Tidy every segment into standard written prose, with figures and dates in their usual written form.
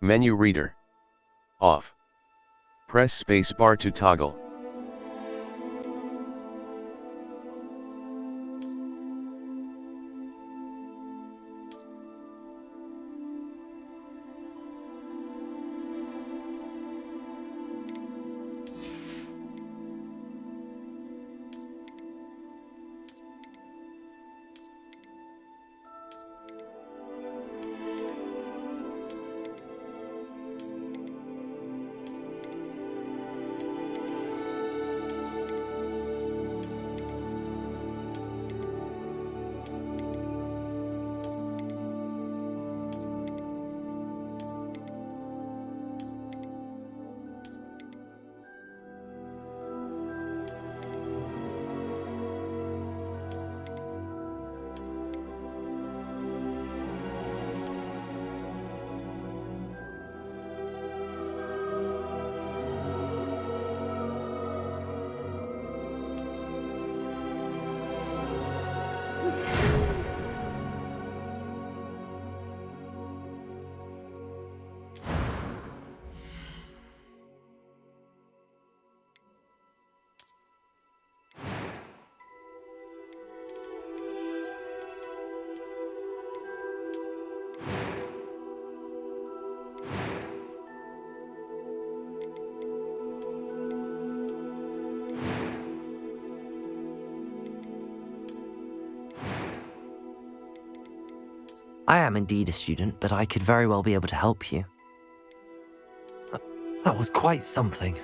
Menu reader. Off. Press spacebar to toggle. I am indeed a student, but I could very well be able to help you. That was quite something.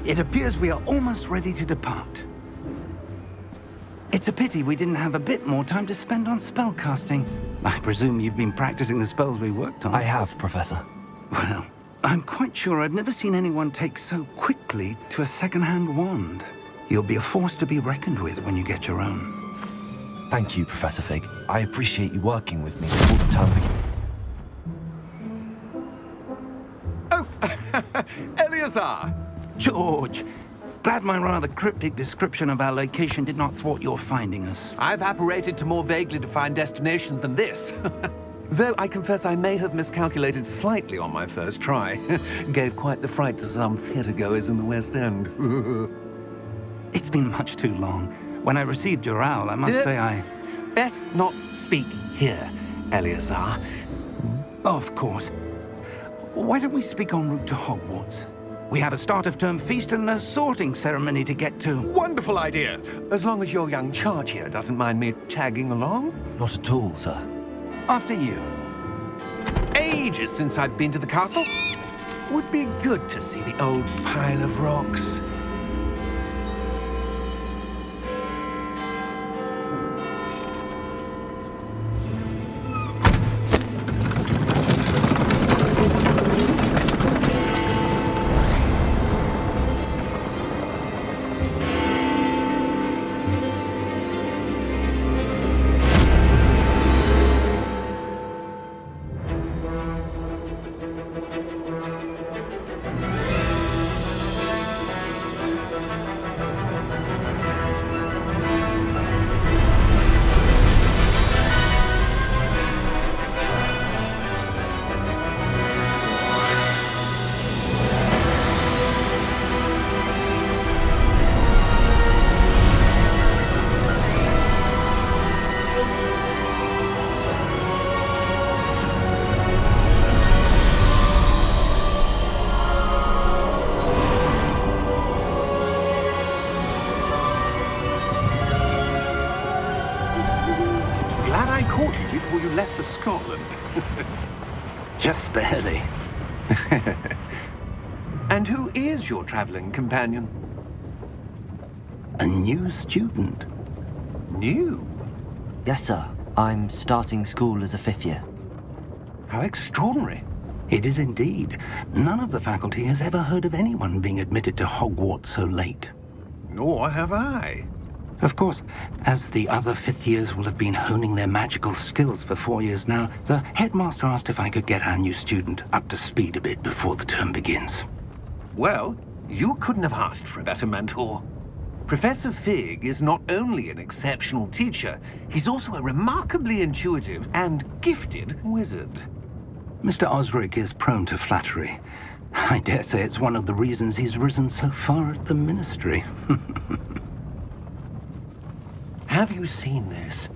It appears we are almost ready to depart. It's a pity we didn't have a bit more time to spend on spellcasting. I presume you've been practicing the spells we worked on. I have, Professor. Well, I'm quite sure I've never seen anyone take so quickly to a second-hand wand. You'll be a force to be reckoned with when you get your own. Thank you, Professor Fig. I appreciate you working with me all the time. Oh, Eleazar! George! Glad my rather cryptic description of our location did not thwart your finding us. I've apparated to more vaguely defined destinations than this. Though I confess I may have miscalculated slightly on my first try. Gave quite the fright to some theatergoers in the West End. It's been much too long. When I received your owl, I must say I... Best not speak here, Eleazar. Of course. Why don't we speak en route to Hogwarts? We have a start-of-term feast and a sorting ceremony to get to. Wonderful idea! As long as your young charge here doesn't mind me tagging along. Not at all, sir. After you. Ages since I've been to the castle. Would be good to see the old pile of rocks. caught you before you left for Scotland. Just barely. And who is your traveling companion? A new student. New? Yes, sir. I'm starting school as a 5th year. How extraordinary. It is indeed. None of the faculty has ever heard of anyone being admitted to Hogwarts so late. Nor have I. Of course, as the other 5th years will have been honing their magical skills for 4 years now, the headmaster asked if I could get our new student up to speed a bit before the term begins. Well, you couldn't have asked for a better mentor. Professor Fig is not only an exceptional teacher, he's also a remarkably intuitive and gifted wizard. Mr. Osric is prone to flattery. I dare say it's one of the reasons he's risen so far at the Ministry. Have you seen this?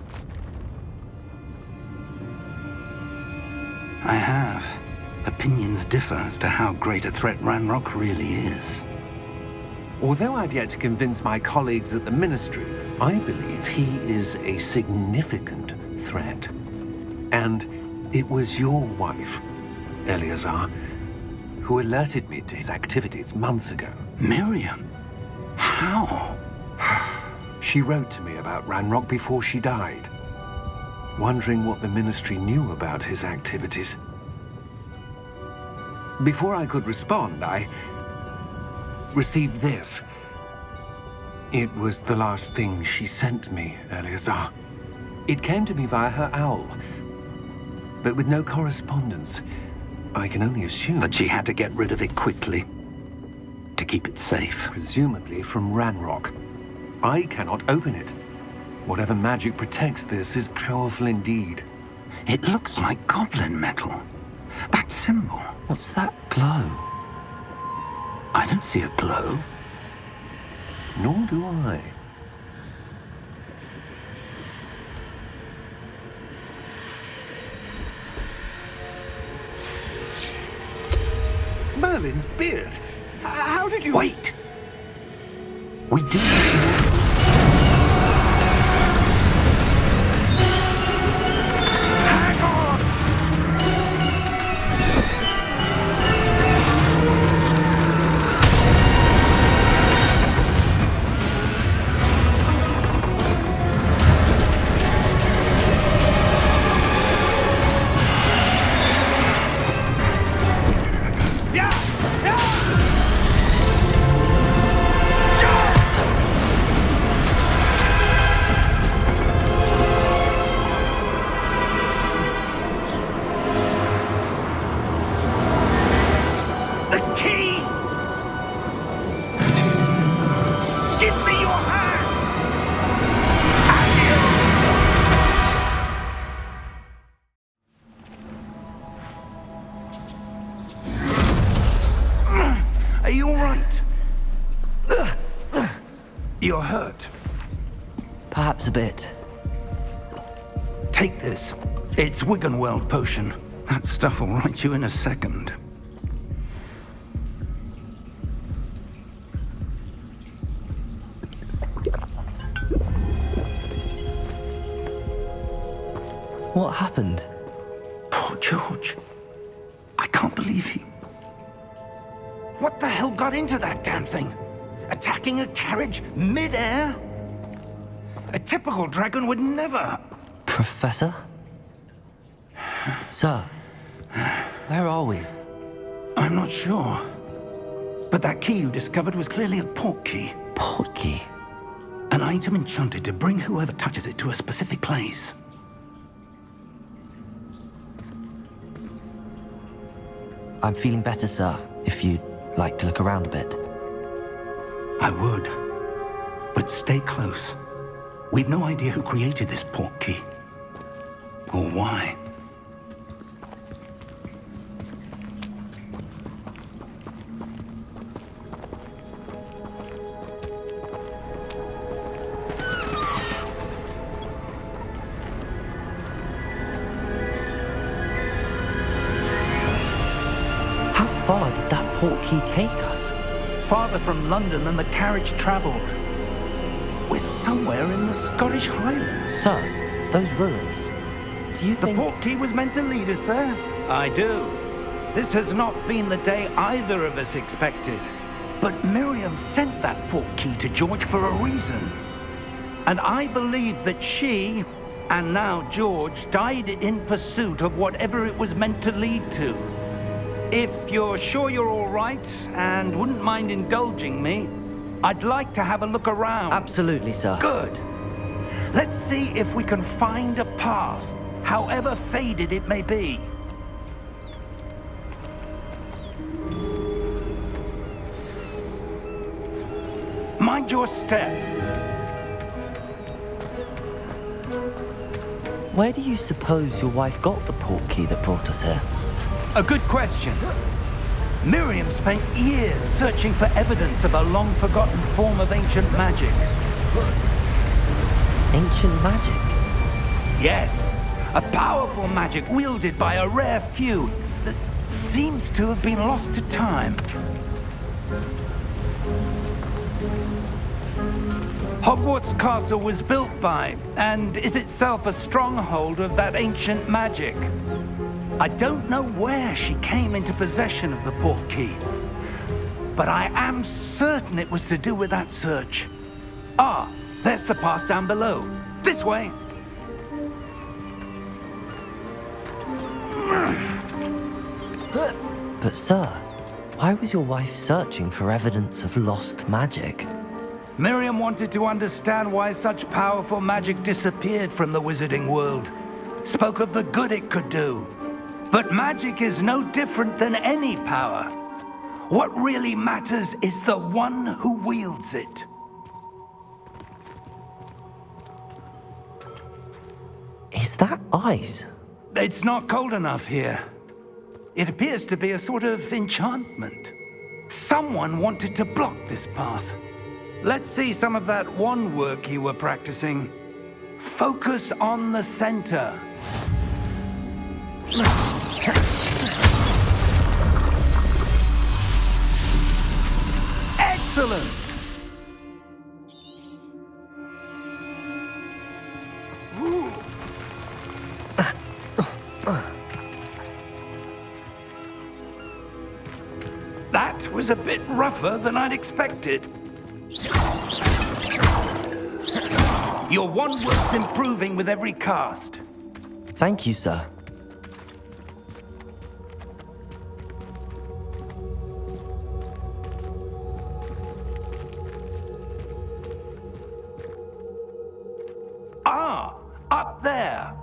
I have. Opinions differ as to how great a threat Ranrock really is. Although I've yet to convince my colleagues at the Ministry, I believe he is a significant threat. And it was your wife, Eleazar, who alerted me to his activities months ago. Miriam? How? She wrote to me about Ranrock before she died, wondering what the Ministry knew about his activities. Before I could respond, I received this. It was the last thing she sent me, Eleazar. It came to me via her owl, but with no correspondence. I can only assume That she had to get rid of it quickly, to keep it safe. presumably from Ranrock. I cannot open it. Whatever magic protects this is powerful indeed. It looks like goblin metal. That symbol. What's that glow? I don't see a glow. Nor do I. Merlin's beard. How did you... Wait! We do. Hang on! Are you all right? You're hurt. Perhaps a bit. Take this. It's Wiggenweld potion. That stuff will right you in a second. What happened? Poor George. I can't believe he... What the hell got into that damn thing? Attacking a carriage mid-air? A typical dragon would never... Professor? Sir, where are we? I'm not sure. But that key you discovered was clearly a port key. Port key? An item enchanted to bring whoever touches it to a specific place. I'm feeling better, sir, if you'd like to look around a bit. I would. But stay close. We've no idea who created this port key. Or why. How far did that port key take us? Farther from London than the carriage traveled. We're somewhere in the Scottish Highlands. Sir, those ruins. Do you The think... portkey was meant to lead us there? I do. This has not been the day either of us expected. But Miriam sent that portkey to George for a reason. And I believe that she, and now George, died in pursuit of whatever it was meant to lead to. If you're sure you're all right, and wouldn't mind indulging me, I'd like to have a look around. Absolutely, sir. Good. Let's see if we can find a path, however faded it may be. Mind your step. Where do you suppose your wife got the portkey that brought us here? A good question. Miriam spent years searching for evidence of a long-forgotten form of ancient magic. Ancient magic? Yes, a powerful magic wielded by a rare few that seems to have been lost to time. Hogwarts Castle was built by, and is itself a stronghold of that ancient magic. I don't know where she came into possession of the portkey, but I am certain it was to do with that search. Ah, there's the path down below. This way. But sir, why was your wife searching for evidence of lost magic? Miriam wanted to understand why such powerful magic disappeared from the wizarding world. Spoke of the good it could do. But magic is no different than any power. What really matters is the one who wields it. Is that ice? It's not cold enough here. It appears to be a sort of enchantment. Someone wanted to block this path. Let's see some of that wand work you were practicing. Focus on the center. Excellent! That was a bit rougher than I'd expected. Your wand work's improving with every cast. Thank you, sir. Ah, up there.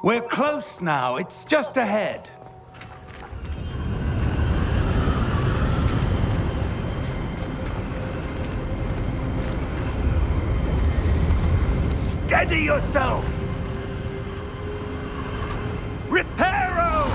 We're close now. It's just ahead. Steady yourself! Reparo!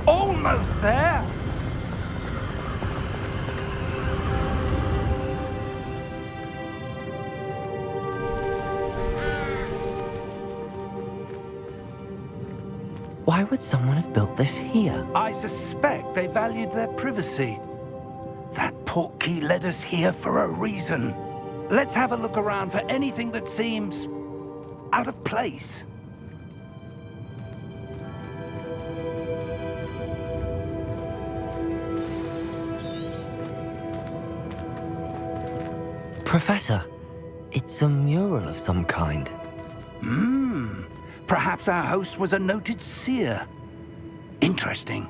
Almost there! Why would someone have built this here? I suspect they valued their privacy. That portkey led us here for a reason. Let's have a look around for anything that seems out of place. Professor, it's a mural of some kind. Perhaps our host was a noted seer. Interesting.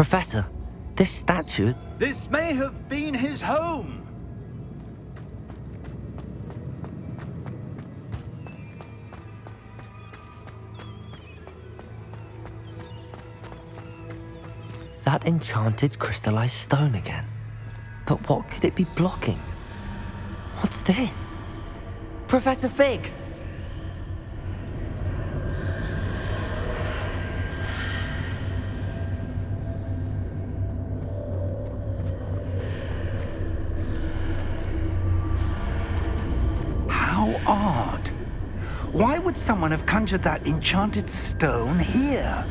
Professor, this statue... This may have been his home. That enchanted crystallized stone again. But what could it be blocking? What's this? Professor Fig! How odd. Why would someone have conjured that enchanted stone here?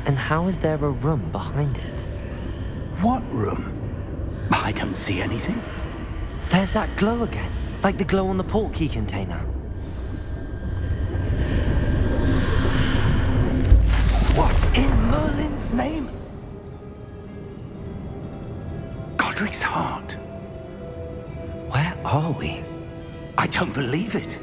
And how is there a room behind it? What room? I don't see anything. There's that glow again, like the glow on the portkey container. What in Merlin's name? Godric's heart. Where are we? I don't believe it.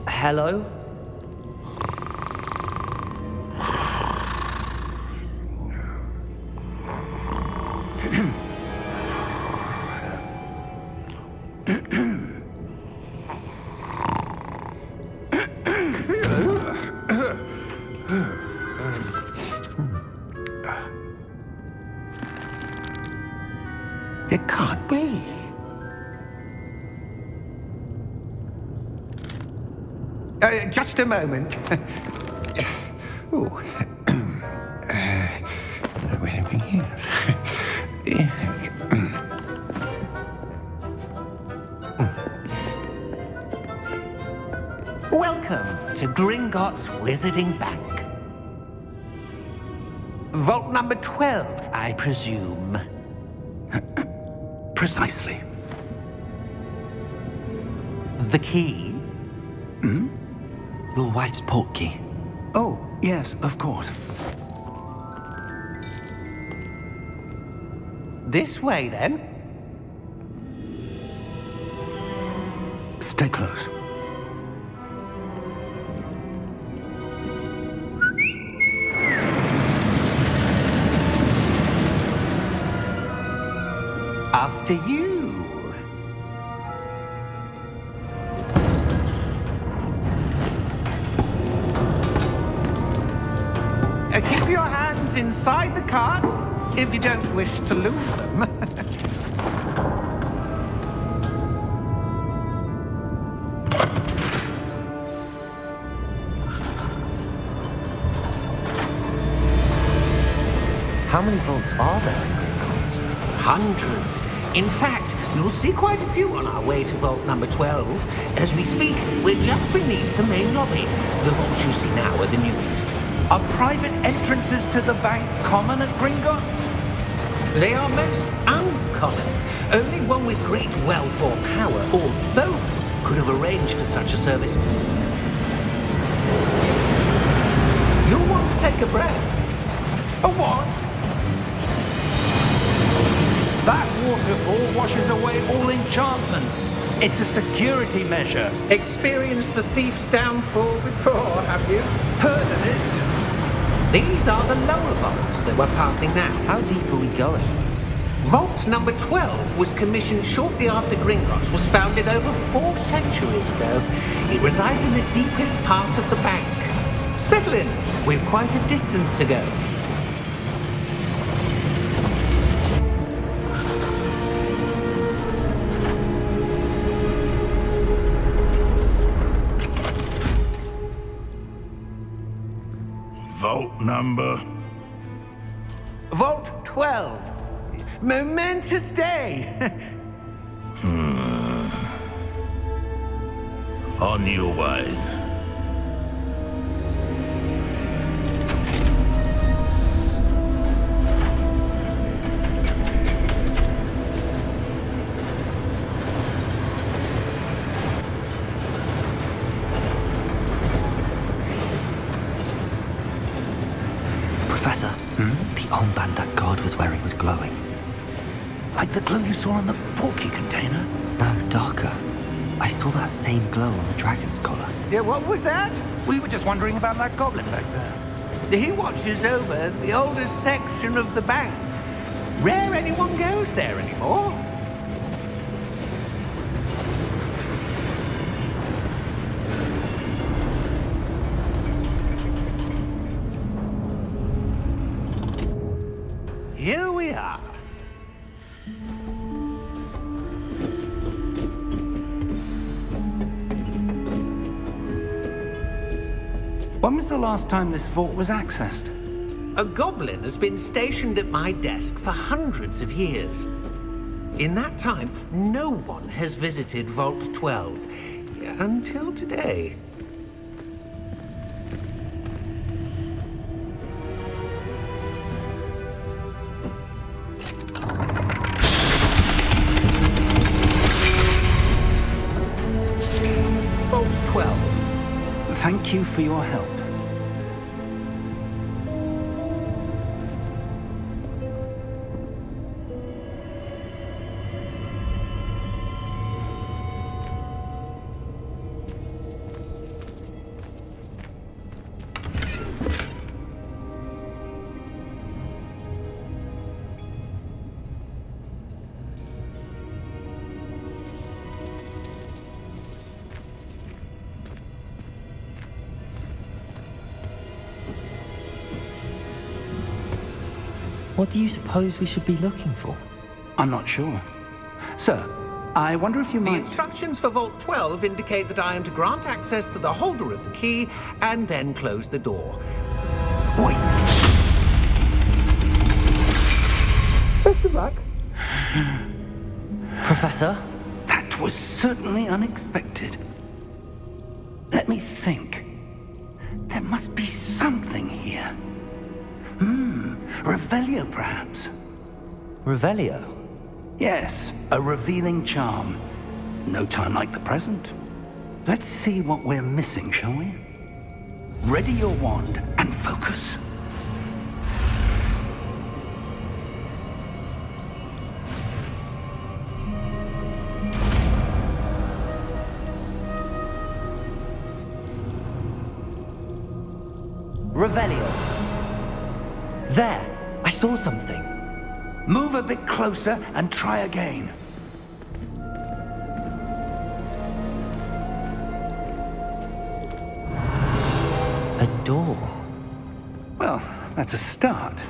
Hello? It can't be. Just a moment. Ooh. Welcome to Gringotts Wizarding Bank. Vault number 12, I presume. Precisely. The key? Hmm? Your wife's portkey. Oh, yes, of course. This way, then. Stay close. After you. Keep your hands inside the cart if you don't wish to lose them. How many vaults are there in Gringotts? Hundreds. In fact, you'll see quite a few on our way to vault number 12. As we speak, we're just beneath the main lobby. The vaults you see now are the newest. Are private entrances to the bank common at Gringotts? They are most uncommon. Only one with great wealth or power, or both, could have arranged for such a service. You'll want to take a breath. A what? That waterfall washes away all enchantments. It's a security measure. Experienced the thief's downfall before, have you? Heard of it? These are the lower vaults that we're passing now. How deep are we going? Vault number 12 was commissioned shortly after Gringotts was founded over 4 centuries ago. It resides in the deepest part of the bank. Settle in. We've quite a distance to go. Vault number? Vault 12. Momentous day. On your way. hairband that guard was wearing was glowing. Like the glow you saw on the porky container? No, darker. I saw that same glow on the dragon's collar. Yeah, what was that? We were just wondering about that goblin back there. He watches over the oldest section of the bank. Rare anyone goes there anymore. Here we are. When was the last time this vault was accessed? A goblin has been stationed at my desk for hundreds of years. In that time, no one has visited Vault 12 until today. Vault 12. Thank you for your help. What do you suppose we should be looking for? I'm not sure. Sir, I wonder if you The might... instructions for Vault 12 indicate that I am to grant access to the holder of the key and then close the door. Wait! Best of luck. Professor? That was certainly unexpected. Let me think. There must be something here. Revelio, perhaps? Revelio? Yes, a revealing charm. No time like the present. Let's see what we're missing, shall we? Ready your wand and focus. Revelio. There! I saw something. Move a bit closer and try again. A door. Well, that's a start.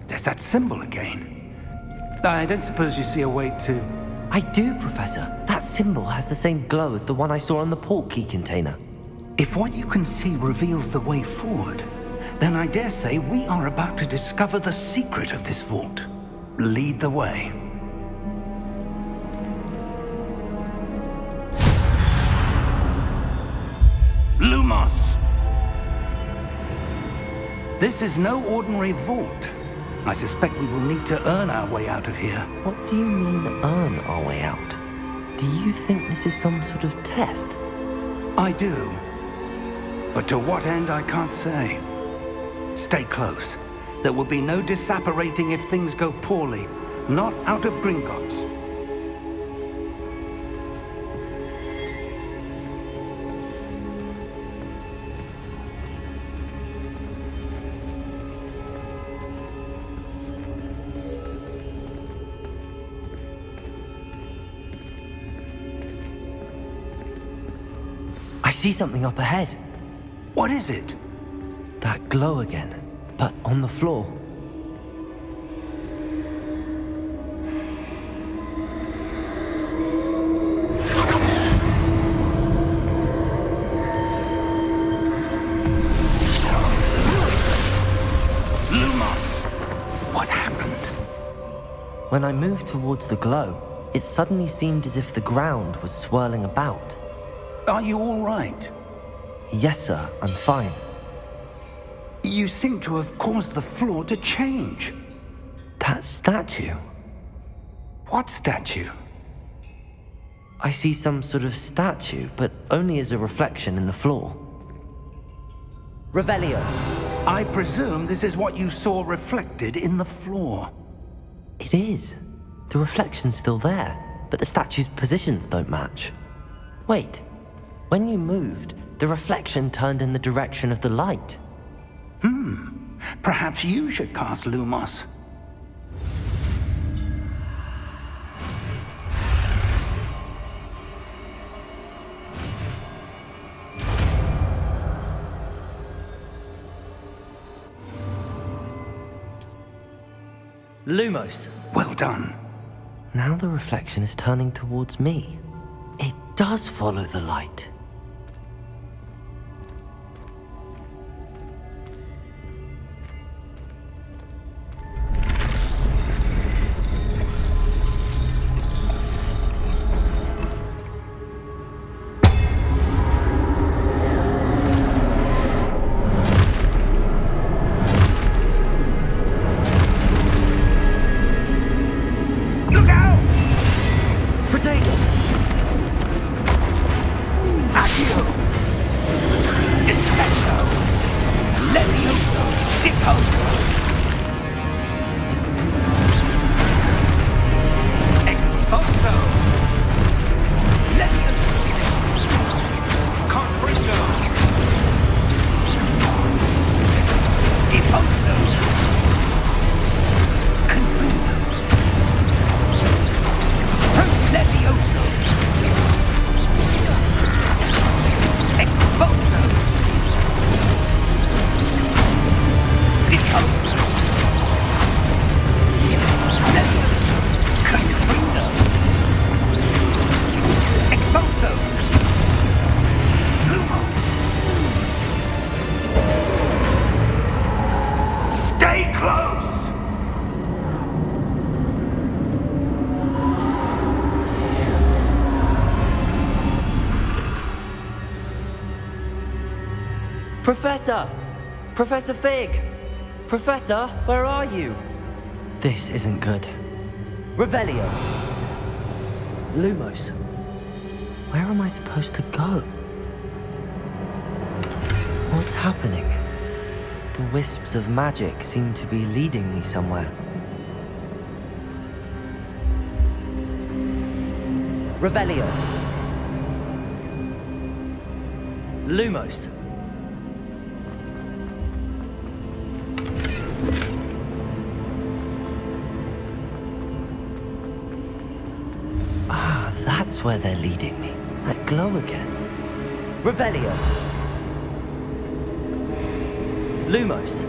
There's that symbol again. I don't suppose you see a way to... I do, Professor. That symbol has the same glow as the one I saw on the port key container. If what you can see reveals the way forward, then I dare say we are about to discover the secret of this vault. Lead the way. Lumos! This is no ordinary vault. I suspect we will need to earn our way out of here. What do you mean, earn our way out? Do you think this is some sort of test? I do. But to what end, I can't say. Stay close. There will be no disapparating if things go poorly. Not out of Gringotts. I see something up ahead. What is it? That glow again, but on the floor. Lumos! What happened? When I moved towards the glow, it suddenly seemed as if the ground was swirling about. Are you all right? Yes, sir, I'm fine. You seem to have caused the floor to change. That statue? What statue? I see some sort of statue, but only as a reflection in the floor. Revelio. I presume this is what you saw reflected in the floor. It is. The reflection's still there, but the statue's positions don't match. Wait, when you moved, the reflection turned in the direction of the light. Perhaps you should cast Lumos. Lumos. Well done. Now the reflection is turning towards me. It does follow the light. Professor! Professor Fig! Professor, where are you? This isn't good. Revelio! Lumos. Where am I supposed to go? What's happening? The wisps of magic seem to be leading me somewhere. Revelio. Lumos. That's where they're leading me. That glow again. Revelio. Lumos.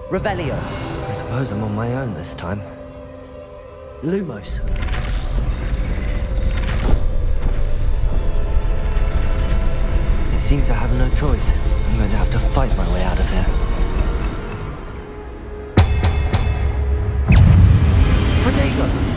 Revelio. I suppose I'm on my own this time. Lumos. It seems I have no choice. I'm going to have to fight my way out of here. Protego!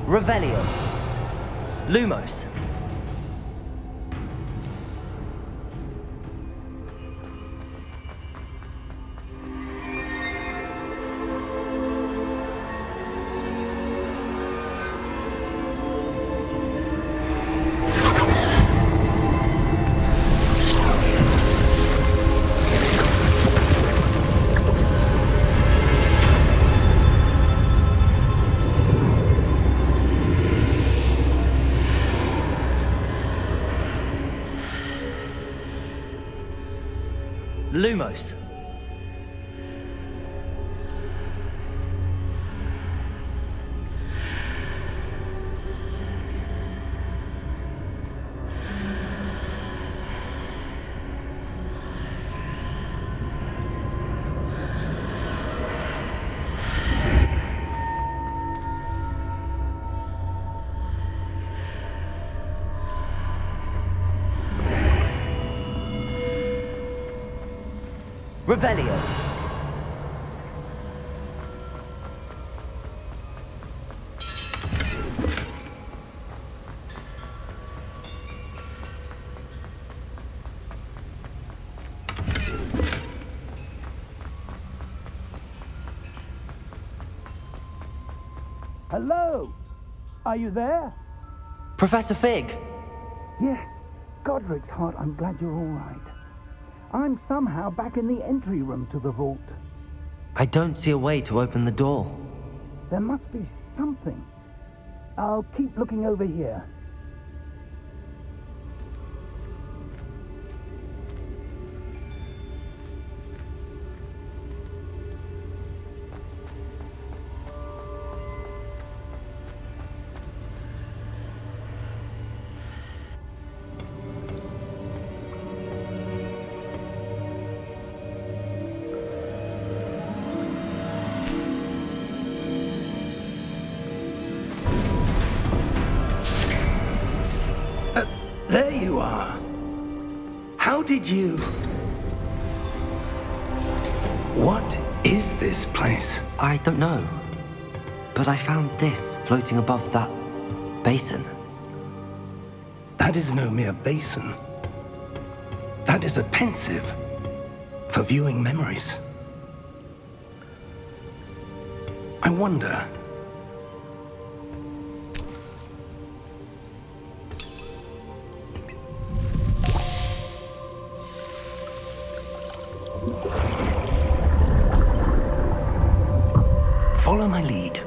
Revelio. Lumos. Lumos. Revelio. Hello? Are you there? Professor Fig. Yes. Godric's heart, I'm glad you're all right. I'm somehow back in the entry room to the vault. I don't see a way to open the door. There must be something. I'll keep looking over here. There you are. How did you... What is this place? I don't know. But I found this floating above that basin. That is no mere basin. That is a pensive for viewing memories. I wonder... Follow my lead.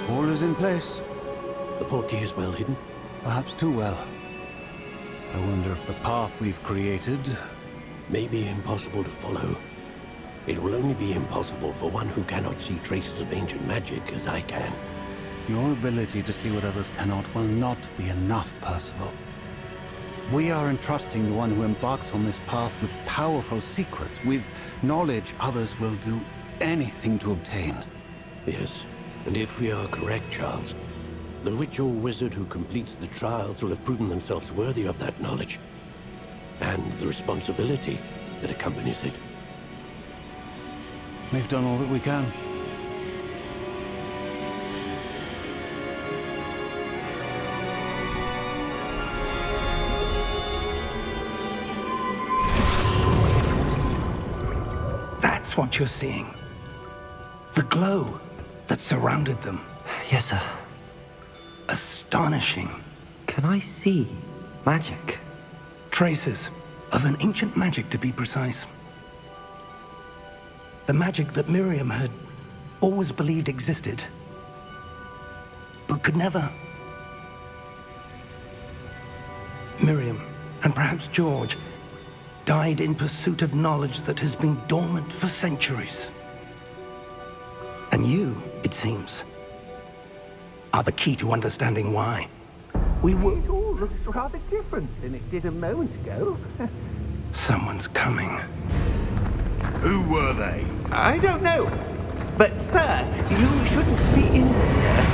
All is in place. The portkey is well hidden. Perhaps too well. I wonder if the path we've created... May be impossible to follow. It will only be impossible for one who cannot see traces of ancient magic as I can. Your ability to see what others cannot will not be enough, Percival. We are entrusting the one who embarks on this path with powerful secrets, with knowledge others will do anything to obtain. Yes, and if we are correct, Charles, the witch or wizard who completes the trials will have proven themselves worthy of that knowledge, and the responsibility that accompanies it. We've done all that we can. That's what you're seeing. The glow that surrounded them. Yes, sir. Astonishing. Can I see magic? Traces of an ancient magic, to be precise. The magic that Miriam had always believed existed, but could never. Miriam, and perhaps George, died in pursuit of knowledge that has been dormant for centuries. And you, it seems, are the key to understanding why. We were... It all looks rather different than it did a moment ago. Someone's coming. Who were they? I don't know. But, sir, you shouldn't be in here.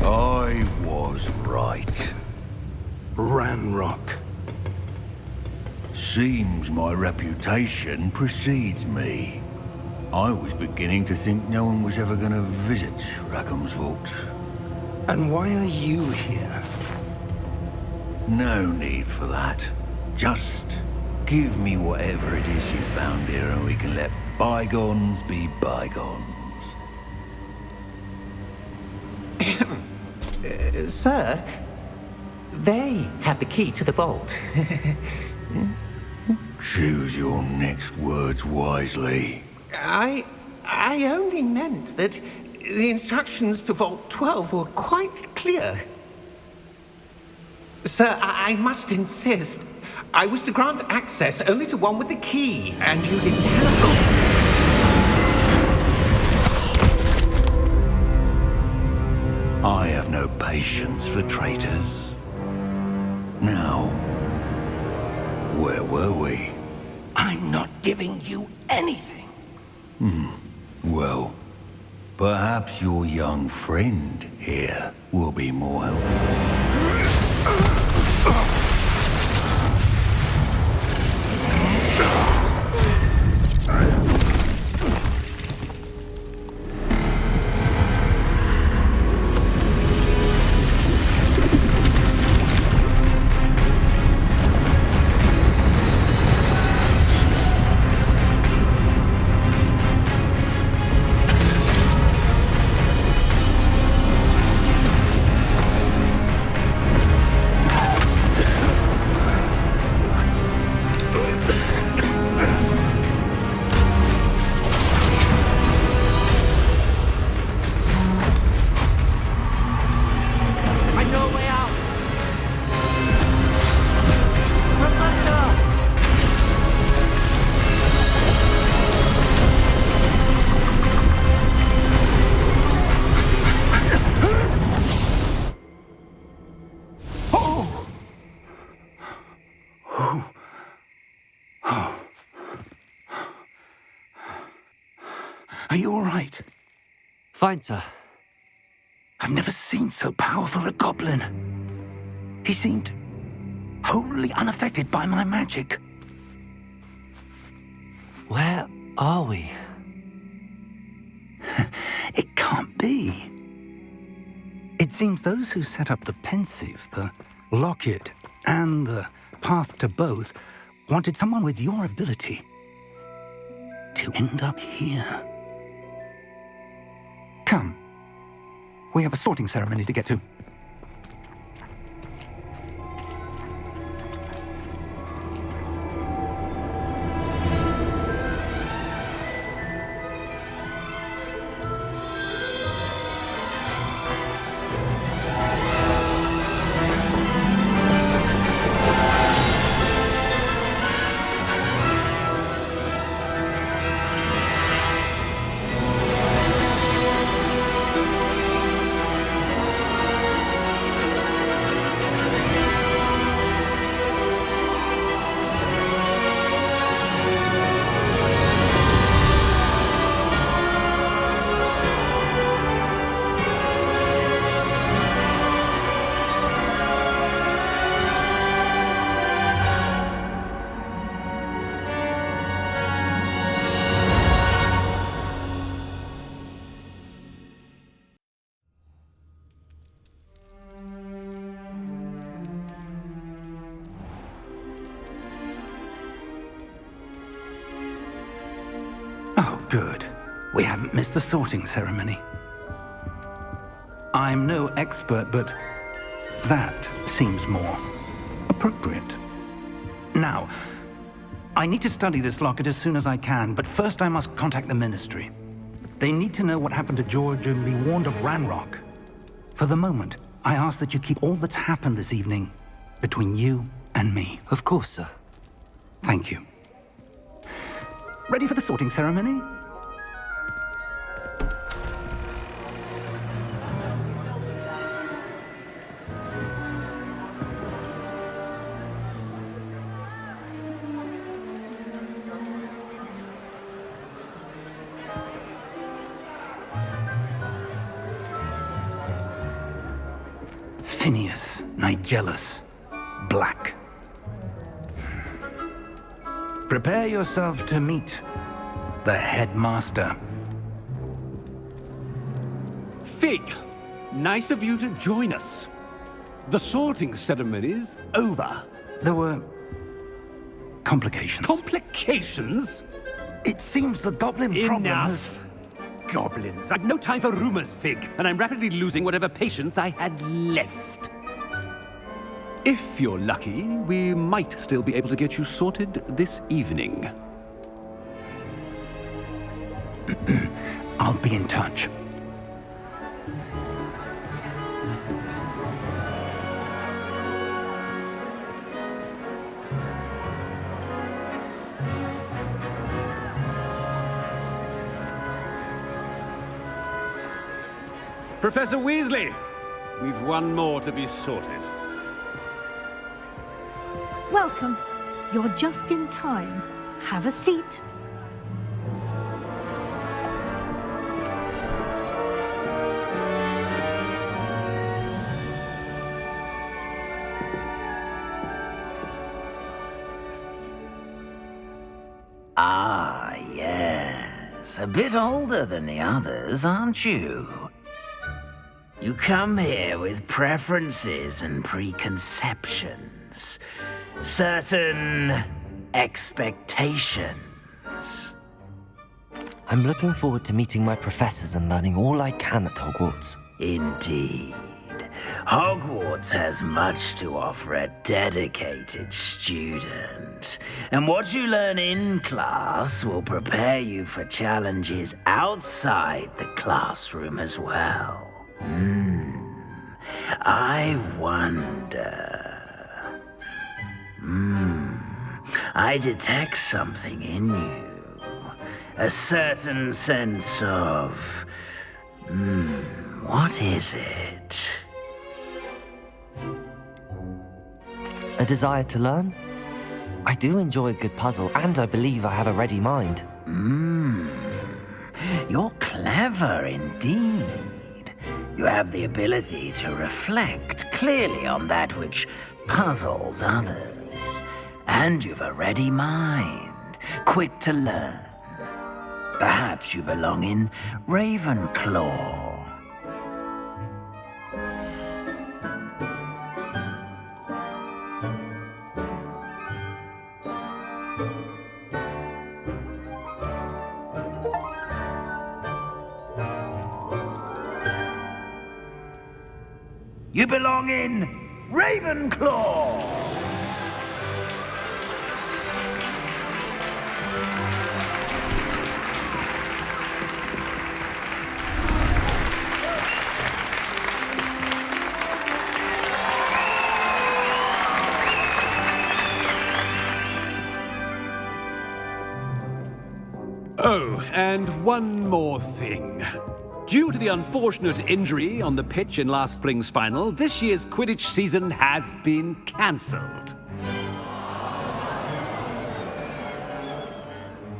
I was right. Ranrock. Seems my reputation precedes me. I was beginning to think no one was ever going to visit Rackham's vault. And why are you here? No need for that. Just Give me whatever it is you found here and we can let bygones be bygones. Sir, they have the key to the vault. Choose your next words wisely. I only meant that the instructions to Vault 12 were quite clear. Sir, I must insist. I was to grant access only to one with the key, and you didn't have them. I have no patience for traitors. Now, where were we? I'm not giving you anything. Well, perhaps your young friend here will be more helpful. Are you all right? Fine, sir. I've never seen so powerful a goblin. He seemed wholly unaffected by my magic. Where are we? It can't be. It seems those who set up the Pensive, the Locket, and the Path to Both wanted someone with your ability to end up here. Come. We have a sorting ceremony to get to. Good. We haven't missed the sorting ceremony. I'm no expert, but that seems more appropriate. Now, I need to study this locket as soon as I can, but first I must contact the Ministry. They need to know what happened to George and be warned of Ranrock. For the moment, I ask that you keep all that's happened this evening between you and me. Of course, sir. Thank you. Ready for the sorting ceremony? Phineas, Nigellus, Black. Prepare yourself to meet the headmaster. Fig, nice of you to join us. The sorting ceremony's over. There were Complications. Complications? It seems the goblin problem has... Enough! Goblins. I've no time for rumors, Fig, and I'm rapidly losing whatever patience I had left. If you're lucky, we might still be able to get you sorted this evening. I'll be in touch. Professor Weasley, we've one more to be sorted. Welcome. You're just in time. Have a seat. Ah, yes. A bit older than the others, aren't you? You come here with preferences and preconceptions. Certain expectations. I'm looking forward to meeting my professors and learning all I can at Hogwarts. Indeed. Hogwarts has much to offer a dedicated student. And what you learn in class will prepare you for challenges outside the classroom as well. I wonder... I detect something in you. A certain sense of... what is it? A desire to learn? I do enjoy a good puzzle, and I believe I have a ready mind. You're clever indeed. You have the ability to reflect clearly on that which puzzles others. And you've a ready mind, quick to learn. Perhaps you belong in Ravenclaw. You belong in Ravenclaw! Oh, and one more thing. Due to the unfortunate injury on the pitch in last spring's final, this year's Quidditch season has been cancelled.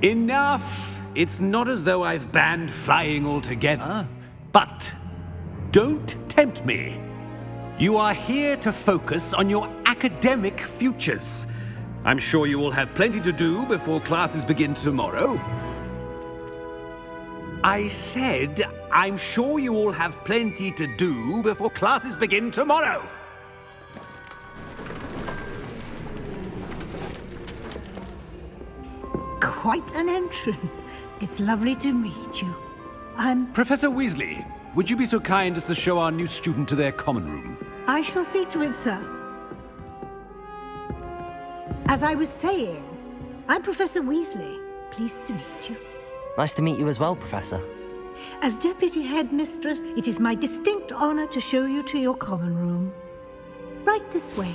Enough! It's not as though I've banned flying altogether, but don't tempt me. You are here to focus on your academic futures. I'm sure you will have plenty to do before classes begin tomorrow. I said, I'm sure you all have plenty to do before classes begin tomorrow. Quite an entrance. It's lovely to meet you. Professor Weasley, would you be so kind as to show our new student to their common room? I shall see to it, sir. As I was saying, I'm Professor Weasley. Pleased to meet you. Nice to meet you as well, Professor. As Deputy Headmistress, it is my distinct honor to show you to your common room. Right this way.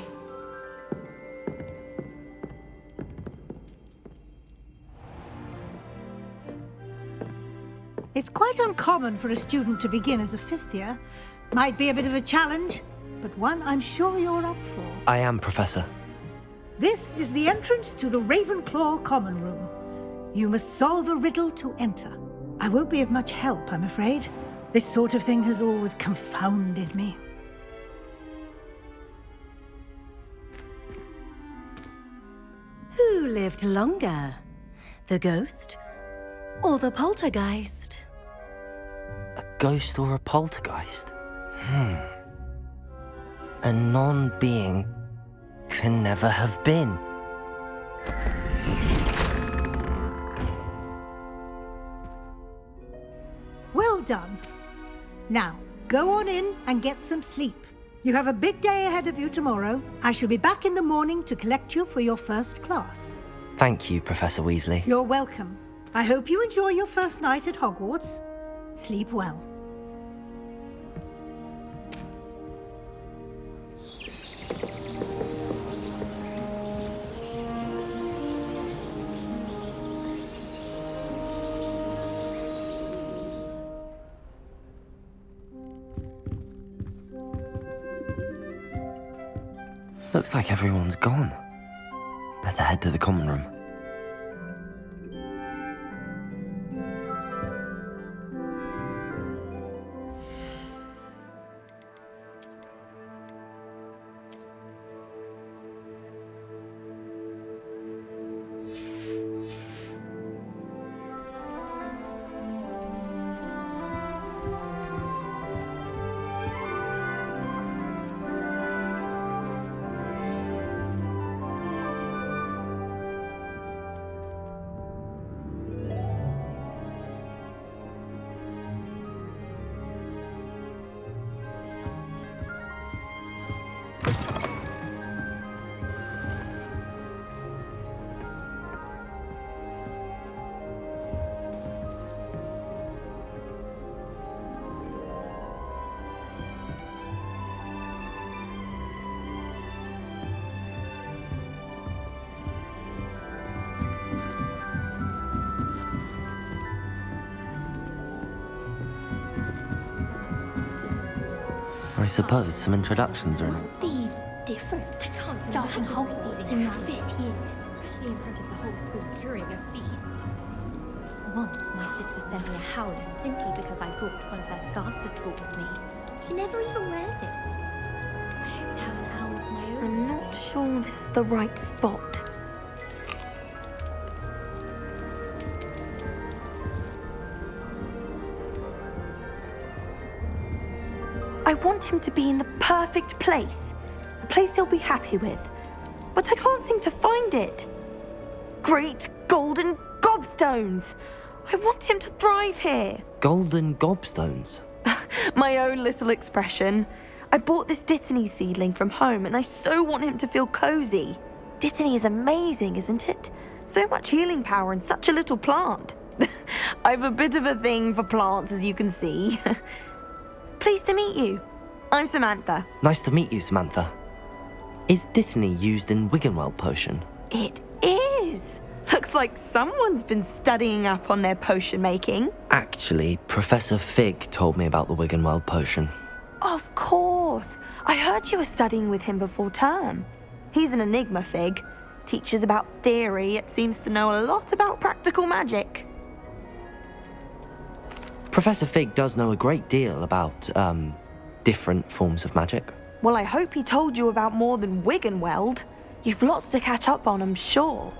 It's quite uncommon for a student to begin as a fifth year. Might be a bit of a challenge, but one I'm sure you're up for. I am, Professor. This is the entrance to the Ravenclaw common room. You must solve a riddle to enter. I won't be of much help, I'm afraid. This sort of thing has always confounded me. Who lived longer? The ghost or the poltergeist? A ghost or a poltergeist? A non-being can never have been. done. Now, go on in and get some sleep. You have a big day ahead of you tomorrow. I shall be back in the morning to collect you for your first class. Thank you, Professor Weasley. You're welcome. I hope you enjoy your first night at Hogwarts. Sleep well. Looks like everyone's gone. Better head to the common room. I suppose some introductions are in. Must be different. Starting Hogwarts in your 5th year, especially in front of the whole school during a feast. Once my sister sent me a howler simply because I brought one of her scarves to school with me. She never even wears it. I hope to have an owl of my own. I'm not sure this is the right spot. I want him to be in the perfect place. A place he'll be happy with. But I can't seem to find it. Great golden gobstones! I want him to thrive here. Golden gobstones? My own little expression. I bought this Dittany seedling from home and I so want him to feel cozy. Dittany is amazing, isn't it? So much healing power in such a little plant. I've a bit of a thing for plants, as you can see. Pleased to meet you. I'm Samantha. Nice to meet you, Samantha. Is Dittany used in Wiggenweld potion? It is. Looks like someone's been studying up on their potion making. Actually, Professor Fig told me about the Wiggenweld potion. Of course. I heard you were studying with him before term. He's an enigma, Fig. Teaches about theory, yet seems to know a lot about practical magic. Professor Fig does know a great deal about, different forms of magic. Well, I hope he told you about more than Wiggenweld. You've lots to catch up on, I'm sure.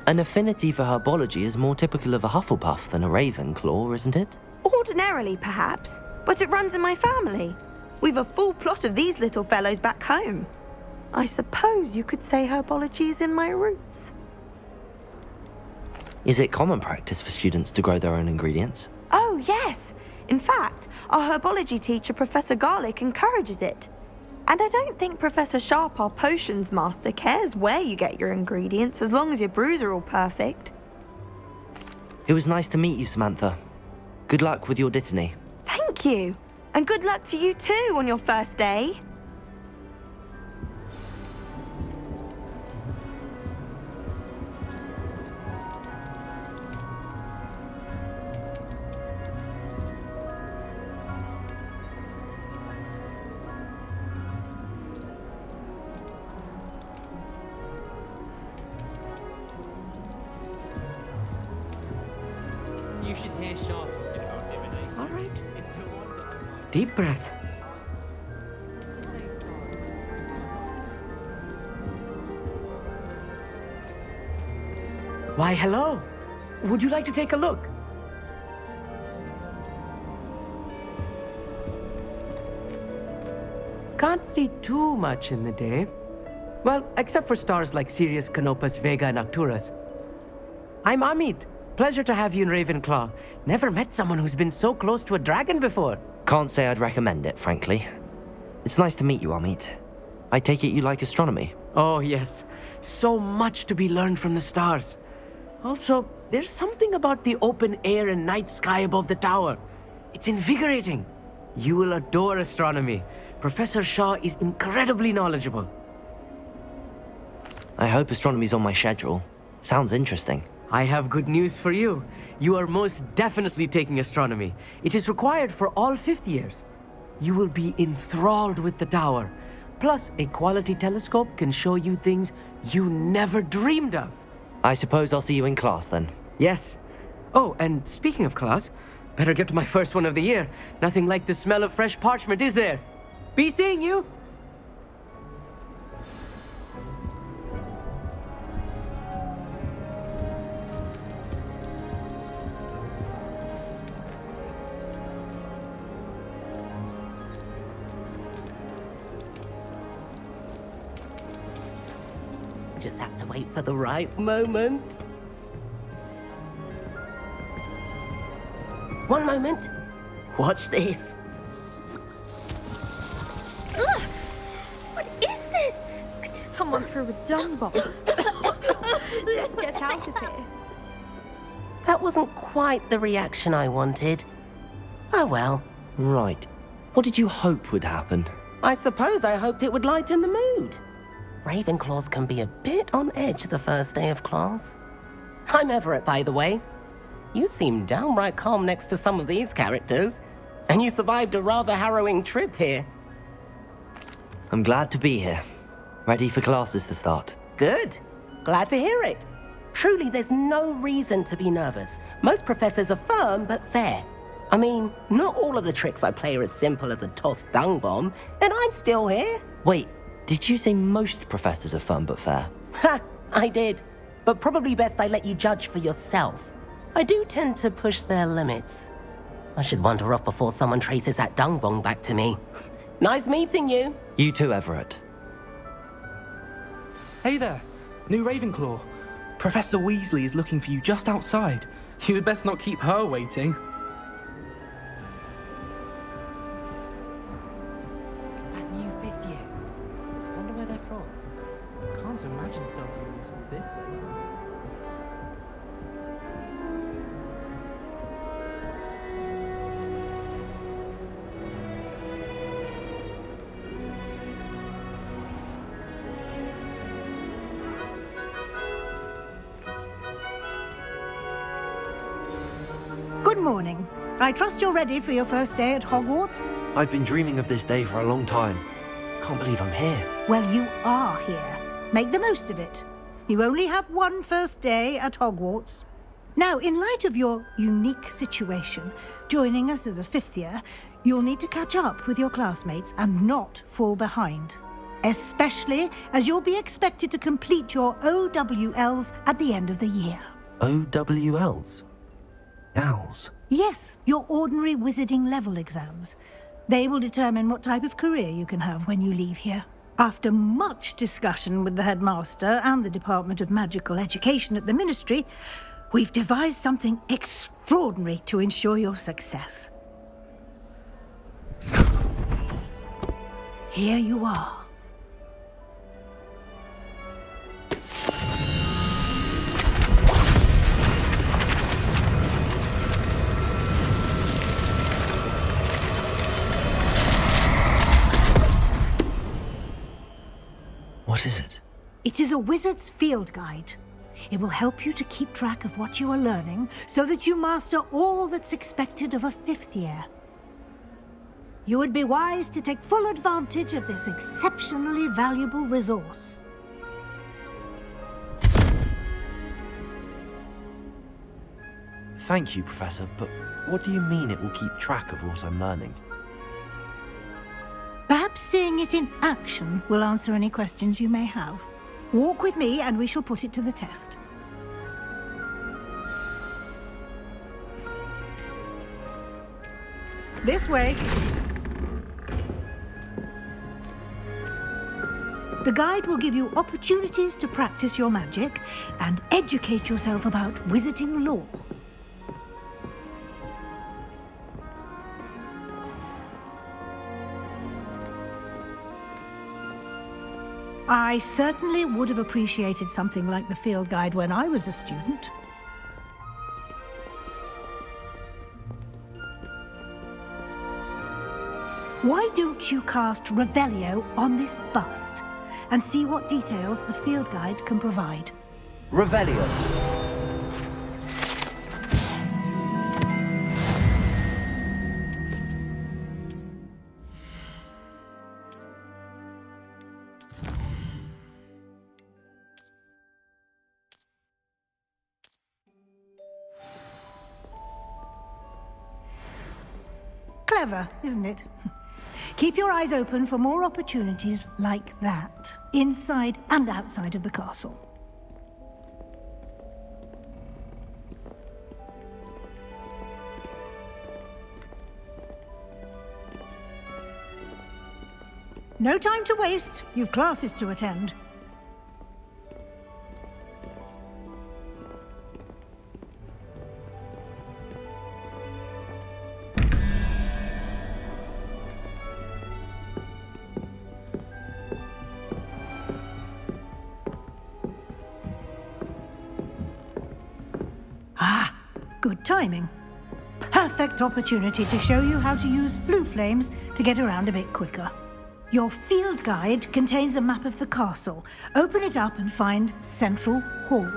An affinity for herbology is more typical of a Hufflepuff than a Ravenclaw, isn't it? Ordinarily, perhaps, but it runs in my family. We've a full plot of these little fellows back home. I suppose you could say herbology is in my roots. Is it common practice for students to grow their own ingredients? Oh, yes. In fact, our herbology teacher, Professor Garlick, encourages it. And I don't think Professor Sharp, our potions master, cares where you get your ingredients as long as your brews are all perfect. It was nice to meet you, Samantha. Good luck with your Dittany. Thank you. And good luck to you too on your first day. You should hear Shah talking about divination. All right. Deep breath. Why, hello. Would you like to take a look? Can't see too much in the day. Well, except for stars like Sirius, Canopus, Vega, and Arcturus. I'm Armoured, Pleasure to have you in Ravenclaw. Never met someone who's been so close to a dragon before. Can't say I'd recommend it, frankly. It's nice to meet you, Armoured. I take it you like astronomy? Oh, yes. So much to be learned from the stars. Also, there's something about the open air and night sky above the tower. It's invigorating. You will adore astronomy. Professor Shaw is incredibly knowledgeable. I hope astronomy's on my schedule. Sounds interesting. I have good news for you. You are most definitely taking astronomy. It is required for all fifth years. You will be enthralled with the tower. Plus, a quality telescope can show you things you never dreamed of. I suppose I'll see you in class then. Yes. Oh, and speaking of class, better get to my first one of the year. Nothing like the smell of fresh parchment, is there? Be seeing you! Just have to wait for the right moment. One moment. Watch this. Ugh! What is this? Someone threw a dung bomb. Let's get out of here. That wasn't quite the reaction I wanted. Oh well. Right. What did you hope would happen? I suppose I hoped it would lighten the mood. Ravenclaws can be a bit on edge the first day of class. I'm Everett, by the way. You seem downright calm next to some of these characters, and you survived a rather harrowing trip here. I'm glad to be here. Ready for classes to start. Good. Glad to hear it. Truly, there's no reason to be nervous. Most professors are firm but fair. I mean, not all of the tricks I play are as simple as a tossed dung bomb, and I'm still here. Wait, did you say most professors are fun but fair? Ha! I did. But probably best I let you judge for yourself. I do tend to push their limits. I should wander off before someone traces that dung bomb back to me. Nice meeting you. You too, Everett. Hey there, new Ravenclaw. Professor Weasley is looking for you just outside. You had best not keep her waiting. That new fifth year. I wonder where they're from. Can't imagine starting rules with this late. Good morning. I trust you're ready for your first day at Hogwarts? I've been dreaming of this day for a long time. Can't believe I'm here. Well, you are here. Make the most of it. You only have one first day at Hogwarts. Now, in light of your unique situation, joining us as a fifth year, you'll need to catch up with your classmates and not fall behind. Especially as you'll be expected to complete your OWLs at the end of the year. OWLs? Owls? Yes, your ordinary wizarding level exams. They will determine what type of career you can have when you leave here. After much discussion with the headmaster and the Department of Magical Education at the Ministry, we've devised something extraordinary to ensure your success. Here you are. What is it? It is a wizard's field guide. It will help you to keep track of what you are learning so that you master all that's expected of a fifth year. You would be wise to take full advantage of this exceptionally valuable resource. Thank you, Professor, but what do you mean it will keep track of what I'm learning? Perhaps seeing it in action will answer any questions you may have. Walk with me and we shall put it to the test. This way. The guide will give you opportunities to practice your magic and educate yourself about wizarding lore. I certainly would have appreciated something like the field guide when I was a student. Why don't you cast Revelio on this bust and see what details the field guide can provide? Revelio. Clever, isn't it? Keep your eyes open for more opportunities like that, inside and outside of the castle. No time to waste. You've classes to attend. Good timing. Perfect opportunity to show you how to use flue flames to get around a bit quicker. Your field guide contains a map of the castle. Open it up and find Central Hall.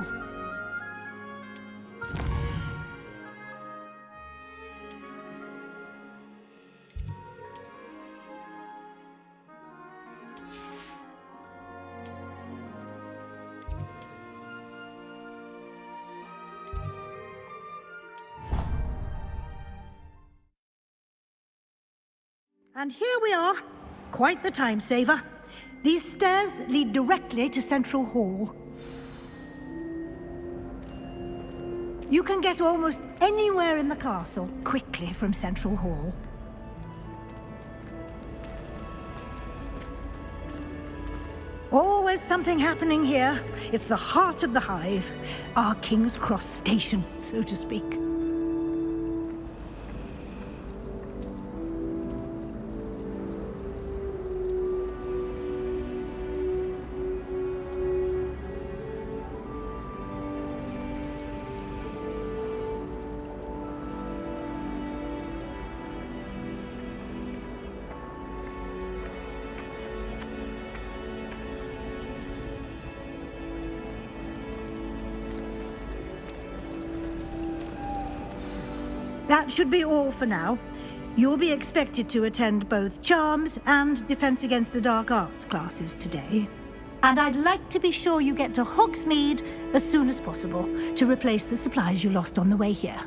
And here we are. Quite the time saver. These stairs lead directly to Central Hall. You can get almost anywhere in the castle quickly from Central Hall. Always something happening here. It's the heart of the hive. Our King's Cross station, so to speak. That should be all for now. You'll be expected to attend both Charms and Defense Against the Dark Arts classes today. And I'd like to be sure you get to Hogsmeade as soon as possible to replace the supplies you lost on the way here.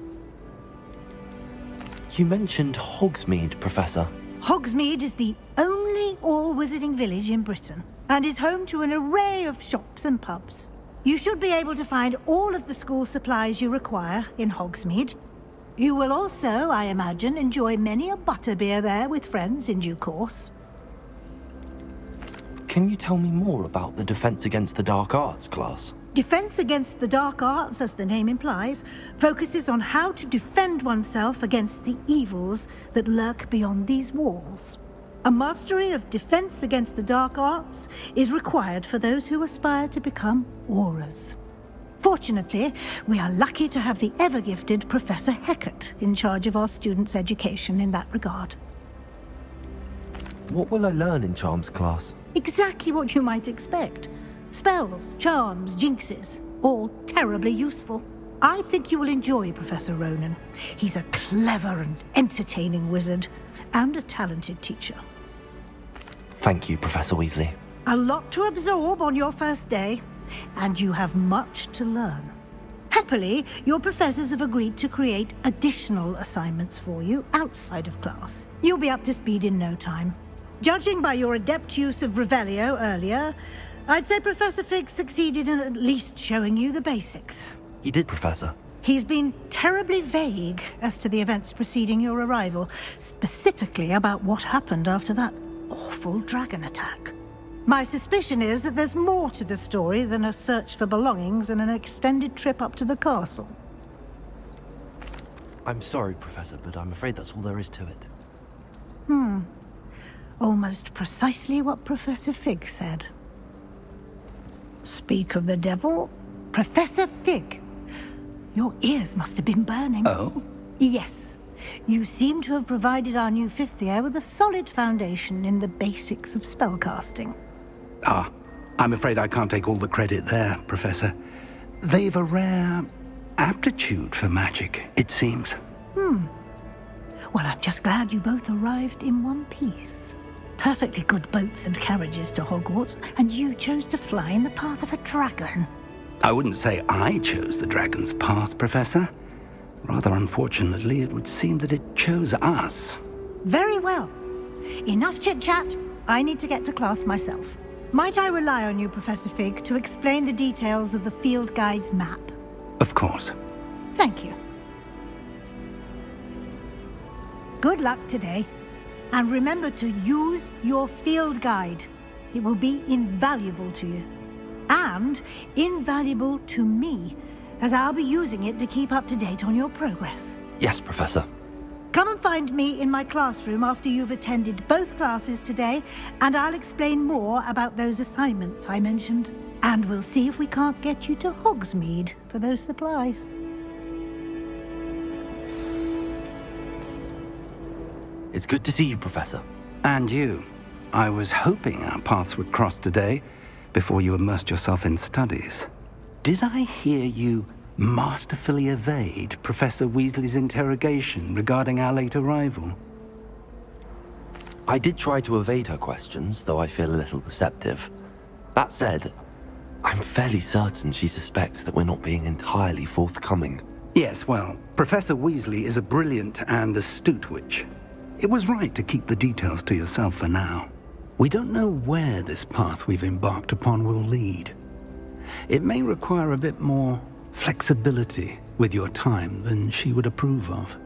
You mentioned Hogsmeade, Professor. Hogsmeade is the only all-wizarding village in Britain and is home to an array of shops and pubs. You should be able to find all of the school supplies you require in Hogsmeade. You will also, I imagine, enjoy many a butterbeer there with friends in due course. Can you tell me more about the Defense Against the Dark Arts class? Defense Against the Dark Arts, as the name implies, focuses on how to defend oneself against the evils that lurk beyond these walls. A mastery of Defense Against the Dark Arts is required for those who aspire to become Aurors. Fortunately, we are lucky to have the ever-gifted Professor Hecat in charge of our students' education in that regard. What will I learn in Charms class? Exactly what you might expect. Spells, charms, jinxes, all terribly useful. I think you will enjoy Professor Ronen. He's a clever and entertaining wizard, and a talented teacher. Thank you, Professor Weasley. A lot to absorb on your first day. And you have much to learn. Happily, your professors have agreed to create additional assignments for you outside of class. You'll be up to speed in no time. Judging by your adept use of Revelio earlier, I'd say Professor Fig succeeded in at least showing you the basics. He did, Professor. He's been terribly vague as to the events preceding your arrival, specifically about what happened after that awful dragon attack. My suspicion is that there's more to the story than a search for belongings and an extended trip up to the castle. I'm sorry, Professor, but I'm afraid that's all there is to it. Almost precisely what Professor Fig said. Speak of the devil, Professor Fig. Your ears must have been burning. Oh? Yes. You seem to have provided our new fifth year with a solid foundation in the basics of spellcasting. Ah, I'm afraid I can't take all the credit there, Professor. They've a rare aptitude for magic, it seems. Well, I'm just glad you both arrived in one piece. Perfectly good boats and carriages to Hogwarts, and you chose to fly in the path of a dragon. I wouldn't say I chose the dragon's path, Professor. Rather unfortunately, it would seem that it chose us. Very well. Enough chit-chat. I need to get to class myself. Might I rely on you, Professor Fig, to explain the details of the field guide's map? Of course. Thank you. Good luck today. And remember to use your field guide. It will be invaluable to you. And invaluable to me, as I'll be using it to keep up to date on your progress. Yes, Professor. Come and find me in my classroom after you've attended both classes today, and I'll explain more about those assignments I mentioned. And we'll see if we can't get you to Hogsmeade for those supplies. It's good to see you, Professor. And you. I was hoping our paths would cross today, before you immersed yourself in studies. Did I hear you masterfully evade Professor Weasley's interrogation regarding our late arrival? I did try to evade her questions, though I feel a little deceptive. That said, I'm fairly certain she suspects that we're not being entirely forthcoming. Yes, well, Professor Weasley is a brilliant and astute witch. It was right to keep the details to yourself for now. We don't know where this path we've embarked upon will lead. It may require a bit more flexibility with your time than she would approve of.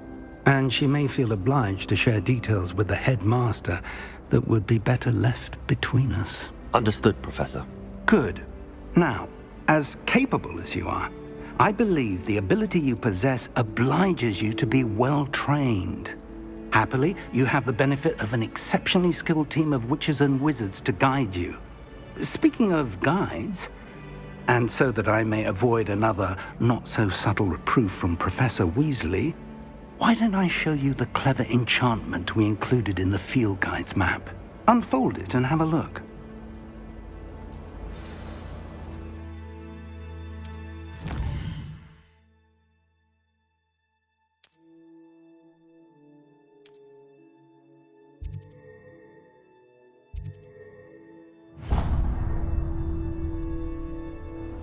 And she may feel obliged to share details with the headmaster that would be better left between us. Understood, Professor. Good. Now, as capable as you are, I believe the ability you possess obliges you to be well trained. Happily, you have the benefit of an exceptionally skilled team of witches and wizards to guide you. Speaking of guides, and so that I may avoid another not-so-subtle reproof from Professor Weasley, why don't I show you the clever enchantment we included in the field guide's map? Unfold it and have a look.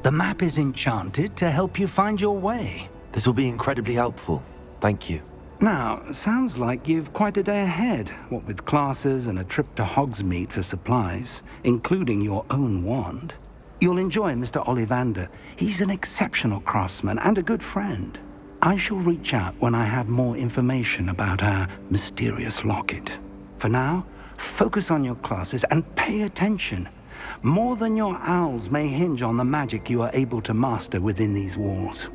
The map is enchanted to help you find your way. This will be incredibly helpful. Thank you. Now, sounds like you've quite a day ahead, what with classes and a trip to Hogsmeade for supplies, including your own wand. You'll enjoy Mr. Ollivander. He's an exceptional craftsman and a good friend. I shall reach out when I have more information about our mysterious locket. For now, focus on your classes and pay attention. More than your owls may hinge on the magic you are able to master within these walls.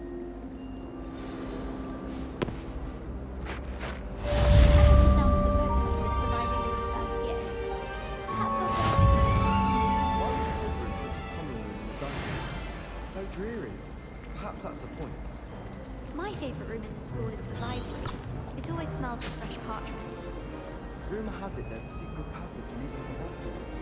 So dreary. Perhaps that's the point. My favourite room in the school is the library. It always smells of fresh parchment. Rumour has it there's a secret passage leading to Hogwarts.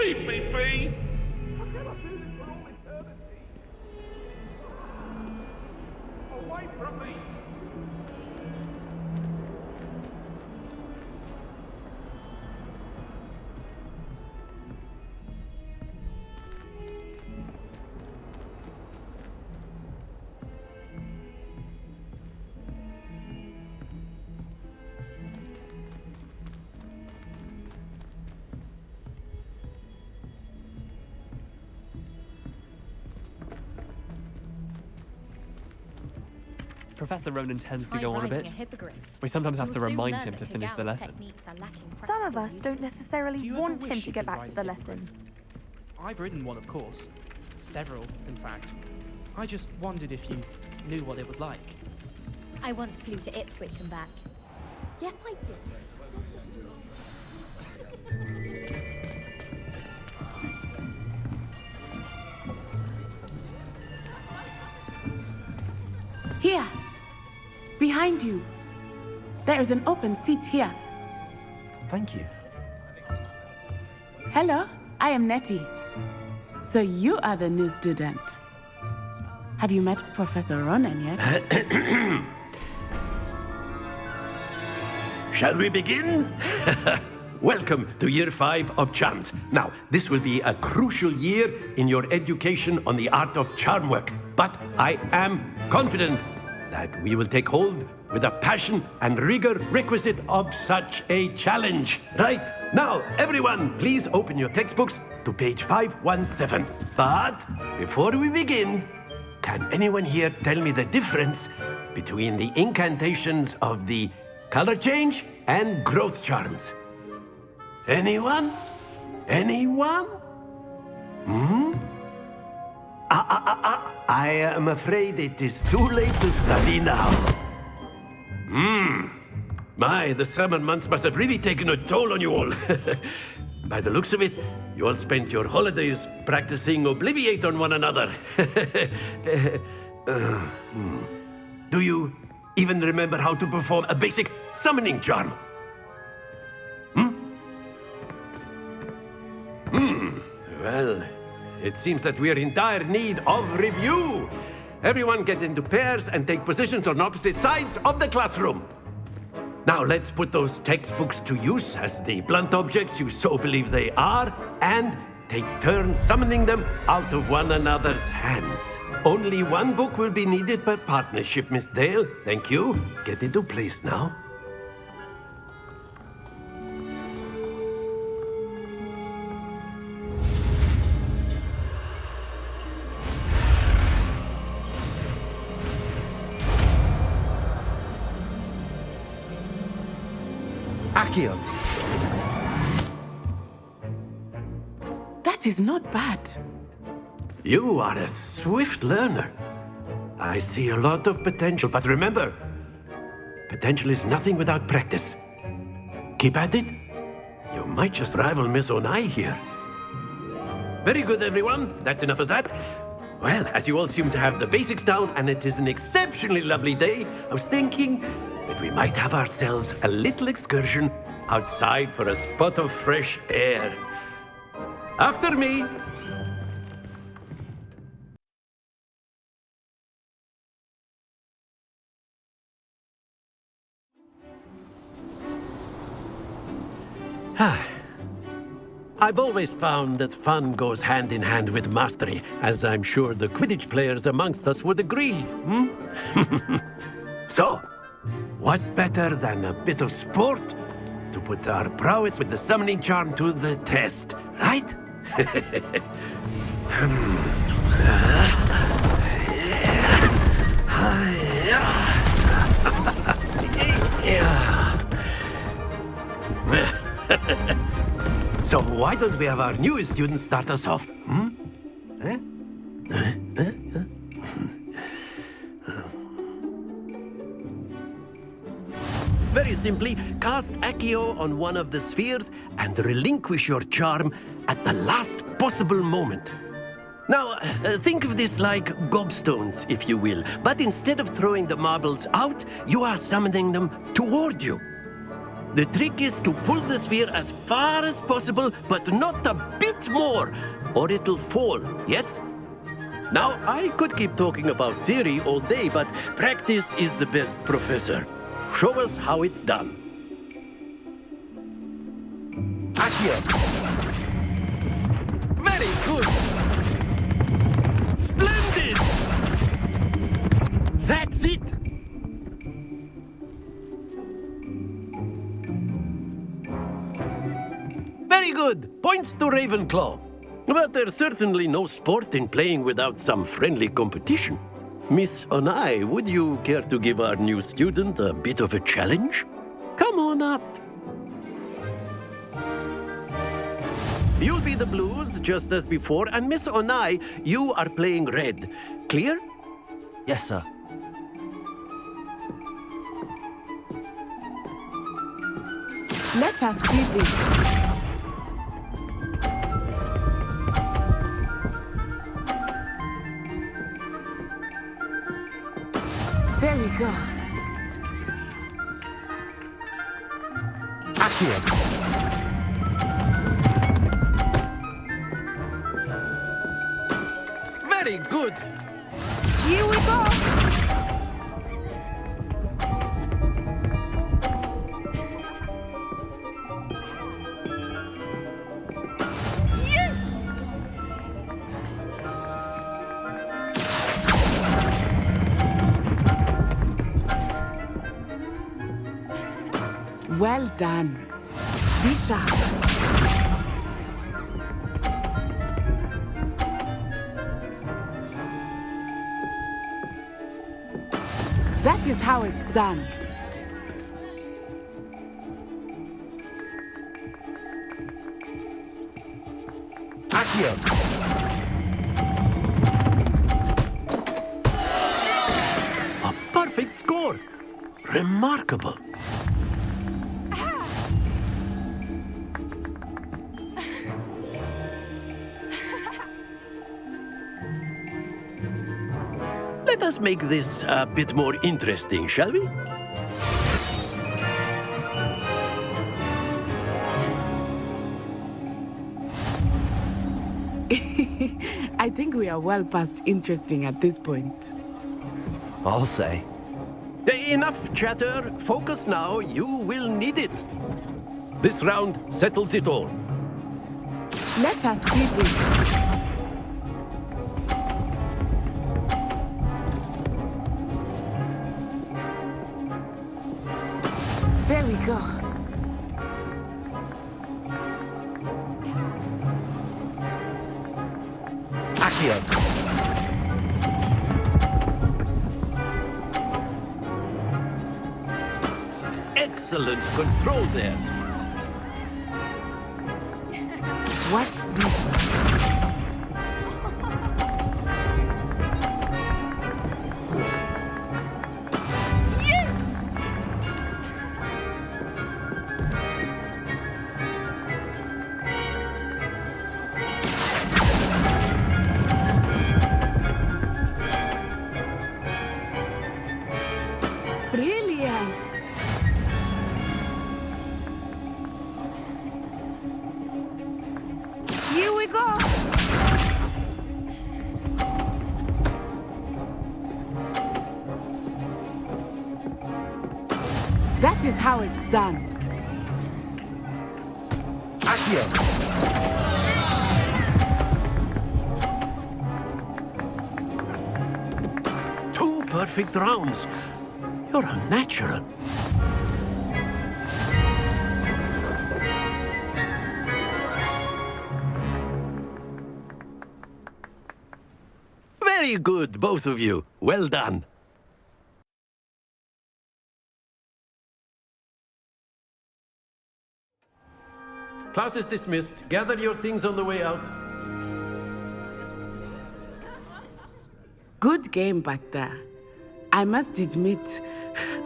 Leave me be! Away from me! Professor Ronen tends to go on a bit. We sometimes have to remind him to finish the lesson. Some of us don't necessarily want him to get back to the lesson. I've ridden one, of course. Several, in fact. I just wondered if you knew what it was like. I once flew to Ipswich and back. Yes, I did. Here! Behind you! There is an open seat here. Thank you. Hello, I am Nettie. So you are the new student. Have you met Professor Ronen yet? Shall we begin? Welcome to Year 5 of Charms. Now, this will be a crucial year in your education on the art of charm work, but I am confident that we will take hold with the passion and rigor requisite of such a challenge. Right, now, everyone, please open your textbooks to page 517. But before we begin, can anyone here tell me the difference between the incantations of the color change and growth charms? Anyone? Anyone? I am afraid it is too late to study now. My, the summer months must have really taken a toll on you all. By the looks of it, you all spent your holidays practicing Obliviate on one another. Do you even remember how to perform a basic summoning charm? Well, it seems that we are in dire need of review. Everyone get into pairs and take positions on opposite sides of the classroom. Now let's put those textbooks to use as the blunt objects you so believe they are, and take turns summoning them out of one another's hands. Only one book will be needed per partnership, Miss Dale. Thank you. Get into place now. Accio. That is not bad. You are a swift learner. I see a lot of potential, but remember, potential is nothing without practice. Keep at it. You might just rival Miss Onai here. Very good, everyone. That's enough of that. Well, as you all seem to have the basics down, and it is an exceptionally lovely day, I was thinking that we might have ourselves a little excursion outside for a spot of fresh air. After me. I've always found that fun goes hand in hand with mastery, as I'm sure the Quidditch players amongst us would agree. So, what better than a bit of sport to put our prowess with the summoning charm to the test, right? So why don't we have our newest student start us off? Very simply, cast Accio on one of the spheres and relinquish your charm at the last possible moment. Now, think of this like Gobstones, if you will, but instead of throwing the marbles out, you are summoning them toward you. The trick is to pull the sphere as far as possible, but not a bit more, or it'll fall, yes? Now, I could keep talking about theory all day, but practice is the best professor. Show us how it's done. Accio. Very good. Splendid! That's it! Very good. Points to Ravenclaw. But there's certainly no sport in playing without some friendly competition. Miss Onai, would you care to give our new student a bit of a challenge? Come on up. You'll be the blues, just as before, and Miss Onai, you are playing red. Clear? Yes, sir. Let us see this. There we go. Accio. Very good. Here we go. Well done. Be sharp. That is how it's done. Accio. A perfect score. Remarkable. Let us make this a bit more interesting, shall we? I think we are well past interesting at this point. I'll say. Enough chatter. Focus now. You will need it. This round settles it all. Let us see this. There we go. Accio. Excellent control there. Watch this. That is how it's done. Accio. Two perfect rounds. You're a natural. Very good, both of you. Well done. Class is dismissed. Gather your things on the way out. Good game back there. I must admit,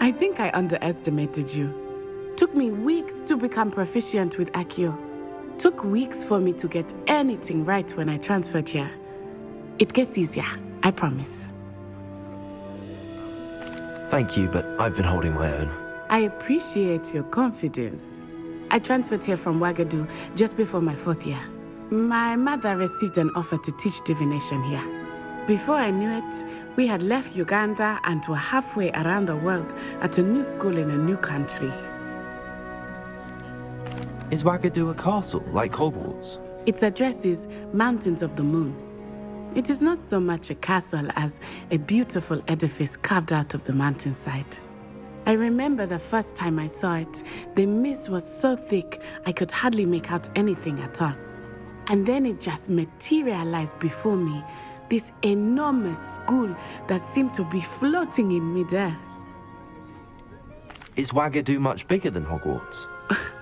I think I underestimated you. Took me weeks to become proficient with Accio. Took weeks for me to get anything right when I transferred here. It gets easier, I promise. Thank you, but I've been holding my own. I appreciate your confidence. I transferred here from Uagadou just before my 4th year. My mother received an offer to teach divination here. Before I knew it, we had left Uganda and were halfway around the world at a new school in a new country. Is Uagadou a castle, like Hogwarts? Its address is Mountains of the Moon. It is not so much a castle as a beautiful edifice carved out of the mountainside. I remember the first time I saw it, the mist was so thick I could hardly make out anything at all. And then it just materialized before me, this enormous school that seemed to be floating in midair. Is Uagadou much bigger than Hogwarts?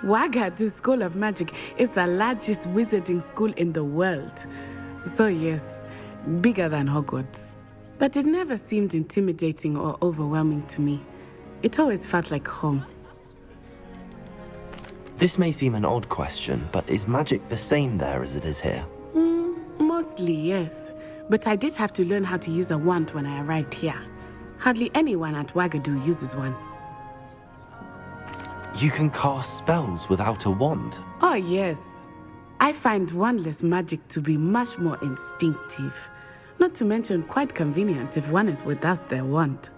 Uagadou School of Magic is the largest wizarding school in the world. So yes, bigger than Hogwarts. But it never seemed intimidating or overwhelming to me. It always felt like home. This may seem an odd question, but is magic the same there as it is here? Mostly, yes. But I did have to learn how to use a wand when I arrived here. Hardly anyone at Uagadou uses one. You can cast spells without a wand? Oh, yes. I find wandless magic to be much more instinctive. Not to mention quite convenient if one is without their wand.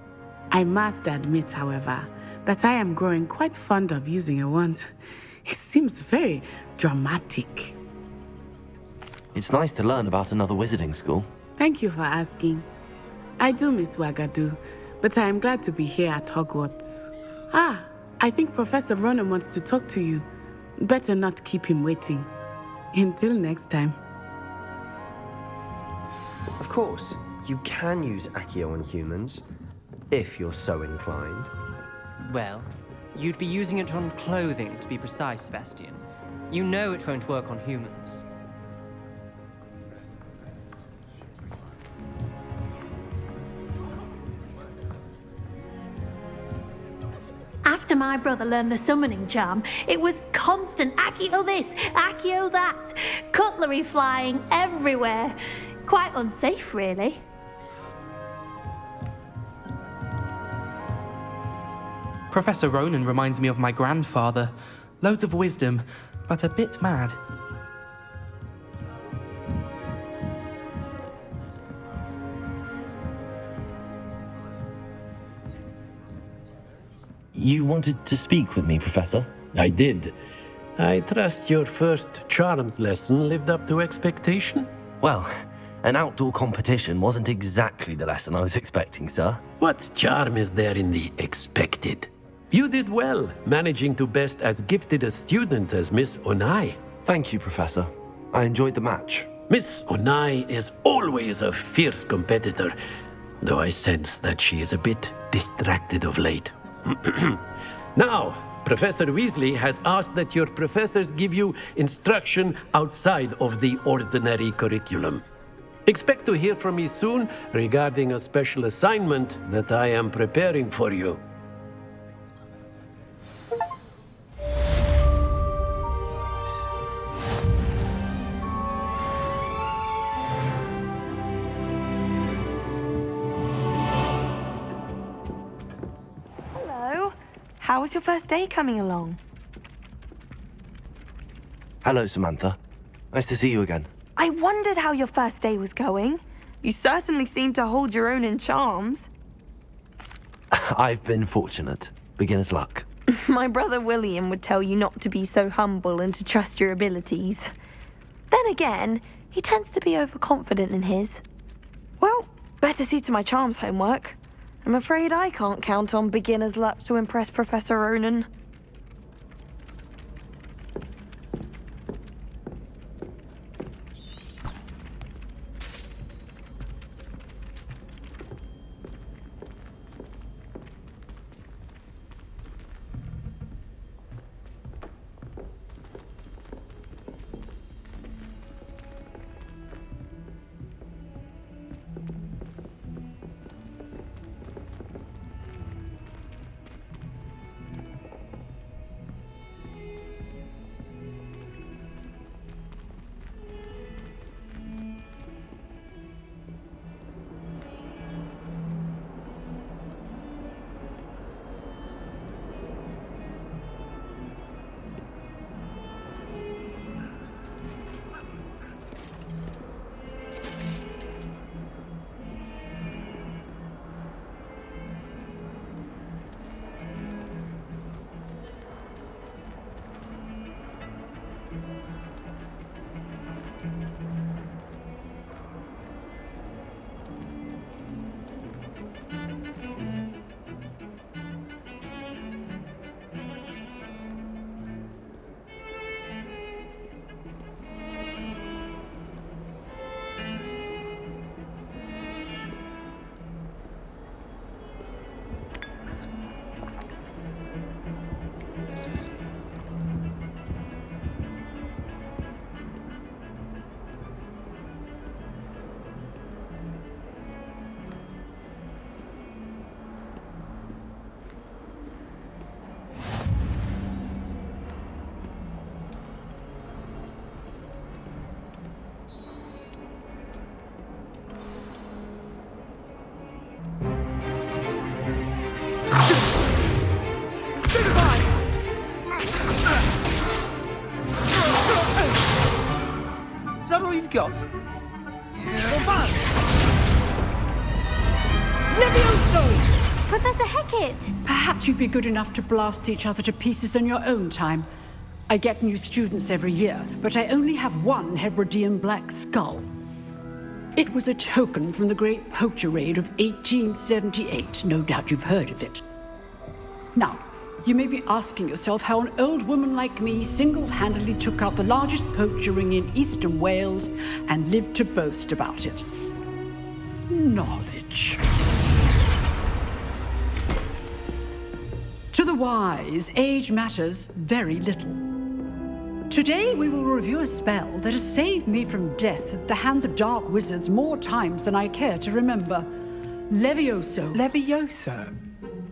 I must admit, however, that I am growing quite fond of using a wand. It seems very dramatic. It's nice to learn about another wizarding school. Thank you for asking. I do miss Uagadou, but I am glad to be here at Hogwarts. I think Professor Ronen wants to talk to you. Better not keep him waiting. Until next time. Of course, you can use Accio on humans, if you're so inclined. Well, you'd be using it on clothing, to be precise, Sebastian. You know it won't work on humans. After my brother learned the summoning charm, it was constant Accio this, Accio that, cutlery flying everywhere. Quite unsafe, really. Professor Ronen reminds me of my grandfather. Loads of wisdom, but a bit mad. You wanted to speak with me, Professor? I did. I trust your first charms lesson lived up to expectation? Well, an outdoor competition wasn't exactly the lesson I was expecting, sir. What charm is there in the expected? You did well, managing to best as gifted a student as Miss Onai. Thank you, Professor. I enjoyed the match. Miss Onai is always a fierce competitor, though I sense that she is a bit distracted of late. Now, Professor Weasley has asked that your professors give you instruction outside of the ordinary curriculum. Expect to hear from me soon regarding a special assignment that I am preparing for you. How was your first day coming along? Hello, Samantha. Nice to see you again. I wondered how your first day was going. You certainly seem to hold your own in charms. I've been fortunate. Beginner's luck. My brother William would tell you not to be so humble and to trust your abilities. Then again, he tends to be overconfident in his. Well, better see to my charms homework. I'm afraid I can't count on beginner's luck to impress Professor Ronen. you've got? Levioso! Professor Hecat! Perhaps you'd be good enough to blast each other to pieces on your own time. I get new students every year, but I only have one Hebridean black skull. It was a token from the Great Poacher Raid of 1878. No doubt you've heard of it. Now, you may be asking yourself how an old woman like me single-handedly took out the largest poacher ring in eastern Wales and lived to boast about it. Knowledge. To the wise, age matters very little. Today we will review a spell that has saved me from death at the hands of dark wizards more times than I care to remember. Levioso. Levioso?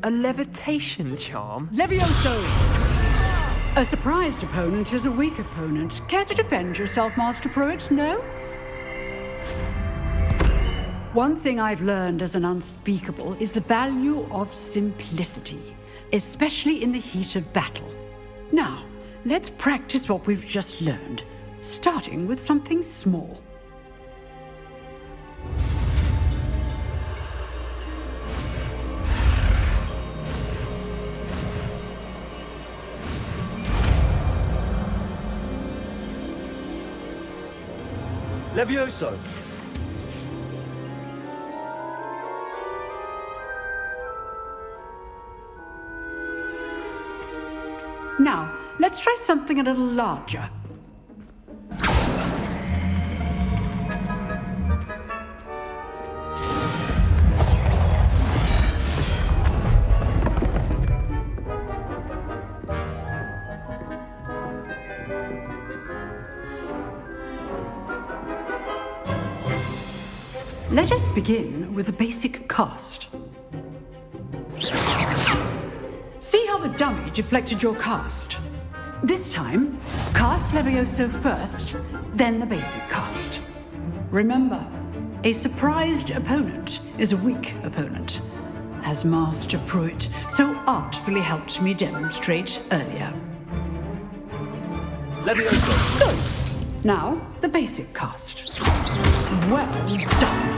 A levitation charm? Levioso! A surprised opponent is a weak opponent. Care to defend yourself, Master Pruitt? No? One thing I've learned as an unspeakable is the value of simplicity, especially in the heat of battle. Now, let's practice what we've just learned, starting with something small. Levioso! Now, let's try something a little larger. Let us begin with the basic cast. See how the dummy deflected your cast? This time, cast Levioso first, then the basic cast. Remember, a surprised opponent is a weak opponent, as Master Pruitt so artfully helped me demonstrate earlier. Levioso! Good. Now, the basic cast. Well done.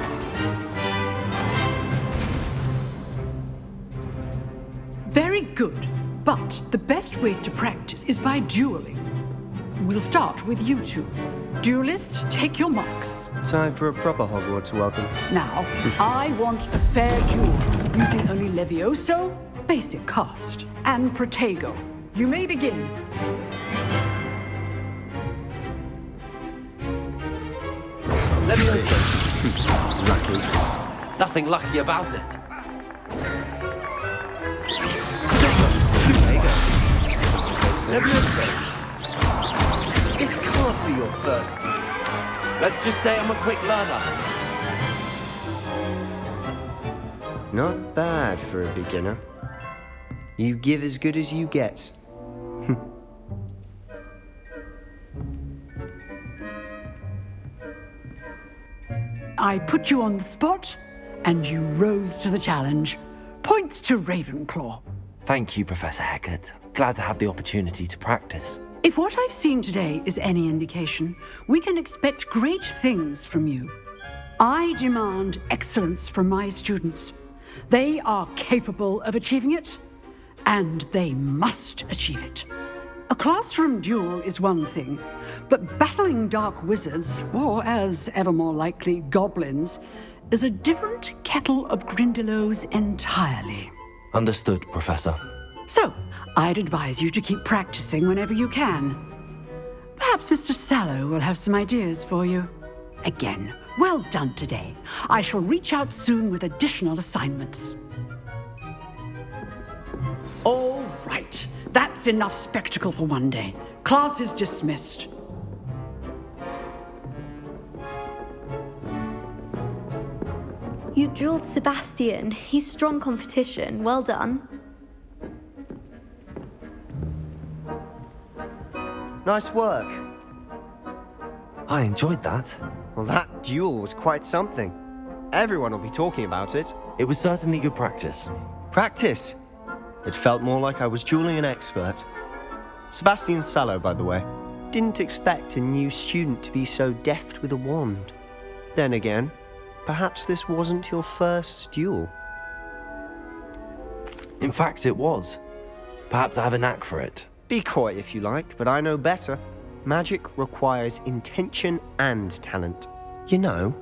Very good, but the best way to practice is by dueling. We'll start with you two. Duelists, take your marks. Time for a proper Hogwarts welcome. Now, I want a fair duel, using only Levioso, basic cast, and Protego. You may begin. Levioso! Lucky. Nothing lucky about it. Levioso! This can't be your first. Let's just say I'm a quick learner. Not bad for a beginner. You give as good as you get. I put you on the spot, and you rose to the challenge. Points to Ravenclaw. Thank you, Professor Hecat. Glad to have the opportunity to practice. If what I've seen today is any indication, we can expect great things from you. I demand excellence from my students. They are capable of achieving it, and they must achieve it. A classroom duel is one thing, but battling dark wizards, or as ever more likely, goblins, is a different kettle of Grindylows entirely. Understood, Professor. So, I'd advise you to keep practicing whenever you can. Perhaps Mr. Sallow will have some ideas for you. Again, well done today. I shall reach out soon with additional assignments. All right. That's enough spectacle for one day. Class is dismissed. You drilled Sebastian. He's strong competition. Well done. Nice work. I enjoyed that. Well, that duel was quite something. Everyone will be talking about it. It was certainly good practice. Practice? It felt more like I was dueling an expert. Sebastian Sallow, by the way. didn't expect a new student to be so deft with a wand. Then again, perhaps this wasn't your first duel. In fact, it was. Perhaps I have a knack for it. Be coy if you like, but I know better. Magic requires intention and talent. You know,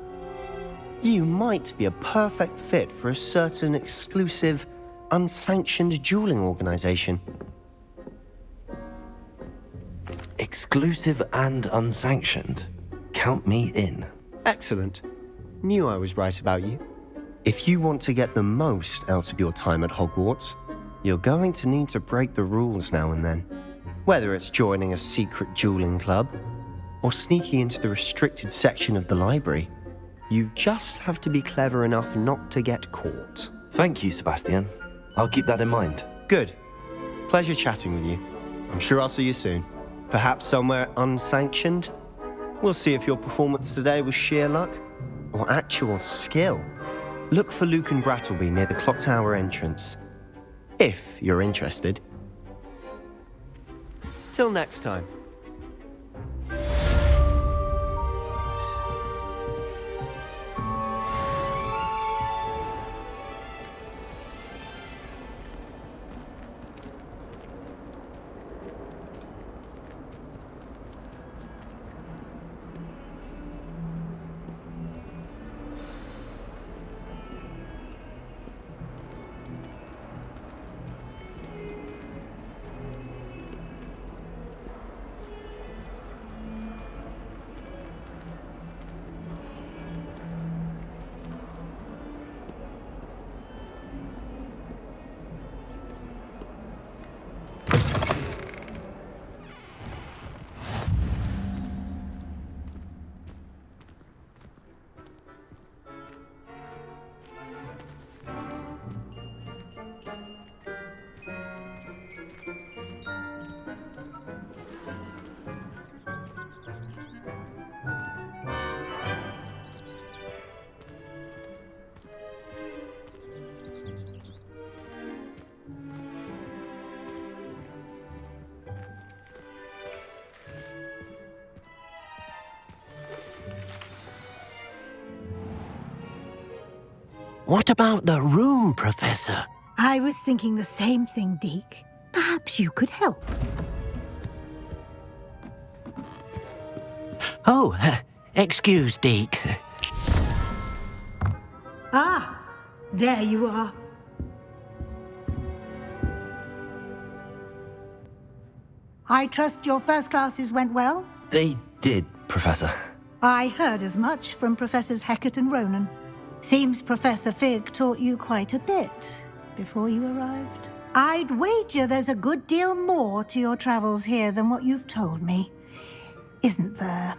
you might be a perfect fit for a certain exclusive, unsanctioned dueling organization. Exclusive and unsanctioned. Count me in. Excellent. Knew I was right about you. If you want to get the most out of your time at Hogwarts, you're going to need to break the rules now and then. Whether it's joining a secret dueling club, or sneaking into the restricted section of the library, you just have to be clever enough not to get caught. Thank you, Sebastian. I'll keep that in mind. Good. Pleasure chatting with you. I'm sure I'll see you soon. Perhaps somewhere unsanctioned? We'll see if your performance today was sheer luck or actual skill. Look for Luke and Brattleby near the clock tower entrance, if you're interested. Till next time. What about the room, Professor? I was thinking the same thing, Deke. Perhaps you could help. Oh, excuse, Deke. Ah, there you are. I trust your first classes went well? They did, Professor. I heard as much from Professors Hecat and Ronen. Seems Professor Fig taught you quite a bit before you arrived. I'd wager there's a good deal more to your travels here than what you've told me, isn't there?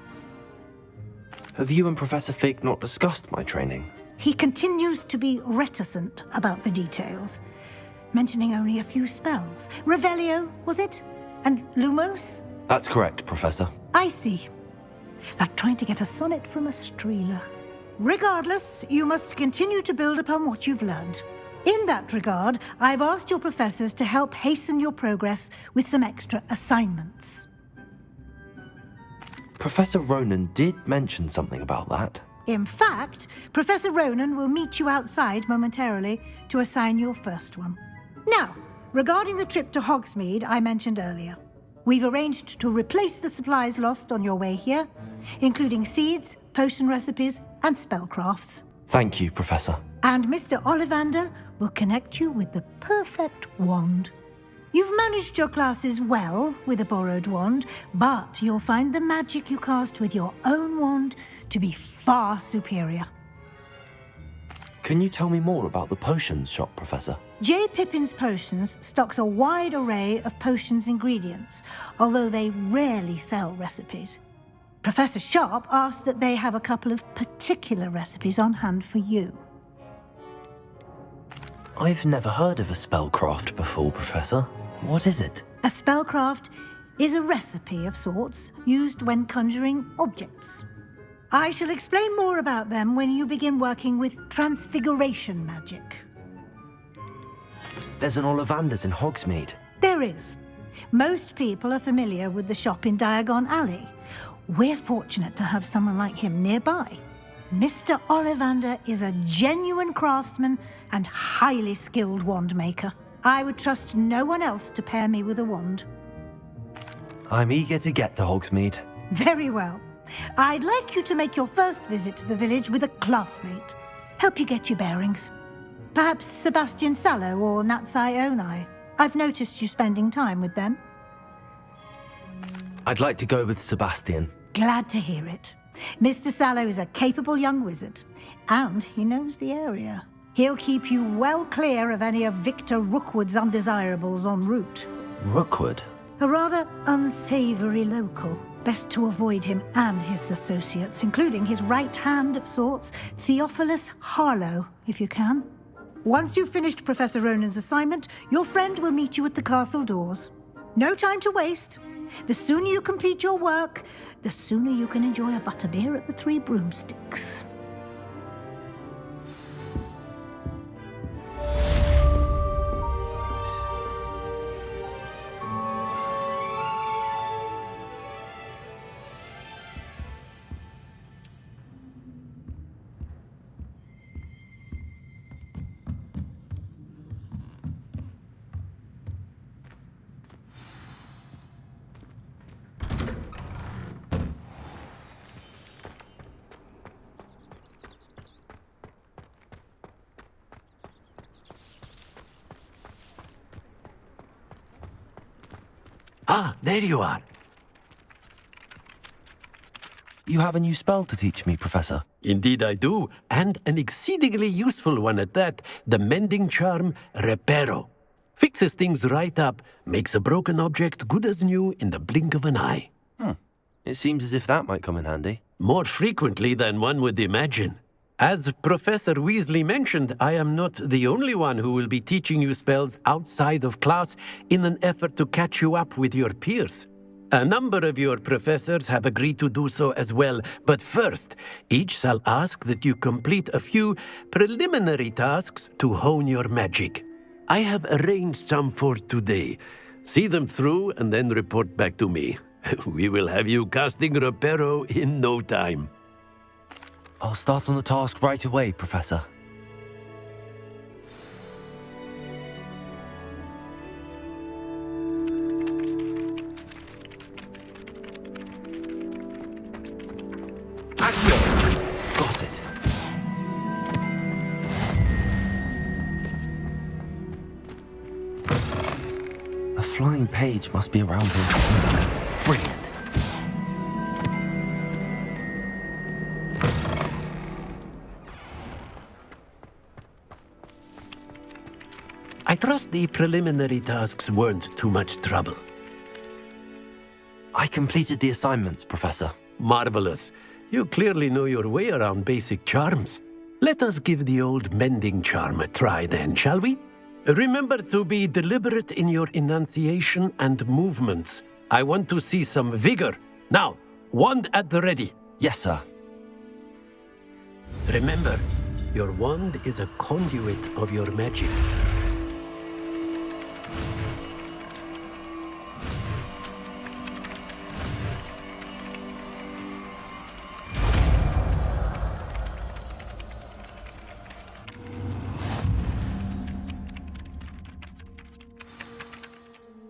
Have you and Professor Fig not discussed my training? He continues to be reticent about the details, mentioning only a few spells. Revelio, was it? And Lumos? That's correct, Professor. I see. Like trying to get a sonnet from a streeler. Regardless, you must continue to build upon what you've learned. In that regard, I've asked your professors to help hasten your progress with some extra assignments. Professor Ronen did mention something about that. In fact, Professor Ronen will meet you outside momentarily to assign your first one. Now, regarding the trip to Hogsmeade I mentioned earlier, we've arranged to replace the supplies lost on your way here, including seeds, potion recipes, and spellcrafts. Thank you, Professor. And Mr. Ollivander will connect you with the perfect wand. You've managed your classes well with a borrowed wand, but you'll find the magic you cast with your own wand to be far superior. Can you tell me more about the potions shop, Professor? J. Pippin's Potions stocks a wide array of potions ingredients, although they rarely sell recipes. Professor Sharp asked that they have a couple of particular recipes on hand for you. I've never heard of a spellcraft before, Professor. What is it? A spellcraft is a recipe of sorts used when conjuring objects. I shall explain more about them when you begin working with transfiguration magic. There's an Ollivander's in Hogsmeade. There is. Most people are familiar with the shop in Diagon Alley. We're fortunate to have someone like him nearby. Mr. Ollivander is a genuine craftsman and highly skilled wand maker. I would trust no one else to pair me with a wand. I'm eager to get to Hogsmeade. Very well. I'd like you to make your first visit to the village with a classmate. Help you get your bearings. Perhaps Sebastian Sallow or Natsai Onai. I've noticed you spending time with them. I'd like to go with Sebastian. Glad to hear it. Mr. Sallow is a capable young wizard, and he knows the area. He'll keep you well clear of any of Victor Rookwood's undesirables en route. Rookwood? A rather unsavory local. Best to avoid him and his associates, including his right hand of sorts, Theophilus Harlow, if you can. Once you've finished Professor Ronen's assignment, your friend will meet you at the castle doors. No time to waste. The sooner you complete your work, the sooner you can enjoy a butterbeer at the Three Broomsticks. Ah, there you are. You have a new spell to teach me, Professor. Indeed I do, and an exceedingly useful one at that, the mending charm Reparo. Fixes things right up, makes a broken object good as new in the blink of an eye. It seems as if that might come in handy. More frequently than one would imagine. As Professor Weasley mentioned, I am not the only one who will be teaching you spells outside of class in an effort to catch you up with your peers. A number of your professors have agreed to do so as well, but first, each shall ask that you complete a few preliminary tasks to hone your magic. I have arranged some for today. See them through and then report back to me. We will have you casting Reparo in no time. I'll start on the task right away, Professor. Got it. A flying page must be around here somewhere. Brilliant. I trust the preliminary tasks weren't too much trouble. I completed the assignments, Professor. Marvelous. You clearly know your way around basic charms. Let us give the old mending charm a try then, shall we? Remember to be deliberate in your enunciation and movements. I want to see some vigor. Now, wand at the ready. Yes, sir. Remember, your wand is a conduit of your magic.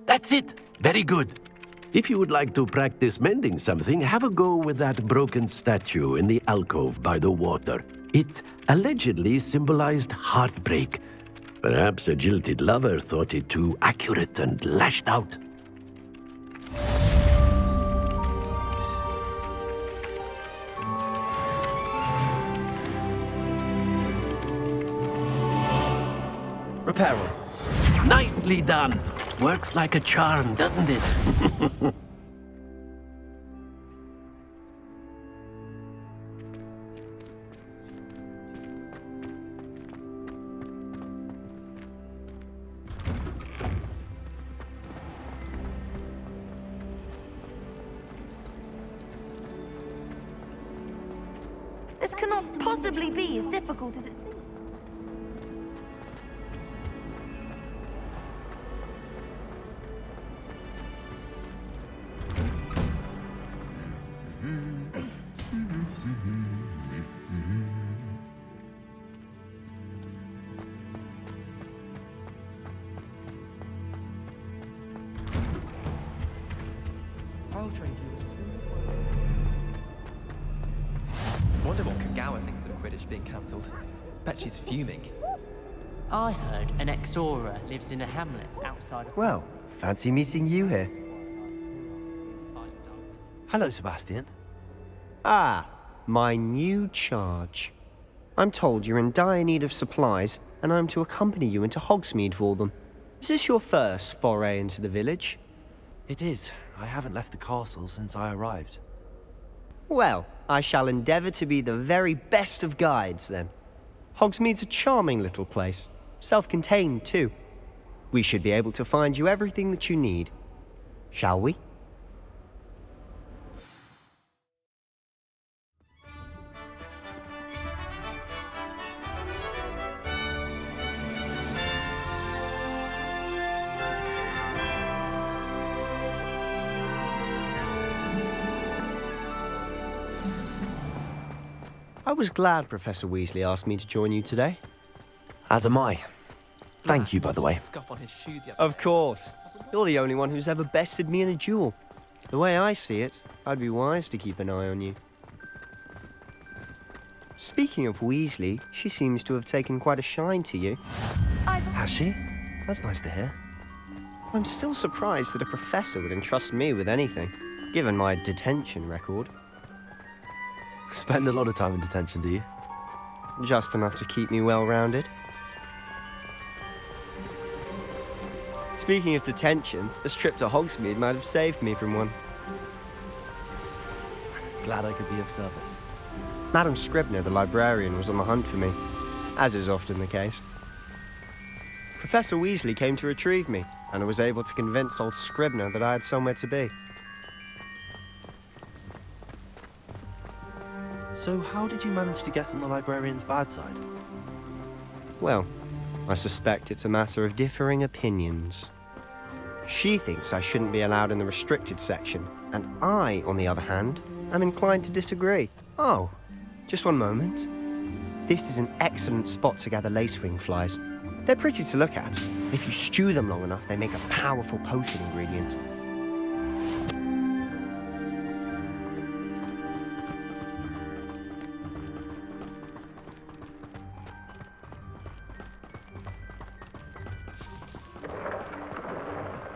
That's it! Very good. If you would like to practice mending something, have a go with that broken statue in the alcove by the water. It allegedly symbolized heartbreak. Perhaps a jilted lover thought it too accurate and lashed out. Reparo. Nicely done! Works like a charm, doesn't it? This cannot possibly be as difficult as it seems. I'll trade you. Wonder what Kagawa thinks of Quidditch being cancelled. Bet she's fuming. I heard an ex-Aura lives in a hamlet outside of... Well, fancy meeting you here. Hello, Sebastian. Ah, my new charge. I'm told you're in dire need of supplies, and I'm to accompany you into Hogsmeade for them. Is this your first foray into the village? It is. I haven't left the castle since I arrived. Well, I shall endeavour to be the very best of guides, then. Hogsmeade's a charming little place. Self-contained, too. We should be able to find you everything that you need. Shall we? I was glad Professor Weasley asked me to join you today. As am I. Thank you, by the way. Of course. You're the only one who's ever bested me in a duel. The way I see it, I'd be wise to keep an eye on you. Speaking of Weasley, she seems to have taken quite a shine to you. Has she? That's nice to hear. I'm still surprised that a professor would entrust me with anything, given my detention record. Spend a lot of time in detention, do you? Just enough to keep me well-rounded. Speaking of detention, this trip to Hogsmeade might have saved me from one. Glad I could be of service. Madam Scribner, the librarian, was on the hunt for me, as is often the case. Professor Weasley came to retrieve me, and I was able to convince old Scribner that I had somewhere to be. So how did you manage to get on the librarian's bad side? Well, I suspect it's a matter of differing opinions. She thinks I shouldn't be allowed in the restricted section, and I, on the other hand, am inclined to disagree. Oh, just one moment. This is an excellent spot to gather lacewing flies. They're pretty to look at. If you stew them long enough, they make a powerful potion ingredient.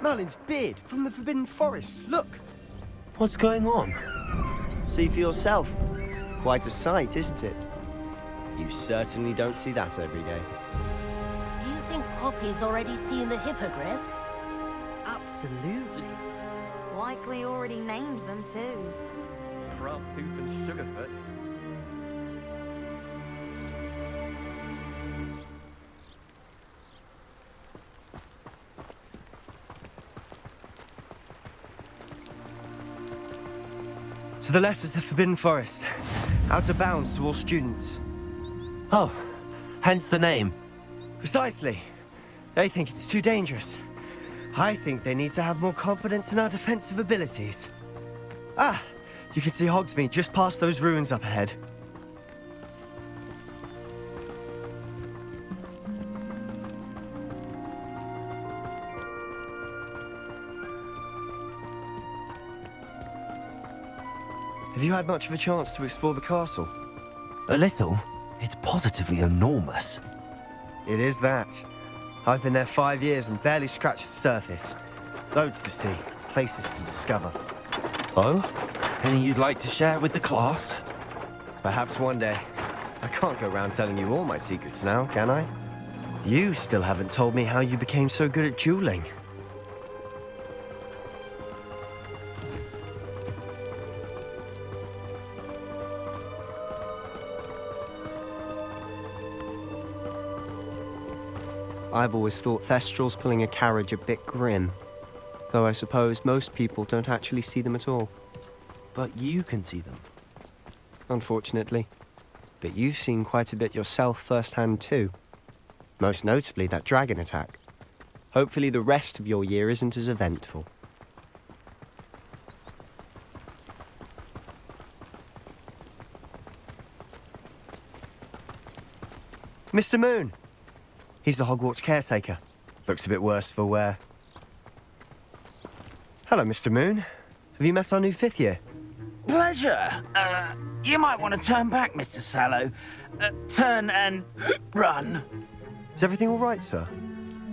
Merlin's beard from the Forbidden Forest. Look! What's going on? See for yourself. Quite a sight, isn't it? You certainly don't see that every day. Do you think Poppy's already seen the hippogriffs? Absolutely. Likely already named them too. Crabtooth and Sugarfoot. To the left is the Forbidden Forest. Out of bounds to all students. Oh, hence the name. Precisely. They think it's too dangerous. I think they need to have more confidence in our defensive abilities. Ah, you can see Hogsmeade just past those ruins up ahead. Have you had much of a chance to explore the castle? A little. It's positively enormous. It is that. I've been there 5 years and barely scratched the surface. Loads to see, places to discover. Oh? Any you'd like to share with the class? Perhaps one day. I can't go around telling you all my secrets now, can I? You still haven't told me how you became so good at dueling. I've always thought Thestrals pulling a carriage a bit grim, though I suppose most people don't actually see them at all. But you can see them. Unfortunately. But you've seen quite a bit yourself firsthand too. Most notably that dragon attack. Hopefully the rest of your year isn't as eventful. Mr. Moon! He's the Hogwarts caretaker. Looks a bit worse for wear. Hello, Mr. Moon. Have you met our new 5th year? Pleasure. You might want to turn back, Mr. Sallow. Turn and run. Is everything all right, sir?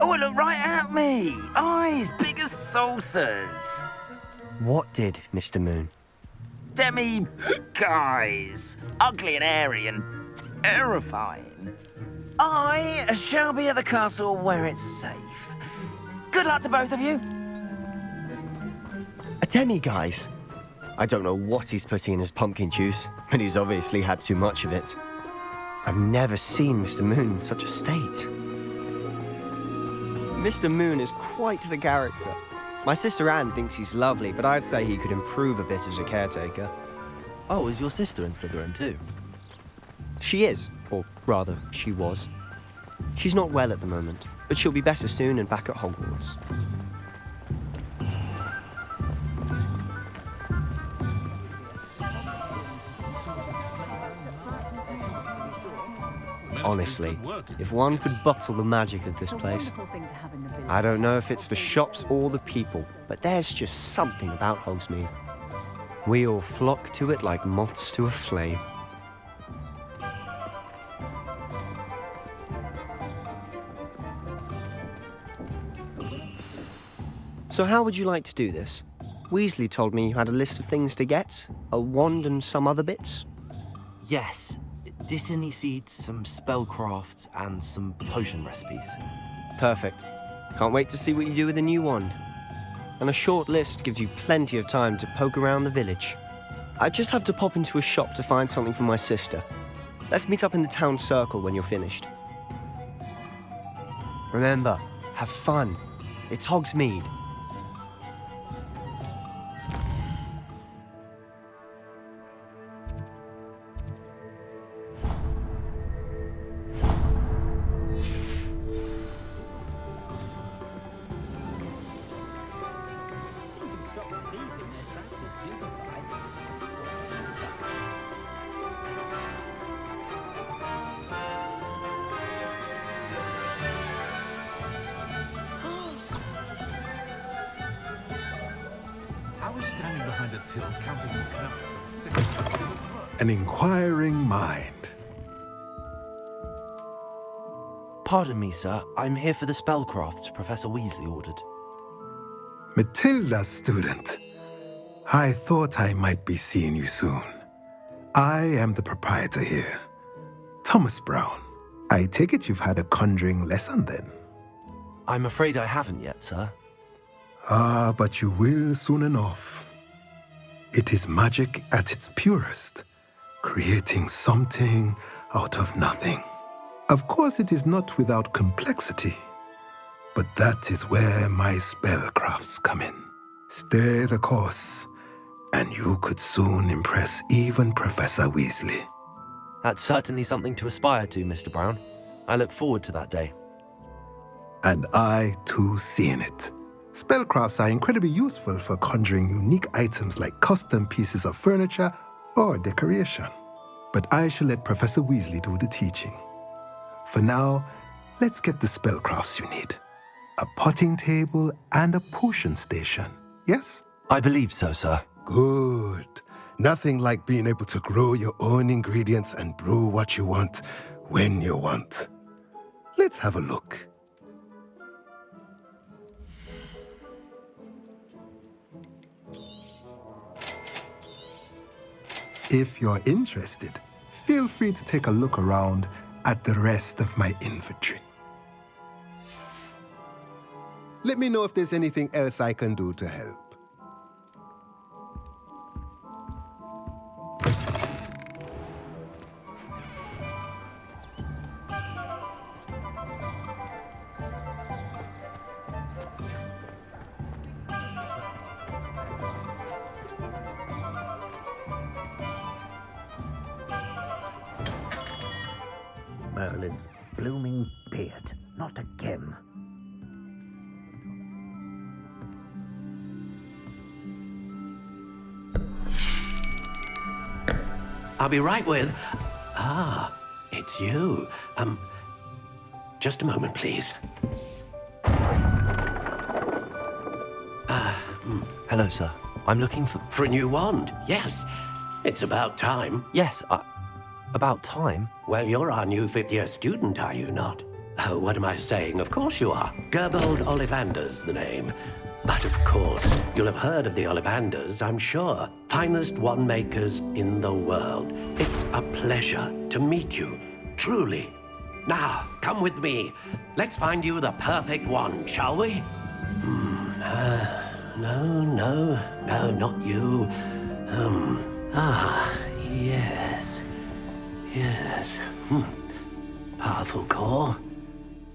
Oh, look right at me. Eyes big as saucers. What did, Mr. Moon? Guys. Ugly and airy and terrifying. I shall be at the castle where it's safe. Good luck to both of you. A demi-guise? I don't know what he's putting in his pumpkin juice, but he's obviously had too much of it. I've never seen Mr. Moon in such a state. Mr. Moon is quite the character. My sister Anne thinks he's lovely, but I'd say he could improve a bit as a caretaker. Oh, is your sister in Slytherin too? She is, or rather, she was. She's not well at the moment, but she'll be better soon and back at Hogwarts. Honestly, if one could bottle the magic of this place. I don't know if it's the shops or the people, but there's just something about Hogsmeade. We all flock to it like moths to a flame. So how would you like to do this? Weasley told me you had a list of things to get, a wand and some other bits. Yes. Dittany seeds, some spellcrafts, and some potion recipes. Perfect. Can't wait to see what you do with the new wand. And a short list gives you plenty of time to poke around the village. I just have to pop into a shop to find something for my sister. Let's meet up in the town circle when you're finished. Remember, have fun. It's Hogsmeade. An inquiring mind. Pardon me, sir. I'm here for the spellcrafts Professor Weasley ordered. Matilda's student. I thought I might be seeing you soon. I am the proprietor here, Thomas Brown. I take it you've had a conjuring lesson then? I'm afraid I haven't yet, sir. Ah, but you will soon enough. It is magic at its purest, creating something out of nothing. Of course, it is not without complexity, but that is where my spellcrafts come in. Stay the course, and you could soon impress even Professor Weasley. That's certainly something to aspire to, Mr. Brown. I look forward to that day. And I, too, seeing it. Spellcrafts are incredibly useful for conjuring unique items like custom pieces of furniture or decoration. But I shall let Professor Weasley do the teaching. For now, let's get the spellcrafts you need. A potting table and a potion station, yes? I believe so, sir. Good. Nothing like being able to grow your own ingredients and brew what you want when you want. Let's have a look. If you're interested, feel free to take a look around at the rest of my inventory. Let me know if there's anything else I can do to help. Merlin's blooming beard. Not again. I'll be right with... Ah, it's you. Just a moment, please. Hello, sir. I'm looking for... For a new wand, yes. It's about time. Yes, about time? Well, you're our new fifth-year student, are you not? Oh, what am I saying? Of course you are. Gerbold Ollivander's the name. But of course, you'll have heard of the Ollivanders, I'm sure. Finest wand makers in the world. It's a pleasure to meet you, truly. Now, come with me. Let's find you the perfect wand, shall we? No, not you. Yes. Powerful core.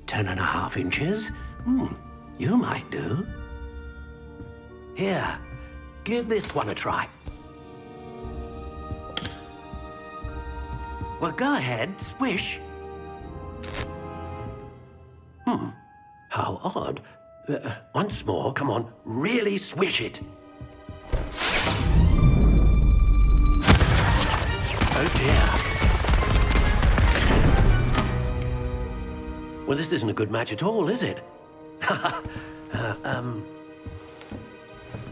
10.5 inches. You might do. Here, give this one a try. Well, go ahead, swish. How odd. Once more, come on, really swish it. Oh dear. Well, this isn't a good match at all, is it?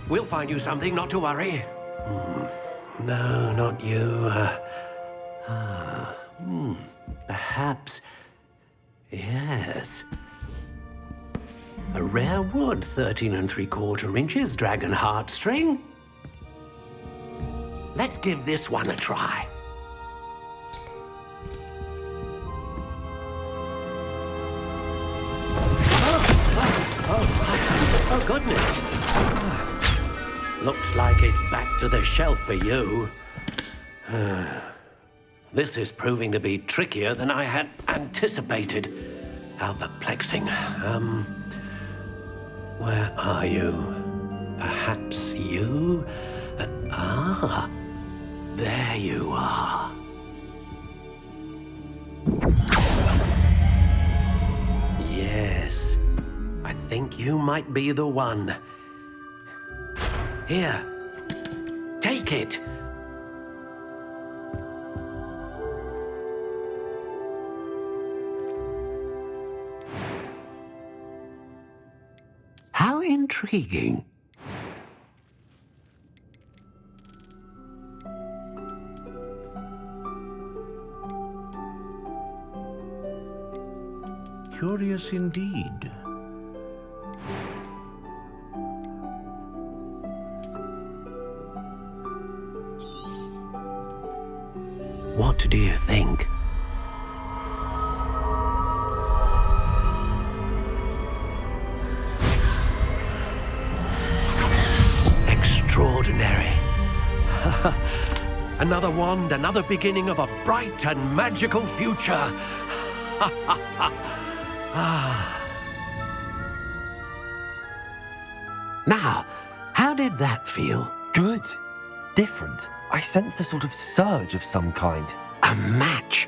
We'll find you something, not to worry. No, not you. Perhaps... Yes. A rare wood, 13 3/4 inches, dragon heartstring. Let's give this one a try. Oh, goodness. Looks like it's back to the shelf for you. This is proving to be trickier than I had anticipated. How perplexing. Where are you? Perhaps you? There you are. Yes, I think you might be the one. Here, take it. How intriguing. Curious indeed. What do you think? Extraordinary. Another wand, another beginning of a bright and magical future. Now, how did that feel? Good. Different. I sensed a sort of surge of some kind. A match.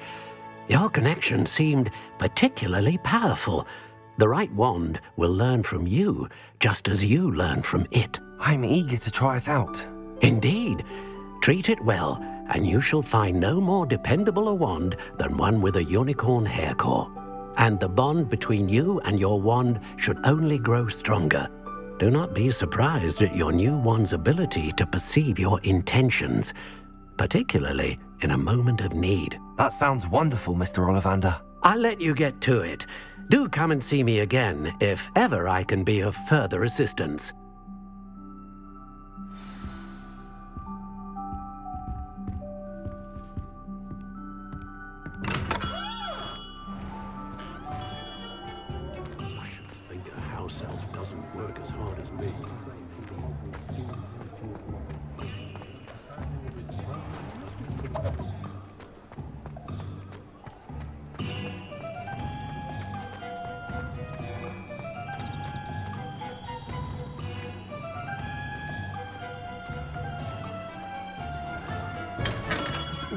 Your connection seemed particularly powerful. The right wand will learn from you, just as you learn from it. I'm eager to try it out. Indeed. Treat it well, and you shall find no more dependable a wand than one with a unicorn hair core. And the bond between you and your wand should only grow stronger. Do not be surprised at your new wand's ability to perceive your intentions, particularly in a moment of need. That sounds wonderful, Mr. Ollivander. I'll let you get to it. Do come and see me again if ever I can be of further assistance.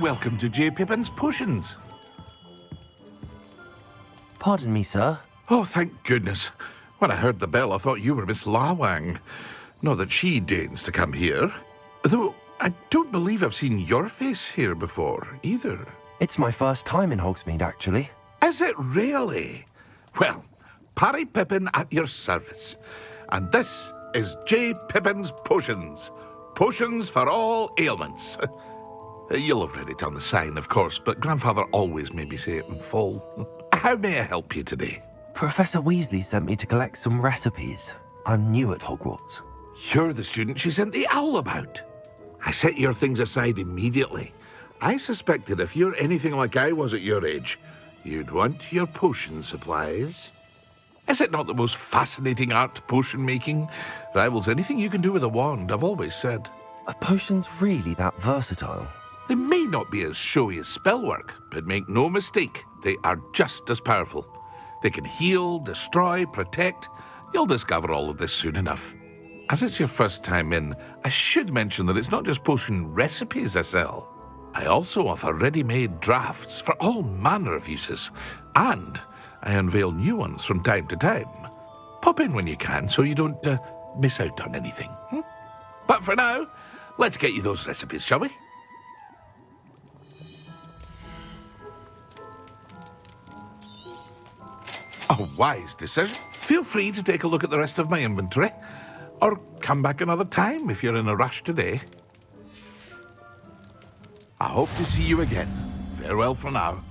Welcome to J. Pippin's Potions. Pardon me, sir. Oh, thank goodness. When I heard the bell, I thought you were Miss Lawang. Not that she deigns to come here. Though, I don't believe I've seen your face here before, either. It's my first time in Hogsmeade, actually. Is it really? Well, Parry Pippin at your service. And this is J. Pippin's Potions. Potions for all ailments. You'll have read it on the sign, of course, but Grandfather always made me say it in full. How may I help you today? Professor Weasley sent me to collect some recipes. I'm new at Hogwarts. You're the student she sent the owl about. I set your things aside immediately. I suspected if you're anything like I was at your age, you'd want your potion supplies. Is it not the most fascinating art, potion making? Rivals anything you can do with a wand, I've always said. Are potions really that versatile? They may not be as showy as spellwork, but make no mistake, they are just as powerful. They can heal, destroy, protect. You'll discover all of this soon enough. As it's your first time in, I should mention that it's not just potion recipes I sell. I also offer ready-made drafts for all manner of uses, and I unveil new ones from time to time. Pop in when you can so you don't miss out on anything. But for now, let's get you those recipes, shall we? A wise decision. Feel free to take a look at the rest of my inventory, or come back another time if you're in a rush today. I hope to see you again. Farewell for now.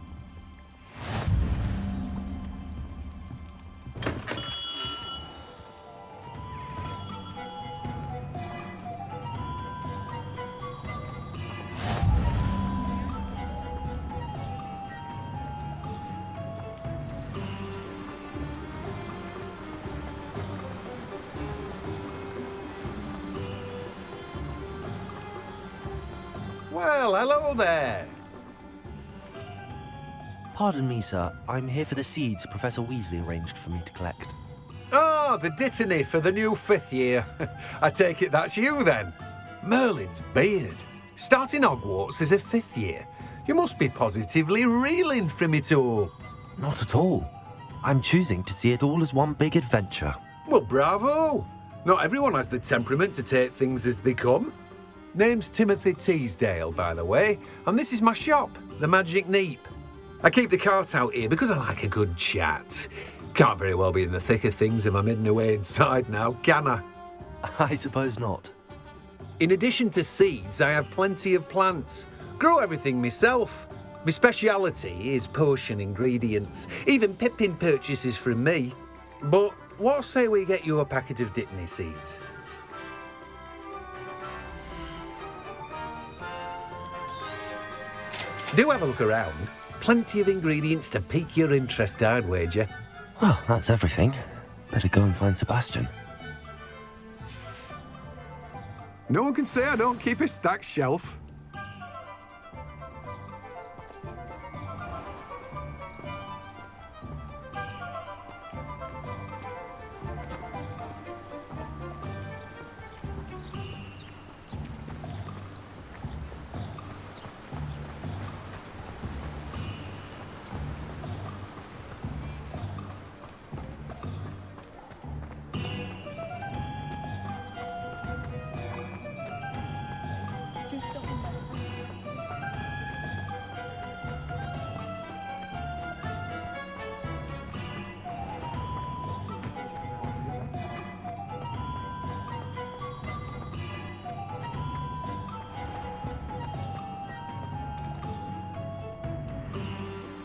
Well, hello there. Pardon me, sir. I'm here for the seeds Professor Weasley arranged for me to collect. Oh, the dittany for the new 5th year. I take it that's you, then. Merlin's beard. Starting Hogwarts as a 5th year. You must be positively reeling from it all. Not at all. I'm choosing to see it all as one big adventure. Well, bravo. Not everyone has the temperament to take things as they come. Name's Timothy Teasdale, by the way, and this is my shop, the Magic Neep. I keep the cart out here because I like a good chat. Can't very well be in the thick of things if I'm hidden away inside now, can I? I suppose not. In addition to seeds, I have plenty of plants. Grow everything myself. My speciality is potion ingredients. Even Pippin purchases from me. But what say we get you a packet of dittany seeds? Do have a look around. Plenty of ingredients to pique your interest, I'd wager. Well, that's everything. Better go and find Sebastian. No one can say I don't keep a stacked shelf.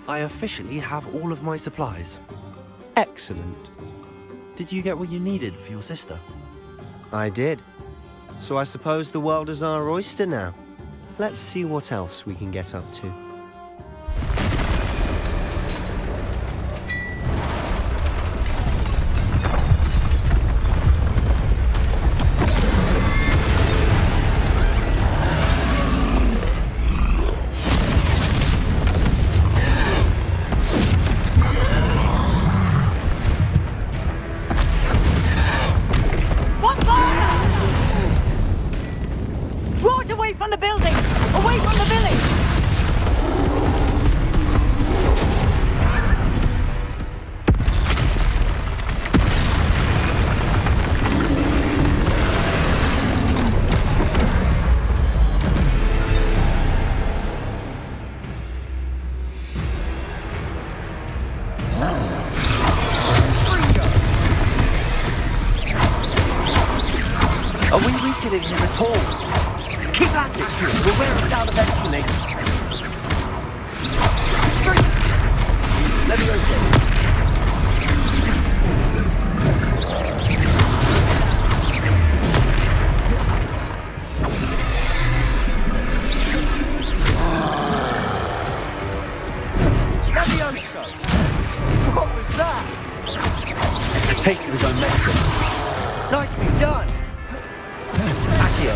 I officially have all of my supplies. Excellent. Did you get what you needed for your sister? I did. So I suppose the world is our oyster now. Let's see what else we can get up to. Are we weakening him at all? Keep at it, Hugh. We'll wear him down eventually. Levioso. Levioso. What was that? A taste of his own medicine. Nicely done. Accio.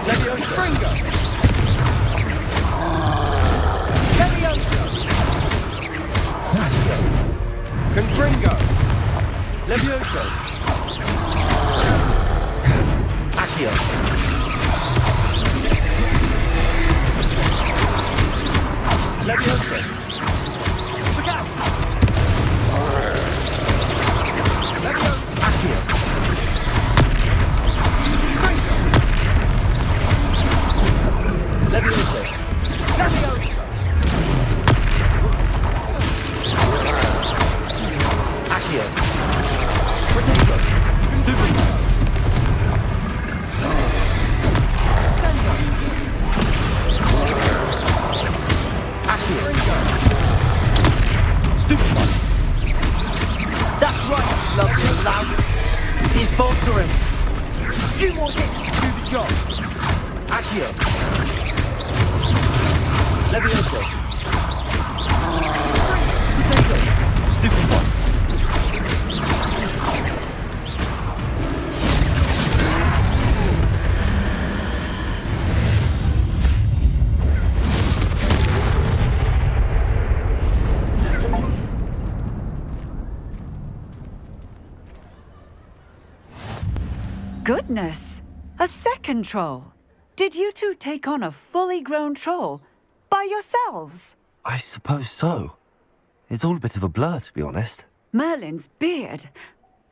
Levioso. Springo. Levioso. Accio. Confringo. Levioso. Accio. Levioso. Look out! Levioso. Accio. Levioso. Levioso. Accio. Protego. Stupido. Incendio. Accio. Stupido. That's right, lovely allowance. He's faltering. Few more hits to do the job. Accio. Levioso. Potato. Stupid one. Goodness! A second troll. Did you two take on a fully grown troll? By yourselves? I suppose so. It's all a bit of a blur, to be honest. Merlin's beard.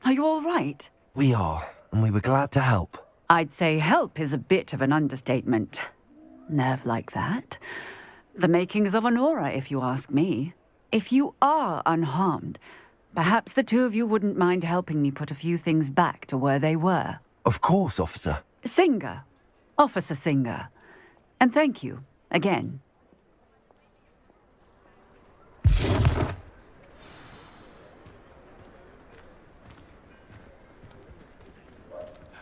Are you all right? We are, and we were glad to help. I'd say help is a bit of an understatement. Nerve like that. The makings of an aura, if you ask me. If you are unharmed, perhaps the two of you wouldn't mind helping me put a few things back to where they were. Of course, officer. Singer. Officer Singer. And thank you, again.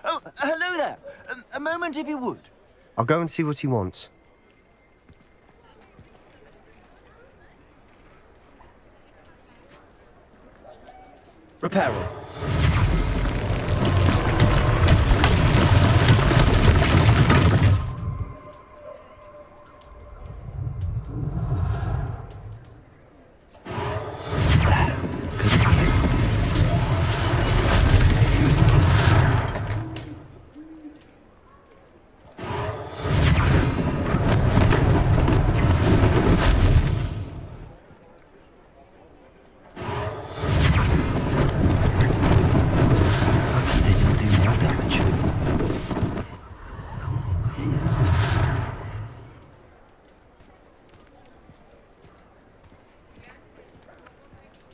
Oh, hello there. A moment, if you would. I'll go and see what he wants. Reparo.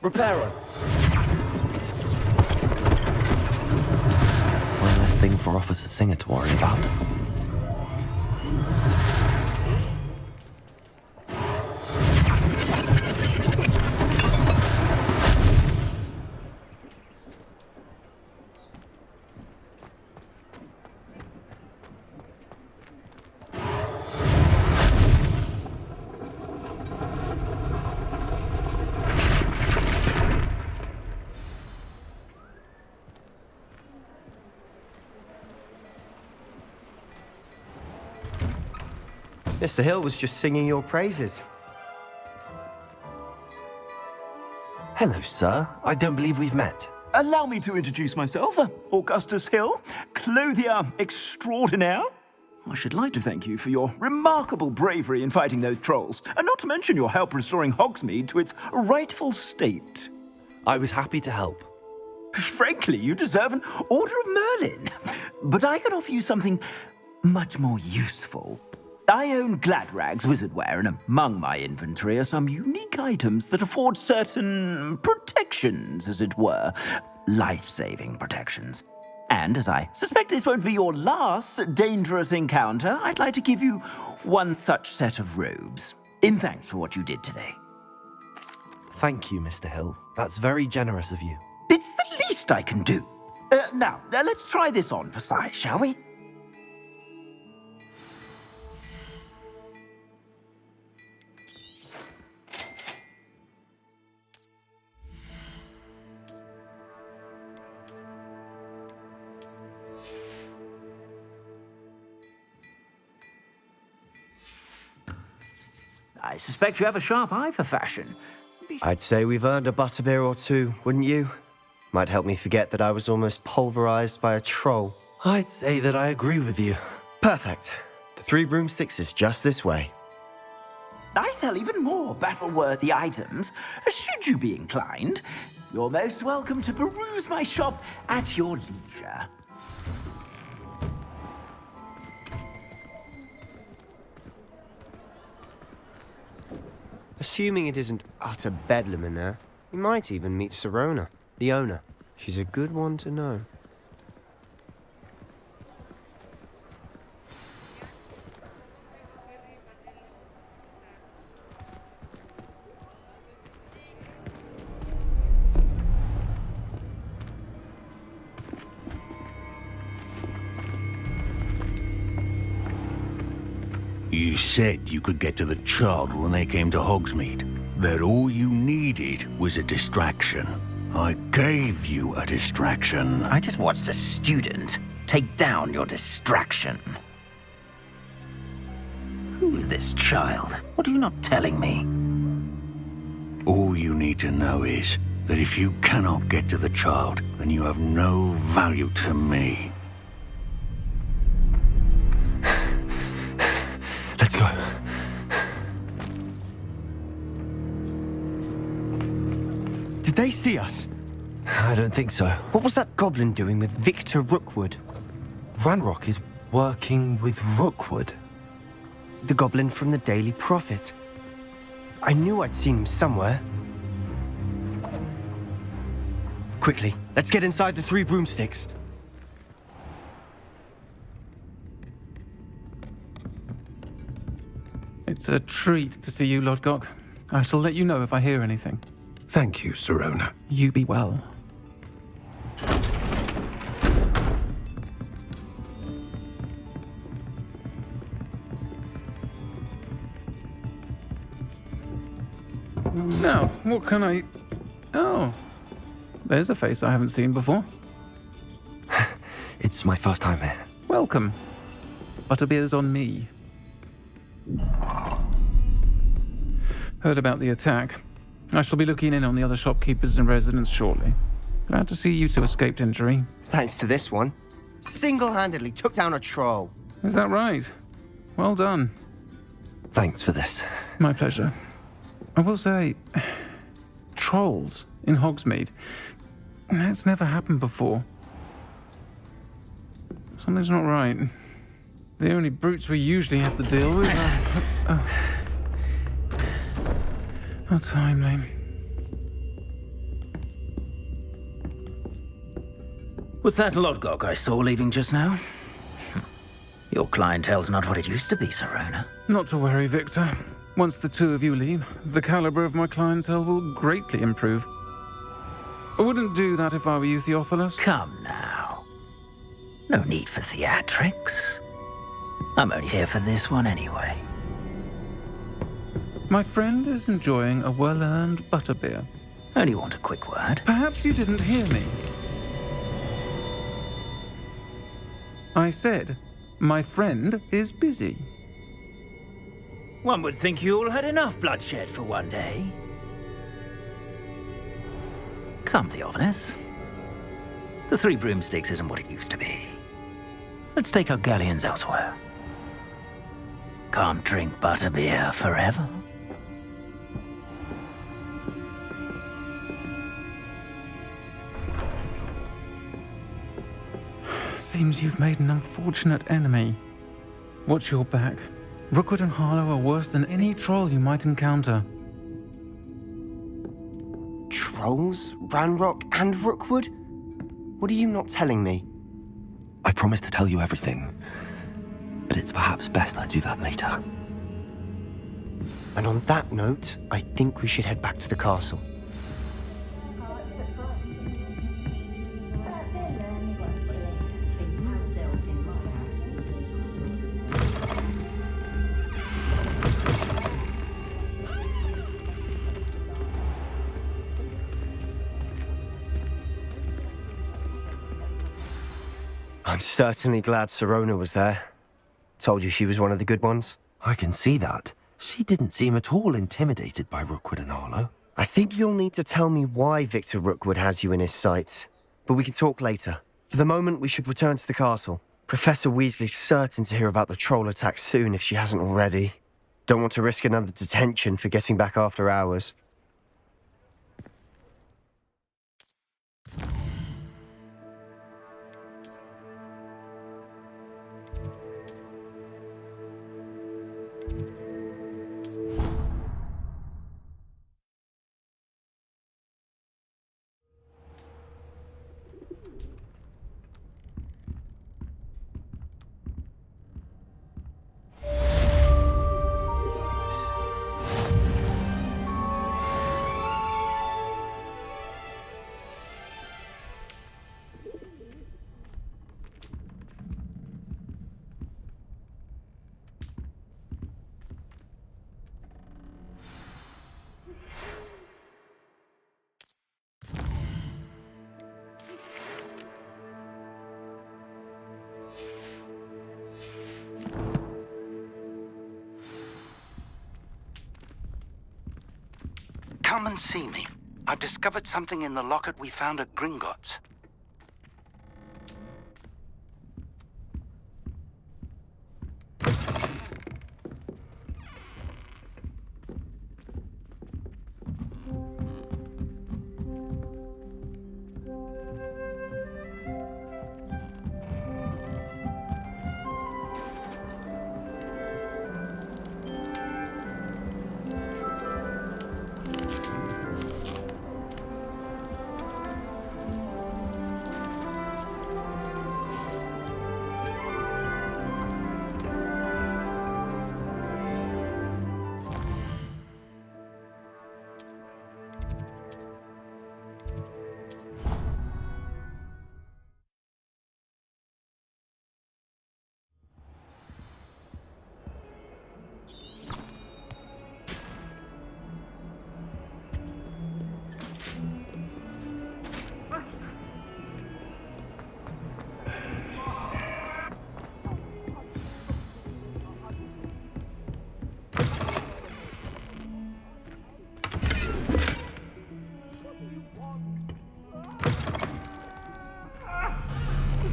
Reparo. One less thing for Officer Singer to worry about. Mr. Hill was just singing your praises. Hello, sir. I don't believe we've met. Allow me to introduce myself, Augustus Hill, clothier extraordinaire. I should like to thank you for your remarkable bravery in fighting those trolls, and not to mention your help restoring Hogsmeade to its rightful state. I was happy to help. Frankly, you deserve an Order of Merlin. But I can offer you something much more useful. I own Gladrag's wizardwear, and among my inventory are some unique items that afford certain protections, as it were. Life-saving protections. And as I suspect this won't be your last dangerous encounter, I'd like to give you one such set of robes, in thanks for what you did today. Thank you, Mr. Hill. That's very generous of you. It's the least I can do. Now, let's try this on for size, shall we? I suspect you have a sharp eye for fashion. I'd say we've earned a butterbeer or two, wouldn't you? Might help me forget that I was almost pulverized by a troll. I'd say that I agree with you. Perfect. The 3 broomsticks is just this way. I sell even more battle-worthy items. Should you be inclined, you're most welcome to peruse my shop at your leisure. Assuming it isn't utter bedlam in there, we might even meet Sirona, the owner. She's a good one to know. You said you could get to the child when they came to Hogsmeade. That all you needed was a distraction. I gave you a distraction. I just watched a student take down your distraction. Who's this child? What are you not telling me? All you need to know is that if you cannot get to the child, then you have no value to me. Let's go. Did they see us? I don't think so. What was that goblin doing with Victor Rookwood? Ranrock is working with Rookwood. The goblin from the Daily Prophet. I knew I'd seen him somewhere. Quickly, let's get inside the 3 broomsticks. It's a treat to see you, Lodgok. I shall let you know if I hear anything. Thank you, Sirona. You be well. Now, what can I... Oh, there's a face I haven't seen before. It's my first time here. Welcome. Butterbeer's on me. Heard about the attack. I shall be looking in on the other shopkeepers and residents shortly. Glad to see you two escaped injury. Thanks to this one. Single-handedly took down a troll. Is that right? Well done. Thanks for this. My pleasure. I will say, trolls in Hogsmeade. That's never happened before. Something's not right. The only brutes we usually have to deal with are... How timely. Was that Lodgok I saw leaving just now? Your clientele's not what it used to be, Sirona. Not to worry, Victor. Once the 2 of you leave, the caliber of my clientele will greatly improve. I wouldn't do that if I were you, Theophilus. Come now. No need for theatrics. I'm only here for this one anyway. My friend is enjoying a well-earned butterbeer. Only want a quick word. Perhaps you didn't hear me. I said, my friend is busy. One would think you all had enough bloodshed for one day. Come, Theophilus. The 3 broomsticks isn't what it used to be. Let's take our galleons elsewhere. Can't drink butterbeer forever. Seems you've made an unfortunate enemy. Watch your back. Rookwood and Harlow are worse than any troll you might encounter. Trolls? Ranrock and Rookwood? What are you not telling me? I promise to tell you everything, but it's perhaps best I do that later. And on that note, I think we should head back to the castle. I'm certainly glad Sirona was there. Told you she was one of the good ones. I can see that. She didn't seem at all intimidated by Rookwood and Harlow. I think you'll need to tell me why Victor Rookwood has you in his sights. But we can talk later. For the moment, we should return to the castle. Professor Weasley's certain to hear about the troll attack soon if she hasn't already. Don't want to risk another detention for getting back after hours. Come and see me. I've discovered something in the locket we found at Gringotts.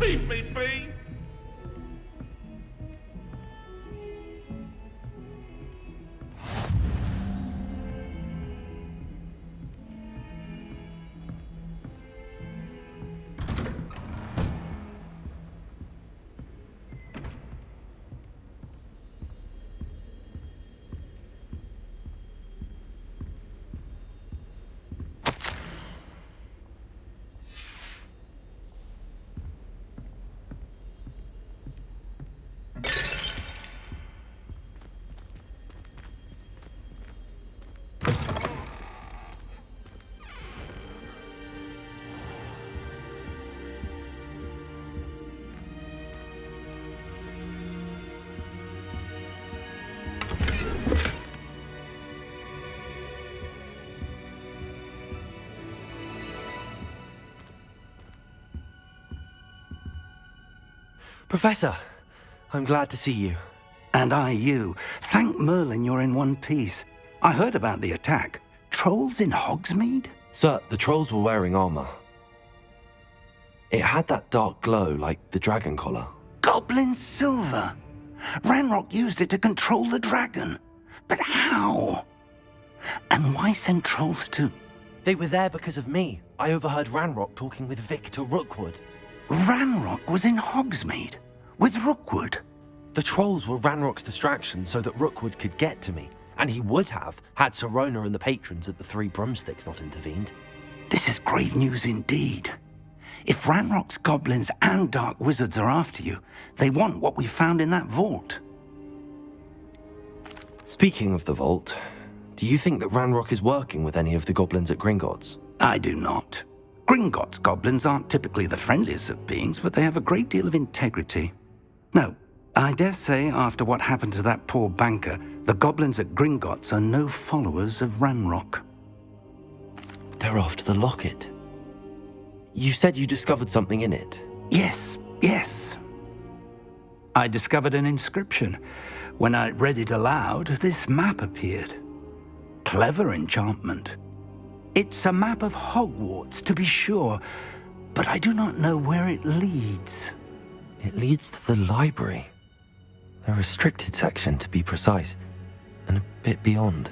Leave me be! Professor, I'm glad to see you. And I you. Thank Merlin you're in one piece. I heard about the attack. Trolls in Hogsmeade? Sir, the trolls were wearing armor. It had that dark glow like the dragon collar. Goblin silver! Ranrock used it to control the dragon. But how? And why send trolls too? They were there because of me. I overheard Ranrock talking with Victor Rookwood. Ranrock was in Hogsmeade? With Rookwood? The trolls were Ranrock's distraction so that Rookwood could get to me, and he would have had Serona and the patrons at the Three Broomsticks not intervened. This is grave news indeed. If Ranrock's goblins and dark wizards are after you, they want what we found in that vault. Speaking of the vault, do you think that Ranrock is working with any of the goblins at Gringotts? I do not. Gringotts goblins aren't typically the friendliest of beings, but they have a great deal of integrity. No, I dare say after what happened to that poor banker, the goblins at Gringotts are no followers of Ranrock. They're after the locket. You said you discovered something in it. Yes. I discovered an inscription. When I read it aloud, this map appeared. Clever enchantment. It's a map of Hogwarts, to be sure, but I do not know where it leads. It leads to the library. A restricted section, to be precise, and a bit beyond.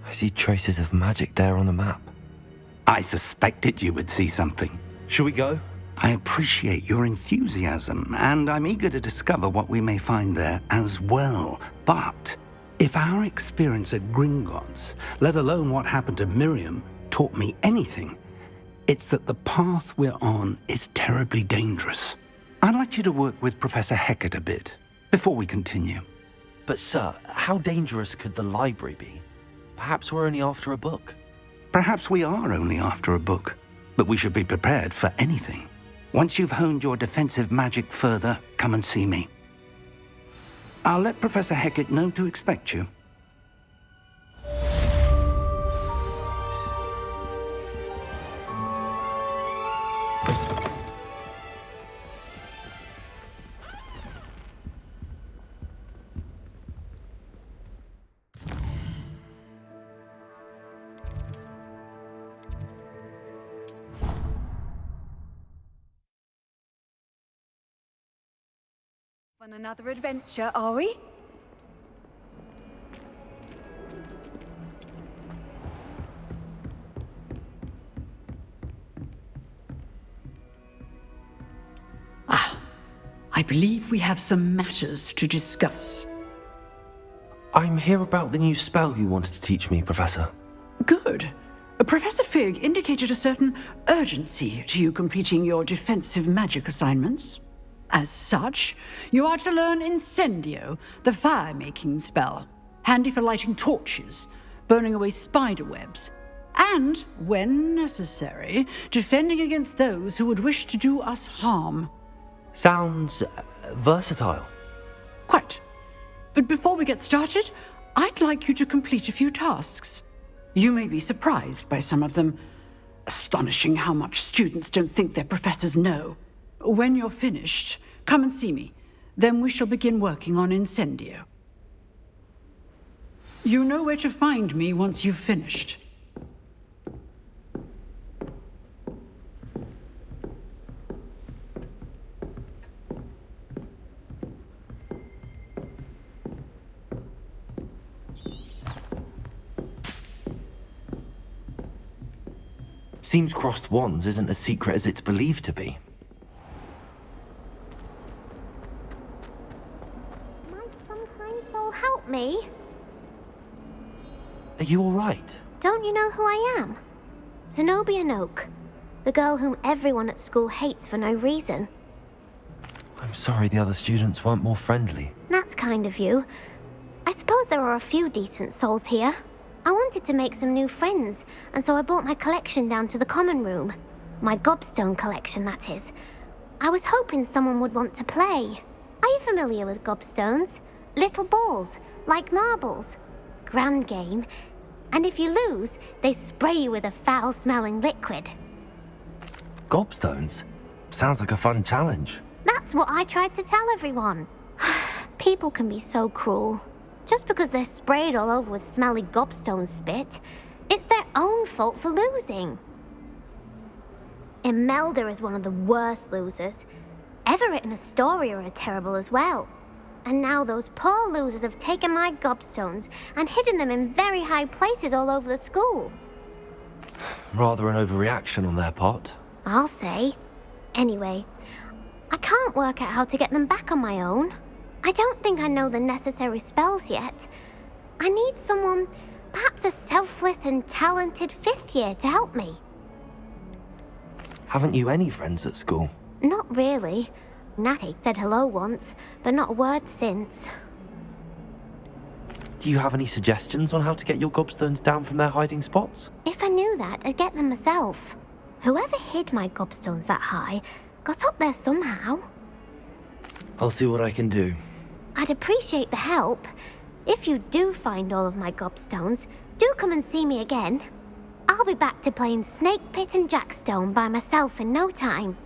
I see traces of magic there on the map. I suspected you would see something. Shall we go? I appreciate your enthusiasm, and I'm eager to discover what we may find there as well. But if our experience at Gringotts, let alone what happened to Miriam, taught me anything, it's that the path we're on is terribly dangerous. I'd like you to work with Professor Hecat a bit before we continue. But sir, how dangerous could the library be? Perhaps we're only after a book. Perhaps we are only after a book, but we should be prepared for anything. Once you've honed your defensive magic further, come and see me. I'll let Professor Hecat know to expect you. On another adventure, are we? I believe we have some matters to discuss. I'm here about the new spell you wanted to teach me, Professor. Good. Professor Fig indicated a certain urgency to you completing your defensive magic assignments. As such, you are to learn Incendio, the fire-making spell, handy for lighting torches, burning away spider webs, and, when necessary, defending against those who would wish to do us harm. Sounds versatile. Quite. But before we get started, I'd like you to complete a few tasks. You may be surprised by some of them. Astonishing how much students don't think their professors know. When you're finished, come and see me. Then we shall begin working on Incendio. You know where to find me once you've finished. Seems crossed wands isn't as secret as it's believed to be. Might some kind soul help me? Are you all right? Don't you know who I am? Zenobia Noak, the girl whom everyone at school hates for no reason. I'm sorry the other students weren't more friendly. That's kind of you. I suppose there are a few decent souls here. I wanted to make some new friends, and so I brought my collection down to the common room. My Gobstone collection, that is. I was hoping someone would want to play. Are you familiar with Gobstones? Little balls, like marbles. Grand game. And if you lose, they spray you with a foul-smelling liquid. Gobstones? Sounds like a fun challenge. That's what I tried to tell everyone. People can be so cruel. Just because they're sprayed all over with smelly gobstone spit, it's their own fault for losing. Imelda is one of the worst losers. Everett and Astoria are terrible as well. And now those poor losers have taken my gobstones and hidden them in very high places all over the school. Rather an overreaction on their part. I'll say. Anyway, I can't work out how to get them back on my own. I don't think I know the necessary spells yet. I need someone, perhaps a selfless and talented 5th year to help me. Haven't you any friends at school? Not really. Natty said hello once, but not a word since. Do you have any suggestions on how to get your Gobstones down from their hiding spots? If I knew that, I'd get them myself. Whoever hid my Gobstones that high got up there somehow. I'll see what I can do. I'd appreciate the help. If you do find all of my Gobstones, do come and see me again. I'll be back to playing Snake Pit and Jackstone by myself in no time.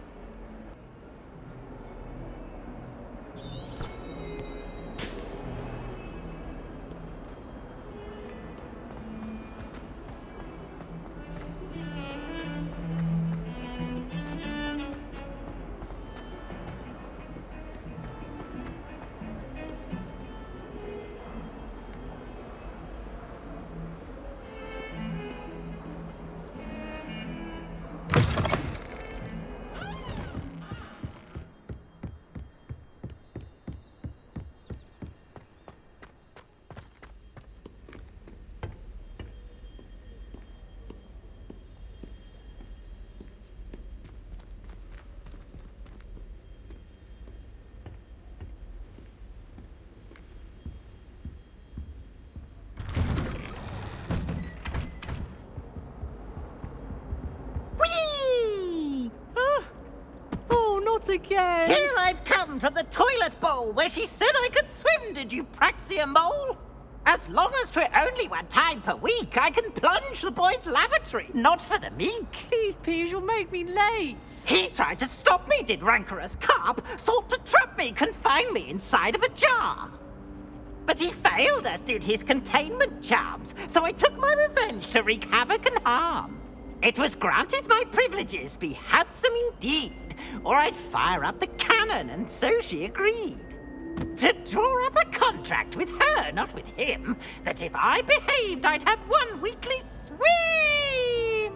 Again. Here I've come from the toilet bowl where she said I could swim, did you praxia mole? As long as 'twere only one time per week, I can plunge the boy's lavatory, not for the meek. Please, Peeves, you'll make me late. He tried to stop me, did rancorous carp, sought to trap me, confine me inside of a jar. But he failed, as did his containment charms, so I took my revenge to wreak havoc and harm. It was granted my privileges be handsome indeed, or I'd fire up the cannon, and so she agreed. To draw up a contract with her, not with him, that if I behaved, I'd have one weekly swim!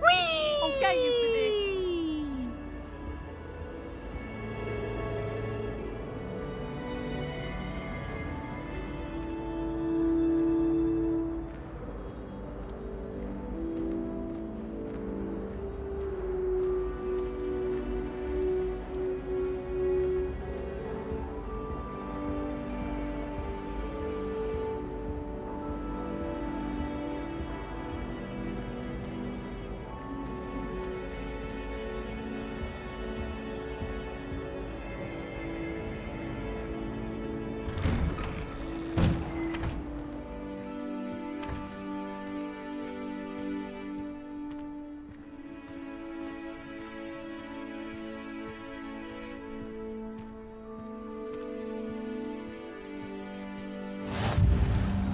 Whee! I'll get you for this.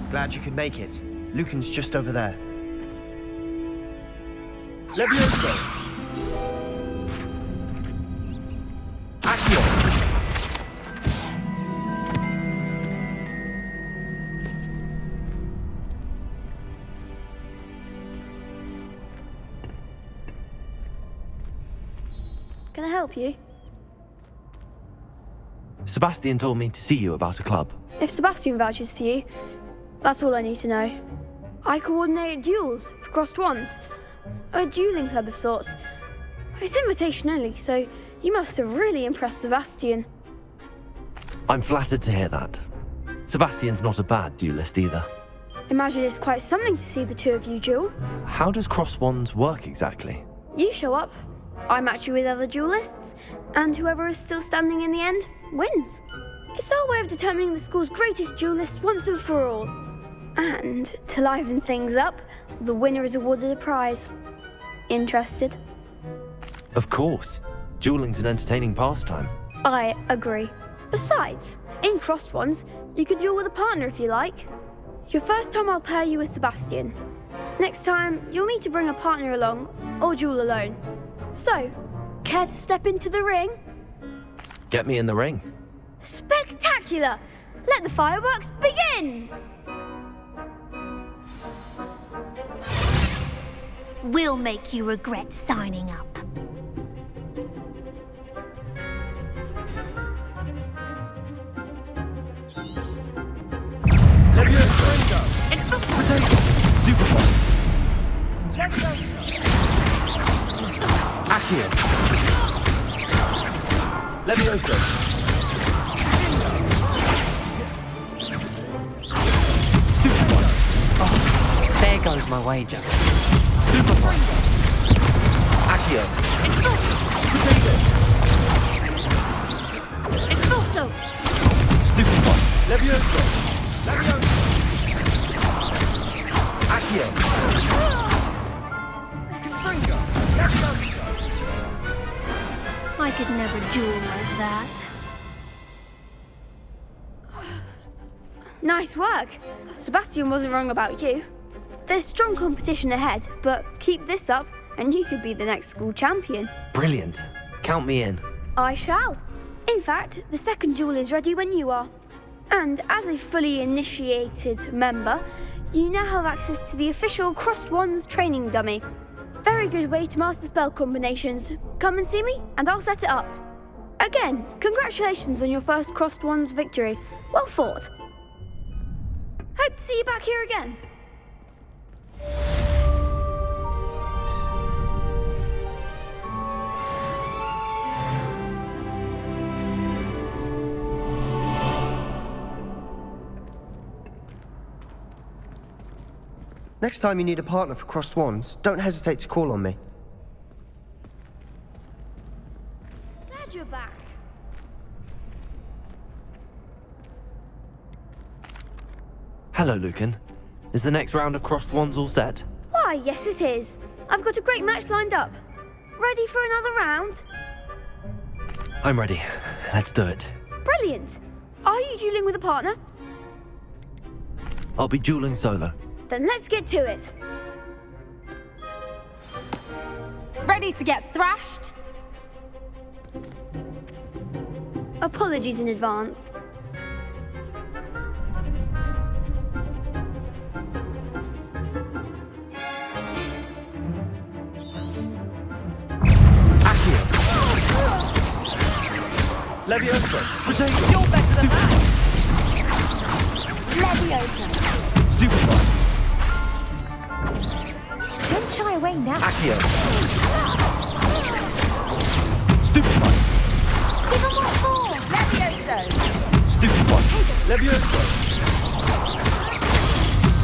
Glad you could make it. Lucan's just over there. Levioso! Accio! Can I help you? Sebastian told me to see you about a club. If Sebastian vouches for you, that's all I need to know. I coordinate duels for crossed wands. A dueling club of sorts. It's invitation only, so you must have really impressed Sebastian. I'm flattered to hear that. Sebastian's not a bad duelist either. Imagine it's quite something to see the two of you duel. How does cross wands work exactly? You show up, I match you with other duelists, and whoever is still standing in the end wins. It's our way of determining the school's greatest duelist once and for all. And to liven things up, the winner is awarded a prize. Interested? Of course. Dueling's an entertaining pastime. I agree. Besides, in crossed ones, you could duel with a partner if you like. Your first time I'll pair you with Sebastian. Next time, you'll need to bring a partner along, or duel alone. So, care to step into the ring? Get me in the ring. Spectacular! Let the fireworks begin! We'll make you regret signing up. Potato! Stupefy! Accio! Levioso! Stupefy! Oh, there goes my wager. Stupefy! Accio! Potato! Expulso! Stupefy! Levioso! Accio! Confringo! I could never duel like that. Nice work. Sebastian wasn't wrong about you. There's strong competition ahead, but keep this up and you could be the next school champion. Brilliant. Count me in. I shall. In fact, the second duel is ready when you are. And as a fully initiated member, you now have access to the official Crossed Wands training dummy. Very good way to master spell combinations. Come and see me, and I'll set it up. Again, congratulations on your first Crossed Wands victory. Well fought. Hope to see you back here again. Next time you need a partner for Crossed Wands, don't hesitate to call on me. Glad you're back. Hello, Lucan. Is the next round of Crossed Wands all set? Why, yes it is. I've got a great match lined up. Ready for another round? I'm ready. Let's do it. Brilliant. Are you dueling with a partner? I'll be dueling solo. Then let's get to it. Ready to get thrashed? Apologies in advance. Levioso! Potato! You're better than that! Leviosa! Stupefy! Don't shy away now. Accio! Stupefy! Give him what for! Leviosa! Stupefy! Levioso!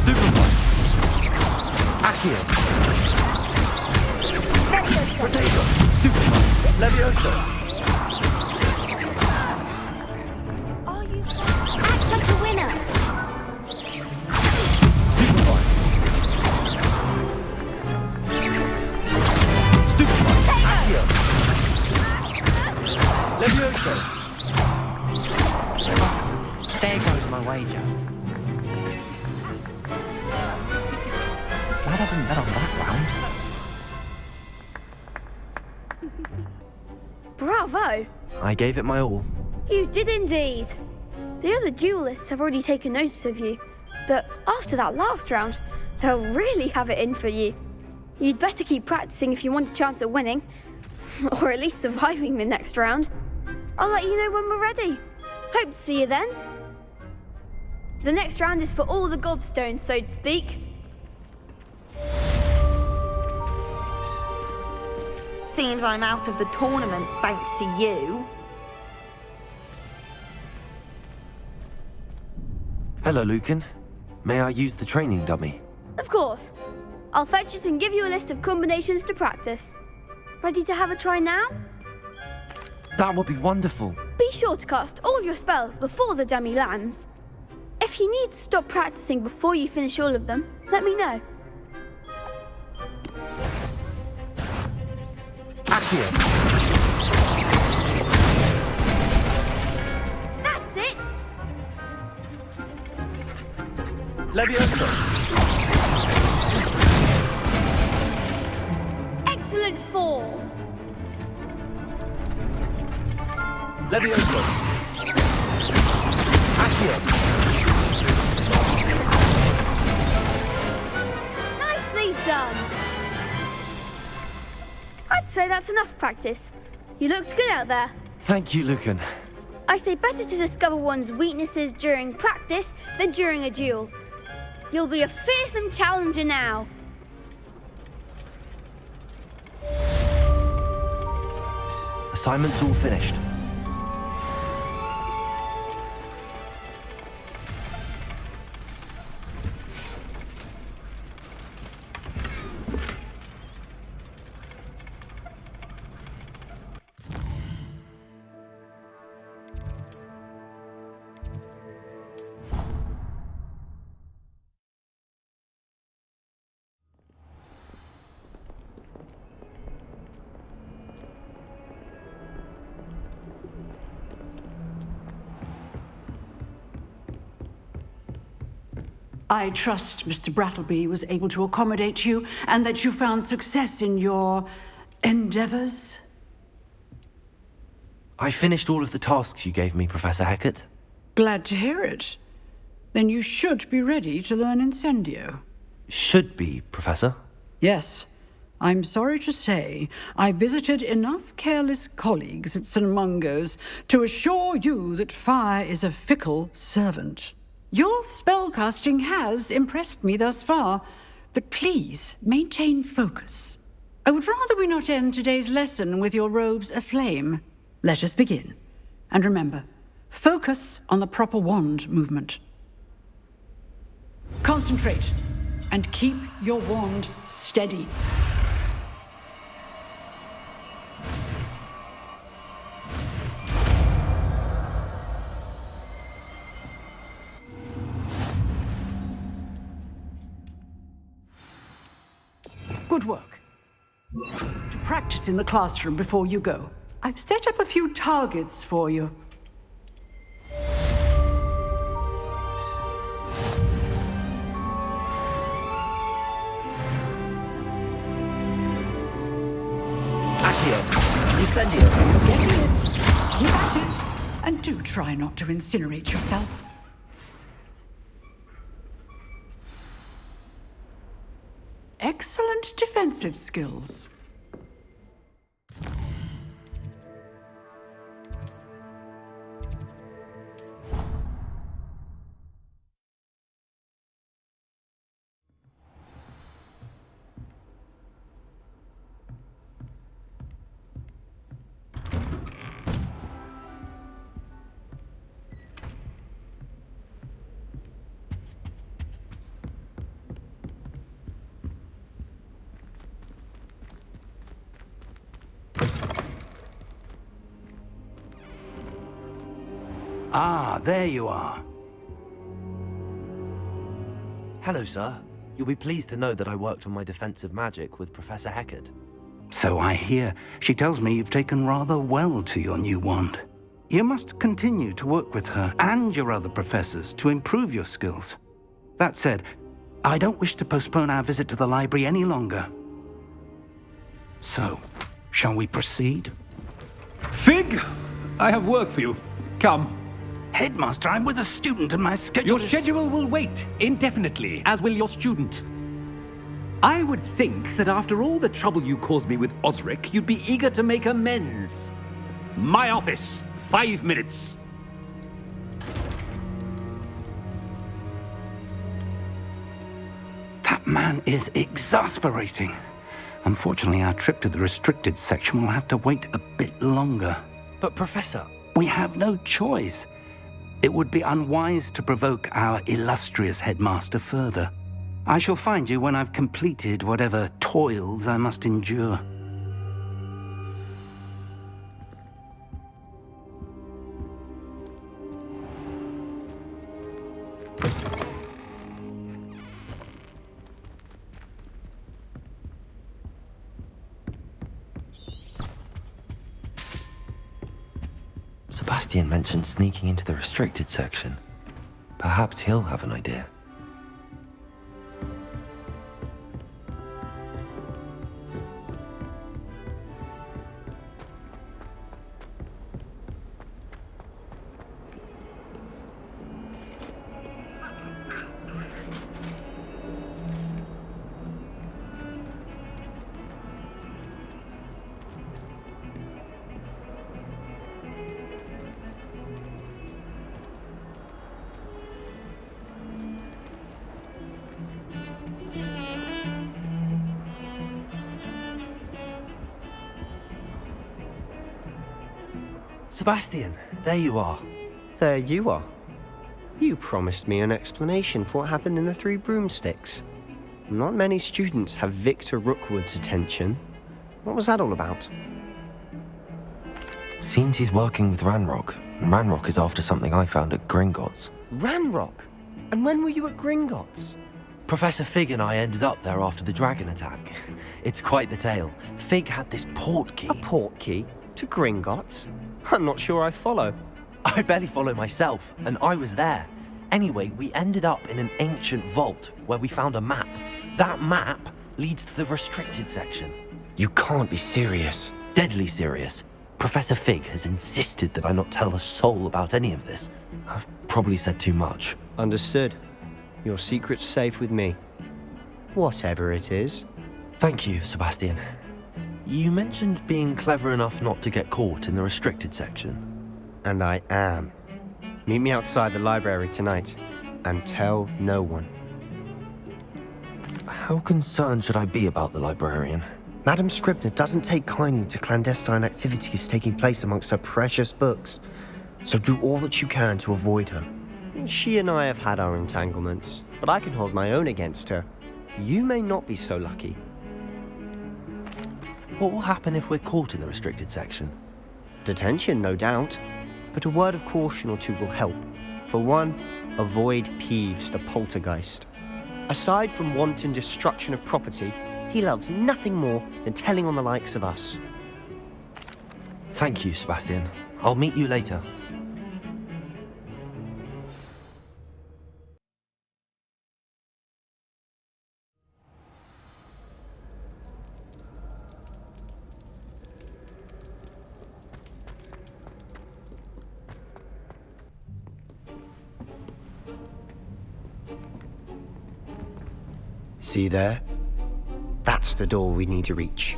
Stupefy! Accio! Leviosa! Potato! Stupefy! Levioso! Act like a winner! Stupefy! Stupefy! Accio! Levioso! There goes my wager. Glad I didn't bet on that round. Bravo! I gave it my all. You did indeed. The other duelists have already taken notice of you, but after that last round, they'll really have it in for you. You'd better keep practicing if you want a chance at winning, or at least surviving the next round. I'll let you know when we're ready. Hope to see you then. The next round is for all the Gobstones, so to speak. Seems I'm out of the tournament thanks to you. Hello, Lucan. May I use the training dummy? Of course. I'll fetch it and give you a list of combinations to practice. Ready to have a try now? That would be wonderful. Be sure to cast all your spells before the dummy lands. If you need to stop practicing before you finish all of them, let me know. Accio! That's it! Levioso! Excellent form! Levioso! Accio! Nicely done! I'd say that's enough practice. You looked good out there. Thank you, Lucan. I say better to discover one's weaknesses during practice than during a duel. You'll be a fearsome challenger now. Assignment's all finished. I trust Mr. Brattleby was able to accommodate you and that you found success in your endeavors. I finished all of the tasks you gave me, Professor Hecat. Glad to hear it. Then you should be ready to learn Incendio. Should be, Professor. Yes. I'm sorry to say, I visited enough careless colleagues at St. Mungo's to assure you that fire is a fickle servant. Your spellcasting has impressed me thus far, but please maintain focus. I would rather we not end today's lesson with your robes aflame. Let us begin. And remember, focus on the proper wand movement. Concentrate, and keep your wand steady. Good work. To practice in the classroom before you go, I've set up a few targets for you. Incendio. Get it. Keep at it. And do try not to incinerate yourself. Excellent defensive skills. Ah, there you are. Hello, sir. You'll be pleased to know that I worked on my defensive magic with Professor Hecat. So I hear. She tells me you've taken rather well to your new wand. You must continue to work with her and your other professors to improve your skills. That said, I don't wish to postpone our visit to the library any longer. So, shall we proceed? Fig! I have work for you. Come. Headmaster, I'm with a student and my schedule Your schedule will wait indefinitely, as will your student. I would think that after all the trouble you caused me with Osric, you'd be eager to make amends. My office, 5 minutes. That man is exasperating. Unfortunately, our trip to the restricted section will have to wait a bit longer. But, Professor... We have no choice. It would be unwise to provoke our illustrious headmaster further. I shall find you when I've completed whatever toils I must endure. Sebastian mentioned sneaking into the restricted section. Perhaps he'll have an idea. Sebastian, there you are. There you are. You promised me an explanation for what happened in the Three Broomsticks. Not many students have Victor Rookwood's attention. What was that all about? Seems he's working with Ranrock, and Ranrock is after something I found at Gringotts. Ranrock? And when were you at Gringotts? Professor Fig and I ended up there after the dragon attack. It's quite the tale. Fig had this port key. A port key? To Gringotts? I'm not sure I follow. I barely follow myself, and I was there. Anyway, we ended up in an ancient vault where we found a map. That map leads to the restricted section. You can't be serious. Deadly serious. Professor Fig has insisted that I not tell a soul about any of this. I've probably said too much. Understood. Your secret's safe with me. Whatever it is. Thank you, Sebastian. You mentioned being clever enough not to get caught in the restricted section. And I am. Meet me outside the library tonight, and tell no one. How concerned should I be about the librarian? Madam Scribner doesn't take kindly to clandestine activities taking place amongst her precious books, so do all that you can to avoid her. She and I have had our entanglements, but I can hold my own against her. You may not be so lucky. What will happen if we're caught in the restricted section? Detention, no doubt. But a word of caution or two will help. For one, avoid Peeves, the Poltergeist. Aside from wanton destruction of property, he loves nothing more than telling on the likes of us. Thank you, Sebastian. I'll meet you later. See there? That's the door we need to reach.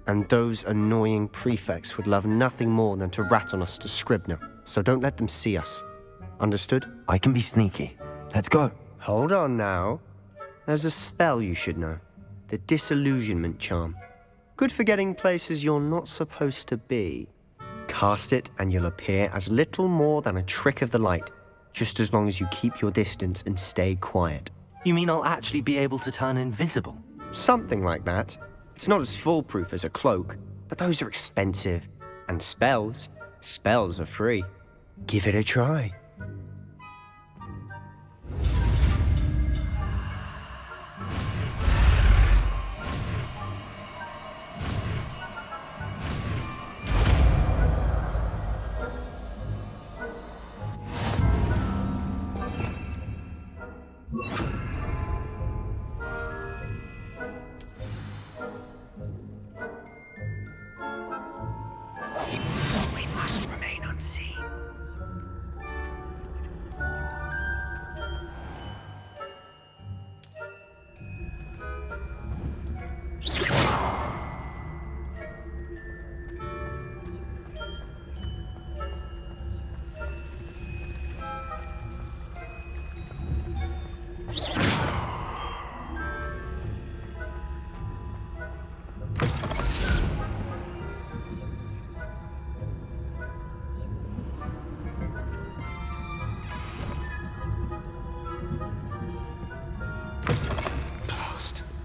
And those annoying prefects would love nothing more than to rat on us to Scribner, so don't let them see us. Understood? I can be sneaky. Let's go. Hold on now. There's a spell you should know. The Disillusionment Charm. Good for getting places you're not supposed to be. Cast it and you'll appear as little more than a trick of the light, just as long as you keep your distance and stay quiet. You mean I'll actually be able to turn invisible? Something like that. It's not as foolproof as a cloak, but those are expensive. And spells are free. Give it a try.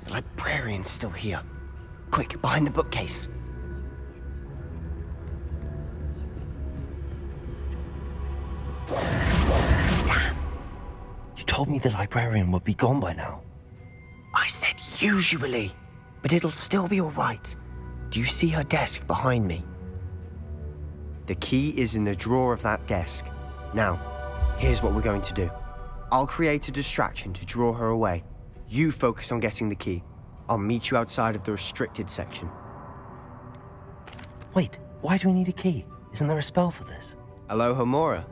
Librarian's still here. Quick, behind the bookcase. Damn! You told me the librarian would be gone by now. I said usually, but it'll still be all right. Do you see her desk behind me? The key is in the drawer of that desk. Now, here's what we're going to do. I'll create a distraction to draw her away. You focus on getting the key. I'll meet you outside of the restricted section. Wait, why do we need a key? Isn't there a spell for this? Alohomora.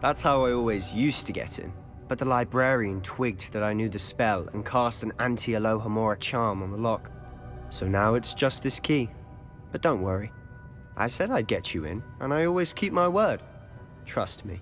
That's how I always used to get in. But the librarian twigged that I knew the spell and cast an anti-Alohomora charm on the lock. So now it's just this key. But don't worry. I said I'd get you in, and I always keep my word. Trust me.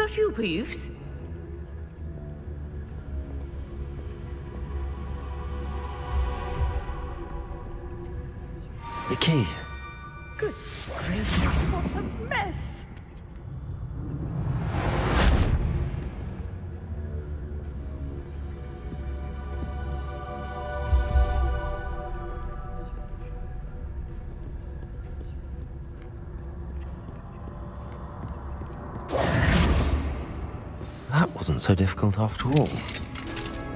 that you, Peeves? The key. Goodness gracious, what a mess! That wasn't so difficult after all.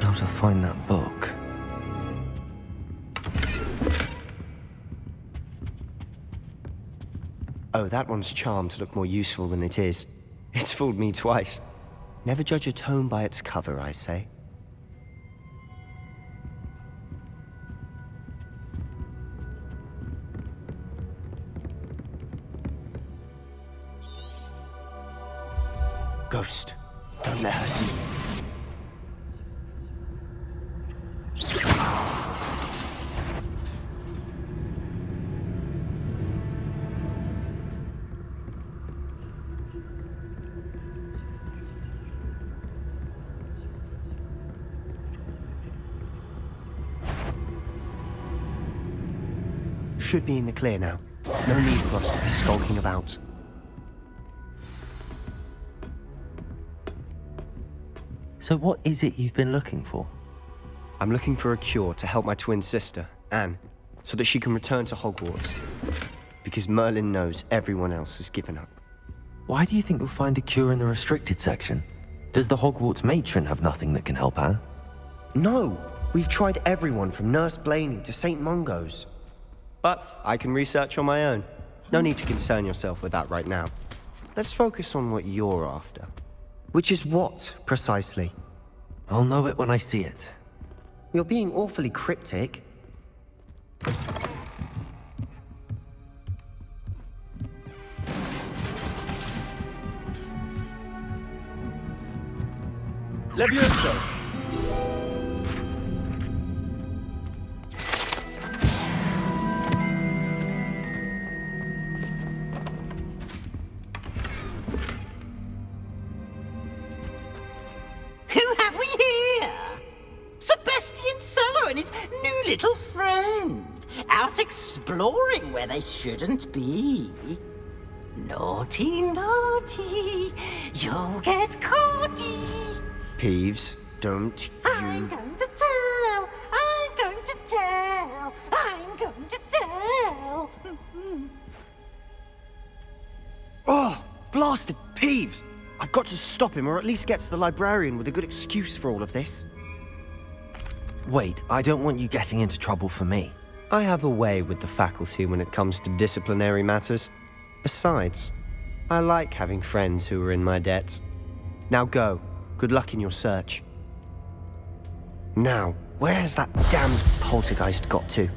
Now to find that book. Oh, that one's charmed to look more useful than it is. It's fooled me twice. Never judge a tome by its cover, I say. Ghost, don't let her see you. Should be in the clear now. No need for us to be skulking about. So what is it you've been looking for? I'm looking for a cure to help my twin sister, Anne, so that she can return to Hogwarts. Because Merlin knows everyone else has given up. Why do you think you'll find a cure in the restricted section? Does the Hogwarts matron have nothing that can help Anne? No! We've tried everyone from Nurse Blaney to St. Mungo's. But I can research on my own. No need to concern yourself with that right now. Let's focus on what you're after. Which is what, precisely? I'll know it when I see it. You're being awfully cryptic. Levioso! Who have we here? Sebastian Sallow and his new little friend. Out exploring where they shouldn't be. Naughty, naughty. You'll get caughty. Peeves, don't I'm going to tell. I'm going to tell. I'm going to tell. Oh, blasted Peeves! I've got to stop him, or at least get to the librarian with a good excuse for all of this. Wait, I don't want you getting into trouble for me. I have a way with the faculty when it comes to disciplinary matters. Besides, I like having friends who are in my debt. Now go. Good luck in your search. Now, where's that damned poltergeist got to?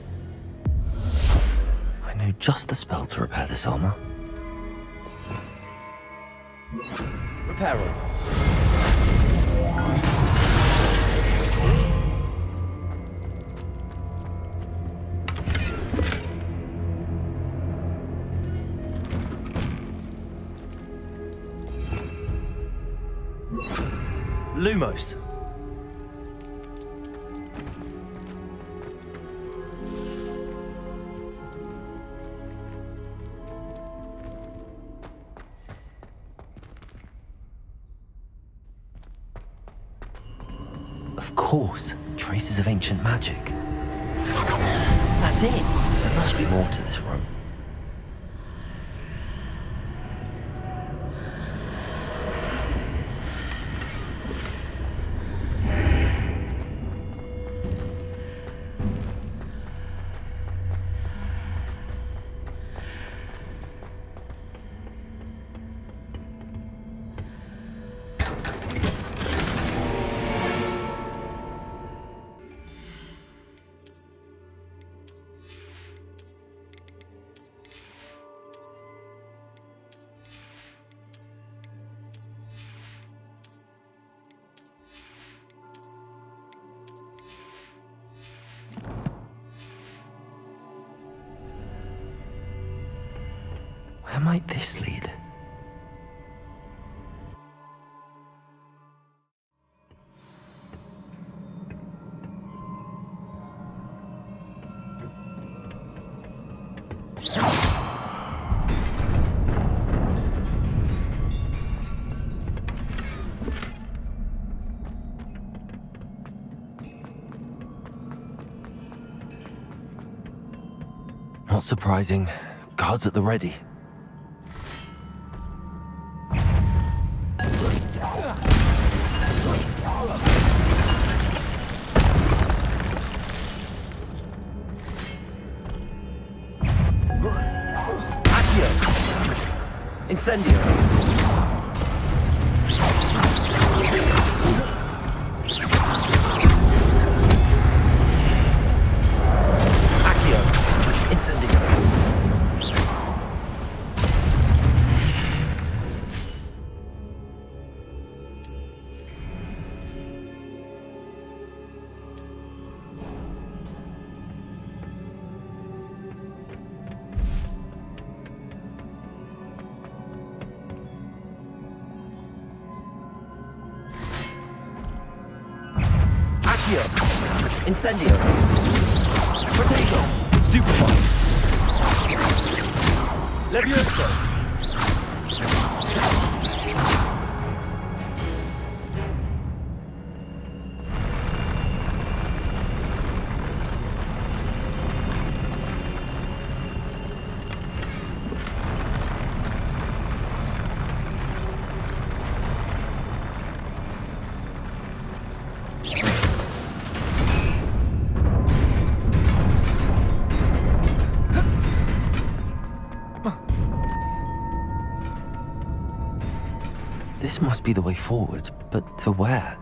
I know just the spell to repair this armor. Reparo. Lumos. Of course, traces of ancient magic. That's it. There must be more to this room. Where might this lead? Not surprising. Guards at the ready. Incendio. Incendio. Incendio. Protego. Stupefy. Levioso. This must be the way forward, but to where?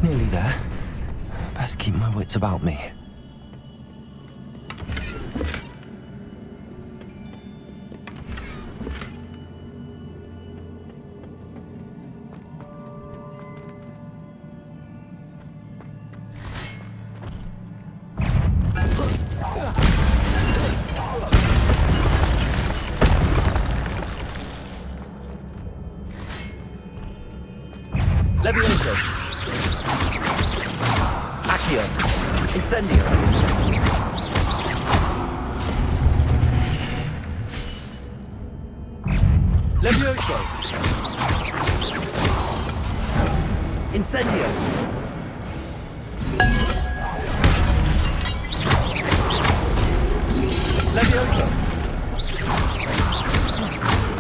Nearly there. Best keep my wits about me. Levioso. Accio. Incendio. Levioso. Incendio. Levioso.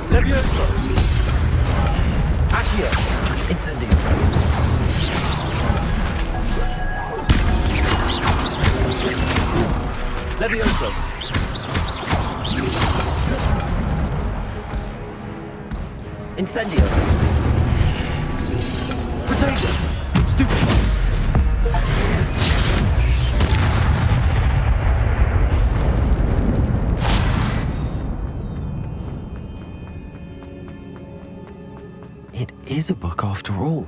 Levioso. Accio. Incendio. Levioso. Incendio. Protego. Stupefy. It is a book after all.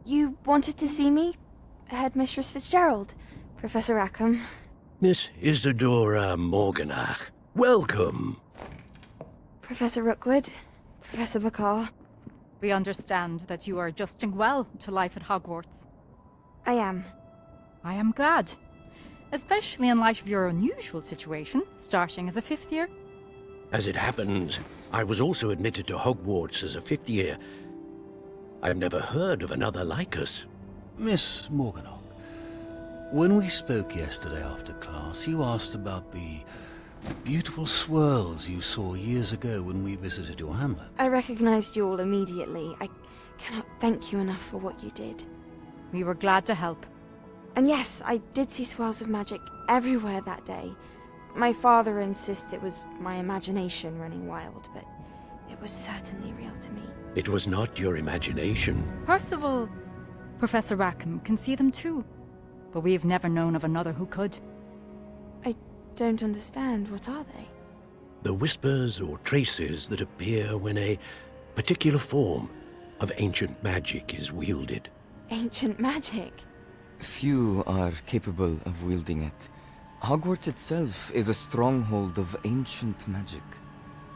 You wanted to see me? Headmistress Fitzgerald, Professor Rackham. Miss Isadora Morganach, welcome. Professor Rookwood, Professor Bakar. We understand that you are adjusting well to life at Hogwarts. I am. I am glad. Especially in light of your unusual situation, starting as a 5th year. As it happens, I was also admitted to Hogwarts as a 5th year. I've never heard of another like us. Miss Morganach, when we spoke yesterday after class, you asked about the beautiful swirls you saw years ago when we visited your hamlet. I recognized you all immediately. I cannot thank you enough for what you did. We were glad to help. And yes, I did see swirls of magic everywhere that day. My father insists it was my imagination running wild, but it was certainly real to me. It was not your imagination. Percival, Professor Rackham can see them too. But we've never known of another who could. I don't understand. What are they? The whispers or traces that appear when a particular form of ancient magic is wielded. Ancient magic? Few are capable of wielding it. Hogwarts itself is a stronghold of ancient magic.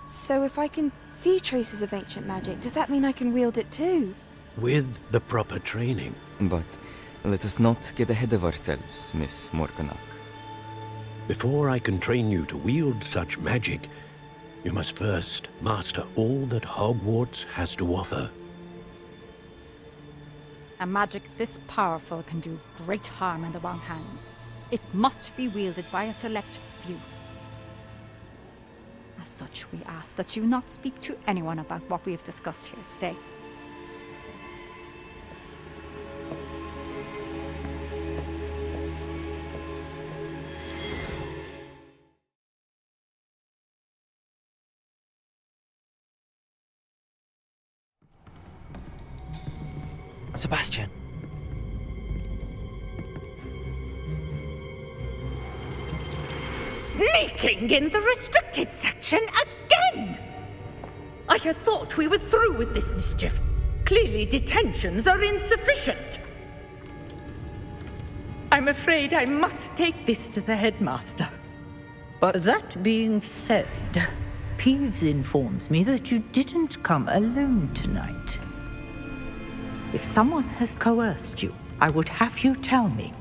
So if I can see traces of ancient magic, does that mean I can wield it too? With the proper training. But let us not get ahead of ourselves, Miss Morganach. Before I can train you to wield such magic, you must first master all that Hogwarts has to offer. A magic this powerful can do great harm in the wrong hands. It must be wielded by a select few. As such, we ask that you not speak to anyone about what we have discussed here today. Sebastian. Sneaking in the restricted section again! I had thought we were through with this mischief. Clearly detentions are insufficient. I'm afraid I must take this to the headmaster. But that being said, Peeves informs me that you didn't come alone tonight. If someone has coerced you, I would have you tell me.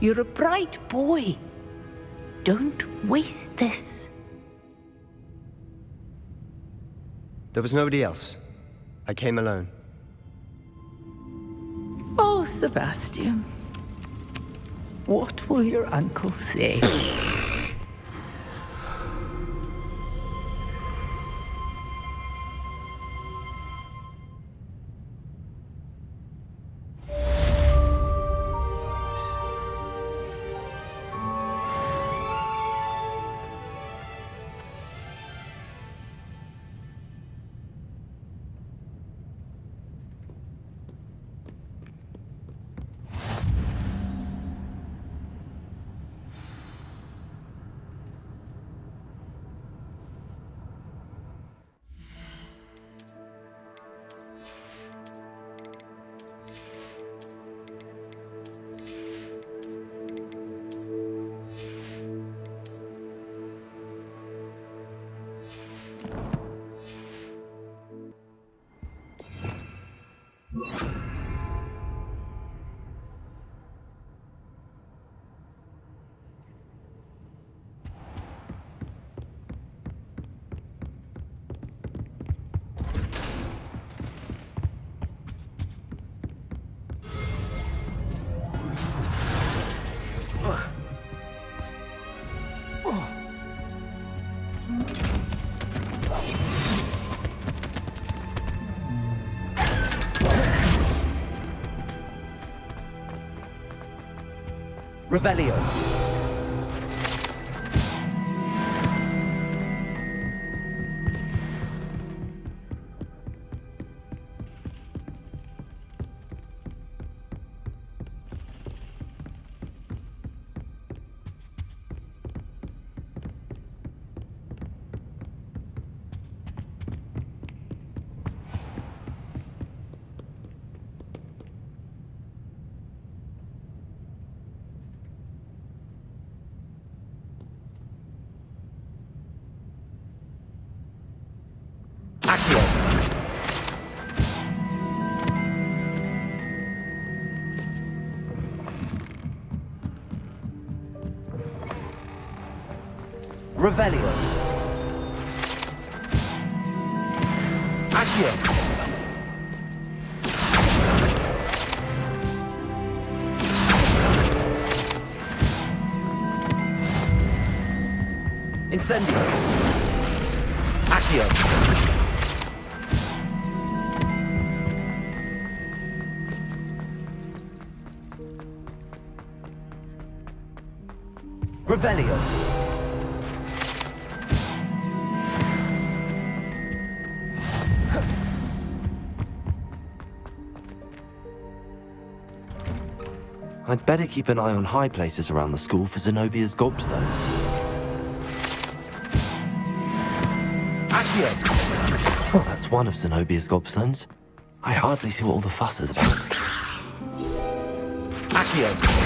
You're a bright boy. Don't waste this. There was nobody else. I came alone. Oh, Sebastian. What will your uncle say? Revelio. Revelio. Accio. Incendio. Accio. Revelio. I'd better keep an eye on high places around the school for Zenobia's Gobstones. Accio. Well, that's one of Zenobia's Gobstones. I hardly see what all the fuss is about. Accio.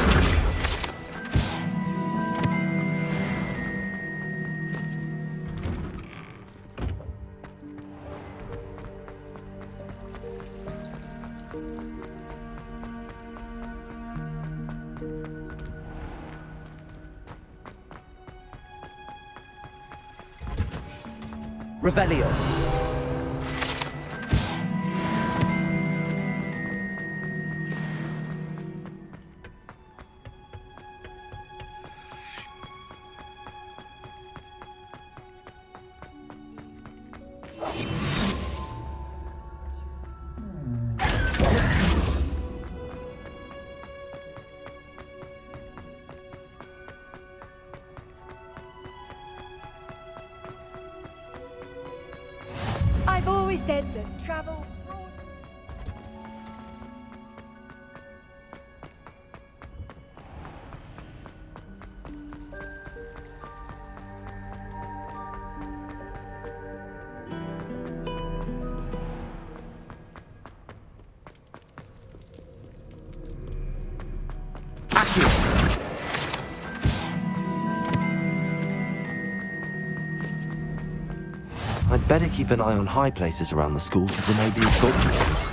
Revelio. I've always said that travel... I'd better keep an eye on high places around the school for Zenobia's Gobstones.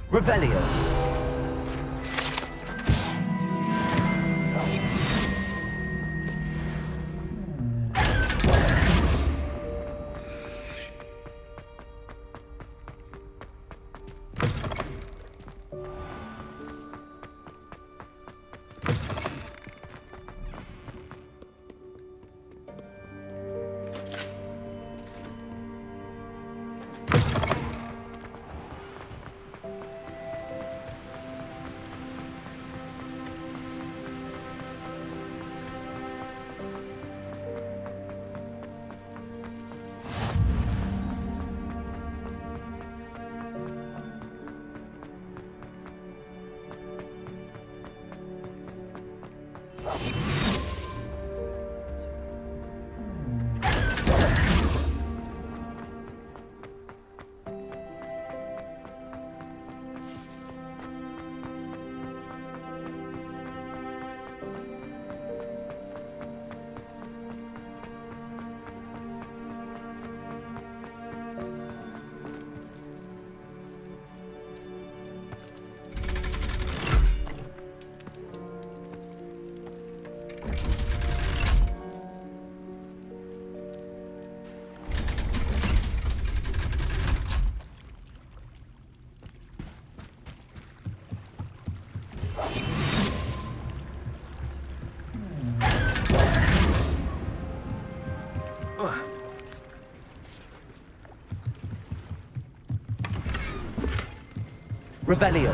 Revelio. Revelio.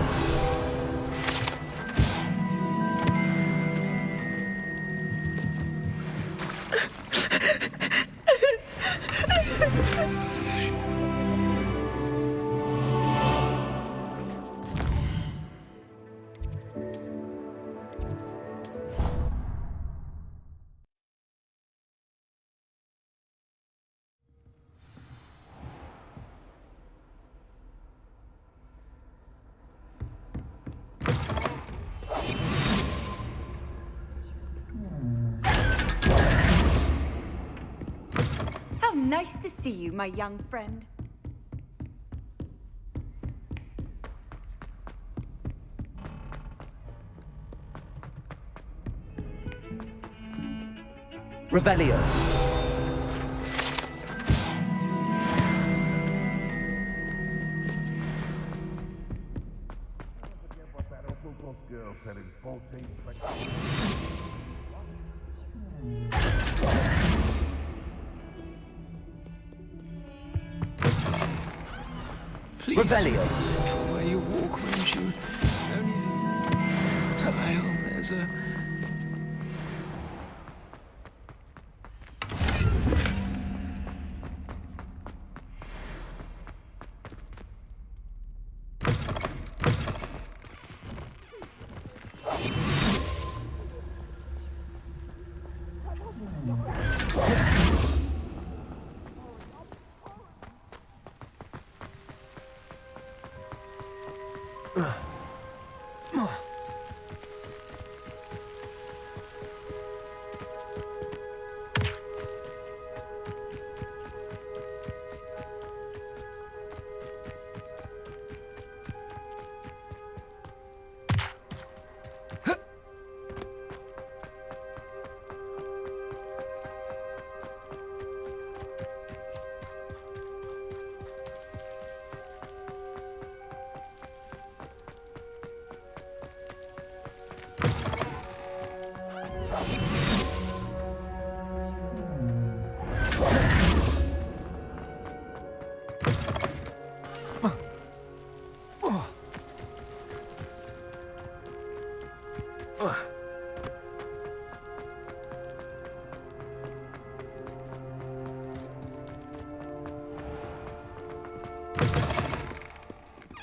Nice to see you, my young friend. Revelio. Please, Revelio. Careful where you walk, won't you? Only tile, there's a...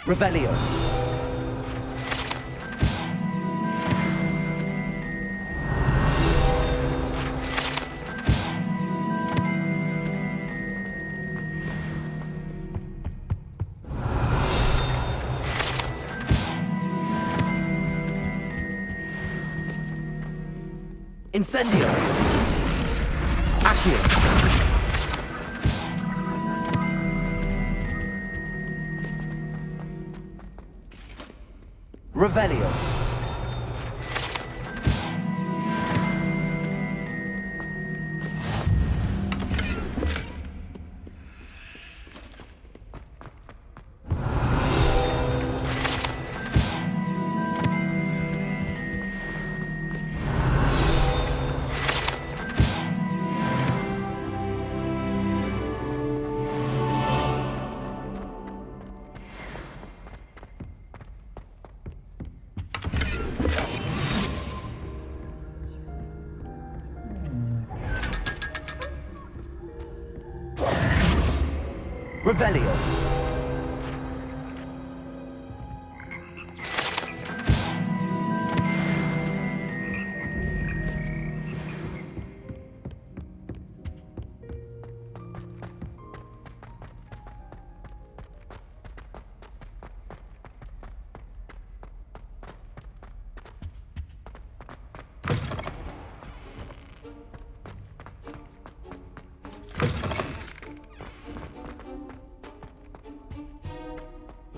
Revelio. Incendio. Accio. Revelio. Revelio.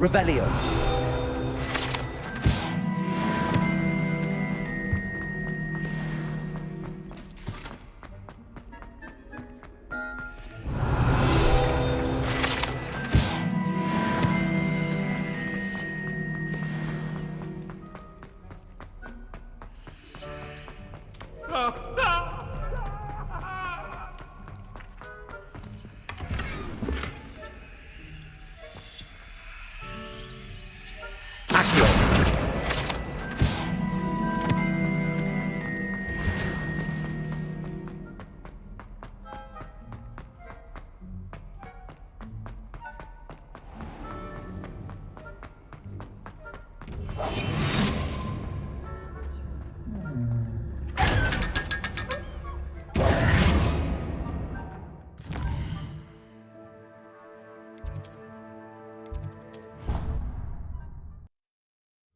Revelio.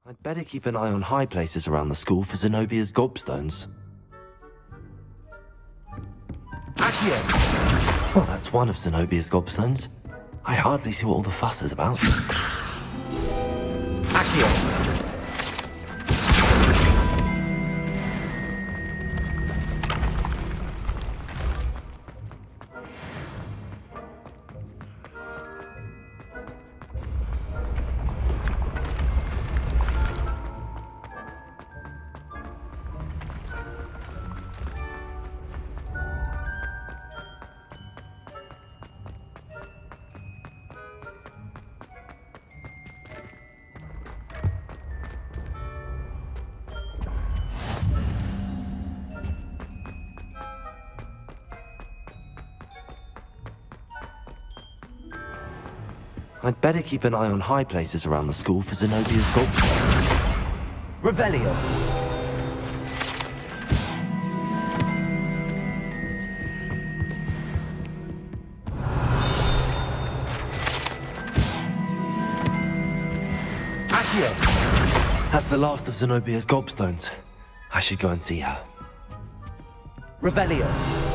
I'd better keep an eye on high places around the school for Zenobia's Gobstones. Accio! Well, that's one of Zenobia's Gobstones. I hardly see what all the fuss is about. Accio! I'd better keep an eye on high places around the school for Zenobia's Gobstones. Revelio! Accio! That's the last of Zenobia's Gobstones. I should go and see her. Revelio!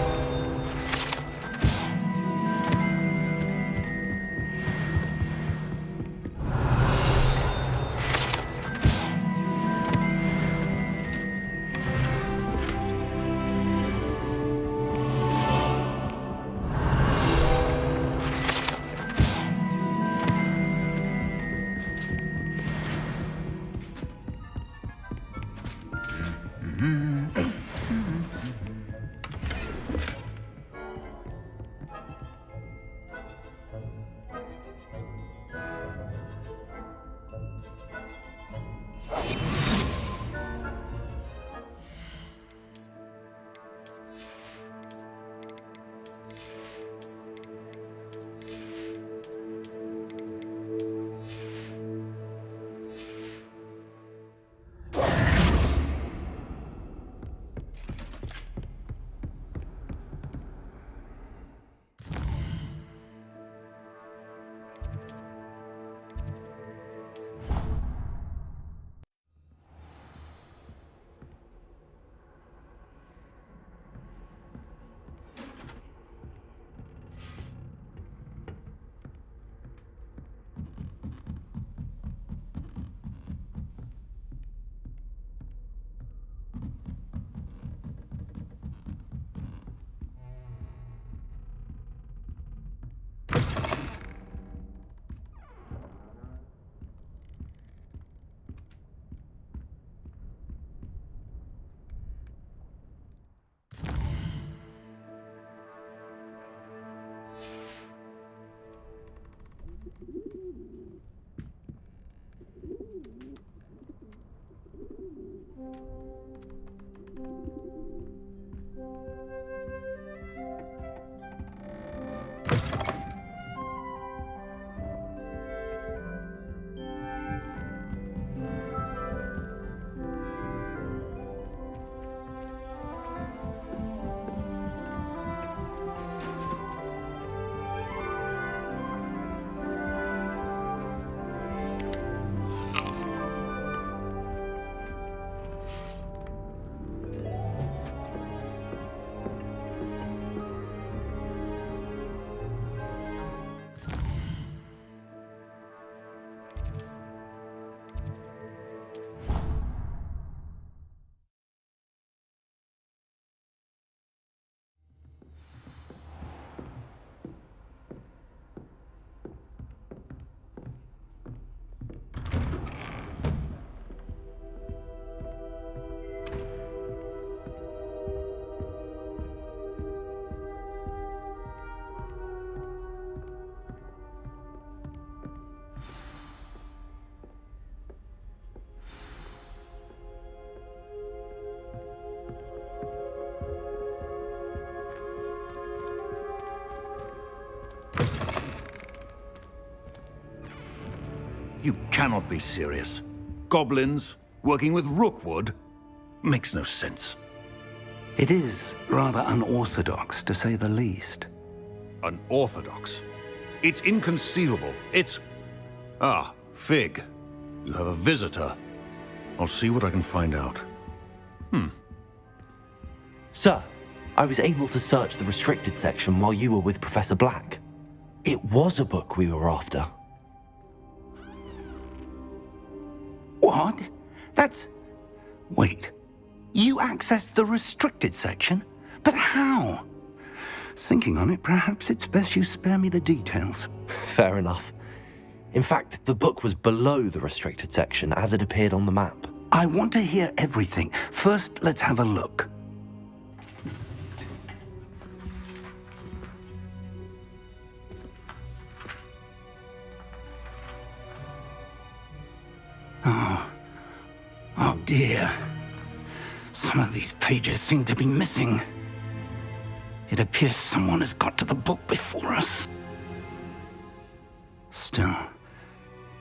You cannot be serious. Goblins working with Rookwood? Makes no sense. It is rather unorthodox, to say the least. Unorthodox? It's inconceivable. It's... Ah, Fig. You have a visitor. I'll see what I can find out. Sir, I was able to search the restricted section while you were with Professor Black. It was a book we were after. What? That's... Wait. You accessed the restricted section? But how? Thinking on it, perhaps it's best you spare me the details. Fair enough. In fact, the book was below the restricted section as it appeared on the map. I want to hear everything. First, let's have a look. Oh dear. Some of these pages seem to be missing. It appears someone has got to the book before us. Still,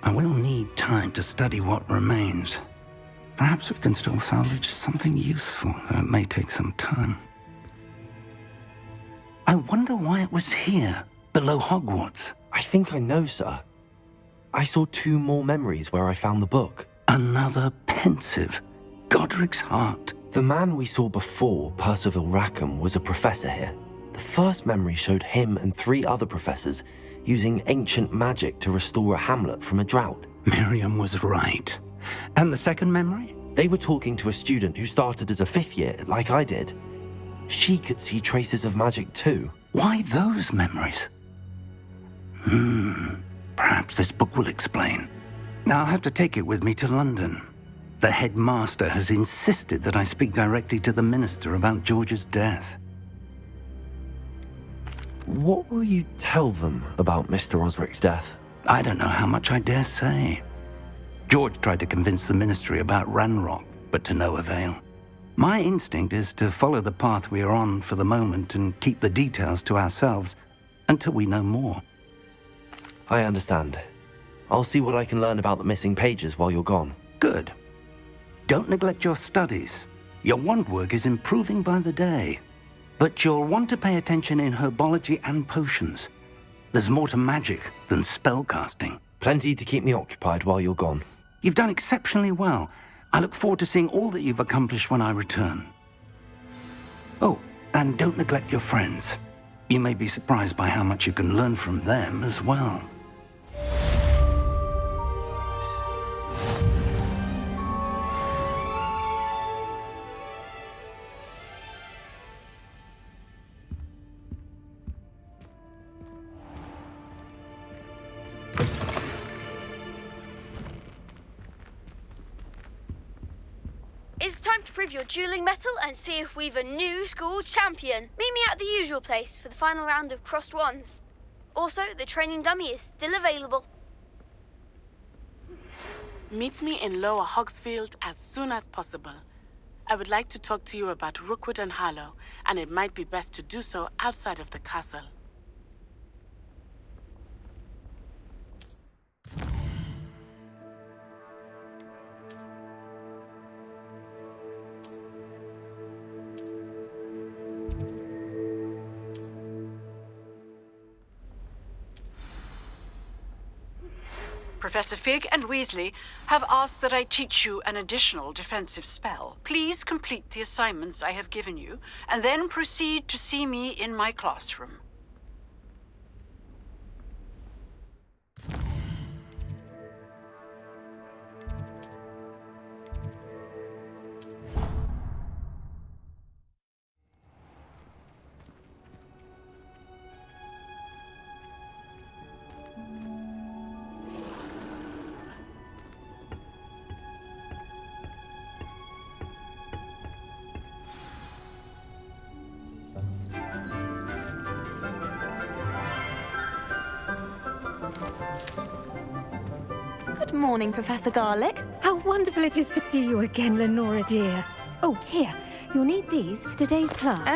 I will need time to study what remains. Perhaps we can still salvage something useful, though it may take some time. I wonder why it was here, below Hogwarts. I think I know, sir. I saw 2 more memories where I found the book. Another pensive. Godric's heart. The man we saw before, Percival Rackham, was a professor here. The first memory showed him and 3 other professors using ancient magic to restore a hamlet from a drought. Miriam was right. And the second memory? They were talking to a student who started as a 5th year, like I did. She could see traces of magic too. Why those memories? Perhaps this book will explain. I'll have to take it with me to London. The headmaster has insisted that I speak directly to the minister about George's death. What will you tell them about Mr. Osric's death? I don't know how much I dare say. George tried to convince the ministry about Ranrock, but to no avail. My instinct is to follow the path we are on for the moment and keep the details to ourselves until we know more. I understand. I'll see what I can learn about the missing pages while you're gone. Good. Don't neglect your studies. Your wand work is improving by the day. But you'll want to pay attention in herbology and potions. There's more to magic than spellcasting. Plenty to keep me occupied while you're gone. You've done exceptionally well. I look forward to seeing all that you've accomplished when I return. Oh, and don't neglect your friends. You may be surprised by how much you can learn from them as well. It's time to prove your dueling mettle and see if we've a new school champion. Meet me at the usual place for the final round of crossed wands. Also, the training dummy is still available. Meet me in Lower Hogsfield as soon as possible. I would like to talk to you about Rookwood and Harlow, and it might be best to do so outside of the castle. Professor Fig and Weasley have asked that I teach you an additional defensive spell. Please complete the assignments I have given you, and then proceed to see me in my classroom. Good morning, Professor Garlick. How wonderful it is to see you again, Lenora dear. Oh, here. You'll need these for today's class.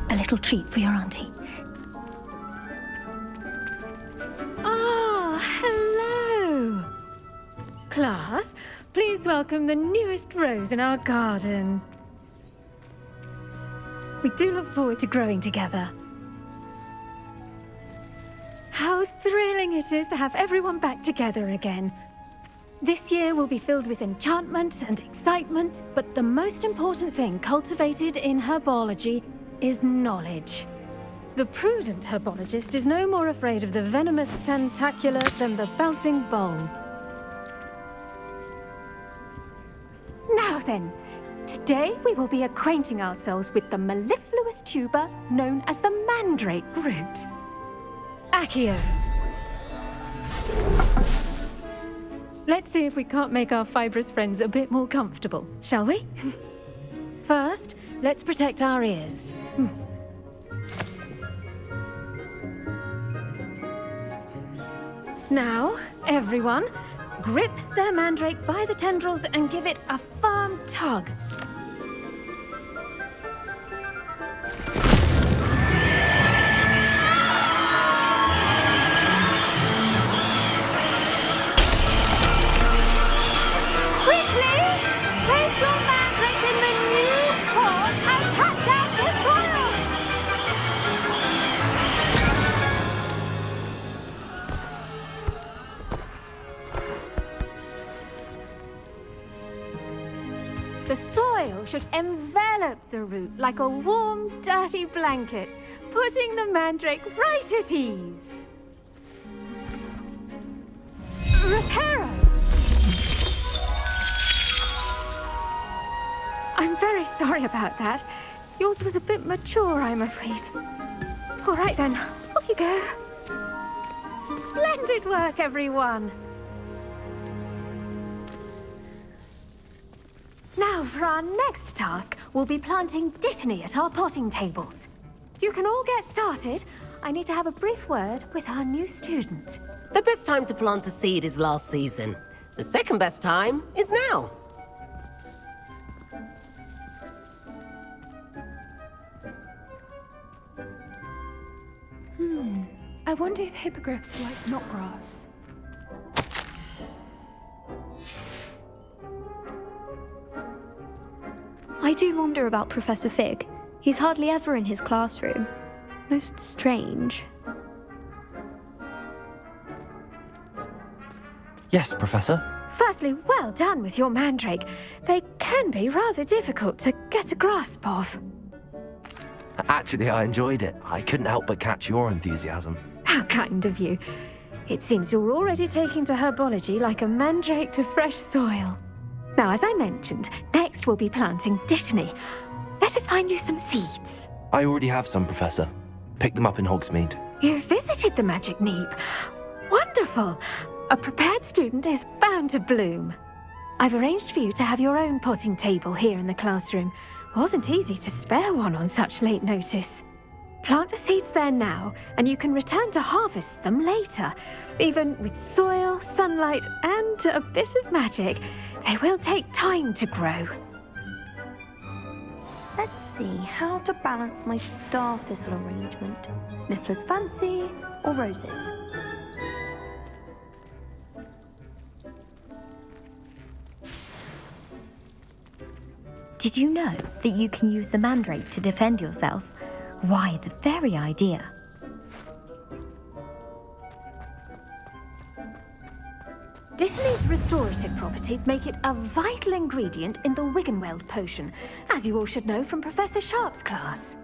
A little treat for your auntie. Ah, hello. Class, please welcome the newest rose in our garden. We do look forward to growing together. How thrilling it is to have everyone back together again. This year will be filled with enchantment and excitement, but the most important thing cultivated in herbology is knowledge. The prudent herbologist is no more afraid of the venomous tentacula than the bouncing bulb. Now then, today we will be acquainting ourselves with the mellifluous tuber known as the mandrake root. Accio. Let's see if we can't make our fibrous friends a bit more comfortable, shall we? First, let's protect our ears. Now, everyone, grip their mandrake by the tendrils and give it a firm tug. The soil should envelop the root like a warm, dirty blanket, putting the mandrake right at ease. Reparo! I'm very sorry about that. Yours was a bit mature, I'm afraid. All right then, off you go. Splendid work, everyone. Now, for our next task, we'll be planting Dittany at our potting tables. You can all get started. I need to have a brief word with our new student. The best time to plant a seed is last season. The second best time is now. I wonder if hippogriffs like knotgrass. I do wonder about Professor Fig. He's hardly ever in his classroom. Most strange. Yes, Professor. Firstly, well done with your mandrake. They can be rather difficult to get a grasp of. Actually, I enjoyed it. I couldn't help but catch your enthusiasm. How kind of you. It seems you're already taking to herbology like a mandrake to fresh soil. Now, as I mentioned, next we'll be planting Dittany. Let us find you some seeds. I already have some, Professor. Picked them up in Hogsmeade. You visited the Magic Neep. Wonderful. A prepared student is bound to bloom. I've arranged for you to have your own potting table here in the classroom. Wasn't easy to spare one on such late notice. Plant the seeds there now, and you can return to harvest them later. Even with soil, sunlight, and a bit of magic, they will take time to grow. Let's see how to balance my star thistle arrangement. Niffler's fancy or roses? Did you know that you can use the mandrake to defend yourself? Why, the very idea. Dittany's restorative properties make it a vital ingredient in the Wiggenweld potion, as you all should know from Professor Sharp's class.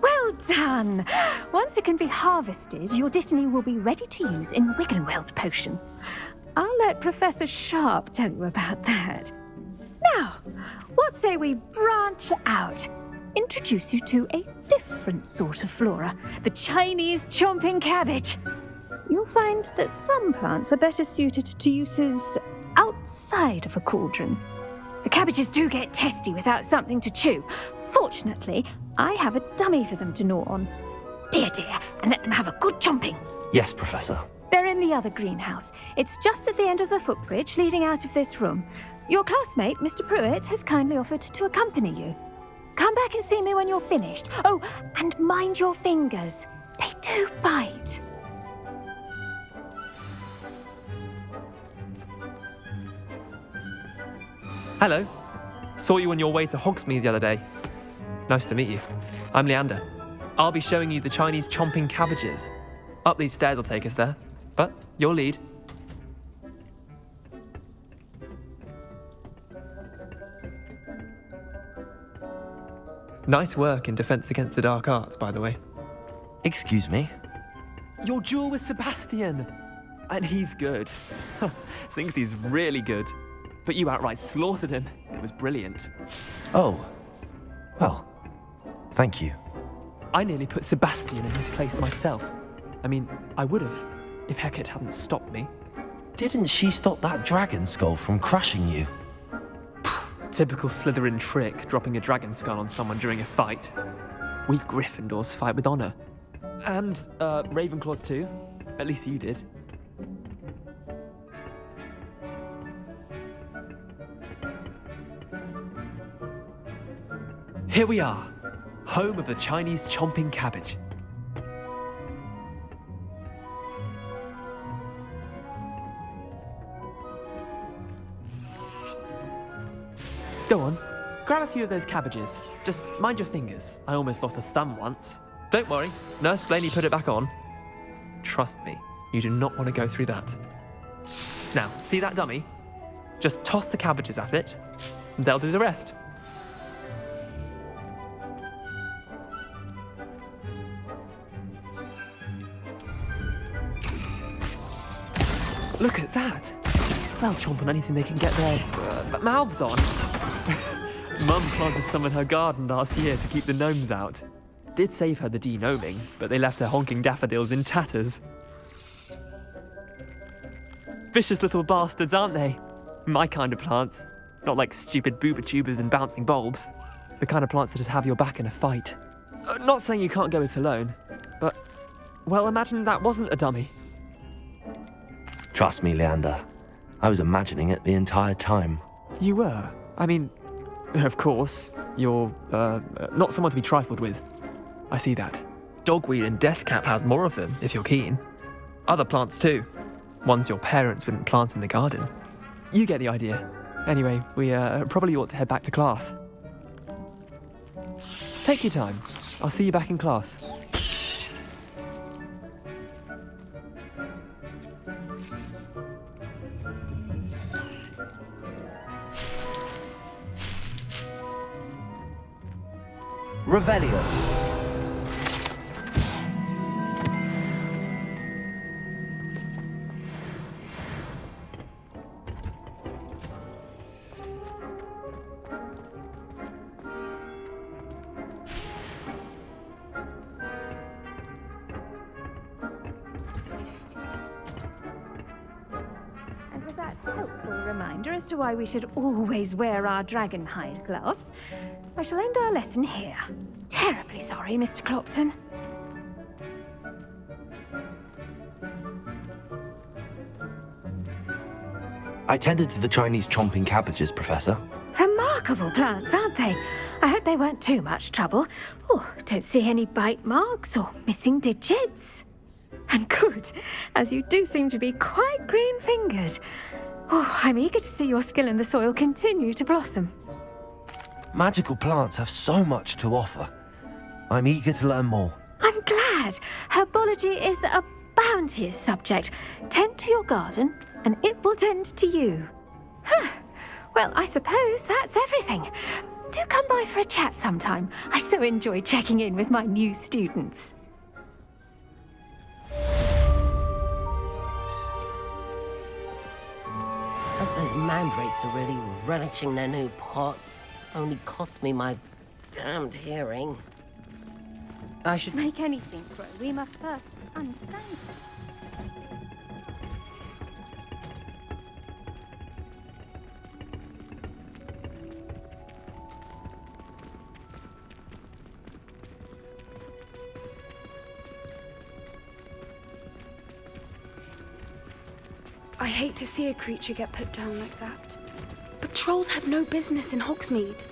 Well done! Once it can be harvested, your Dittany will be ready to use in Wiggenweld potion. I'll let Professor Sharp tell you about that. Now, what say we branch out? Introduce you to a different sort of flora, the Chinese chomping cabbage. You'll find that some plants are better suited to uses outside of a cauldron. The cabbages do get testy without something to chew. Fortunately, I have a dummy for them to gnaw on. Be a dear and let them have a good chomping. Yes, Professor. They're in the other greenhouse. It's just at the end of the footbridge leading out of this room. Your classmate, Mr. Pruitt, has kindly offered to accompany you. Come back and see me when you're finished. Oh, and mind your fingers. They do bite. Hello. Saw you on your way to Hogsmeade the other day. Nice to meet you. I'm Leander. I'll be showing you the Chinese chomping cabbages. Up these stairs will take us there, but your lead. Nice work in Defense Against the Dark Arts, by the way. Excuse me? Your duel with Sebastian! And he's good. Thinks he's really good. But you outright slaughtered him. It was brilliant. Oh. Well, thank you. I nearly put Sebastian in his place myself. I mean, I would have, if Hecat hadn't stopped me. Didn't she stop that dragon skull from crushing you? Typical Slytherin trick, dropping a dragon skull on someone during a fight. We Gryffindors fight with honor. And, Ravenclaws too. At least you did. Here we are, home of the Chinese chomping cabbage. Go on, grab a few of those cabbages. Just mind your fingers. I almost lost a thumb once. Don't worry, Nurse Blaney put it back on. Trust me, you do not want to go through that. Now, see that dummy? Just toss the cabbages at it, and they'll do the rest. Look at that! They'll chomp on anything they can get their mouths on. Mum planted some in her garden last year to keep the gnomes out. Did save her the de-gnoming, but they left her honking daffodils in tatters. Vicious little bastards, aren't they? My kind of plants. Not like stupid booba tubers and bouncing bulbs. The kind of plants that just have your back in a fight. Not saying you can't go it alone, but, well, imagine that wasn't a dummy. Trust me, Leander. I was imagining it the entire time. You were? I mean, of course, you're, not someone to be trifled with. I see that. Dogweed and Deathcap has more of them, if you're keen. Other plants too. Ones your parents wouldn't plant in the garden. You get the idea. Anyway, we probably ought to head back to class. Take your time. I'll see you back in class. Revelio. And with that helpful reminder as to why we should always wear our dragon hide gloves, I shall end our lesson here. Terribly sorry, Mr. Clopton. I tended to the Chinese chomping cabbages, Professor. Remarkable plants, aren't they? I hope they weren't too much trouble. Oh, don't see any bite marks or missing digits. And good, as you do seem to be quite green-fingered. Oh, I'm eager to see your skill in the soil continue to blossom. Magical plants have so much to offer. I'm eager to learn more. I'm glad. Herbology is a bounteous subject. Tend to your garden, and it will tend to you. Huh. Well, I suppose that's everything. Do come by for a chat sometime. I so enjoy checking in with my new students. I hope those mandrakes are really relishing their new pots. Only cost me my damned hearing. I should make anything grow. We must first understand them. I hate to see a creature get put down like that. But trolls have no business in Hogsmeade.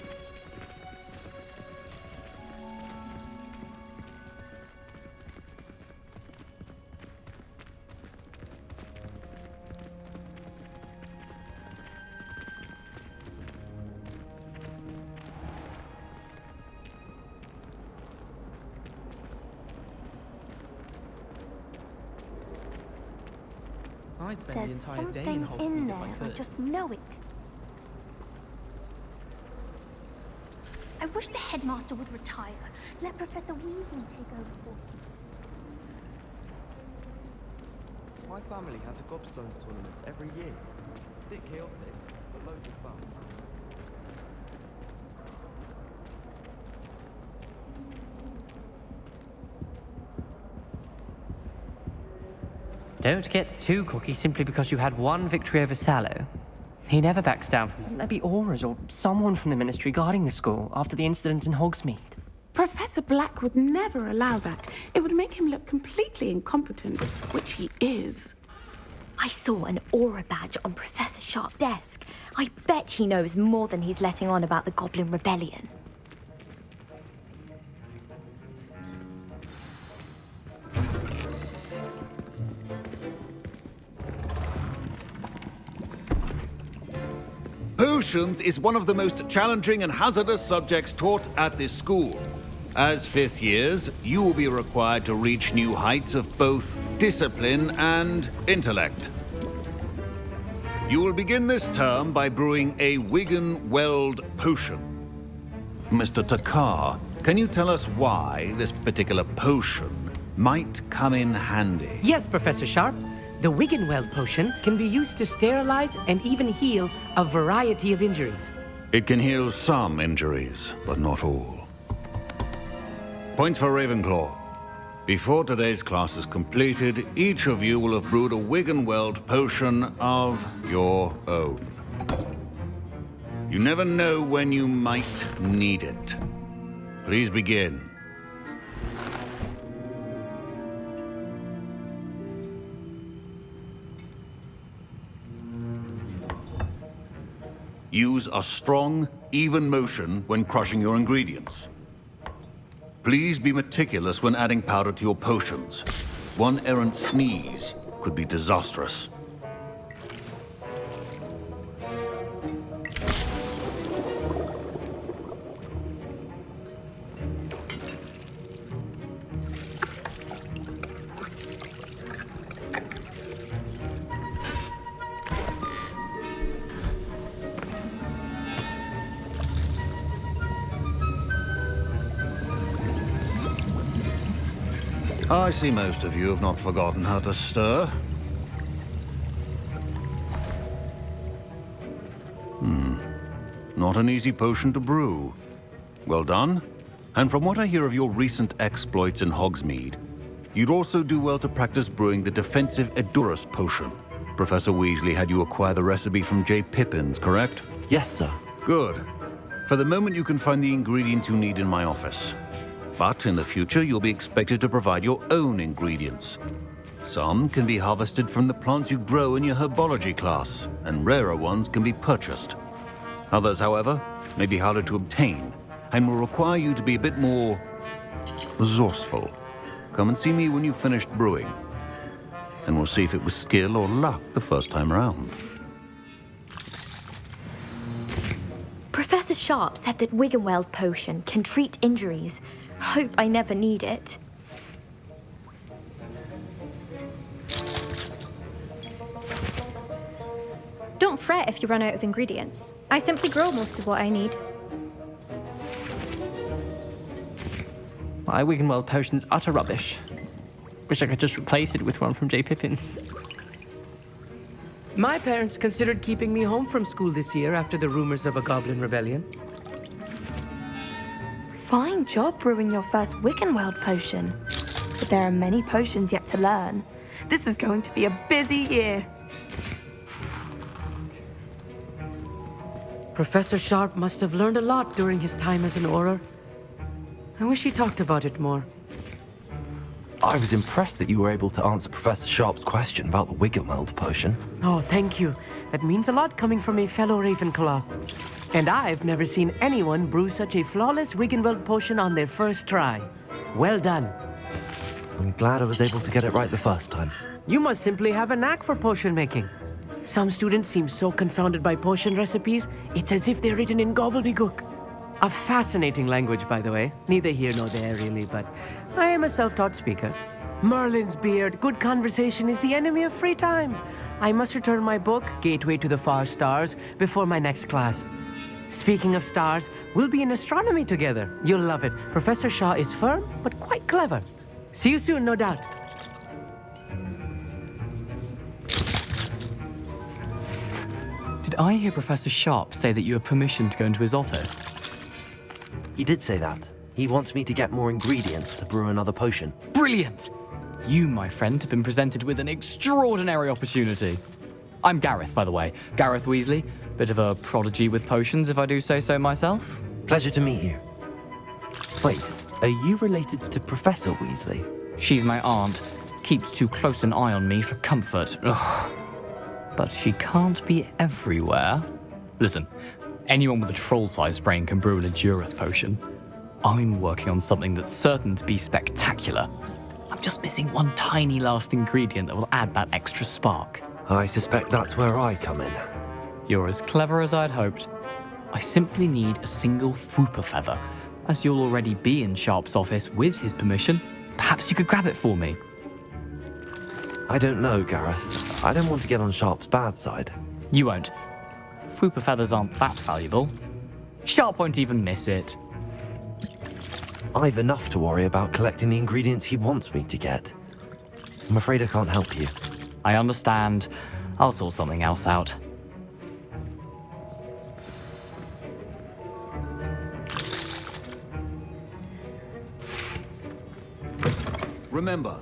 I'd spend the There's entire day in something Hogsmeade in if I there. I could. just know it. I wish the headmaster would retire. Let Professor Weasley take over for him. My family has a Gobstones tournament every year. It's a bit chaotic, but loads of fun. Don't get too cocky simply because you had one victory over Sallow. He never backs down from Wouldn't there be auras or someone from the ministry guarding the school after the incident in Hogsmeade? Professor Black would never allow that. It would make him look completely incompetent, which he is. I saw an aura badge on Professor Sharp's desk. I bet he knows more than he's letting on about the Goblin Rebellion. Potions is one of the most challenging and hazardous subjects taught at this school. As fifth years, you will be required to reach new heights of both discipline and intellect. You will begin this term by brewing a Wiggenweld potion. Mr. Takar, can you tell us why this particular potion might come in handy? Yes, Professor Sharp. The Wiggenweld potion can be used to sterilize and even heal a variety of injuries. It can heal some injuries, but not all. Points for Ravenclaw. Before today's class is completed, each of you will have brewed a Wiggenweld potion of your own. You never know when you might need it. Please begin. Use a strong, even motion when crushing your ingredients. Please be meticulous when adding powder to your potions. One errant sneeze could be disastrous. I see most of you have not forgotten how to stir. Not an easy potion to brew. Well done. And from what I hear of your recent exploits in Hogsmeade, you'd also do well to practice brewing the defensive Edurus potion. Professor Weasley had you acquire the recipe from J. Pippins, correct? Yes, sir. Good. For the moment, you can find the ingredients you need in my office. But in the future, you'll be expected to provide your own ingredients. Some can be harvested from the plants you grow in your Herbology class, and rarer ones can be purchased. Others, however, may be harder to obtain, and will require you to be a bit more resourceful. Come and see me when you've finished brewing, and we'll see if it was skill or luck the first time around. Professor Sharp said that Wiggenweld potion can treat injuries. Hope I never need it. Don't fret if you run out of ingredients. I simply grow most of what I need. My Wiggenweld potion's utter rubbish. Wish I could just replace it with one from J. Pippins. My parents considered keeping me home from school this year after the rumors of a Goblin Rebellion. Fine job brewing your first Wiggenweld potion. But there are many potions yet to learn. This is going to be a busy year. Professor Sharp must have learned a lot during his time as an Auror. I wish he talked about it more. I was impressed that you were able to answer Professor Sharp's question about the Wiggenweld potion. Oh, thank you. That means a lot coming from a fellow Ravenclaw. And I've never seen anyone brew such a flawless Wiggenweld potion on their first try. Well done. I'm glad I was able to get it right the first time. You must simply have a knack for potion making. Some students seem so confounded by potion recipes, it's as if they're written in gobbledygook. A fascinating language, by the way. Neither here nor there, really, but I am a self-taught speaker. Merlin's beard. Good conversation is the enemy of free time. I must return my book, Gateway to the Far Stars, before my next class. Speaking of stars, we'll be in astronomy together. You'll love it. Professor Shaw is firm, but quite clever. See you soon, no doubt. Did I hear Professor Sharp say that you have permission to go into his office? He did say that. He wants me to get more ingredients to brew another potion. Brilliant! You, my friend, have been presented with an extraordinary opportunity. I'm Gareth, by the way. Gareth Weasley. Bit of a prodigy with potions, if I do say so myself. Pleasure to meet you. Wait, are you related to Professor Weasley? She's my aunt. Keeps too close an eye on me for comfort. Ugh. But she can't be everywhere. Listen, anyone with a troll-sized brain can brew an Endurus potion. I'm working on something that's certain to be spectacular. I'm just missing one tiny last ingredient that will add that extra spark. I suspect that's where I come in. You're as clever as I'd hoped. I simply need a single Fwooper feather. As you'll already be in Sharp's office with his permission, perhaps you could grab it for me. I don't know, Gareth. I don't want to get on Sharp's bad side. You won't. Fwooper feathers aren't that valuable. Sharp won't even miss it. I've enough to worry about collecting the ingredients he wants me to get. I'm afraid I can't help you. I understand. I'll sort something else out. Remember,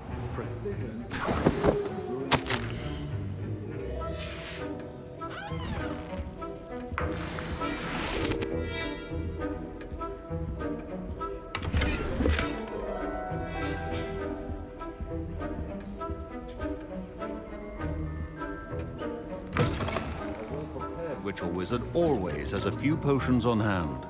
which a wizard always has a few potions on hand.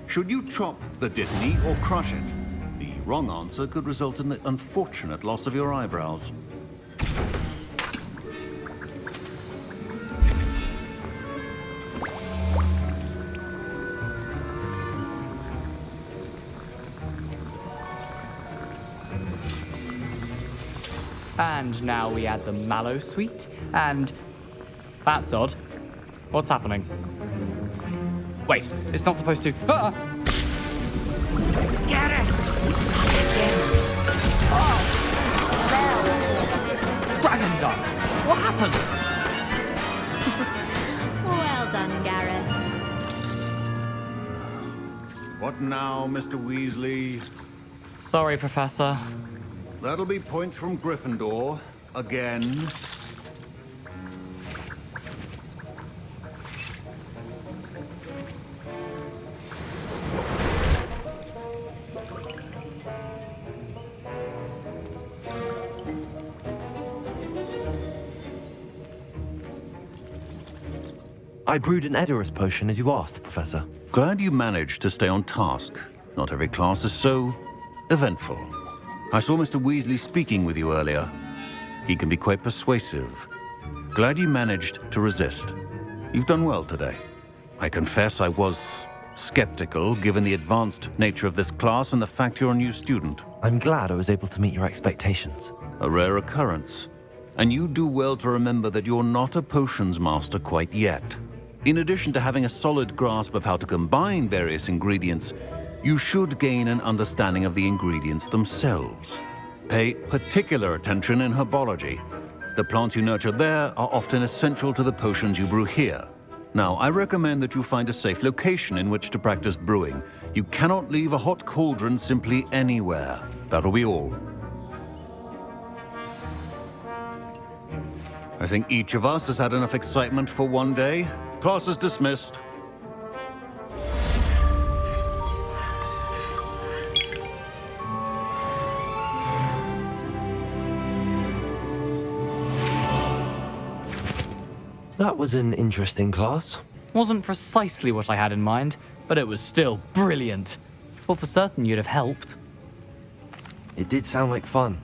Should you chop the dittany or crush it? The wrong answer could result in the unfortunate loss of your eyebrows. And now we add the mallow sweet, and... That's odd. What's happening? Wait, it's not supposed to... Ah! Get it! Dragon Dog! What happened? Well done, Gareth. What now, Mr. Weasley? Sorry, Professor. That'll be points from Gryffindor. Again. I brewed an Edurus potion as you asked, Professor. Glad you managed to stay on task. Not every class is so eventful. I saw Mr. Weasley speaking with you earlier. He can be quite persuasive. Glad you managed to resist. You've done well today. I confess I was skeptical, given the advanced nature of this class and the fact you're a new student. I'm glad I was able to meet your expectations. A rare occurrence. And you do well to remember that you're not a potions master quite yet. In addition to having a solid grasp of how to combine various ingredients, you should gain an understanding of the ingredients themselves. Pay particular attention in herbology. The plants you nurture there are often essential to the potions you brew here. Now, I recommend that you find a safe location in which to practice brewing. You cannot leave a hot cauldron simply anywhere. That'll be all. I think each of us has had enough excitement for one day. Class is dismissed. That was an interesting class. Wasn't precisely what I had in mind, but it was still brilliant. Well, for certain you'd have helped. It did sound like fun.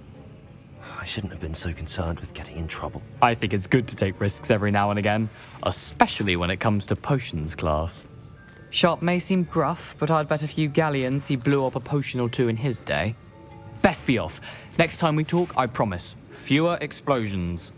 I shouldn't have been so concerned with getting in trouble. I think it's good to take risks every now and again, especially when it comes to potions class. Sharp may seem gruff, but I'd bet a few galleons he blew up a potion or two in his day. Best be off. Next time we talk, I promise, fewer explosions.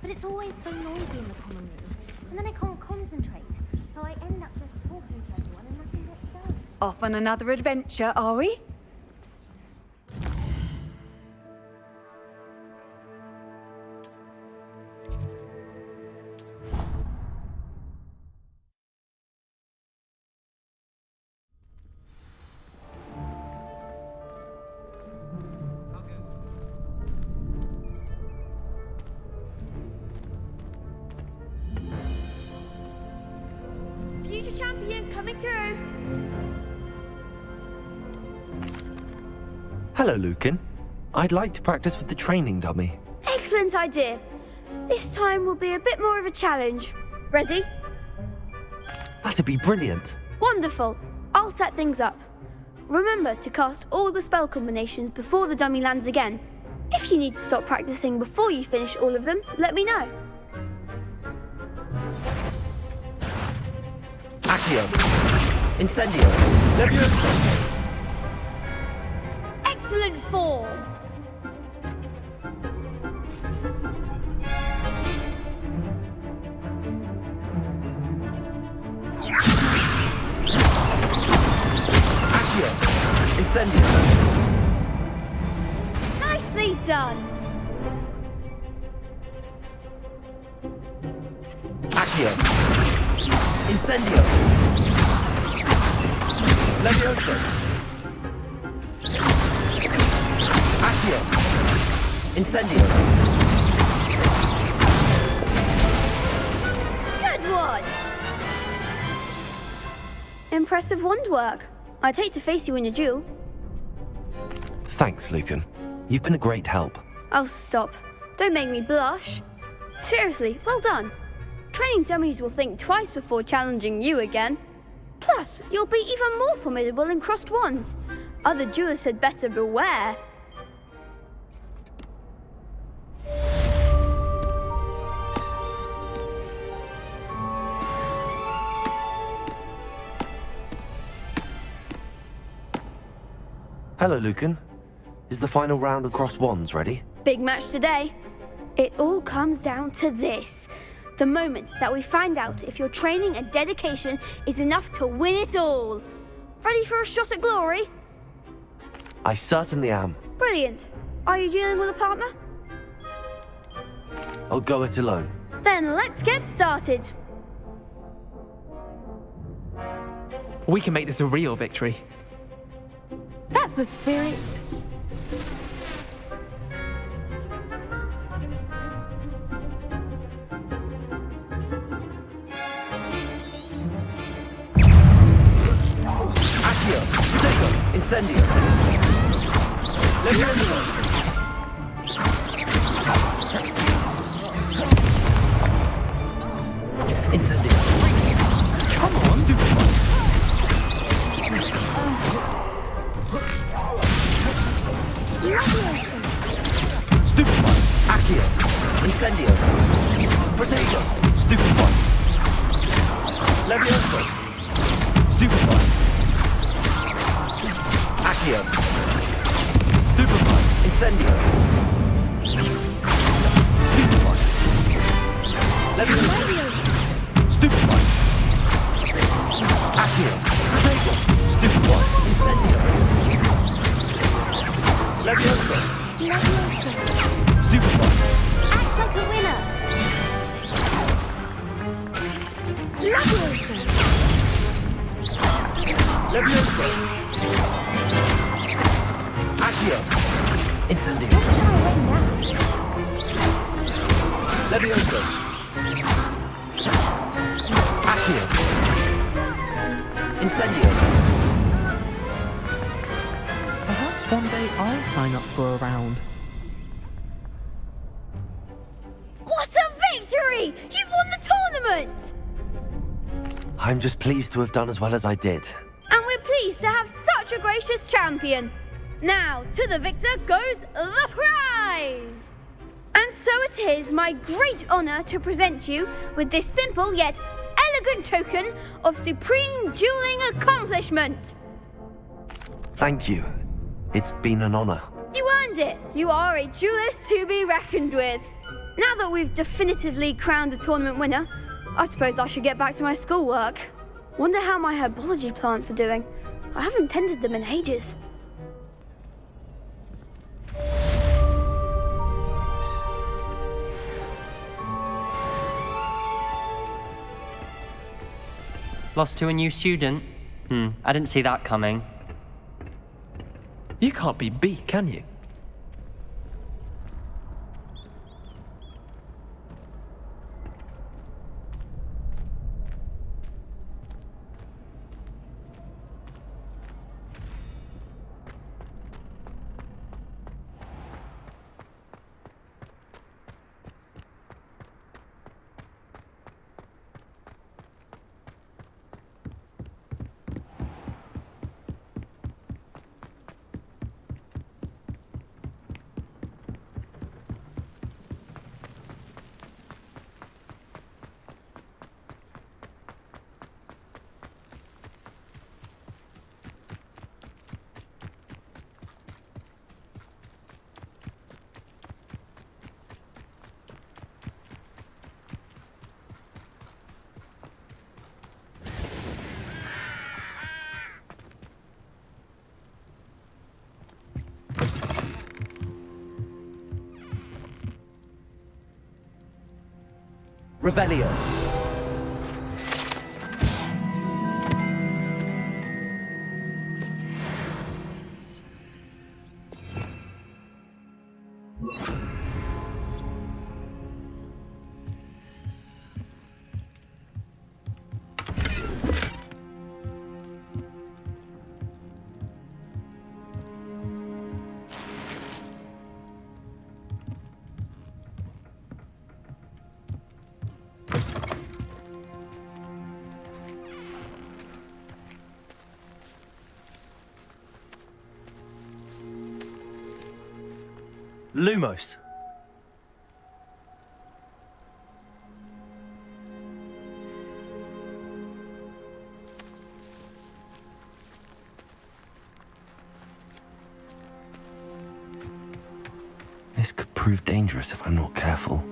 But it's always so noisy in the common room, and then I can't concentrate, so I end up just talking to everyone and nothing gets done. Off on another adventure, are we? Future champion coming through. Hello, Lucan. I'd like to practice with the training dummy. Excellent idea. This time will be a bit more of a challenge. Ready? That'd be brilliant. Wonderful. I'll set things up. Remember to cast all the spell combinations before the dummy lands again. If you need to stop practicing before you finish all of them, let me know. Accio. Incendio. Leviosa. Excellent form. Accio. Incendio. Nicely done. Accio. Incendio. Leviosa. Accio. Incendio. Good one. Impressive wand work. I'd hate to face you in a duel. Thanks, Lucan. You've been a great help. Oh, stop. Don't make me blush. Seriously, well done. Training dummies will think twice before challenging you again. Plus, you'll be even more formidable in crossed wands. Other duelists had better beware. Hello, Lucan. Is the final round of crossed wands ready? Big match today. It all comes down to this. The moment that we find out if your training and dedication is enough to win it all. Ready for a shot at glory? I certainly am. Brilliant. Are you dealing with a partner? I'll go it alone. Then let's get started. We can make this a real victory. That's the spirit. Accio. Potato. Incendio. Leviosa. Incendio. Come on, stupid one. Stupid one. Accio. Incendio. Potato. Stupid one. Leviosa. Stupid one. Accio. Stupid one. Incendio. Stupid one. Leviosa. Stupid one. Accio. Potato. Stupid one. Incendio. Leviosa. Stupid one. Act like a winner. Leviosa. Leviosa. Accio. Incendio. Leviosa. Accio. Incendio. Perhaps one day I'll sign up for a round. What a victory! You've won the tournament! I'm just pleased to have done as well as I did. And we're pleased to have such a gracious champion. Now, to the victor goes the prize! And so it is my great honor to present you with this simple yet elegant token of supreme dueling accomplishment. Thank you. It's been an honor. You earned it. You are a duelist to be reckoned with. Now that we've definitively crowned the tournament winner, I suppose I should get back to my schoolwork. Wonder how my herbology plants are doing. I haven't tended them in ages. Lost to a new student? I didn't see that coming. You can't be beat, can you? Revelio. Lumos. This could prove dangerous if I'm not careful.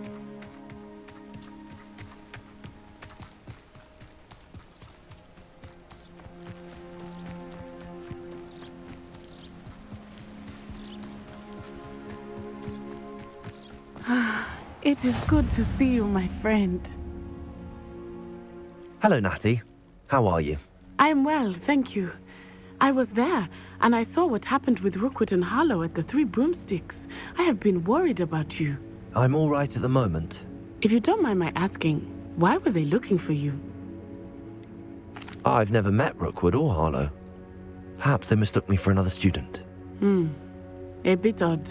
It is good to see you, my friend. Hello, Natty. How are you? I'm well, thank you. I was there, and I saw what happened with Rookwood and Harlow at the Three Broomsticks. I have been worried about you. I'm all right at the moment. If you don't mind my asking, why were they looking for you? I've never met Rookwood or Harlow. Perhaps they mistook me for another student. A bit odd.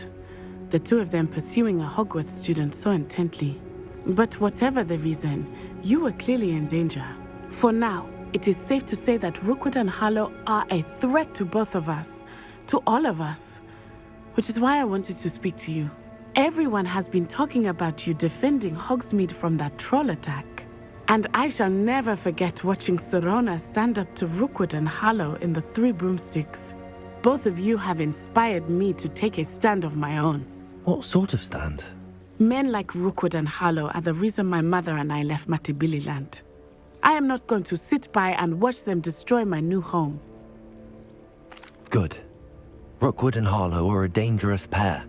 The two of them pursuing a Hogwarts student so intently. But whatever the reason, you were clearly in danger. For now, it is safe to say that Rookwood and Harlow are a threat to both of us, to all of us. Which is why I wanted to speak to you. Everyone has been talking about you defending Hogsmeade from that troll attack. And I shall never forget watching Serona stand up to Rookwood and Harlow in the Three Broomsticks. Both of you have inspired me to take a stand of my own. What sort of stand? Men like Rookwood and Harlow are the reason my mother and I left Matibili land. I am not going to sit by and watch them destroy my new home. Good. Rookwood and Harlow are a dangerous pair.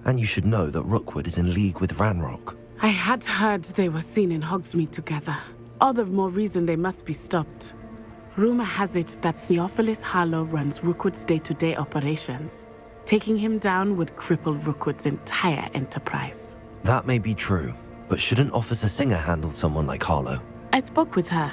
And you should know that Rookwood is in league with Ranrock. I had heard they were seen in Hogsmeade together. All the more reason they must be stopped. Rumor has it that Theophilus Harlow runs Rookwood's day-to-day operations. Taking him down would cripple Rookwood's entire enterprise. That may be true, but shouldn't Officer Singer handle someone like Harlow? I spoke with her.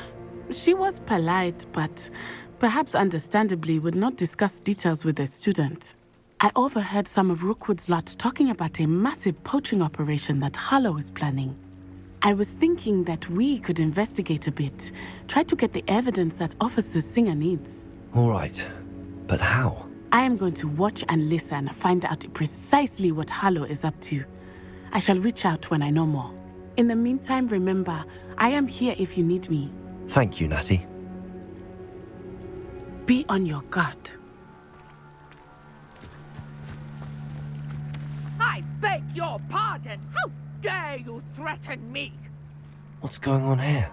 She was polite, but perhaps understandably would not discuss details with a student. I overheard some of Rookwood's lot talking about a massive poaching operation that Harlow is planning. I was thinking that we could investigate a bit. Try to get the evidence that Officer Singer needs. All right. But how? I am going to watch and listen, find out precisely what Harlow is up to. I shall reach out when I know more. In the meantime, remember, I am here if you need me. Thank you, Natty. Be on your guard. I beg your pardon. How dare you threaten me? What's going on here?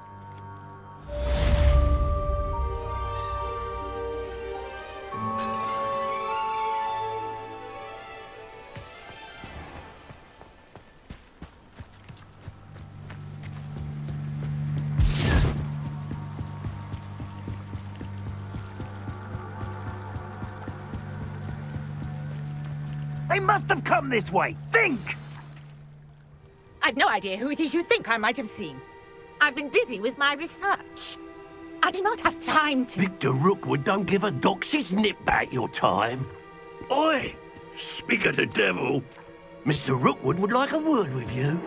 They must have come this way. Think! I've no idea who it is you think I might have seen. I've been busy with my research. I do not have time to... Victor Rookwood don't give a doxy's nip back your time. Oi! Speak of the devil. Mr. Rookwood would like a word with you.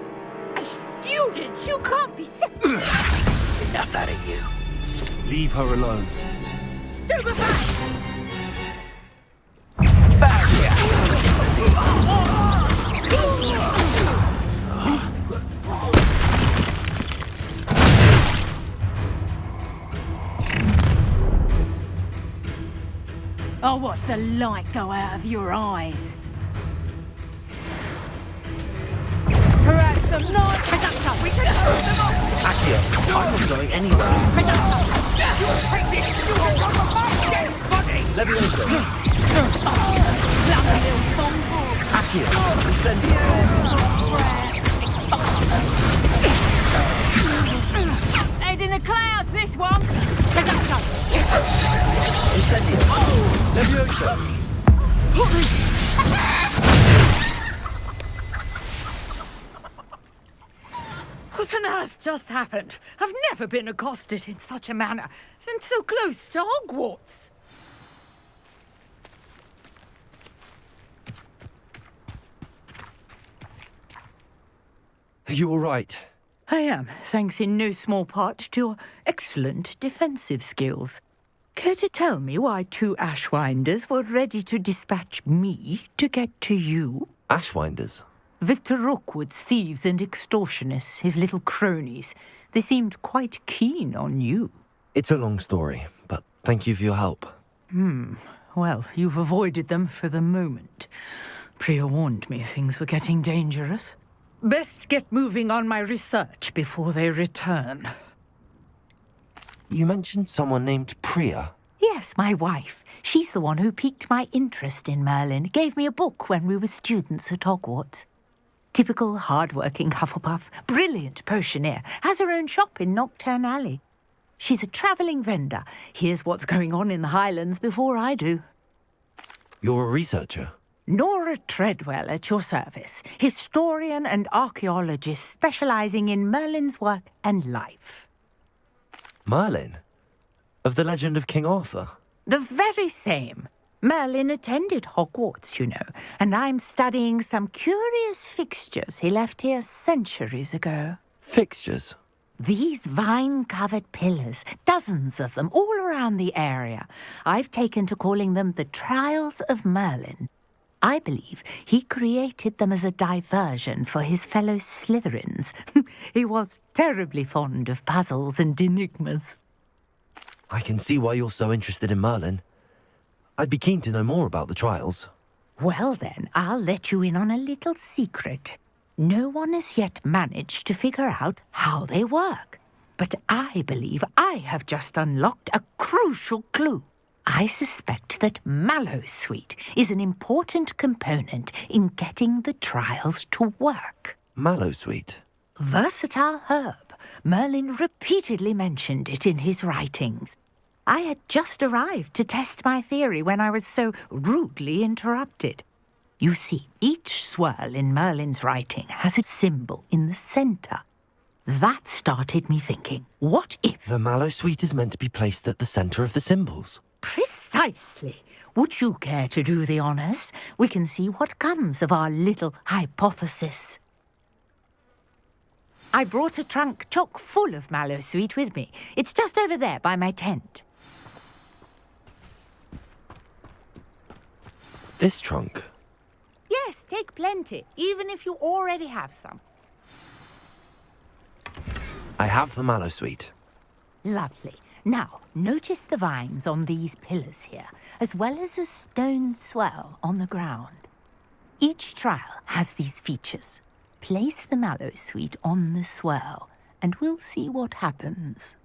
A student? You can't be... Enough out of you. Leave her alone. Stupefy! I'll watch the light go out of your eyes. Perhaps some light... We can hold them off! Accio, I'm not going anywhere. You'll take this student off of my dead body! Levioso. Lovely little combo! Accio, Incendio. Head in the clouds, this one! Incendio. Levioso. What on earth just happened? I've never been accosted in such a manner, and so close to Hogwarts. Are you all right? I am, thanks in no small part to your excellent defensive skills. Care to tell me why 2 Ashwinders were ready to dispatch me to get to you? Ashwinders? Victor Rookwood's thieves and extortionists, his little cronies. They seemed quite keen on you. It's a long story, but thank you for your help. Well, you've avoided them for the moment. Priya warned me things were getting dangerous. Best get moving on my research before they return. You mentioned someone named Priya. Yes, my wife. She's the one who piqued my interest in Merlin. Gave me a book when we were students at Hogwarts. Typical hard-working Hufflepuff, brilliant potioneer, has her own shop in Nocturne Alley. She's a travelling vendor. Hears what's going on in the Highlands before I do. You're a researcher? Nora Treadwell at your service, historian and archaeologist specialising in Merlin's work and life. Merlin? Of the legend of King Arthur? The very same. Merlin attended Hogwarts, you know, and I'm studying some curious fixtures he left here centuries ago. Fixtures? These vine-covered pillars, dozens of them, all around the area. I've taken to calling them the Trials of Merlin. I believe he created them as a diversion for his fellow Slytherins. He was terribly fond of puzzles and enigmas. I can see why you're so interested in Merlin. I'd be keen to know more about the trials. Well then, I'll let you in on a little secret. No one has yet managed to figure out how they work. But I believe I have just unlocked a crucial clue. I suspect that Mallowsweet is an important component in getting the trials to work. Mallowsweet? Versatile herb. Merlin repeatedly mentioned it in his writings. I had just arrived to test my theory when I was so rudely interrupted. You see, each swirl in Merlin's writing has a symbol in the centre. That started me thinking, what if... The Mallowsweet is meant to be placed at the centre of the symbols. Precisely. Would you care to do the honours? We can see what comes of our little hypothesis. I brought a trunk chock full of mallow sweet with me. It's just over there by my tent. This trunk? Yes, take plenty, even if you already have some. I have the mallow sweet. Lovely. Now, notice the vines on these pillars here, as well as a stone swell on the ground. Each trial has these features. Place the mallow sweet on the swell, and we'll see what happens.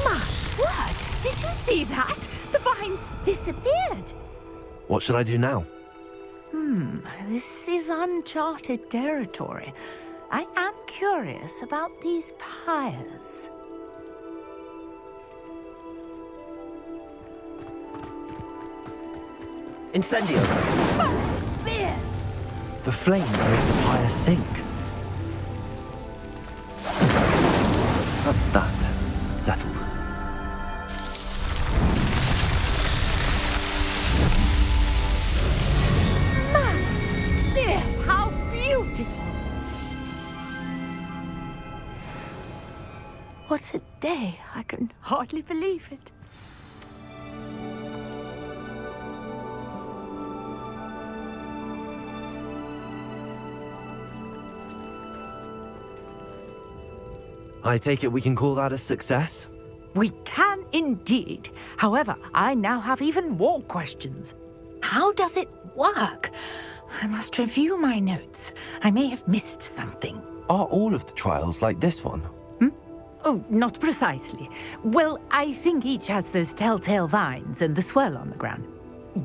My word! Did you see that? The vines disappeared! What should I do now? This is uncharted territory. I am curious about these pyres. Incendio! Fierce! The flames make the pyre sink. That's that. Settled. Fierce! How beautiful! What a day! I can hardly believe it. I take it we can call that a success? We can indeed. However, I now have even more questions. How does it work? I must review my notes. I may have missed something. Are all of the trials like this one? Oh, not precisely. Well, I think each has those telltale vines and the swirl on the ground.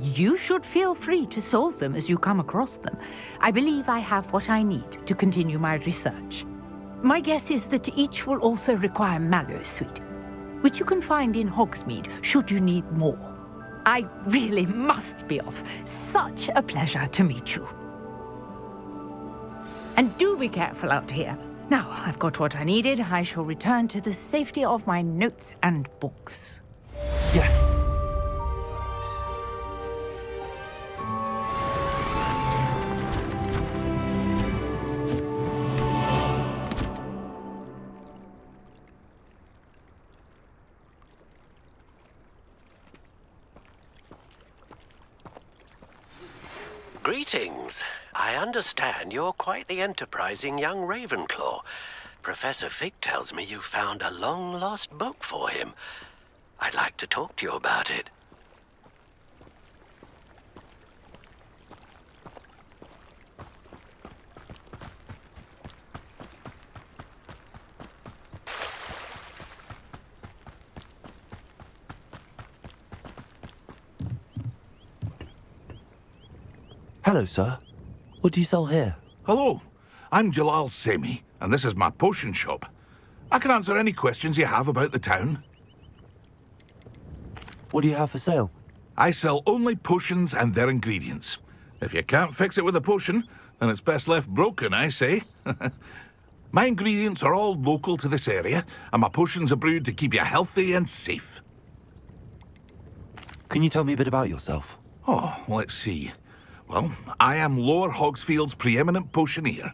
You should feel free to solve them as you come across them. I believe I have what I need to continue my research. My guess is that each will also require mallow sweet, which you can find in Hogsmeade should you need more. I really must be off. Such a pleasure to meet you. And do be careful out here. Now, I've got what I needed. I shall return to the safety of my notes and books. Yes. Greetings. I understand you're quite the enterprising young Ravenclaw. Professor Fig tells me you found a long-lost book for him. I'd like to talk to you about it. Hello, sir. What do you sell here? Hello, I'm Jalal Semi, and this is my potion shop. I can answer any questions you have about the town. What do you have for sale? I sell only potions and their ingredients. If you can't fix it with a potion, then it's best left broken, I say. My ingredients are all local to this area, and my potions are brewed to keep you healthy and safe. Can you tell me a bit about yourself? Oh, let's see. Well, I am Lower Hogsfield's preeminent potioneer,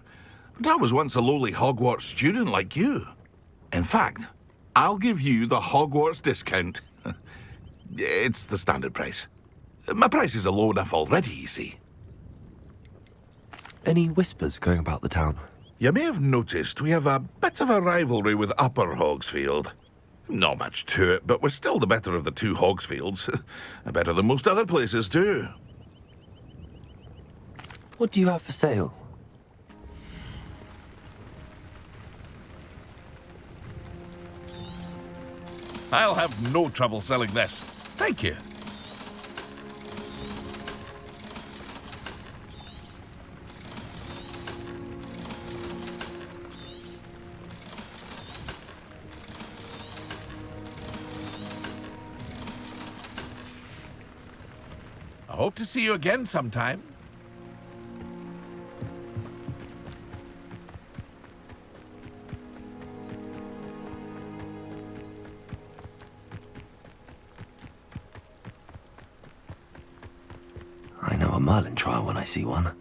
but I was once a lowly Hogwarts student like you. In fact, I'll give you the Hogwarts discount. It's the standard price. My prices are low enough already, you see. Any whispers going about the town? You may have noticed we have a bit of a rivalry with Upper Hogsfield. Not much to it, but we're still the better of the two Hogsfields. Better than most other places, too. What do you have for sale? I'll have no trouble selling this. Thank you. I hope to see you again sometime. I know a Merlin trial when I see one.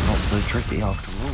Not so tricky after all.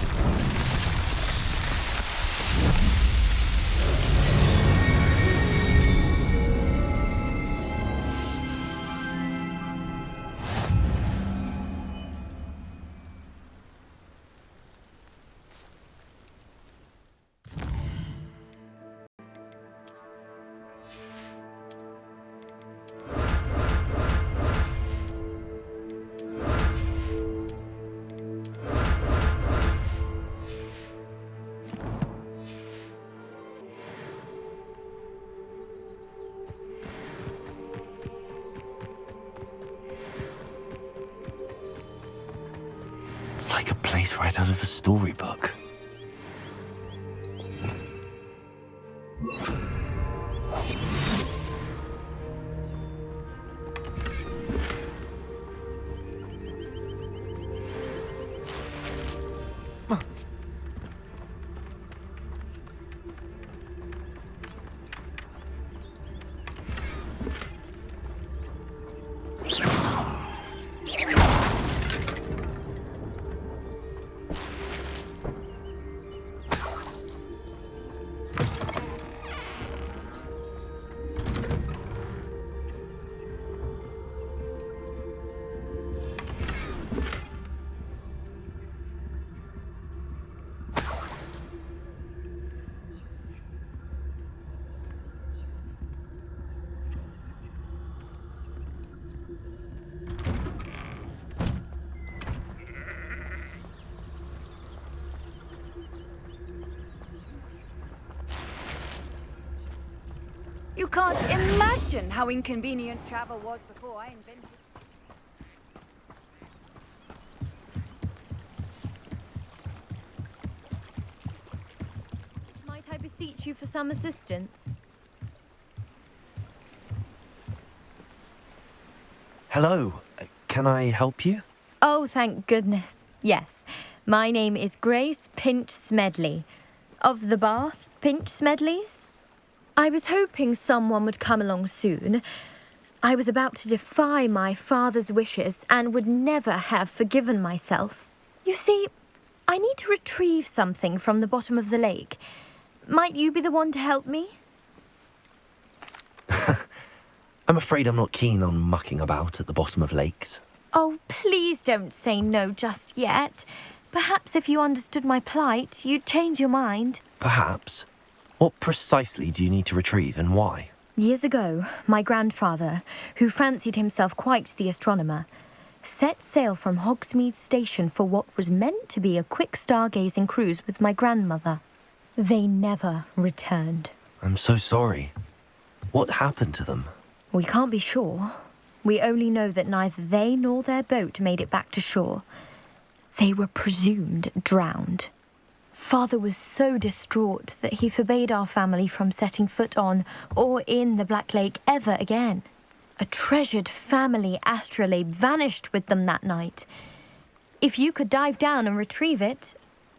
It's like a place right out of a storybook. You can't imagine how inconvenient travel was before I invented it. Might I beseech you for some assistance? Hello, can I help you? Oh, thank goodness. Yes. My name is Grace Pinch Smedley. Of the Bath Pinch Smedleys? I was hoping someone would come along soon. I was about to defy my father's wishes and would never have forgiven myself. You see, I need to retrieve something from the bottom of the lake. Might you be the one to help me? I'm afraid I'm not keen on mucking about at the bottom of lakes. Oh, please don't say no just yet. Perhaps if you understood my plight, you'd change your mind. Perhaps. What precisely do you need to retrieve and why? Years ago, my grandfather, who fancied himself quite the astronomer, set sail from Hogsmeade station for what was meant to be a quick stargazing cruise with my grandmother. They never returned. I'm so sorry. What happened to them? We can't be sure. We only know that neither they nor their boat made it back to shore. They were presumed drowned. Father was so distraught that he forbade our family from setting foot on or in the Black Lake ever again. A treasured family astrolabe vanished with them that night. If you could dive down and retrieve it,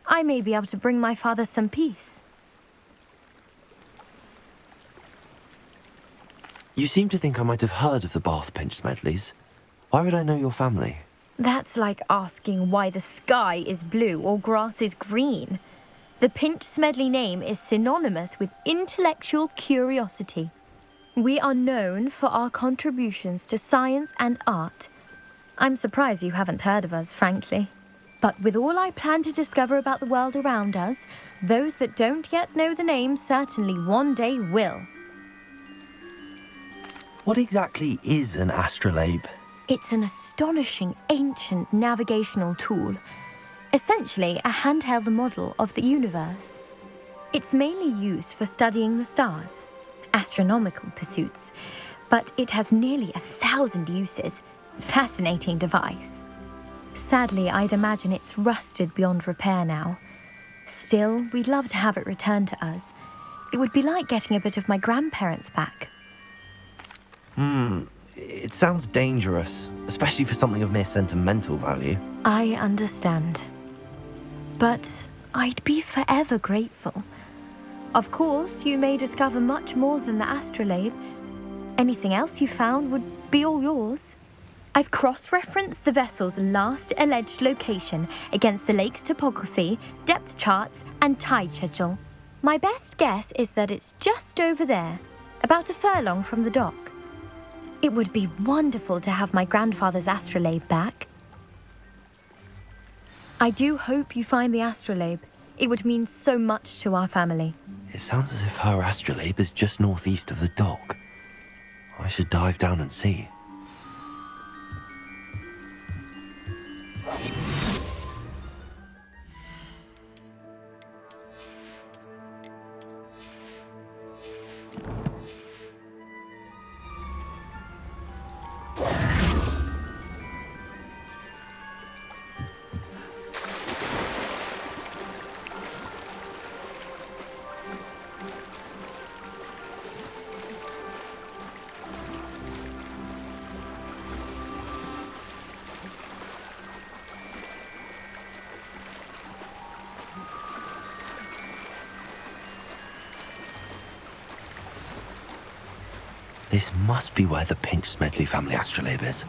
I may be able to bring my father some peace. You seem to think I might have heard of the Bath Pinch Smedleys. Why would I know your family? That's like asking why the sky is blue or grass is green. The Pinch Smedley name is synonymous with intellectual curiosity. We are known for our contributions to science and art. I'm surprised you haven't heard of us, frankly. But with all I plan to discover about the world around us, those that don't yet know the name certainly one day will. What exactly is an astrolabe? It's an astonishing ancient navigational tool. Essentially a handheld model of the universe. It's mainly used for studying the stars, astronomical pursuits, but it has nearly 1,000 uses. Fascinating device. Sadly, I'd imagine it's rusted beyond repair now. Still, we'd love to have it returned to us. It would be like getting a bit of my grandparents back. It sounds dangerous, especially for something of mere sentimental value. I understand. But I'd be forever grateful. Of course, you may discover much more than the astrolabe. Anything else you found would be all yours. I've cross-referenced the vessel's last alleged location against the lake's topography, depth charts, and tide schedule. My best guess is that it's just over there, about a furlong from the dock. It would be wonderful to have my grandfather's astrolabe back. I do hope you find the astrolabe. It would mean so much to our family. It sounds as if her astrolabe is just northeast of the dock. I should dive down and see. This must be where the Pinch Smedley family astrolabe is.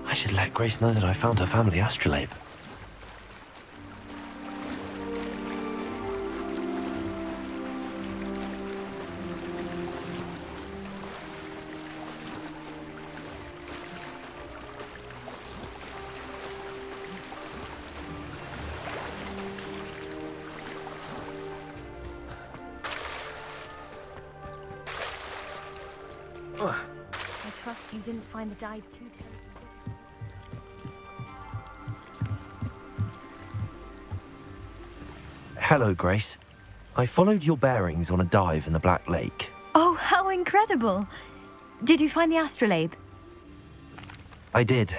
I should let Grace know that I found her family astrolabe. I trust you didn't find the dive too terrible. Hello, Grace. I followed your bearings on a dive in the Black Lake. Oh, how incredible! Did you find the astrolabe? I did.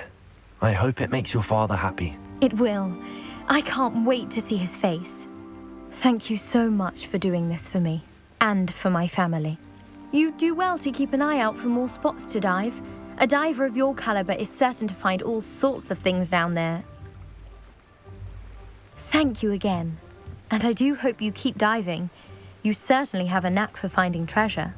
I hope it makes your father happy. It will. I can't wait to see his face. Thank you so much for doing this for me, and for my family. You do well to keep an eye out for more spots to dive. A diver of your caliber is certain to find all sorts of things down there. Thank you again. And I do hope you keep diving. You certainly have a knack for finding treasure.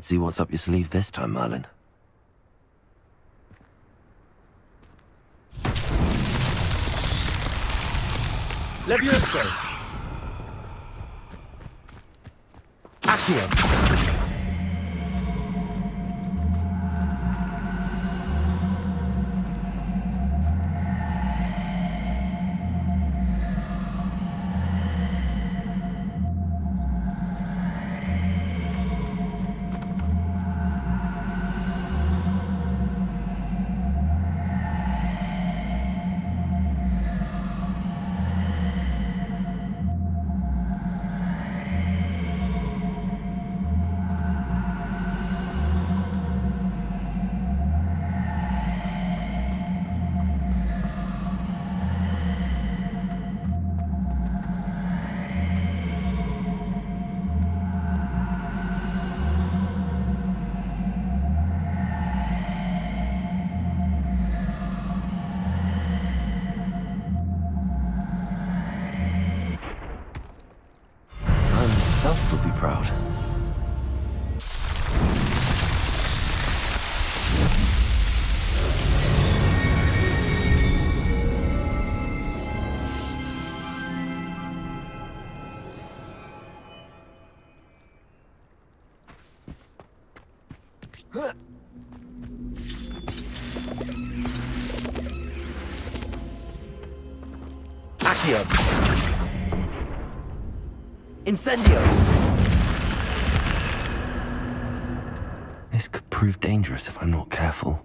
Let's see what's up your sleeve this time, Merlin. Levioso! Accio! Would be proud. Accio! Incendio! This could prove dangerous if I'm not careful.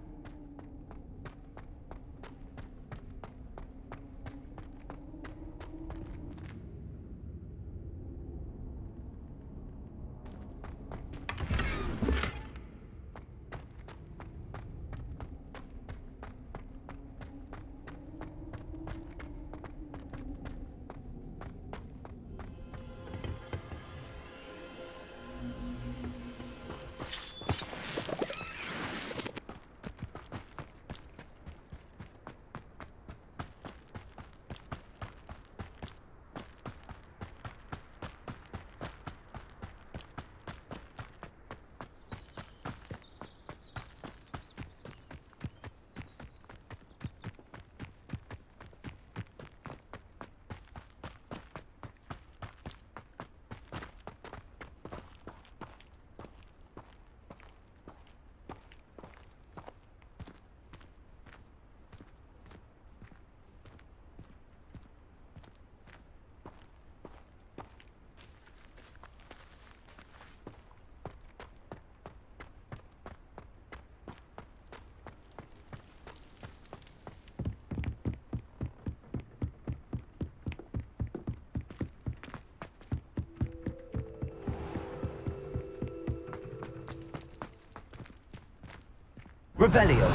Revelio.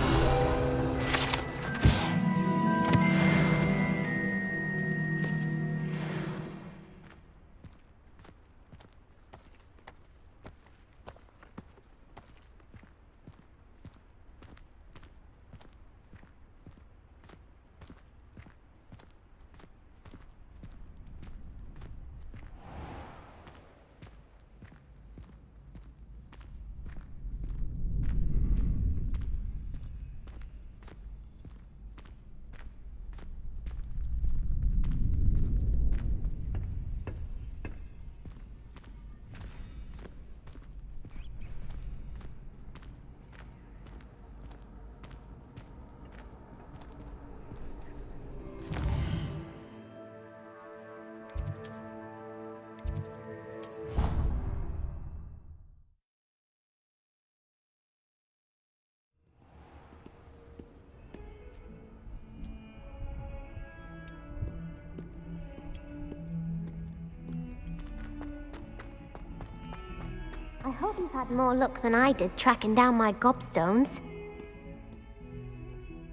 I hope you've had more luck than I did tracking down my Gobstones.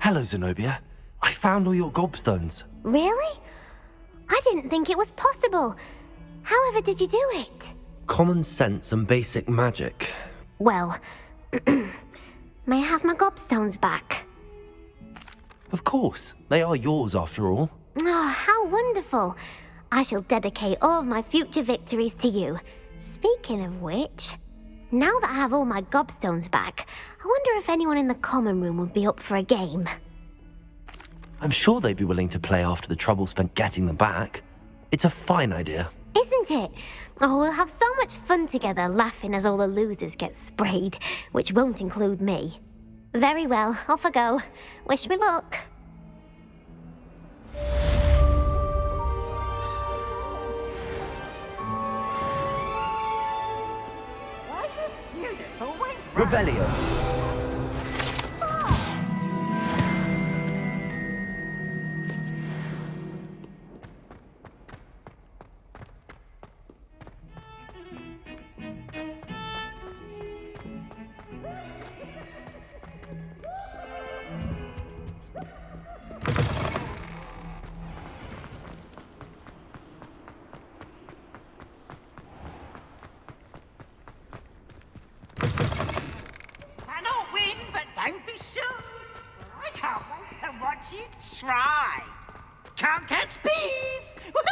Hello, Zenobia. I found all your Gobstones. Really? I didn't think it was possible. However did you do it? Common sense and basic magic. Well, may I have my Gobstones back? Of course. They are yours after all. Oh, how wonderful. I shall dedicate all of my future victories to you. Speaking of which, Now that I have all my Gobstones back, I wonder if anyone in the common room would be up for a game. I'm sure they'd be willing to play after the trouble spent getting them back. It's a fine idea. Isn't it? Oh, we'll have so much fun together laughing as all the losers get sprayed, which won't include me. Very well, off I go. Wish me luck. Revelio. Cannot win, but don't be sure. I can't wait to watch you try. Can't catch Peeves! Woohoo!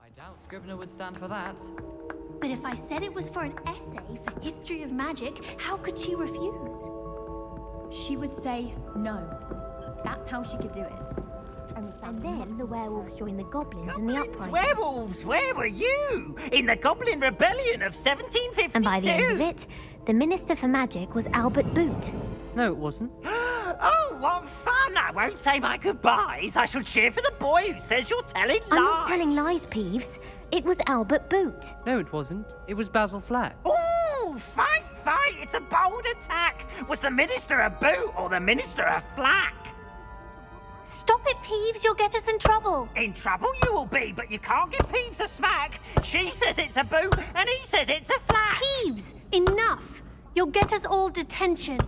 I doubt Scrivener would stand for that. But if I said it was for an essay for history of magic, how could she refuse? She would say no. That's how she could do it. And then the werewolves joined the goblins in the uprising. Werewolves, where were you? In the Goblin Rebellion of 1752. And by the end of it, the Minister for Magic was Albert Boot. No, it wasn't. Oh, what fun! I won't say my goodbyes. I shall cheer for the boy who says you're telling lies. I'm not telling lies, Peeves. It was Albert Boot. No, it wasn't. It was Basil Flack. Ooh, fight! It's a bold attack. Was the Minister a boot or the Minister a flack? Stop it, Peeves. You'll get us in trouble. In trouble you will be, but you can't give Peeves a smack. She says it's a boot and he says it's a flack. Peeves, enough. You'll get us all detention.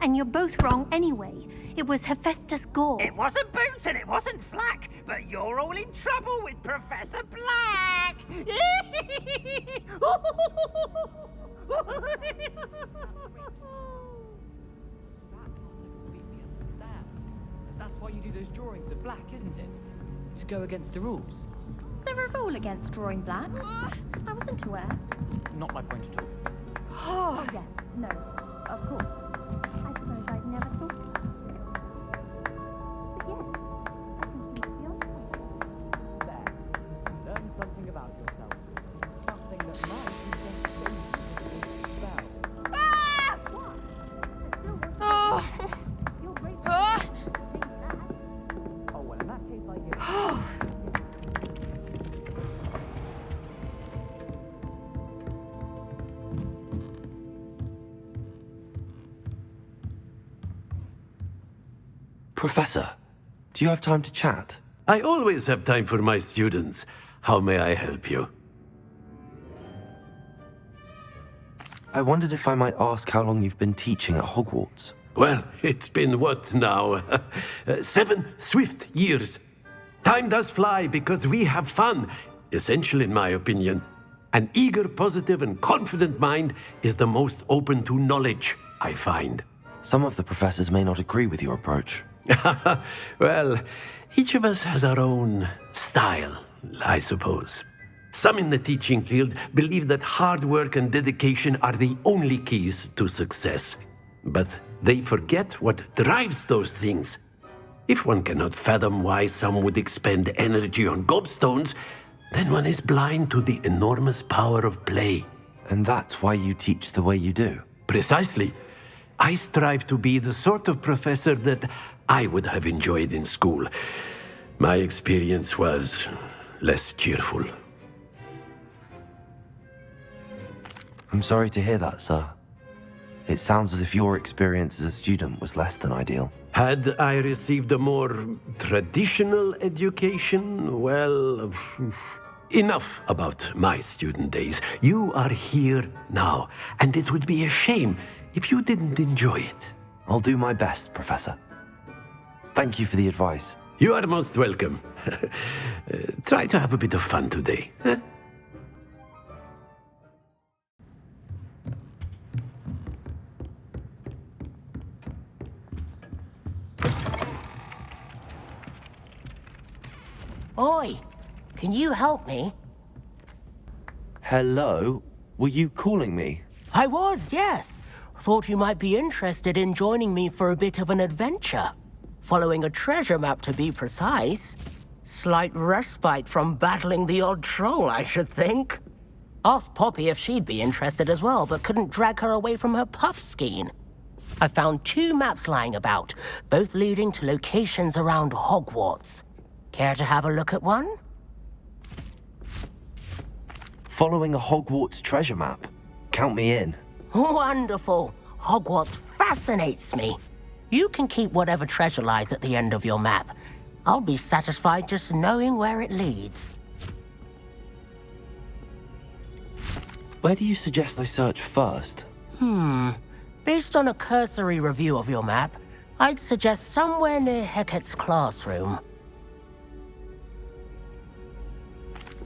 And you're both wrong anyway. It was Hephaestus Gore. It wasn't Boot and it wasn't Flack, but you're all in trouble with Professor Black. That's why you do those drawings of Black, isn't it? to go against the rules? There a rule against drawing black? I wasn't aware. Not my point at all. Oh, yes. No. Of course. I suppose I'd never thought. But yes, I think you might be on something. There. Learn something about yourself. Something that might be just spell. Ah! Oh! Ah! Oh, well, in that case, I give Professor, do you have time to chat? I always have time for my students. How may I help you? I wondered if I might ask how long you've been teaching at Hogwarts. Well, it's been what now? 7 swift years. Time does fly because we have fun, essential in my opinion. An eager, positive, and confident mind is the most open to knowledge, I find. Some of the professors may not agree with your approach. Well, each of us has our own style, I suppose. Some in the teaching field believe that hard work and dedication are the only keys to success. But they forget what drives those things. If one cannot fathom why some would expend energy on Gobstones, then one is blind to the enormous power of play. And that's why you teach the way you do? Precisely. I strive to be the sort of professor that I would have enjoyed in school. My experience was less cheerful. I'm sorry to hear that, sir. It sounds as if your experience as a student was less than ideal. Had I received a more traditional education, well, enough about my student days. You are here now, and it would be a shame if you didn't enjoy it. I'll do my best, Professor. Thank you for the advice. You are most welcome. Try to have a bit of fun today. Huh? Oi! Can you help me? Hello? Were you calling me? I was, yes. Thought you might be interested in joining me for a bit of an adventure. Following a treasure map, to be precise. Slight respite from battling the odd troll, I should think. Asked Poppy if she'd be interested as well, but couldn't drag her away from her puff skein. I found 2 maps lying about, both leading to locations around Hogwarts. Care to have a look at one? Following a Hogwarts treasure map? Count me in. Wonderful. Hogwarts fascinates me. You can keep whatever treasure lies at the end of your map. I'll be satisfied just knowing where it leads. Where do you suggest I search first? Based on a cursory review of your map, I'd suggest somewhere near Hecat's classroom.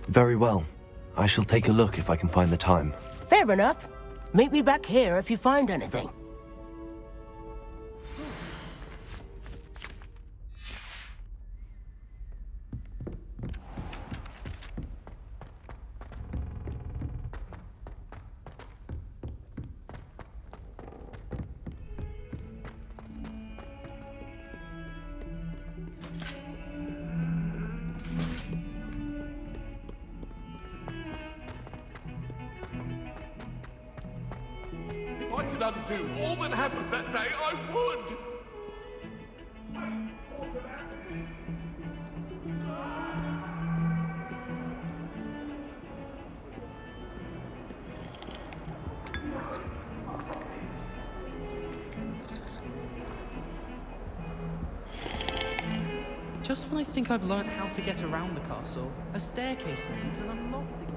Very well. I shall take a look if I can find the time. Fair enough. Meet me back here if you find anything. If I could undo all that happened that day, I would! Just when I think I've learned how to get around the castle, a staircase moves and I'm lost again.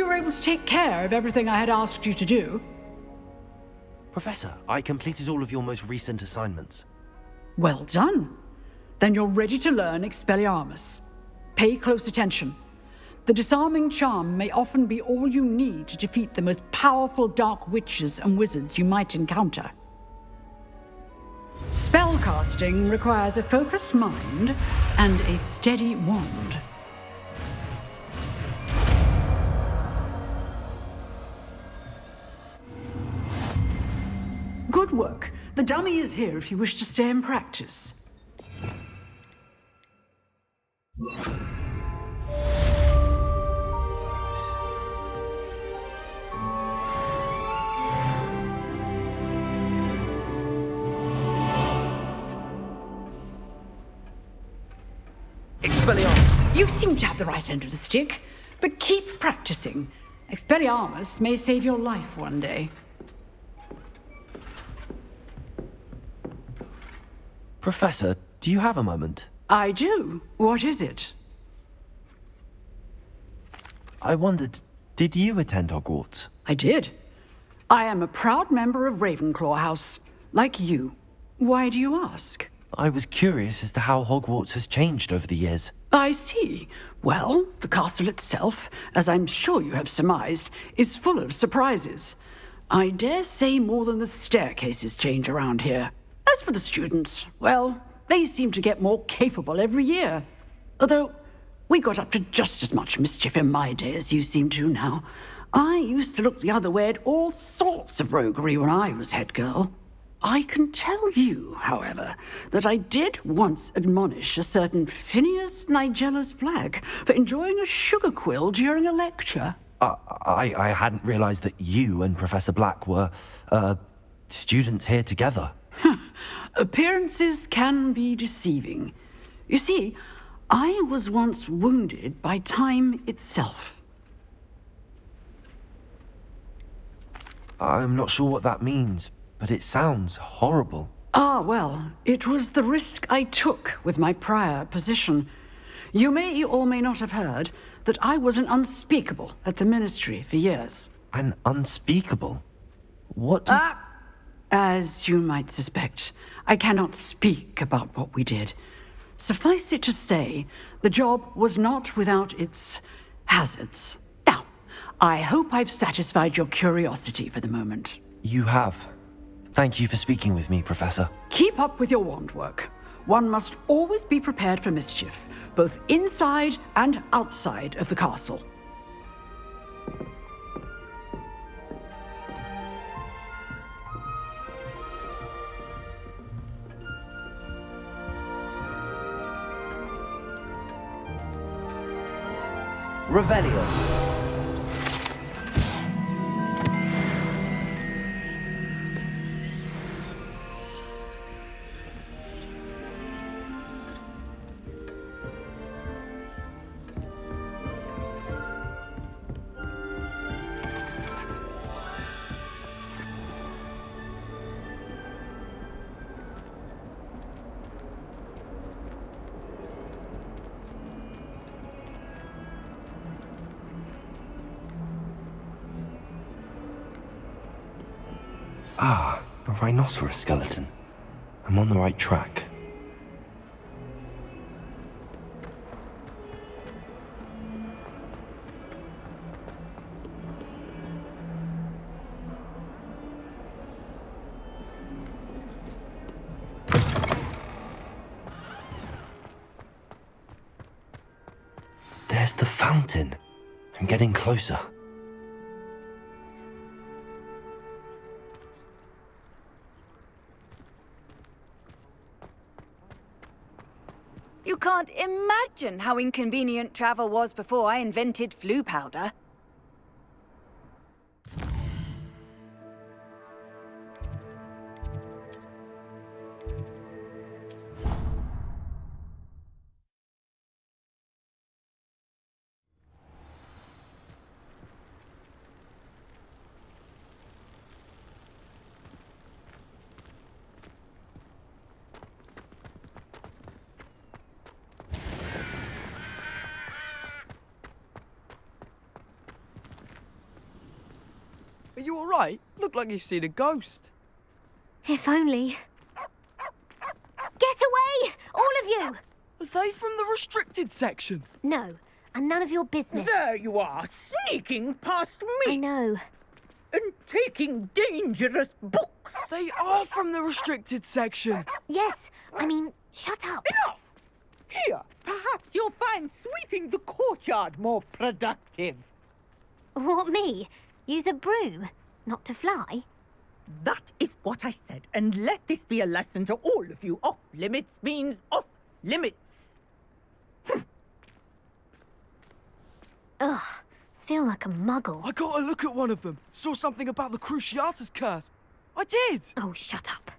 you were able to take care of everything I had asked you to do? Professor, I completed all of your most recent assignments. Well done. Then you're ready to learn Expelliarmus. Pay close attention. The disarming charm may often be all you need to defeat the most powerful dark witches and wizards you might encounter. Spellcasting requires a focused mind and a steady wand. Good work. The dummy is here if you wish to stay and practice. Expelliarmus! You seem to have the right end of the stick, but keep practicing. Expelliarmus may save your life one day. Professor, do you have a moment? I do. What is it? I wondered, did you attend Hogwarts? I did. I am a proud member of Ravenclaw House, like you. Why do you ask? I was curious as to how Hogwarts has changed over the years. I see. Well, the castle itself, as I'm sure you have surmised, is full of surprises. I dare say more than the staircases change around here. As for the students, well, they seem to get more capable every year. Although, we got up to just as much mischief in my day as you seem to now. I used to look the other way at all sorts of roguery when I was head girl. I can tell you, however, that I did once admonish a certain Phineas Nigellus Black for enjoying a sugar quill during a lecture. I hadn't realized that you and Professor Black were, students here together. Appearances can be deceiving. You see, I was once wounded by time itself. I'm not sure what that means, but it sounds horrible. Ah, well, it was the risk I took with my prior position. You may or may not have heard that I was an unspeakable at the Ministry for years. An unspeakable? What does... As you might suspect, I cannot speak about what we did. Suffice it to say, the job was not without its hazards. Now, I hope I've satisfied your curiosity for the moment. You have. Thank you for speaking with me, Professor. Keep up with your wand work. One must always be prepared for mischief, both inside and outside of the castle. Revelio. Ah, a rhinoceros skeleton. I'm on the right track. There's the fountain. I'm getting closer. You can't imagine how inconvenient travel was before I invented flu powder. Are you alright? Look like you've seen a ghost. If only. Get away! All of you! Are they from the restricted section? No, and none of your business. There you are, sneaking past me. I know. And taking dangerous books. They are from the restricted section. Yes, I mean, shut up. Enough! Here, perhaps you'll find sweeping the courtyard more productive. What, me? Use a broom, not to fly? That is what I said, and let this be a lesson to all of you. Off limits means off limits. Ugh, feel like a muggle. I got a look at one of them. Saw something about the Cruciatus curse. I did! Oh, shut up.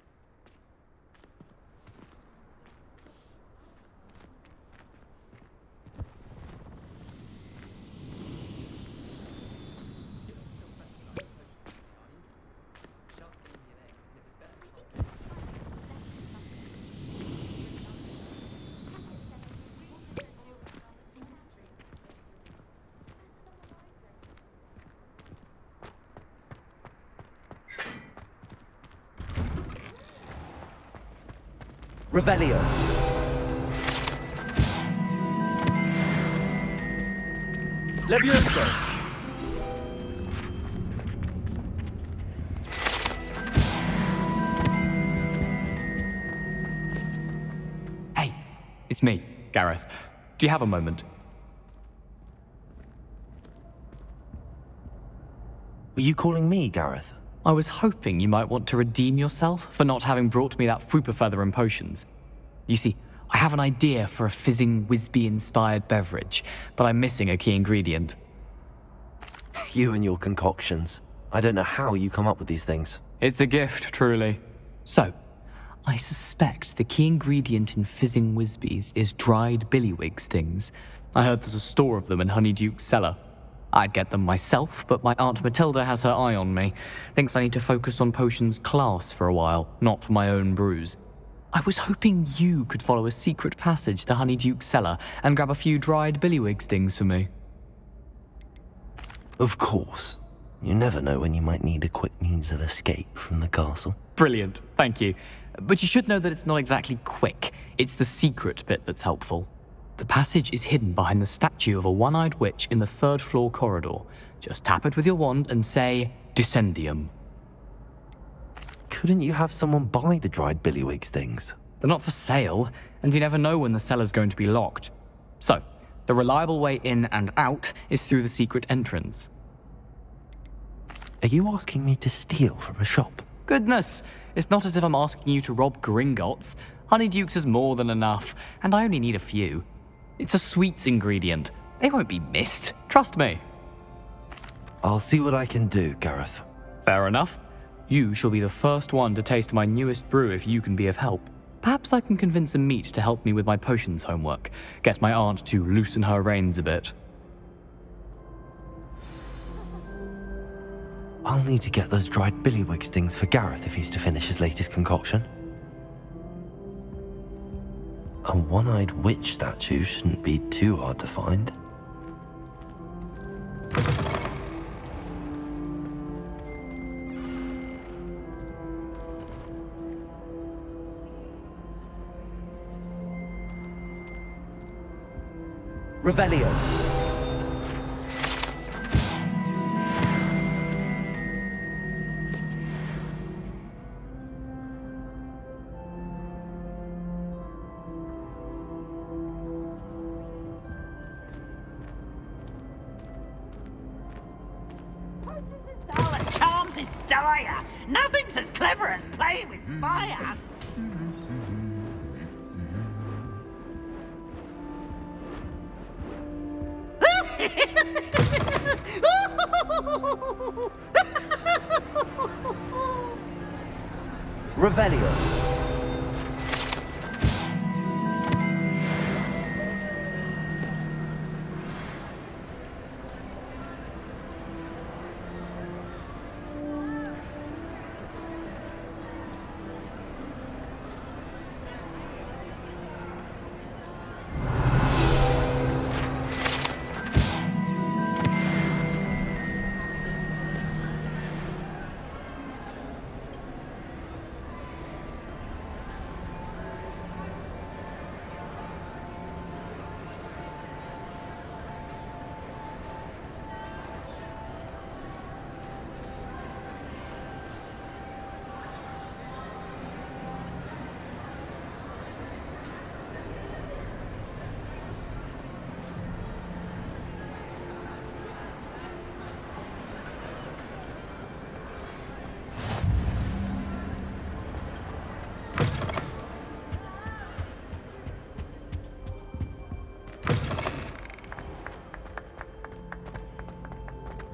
Revelio. Levioso. Hey, it's me, Gareth. Do you have a moment? Were you calling me, Gareth? I was hoping you might want to redeem yourself for not having brought me that Fupa feather and potions. You see, I have an idea for a fizzing Wisby-inspired beverage, but I'm missing a key ingredient. You and your concoctions. I don't know how you come up with these things. It's a gift, truly. So, I suspect the key ingredient in fizzing Wisbies is dried billywig stings. I heard there's a store of them in Honeyduke's cellar. I'd get them myself, but my Aunt Matilda has her eye on me. Thinks I need to focus on potions class for a while, not for my own brews. I was hoping you could follow a secret passage to Honeyduke's cellar and grab a few dried billywig stings for me. Of course. You never know when you might need a quick means of escape from the castle. Brilliant, thank you. But you should know that it's not exactly quick. It's the secret bit that's helpful. The passage is hidden behind the statue of a one-eyed witch in the third-floor corridor. Just tap it with your wand and say, Dissendium. Couldn't you have someone buy the dried billywig stings? They're not for sale, and you never know when the cellar's going to be locked. So, the reliable way in and out is through the secret entrance. Are you asking me to steal from a shop? Goodness, it's not as if I'm asking you to rob Gringotts. Honeyduke's is more than enough, and I only need a few. It's a sweets ingredient. They won't be missed, trust me. I'll see what I can do, Gareth. Fair enough. You shall be the first one to taste my newest brew if you can be of help. Perhaps I can convince a meat to help me with my potions homework. Get my aunt to loosen her reins a bit. I'll need to get those dried billywig stings for Gareth if he's to finish his latest concoction. A one-eyed witch statue shouldn't be too hard to find. Revelio. All the charms is dire. Nothing's as clever as playing with fire. Revelio.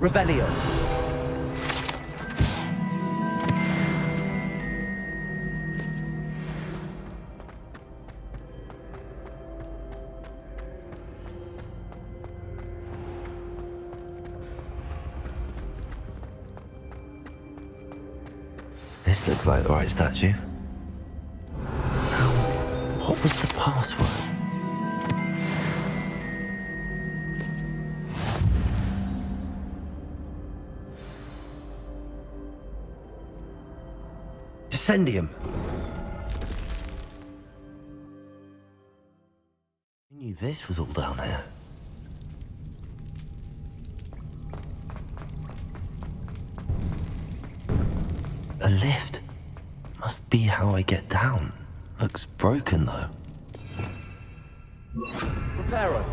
Revelio. This looks like the right statue. What was the password? Incendium. Who knew this was all down here? A lift. Must be how I get down. Looks broken though. Reparo.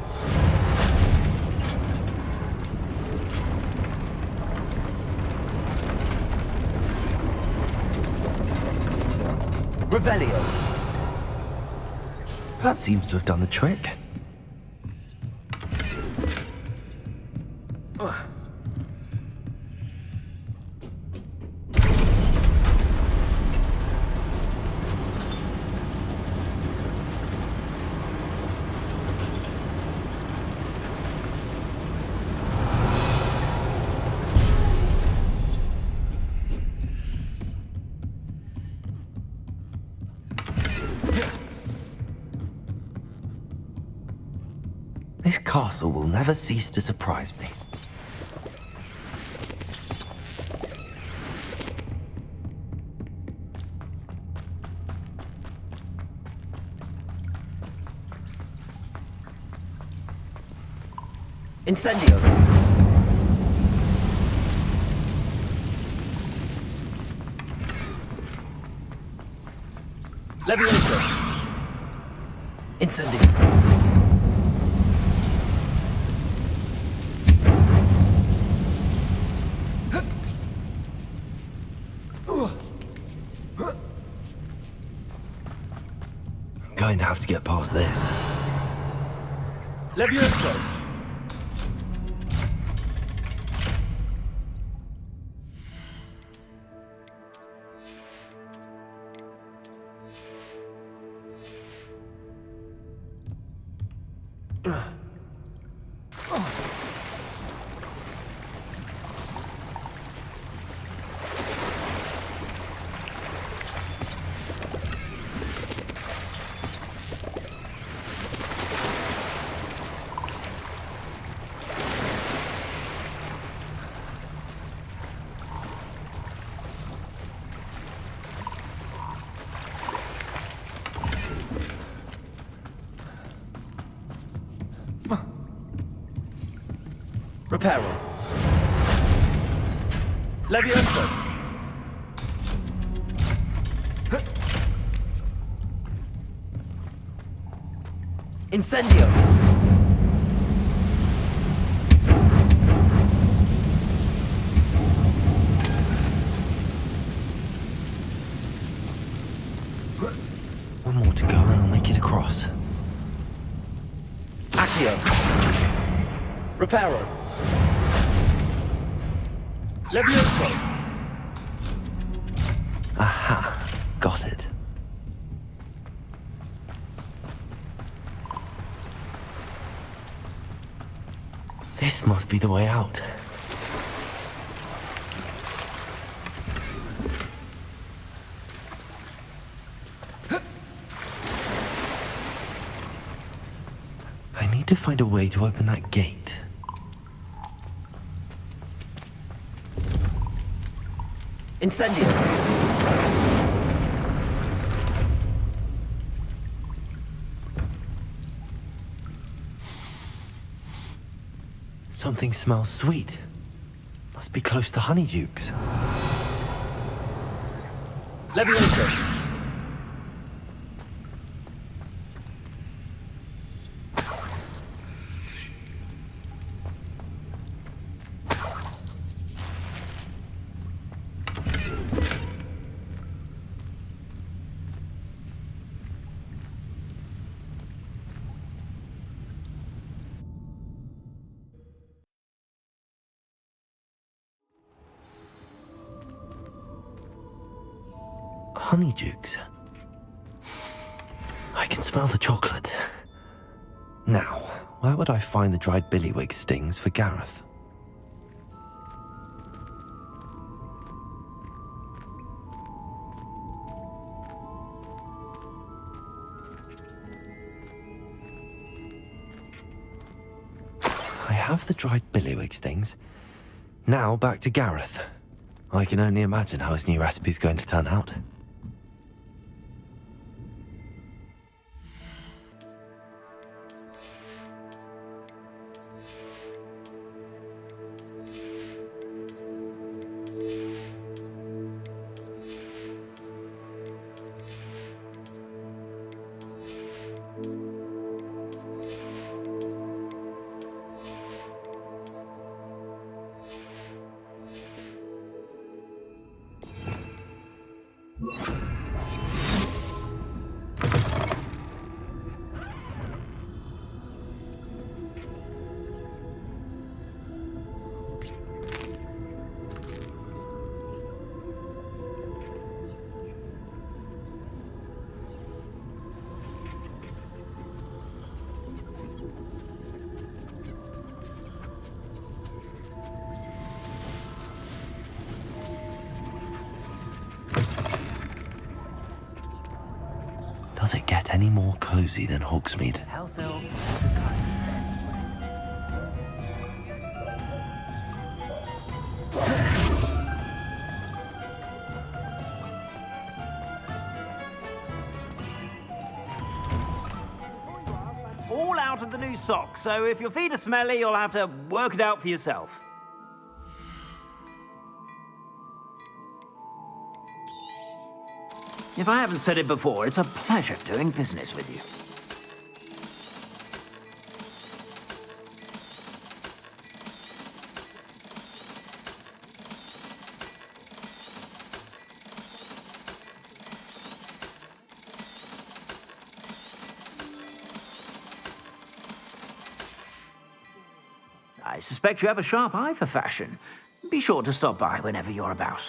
Revelio. That seems to have done the trick. This castle will never cease to surprise me. Incendio. Levioso. Incendio. Going to have to get past this. Levioso. Reparo. Levioso. Incendio. One more to go and I'll make it across. Accio. Reparo. Levioso. Aha, got it. This must be the way out. I need to find a way to open that gate. Incendio. Something smells sweet. Must be close to Honeydukes. Levioso. Honeydukes. I can smell the chocolate. Now, where would I find the dried billywig stings for Gareth? I have the dried billywig stings. Now back to Gareth. I can only imagine how his new recipe's going to turn out. Does it get any more cozy than Hogsmeade? All out of the new socks, so if your feet are smelly, you'll have to work it out for yourself. If I haven't said it before, it's a pleasure doing business with you. I suspect you have a sharp eye for fashion. Be sure to stop by whenever you're about.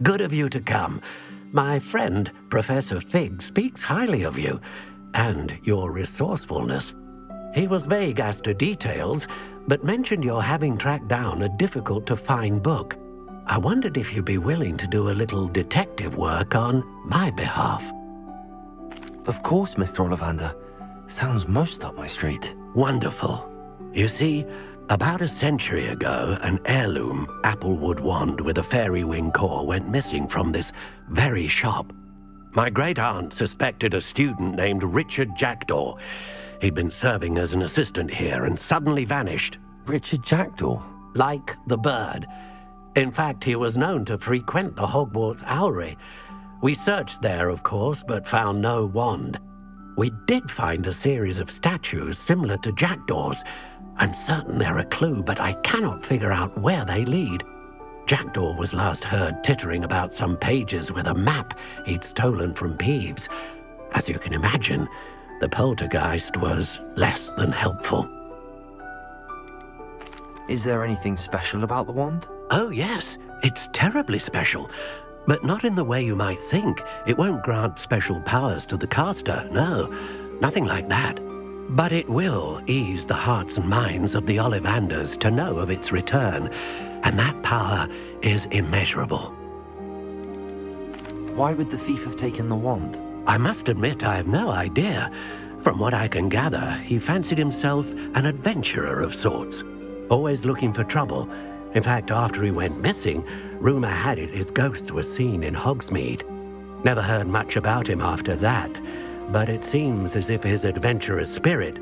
Good of you to come. My friend, Professor Fig, speaks highly of you and your resourcefulness. He was vague as to details, but mentioned your having tracked down a difficult-to-find book. I wondered if you'd be willing to do a little detective work on my behalf. Of course, Mr. Ollivander. Sounds most up my street. Wonderful. You see, about a century ago, an heirloom applewood wand with a fairy wing core went missing from this very shop. My great-aunt suspected a student named Richard Jackdaw. He'd been serving as an assistant here and suddenly vanished. Richard Jackdaw? Like the bird. In fact, he was known to frequent the Hogwarts Owlery. We searched there, of course, but found no wand. We did find a series of statues similar to Jackdaw's. I'm certain they're a clue, but I cannot figure out where they lead. Jackdaw was last heard tittering about some pages with a map he'd stolen from Peeves. As you can imagine, the Poltergeist was less than helpful. Is there anything special about the wand? Oh yes, it's terribly special. But not in the way you might think. It won't grant special powers to the caster, no. Nothing like that. But it will ease the hearts and minds of the Ollivanders to know of its return, and that power is immeasurable. Why would the thief have taken the wand? I must admit I have no idea. From what I can gather, he fancied himself an adventurer of sorts, always looking for trouble. In fact, after he went missing, rumor had it his ghost was seen in Hogsmeade. Never heard much about him after that, but it seems as if his adventurous spirit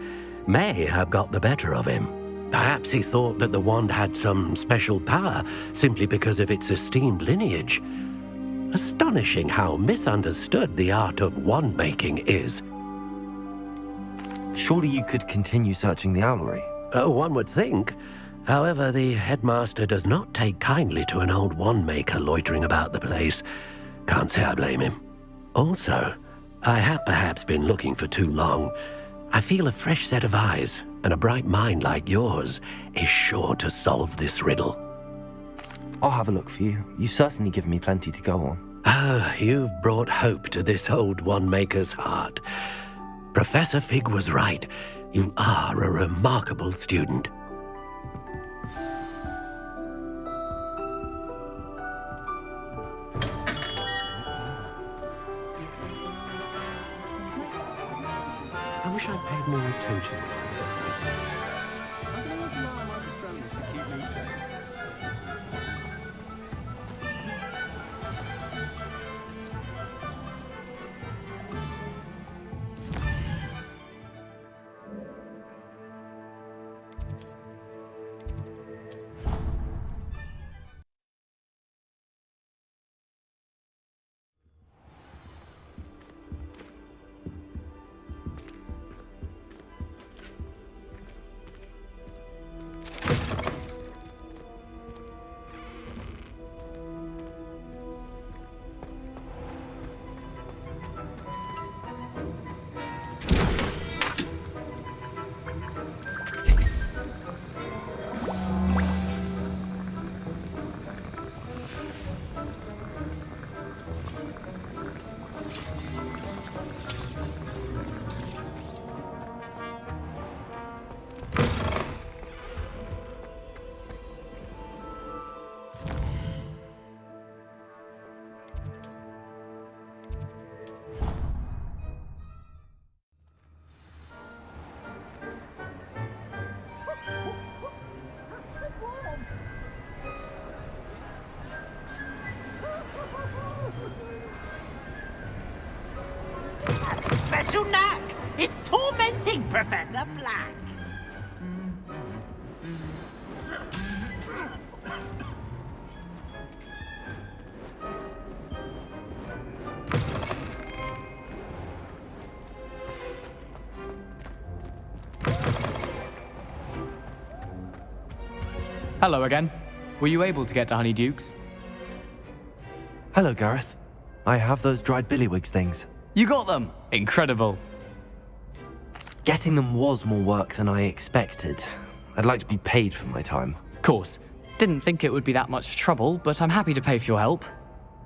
may have got the better of him. Perhaps he thought that the wand had some special power simply because of its esteemed lineage. Astonishing how misunderstood the art of wand-making is. Surely you could continue searching the owlery. One would think. However, the headmaster does not take kindly to an old wand-maker loitering about the place. Can't say I blame him. Also, I have perhaps been looking for too long. I feel a fresh set of eyes, and a bright mind like yours is sure to solve this riddle. I'll have a look for you. You've certainly given me plenty to go on. Ah, you've brought hope to this old wand-maker's heart. Professor Fig was right. You are a remarkable student. I wish I'd paid more attention when I was at home. I can always rely on my patrons to keep me safe. Special knack! It's tormenting Professor Black! Hello again. Were you able to get to Honeydukes? Hello, Gareth. I have those dried billywigs things. You got them! Incredible. Getting them was more work than I expected. I'd like to be paid for my time. Course. Didn't think it would be that much trouble, but I'm happy to pay for your help.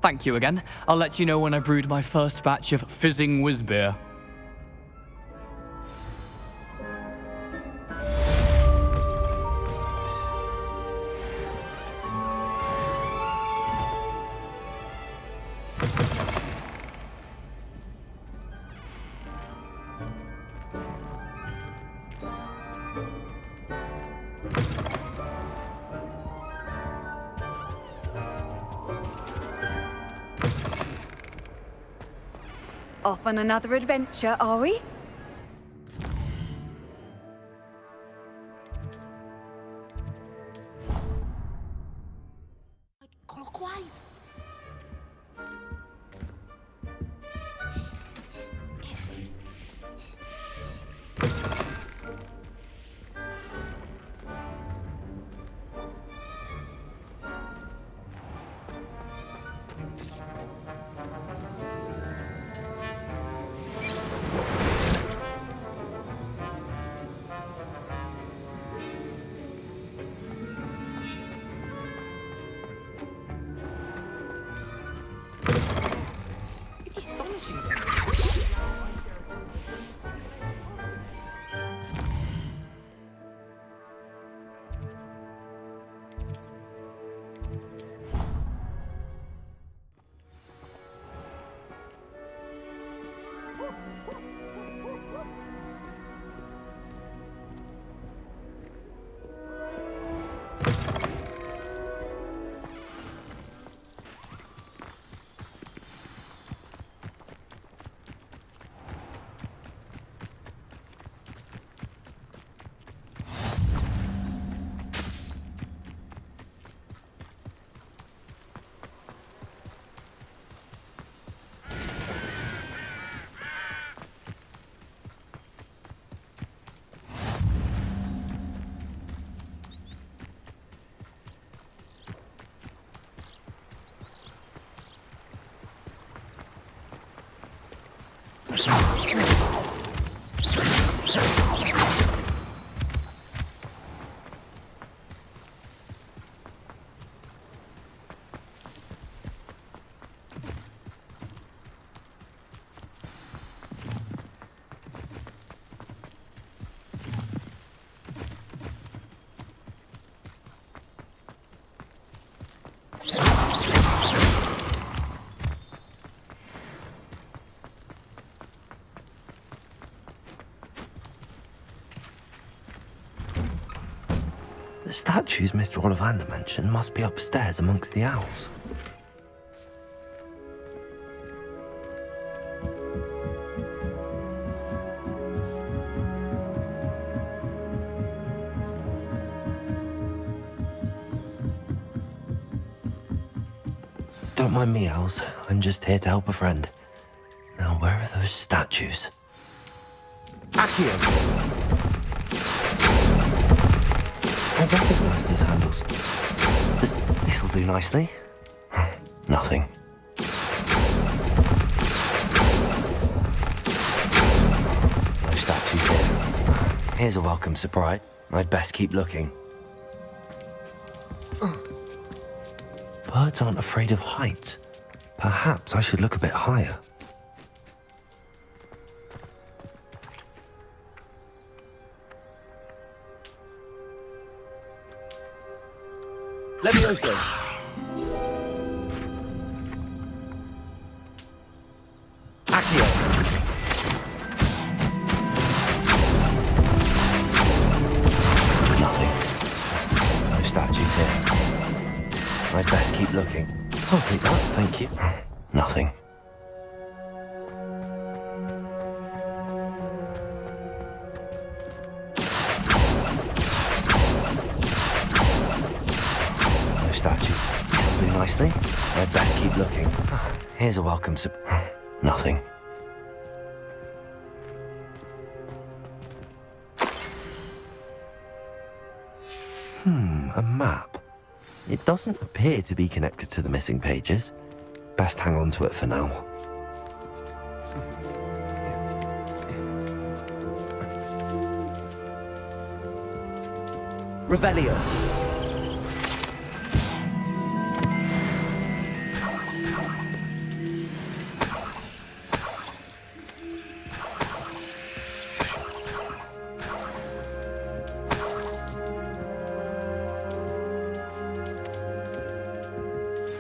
Thank you again. I'll let you know when I brewed my first batch of fizzing whiz-beer. Off on another adventure, are we? Clockwise. statues Mr. Ollivander mentioned must be upstairs amongst the owls. Don't mind me, owls. I'm just here to help a friend. Now, where are those statues? Accio! I recognize those handles. This'll do nicely. Nothing. No statues here. Here's a welcome surprise. I'd best keep looking. Birds aren't afraid of heights. Perhaps I should look a bit higher. Levioso! Accio! Nothing. No statues here. I'd best keep looking. I'll take that, thank you. Nothing. No statue. This'll do nicely. I'd best keep looking. Here's a welcome Nothing. A map. It doesn't appear to be connected to the missing pages. Best hang on to it for now. Revelio.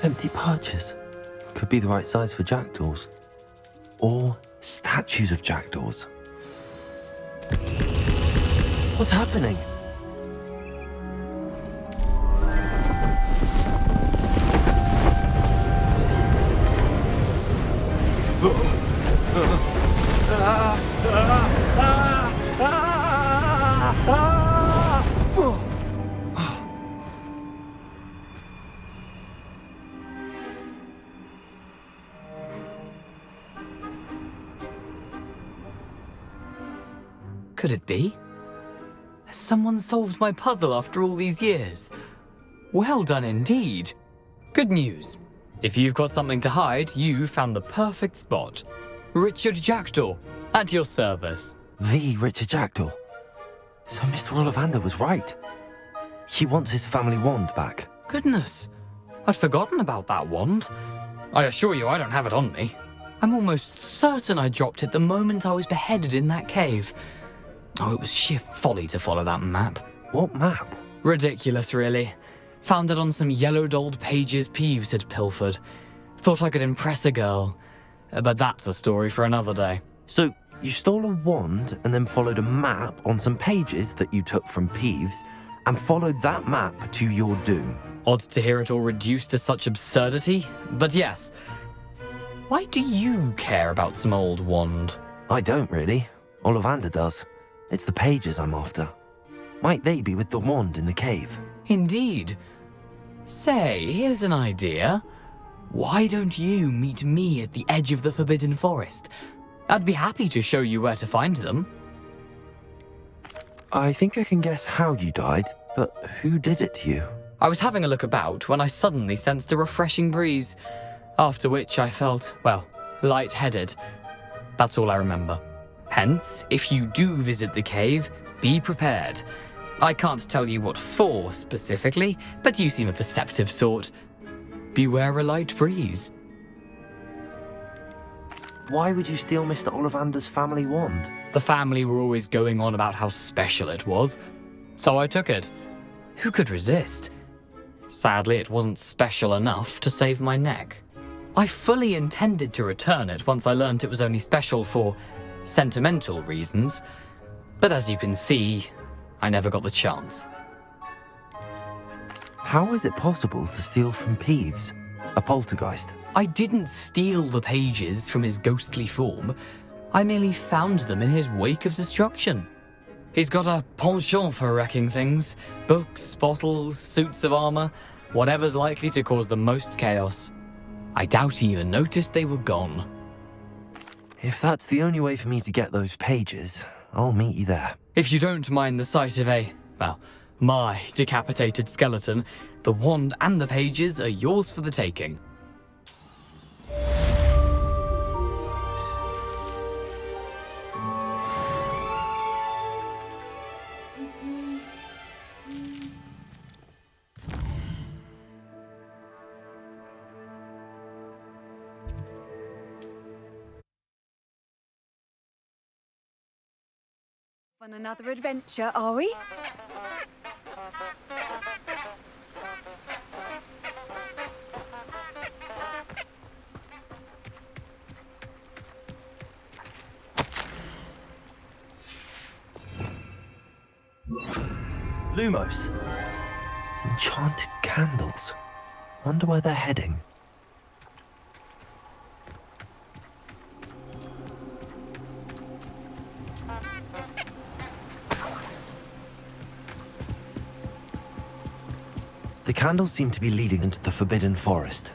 Empty perches. Could be the right size for jackdaws. Or statues of jackdaws. What's happening? Could it be? Has someone solved my puzzle after all these years? Well done indeed. Good news. If you've got something to hide, you found the perfect spot. Richard Jackdaw, at your service. The Richard Jackdaw. So Mr. Ollivander was right. He wants his family wand back. Goodness, I'd forgotten about that wand. I assure you I don't have it on me. I'm almost certain I dropped it the moment I was beheaded in that cave. Oh, it was sheer folly to follow that map. What map? Ridiculous, really. Found it on some yellowed old pages Peeves had pilfered. Thought I could impress a girl. But that's a story for another day. So, you stole a wand and then followed a map on some pages that you took from Peeves and followed that map to your doom. Odd to hear it all reduced to such absurdity, but yes. Why do you care about some old wand? I don't really. Ollivander does. It's the pages I'm after. Might they be with the wand in the cave? Indeed. Say, here's an idea. Why don't you meet me at the edge of the Forbidden Forest? I'd be happy to show you where to find them. I think I can guess how you died, but who did it to you? I was having a look about when I suddenly sensed a refreshing breeze, after which I felt, well, lightheaded. That's all I remember. Hence, if you do visit the cave, be prepared. I can't tell you what for specifically, but you seem a perceptive sort. Beware a light breeze. Why would you steal Mr. Ollivander's family wand? The family were always going on about how special it was, so I took it. Who could resist? Sadly, it wasn't special enough to save my neck. I fully intended to return it once I learned it was only special for sentimental reasons, but as you can see, I never got the chance. How is it possible to steal from Peeves, a poltergeist? I didn't steal the pages from his ghostly form. I merely found them in his wake of destruction. He's got a penchant for wrecking things. Books, bottles, suits of armor, whatever's likely to cause the most chaos. I doubt he even noticed they were gone. If that's the only way for me to get those pages, I'll meet you there. If you don't mind the sight of my decapitated skeleton, the wand and the pages are yours for the taking. On another adventure, are we? Lumos. Enchanted candles. Wonder where they're heading. The candles seem to be leading into the Forbidden Forest.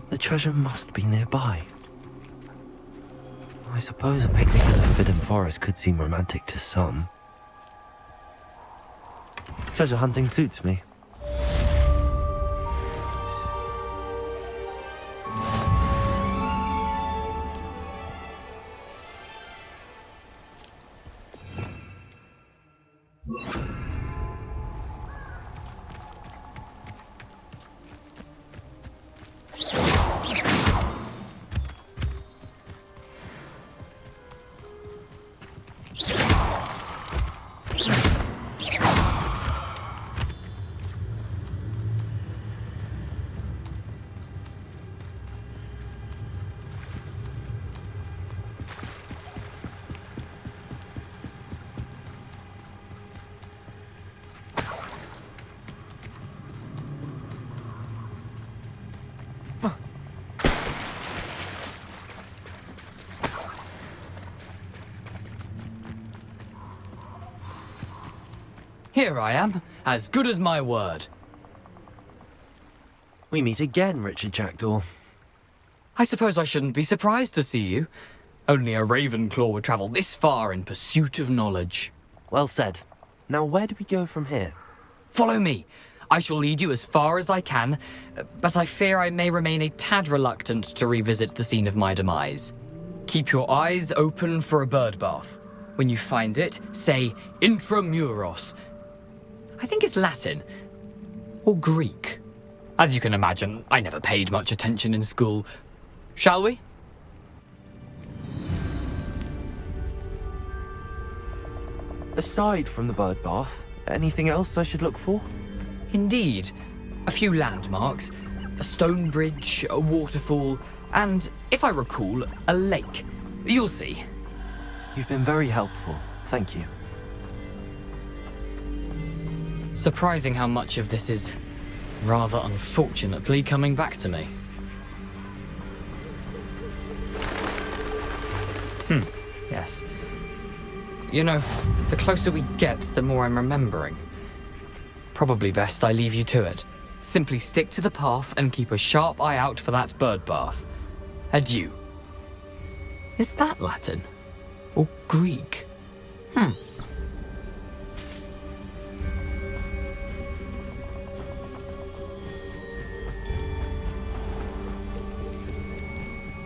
The treasure must be nearby. I suppose a picnic in the Forbidden Forest could seem romantic to some. Treasure hunting suits me. Here I am, as good as my word. We meet again, Richard Jackdaw. I suppose I shouldn't be surprised to see you. Only a Ravenclaw would travel this far in pursuit of knowledge. Well said. Now where do we go from here? Follow me. I shall lead you as far as I can, but I fear I may remain a tad reluctant to revisit the scene of my demise. Keep your eyes open for a bird bath. When you find it, say Intramuros. I think it's Latin. Or Greek. As you can imagine, I never paid much attention in school. Shall we? Aside from the bird bath, anything else I should look for? Indeed. A few landmarks, a stone bridge, a waterfall, and, if I recall, a lake. You'll see. You've been very helpful. Thank you. Surprising how much of this is, rather unfortunately, coming back to me. Yes. You know, the closer we get, the more I'm remembering. Probably best I leave you to it. Simply stick to the path and keep a sharp eye out for that bird bath. Adieu. Is that Latin? Or Greek?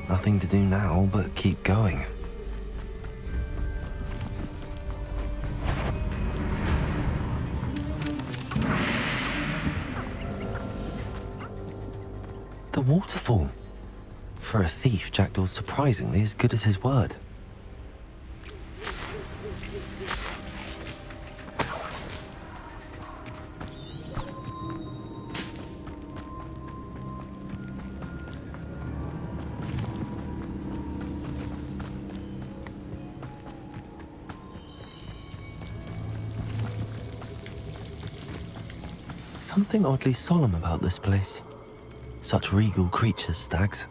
Nothing to do now but keep going. The waterfall. For a thief, Jackdaw's surprisingly as good as his word. Something oddly solemn about this place. Such regal creatures, stags.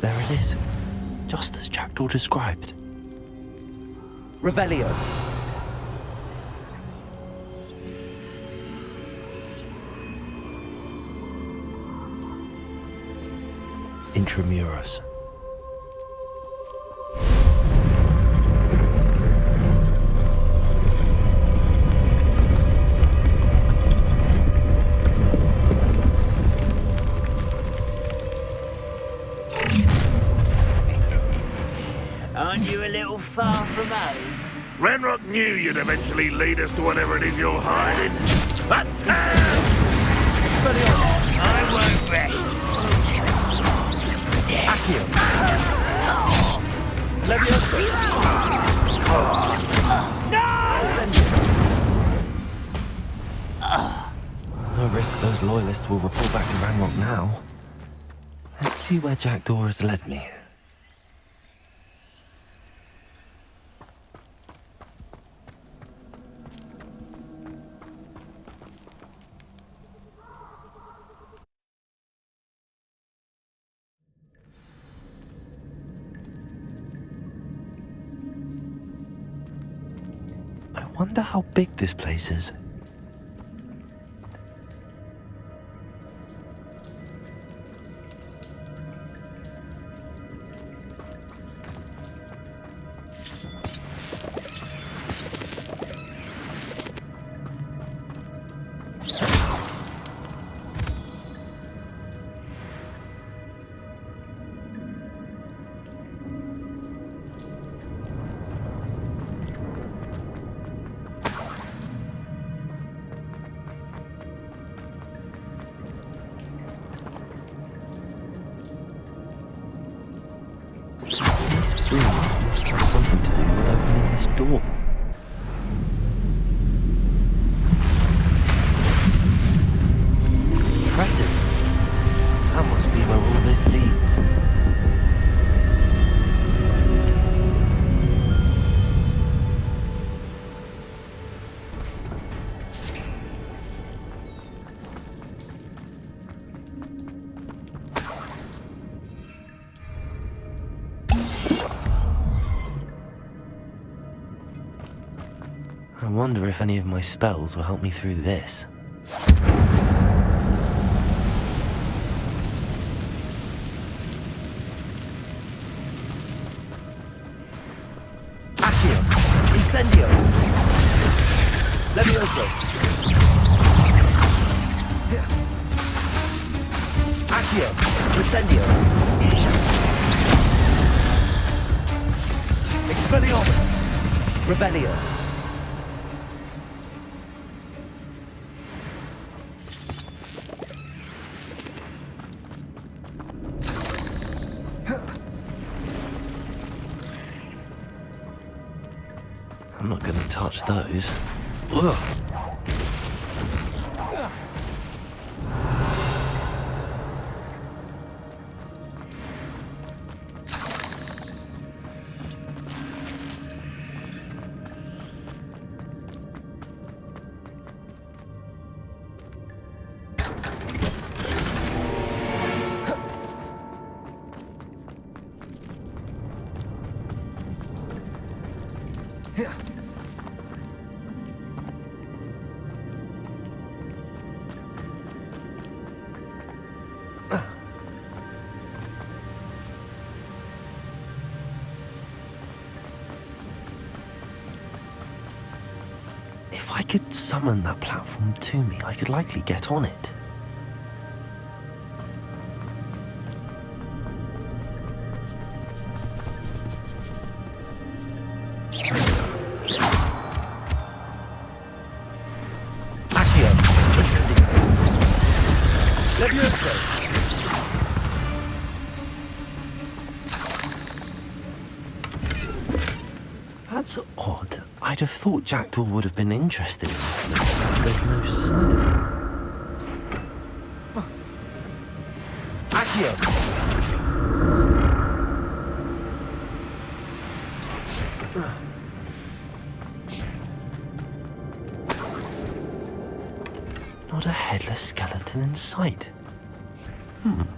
There it is, just as Jackdaw described. Revelio. Intramuros. Aren't you a little far from home? Renrock knew you'd eventually lead us to whatever it is you're hiding. Attack! I won't rest. Accio. Levioso. No risk those loyalists will report back to Ranrock now. Let's see where Jackdaw has led me. I wonder how big this place is. Must have something to do with opening this door. Impressive. That must be where all this leads. I wonder if any of my spells will help me through this. Accio. Incendio. Levioso. Accio. Incendio. Expelliarmus. Revelio. I'm not going to touch those. Ugh. If I could summon that platform to me, I could likely get on it. Accio. Incendio. Levioso. That's odd. I'd have thought Jackdaw would have been interested in this, but there's no sign of him. Accio. Not a headless skeleton in sight.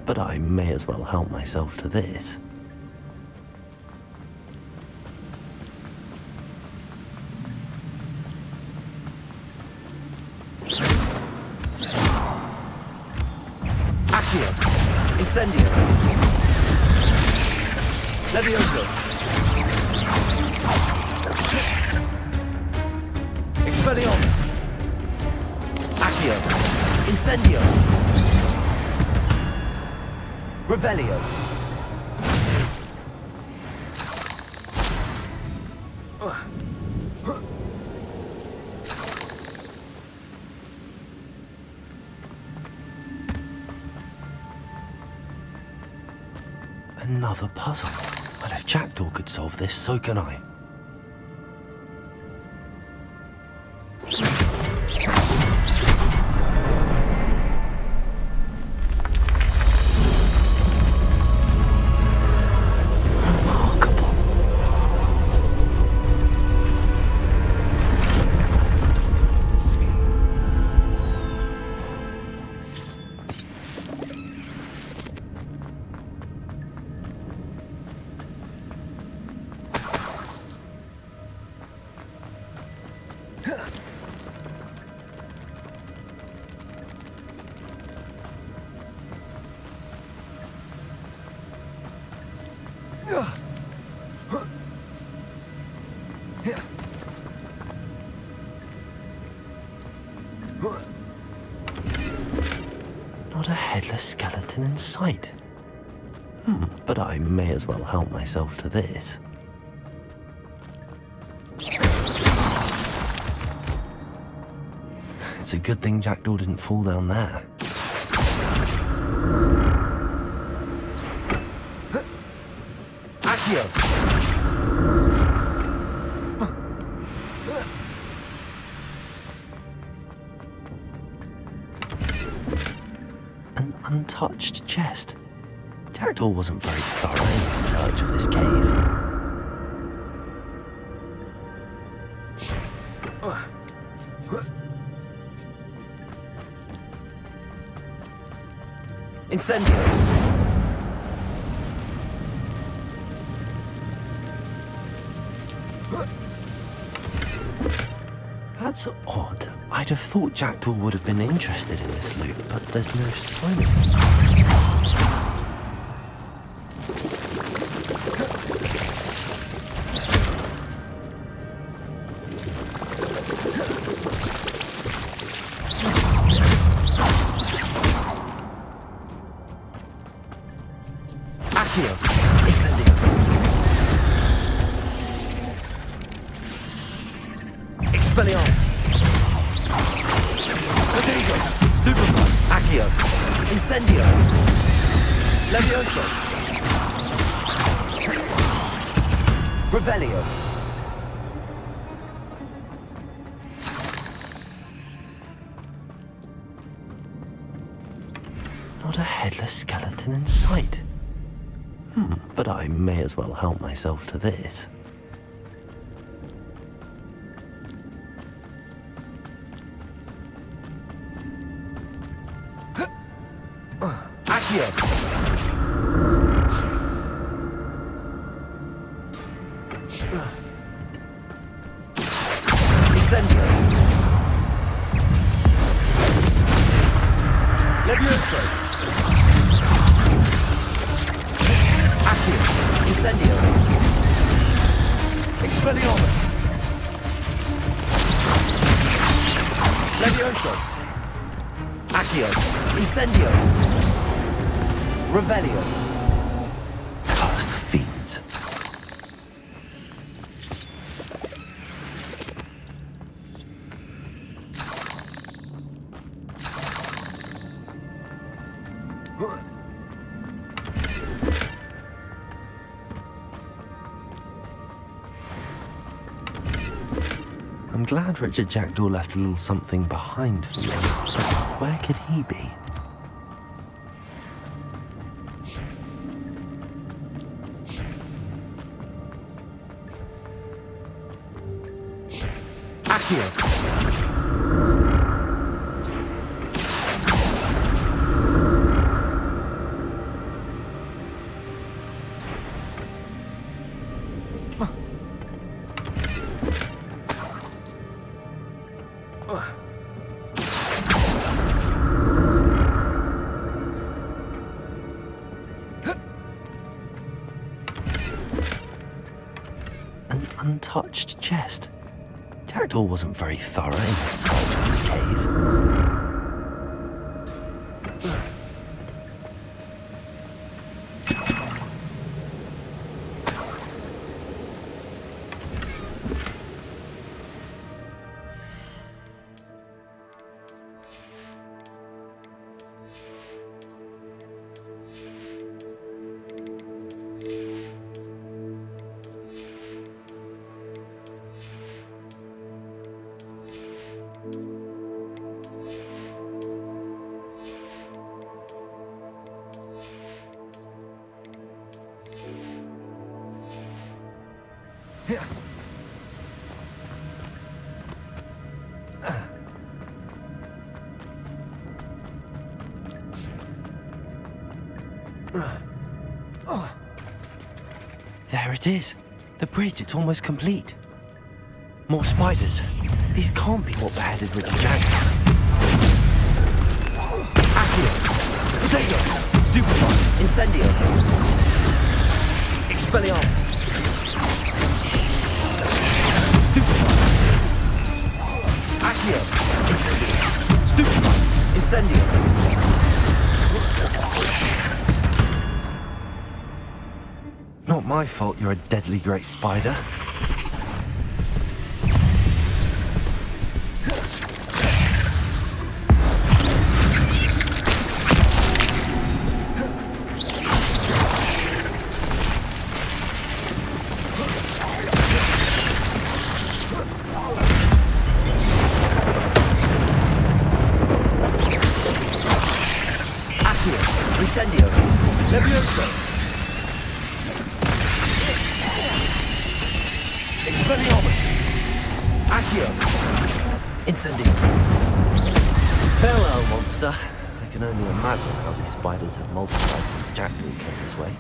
But I may as well help myself to this. Accio! Incendio! Levioso! Expelliarmus! Accio! Incendio! Revelio! Another puzzle. Well, if Jackdaw could solve this, so can I. Not a headless skeleton in sight. But I may as well help myself to this. It's a good thing Jackdaw didn't fall down there. Accio! An untouched chest. Jackdaw wasn't very thorough in his search of this cave. Incendio! That's odd. I'd have thought Jackdaw would have been interested in this loot, but there's no sign of it. Expelliarmus! Protego! Stupefy! Accio! Incendio! Levioso! Revelio! Not a headless skeleton in sight. But I may as well help myself to this. Accio! Incendio! Levioso! Accio! Incendio! Expelliarmus! Levioso! Accio! Incendio! Revelio! Cursed fiends. I'm glad Richard Jackdaw left a little something behind for me. But where could he be? Accio. An untouched chest. Jackdaw wasn't very thorough in his search of this cave. There it is. The bridge, it's almost complete. More spiders. These can't be what beheaded Richard Jackdaw. Accio! Potato! Stupefy! Incendio! Expelliarmus! Stupefy! Accio! Incendio! Stupefy! Incendio! Not my fault you're a deadly great spider. Accio, Incendio, Levioso. Expelliarmus! Accio! Incendio! Farewell, monster. I can only imagine how these spiders have multiplied since Jackdaw came this way.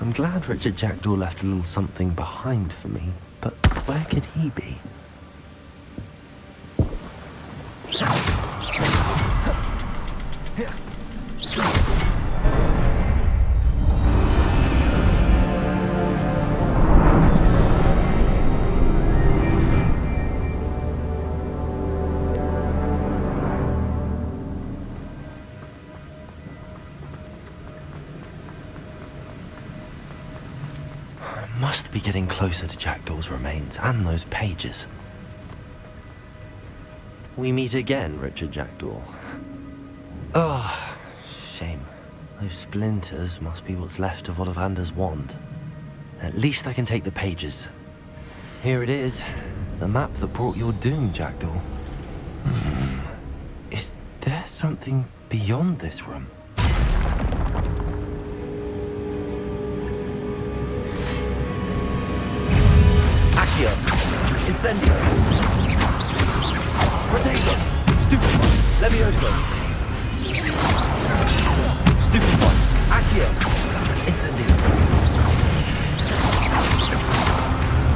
I'm glad Richard Jackdaw left a little something behind for me, but where could he be? Must be getting closer to Jackdaw's remains and those pages. We meet again, Richard Jackdaw. Oh, shame. Those splinters must be what's left of Ollivander's wand. At least I can take the pages. Here it is. The map that brought your doom, Jackdaw. Is there something beyond this room? Accio! Incendio! Potato! Stupefy! Levioso! Stupefy! Accio! Incendio!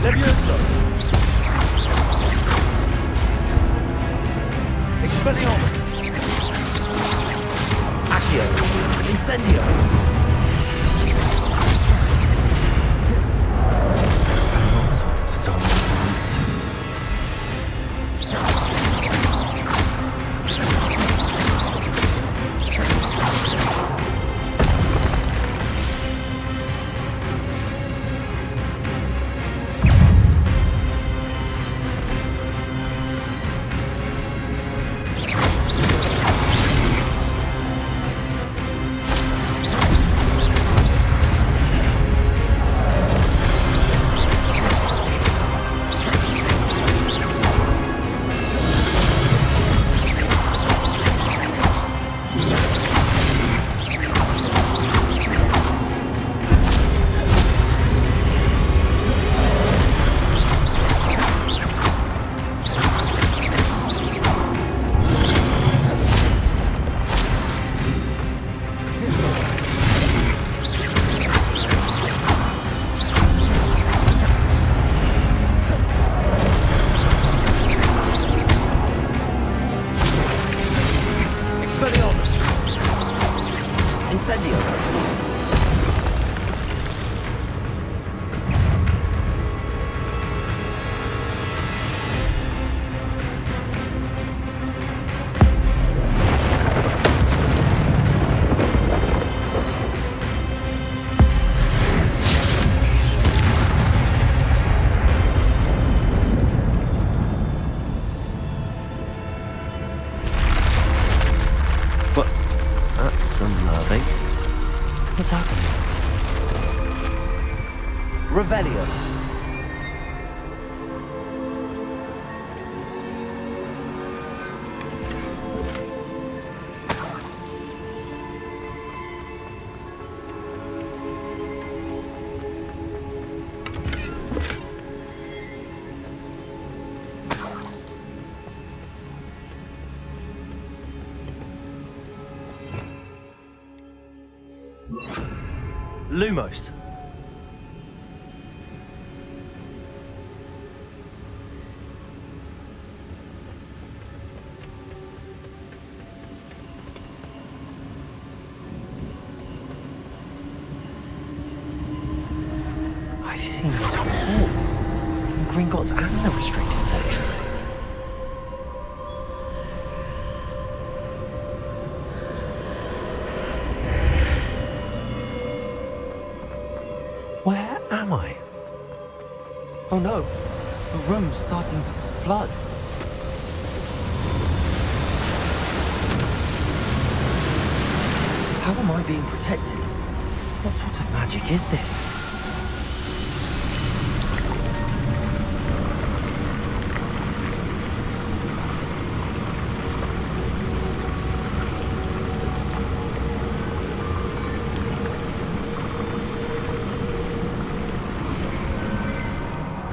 Levioso! Expelliarmus! Accio! Incendio! Expelliarmus wanted to dissolve the roots. Expelliarmus! Incendio! What's happening? Revelio. Lumos. I've seen this before. In Gringotts and the restricted section. Where am I? Oh no, the room's starting to flood. How am I being protected? What sort of magic is this?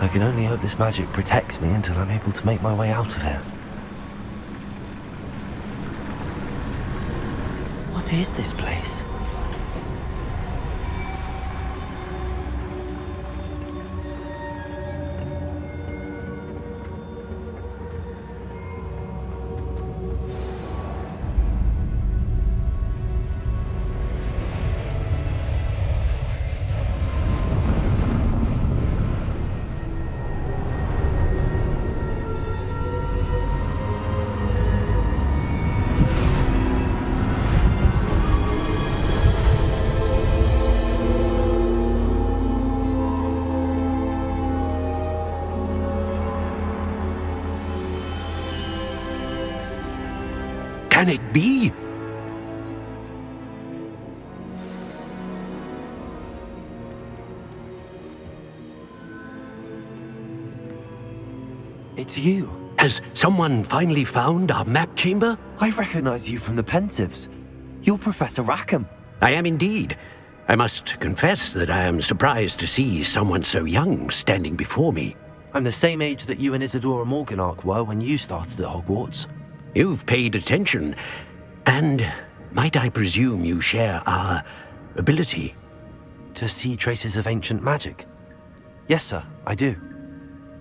I can only hope this magic protects me until I'm able to make my way out of here. What is this place? Can it be? It's you. Has someone finally found our map chamber? I recognize you from the Pensives. You're Professor Rackham. I am indeed. I must confess that I am surprised to see someone so young standing before me. I'm the same age that you and Isadora Morganach were when you started at Hogwarts. You've paid attention, and might I presume you share our ability? To see traces of ancient magic? Yes, sir, I do.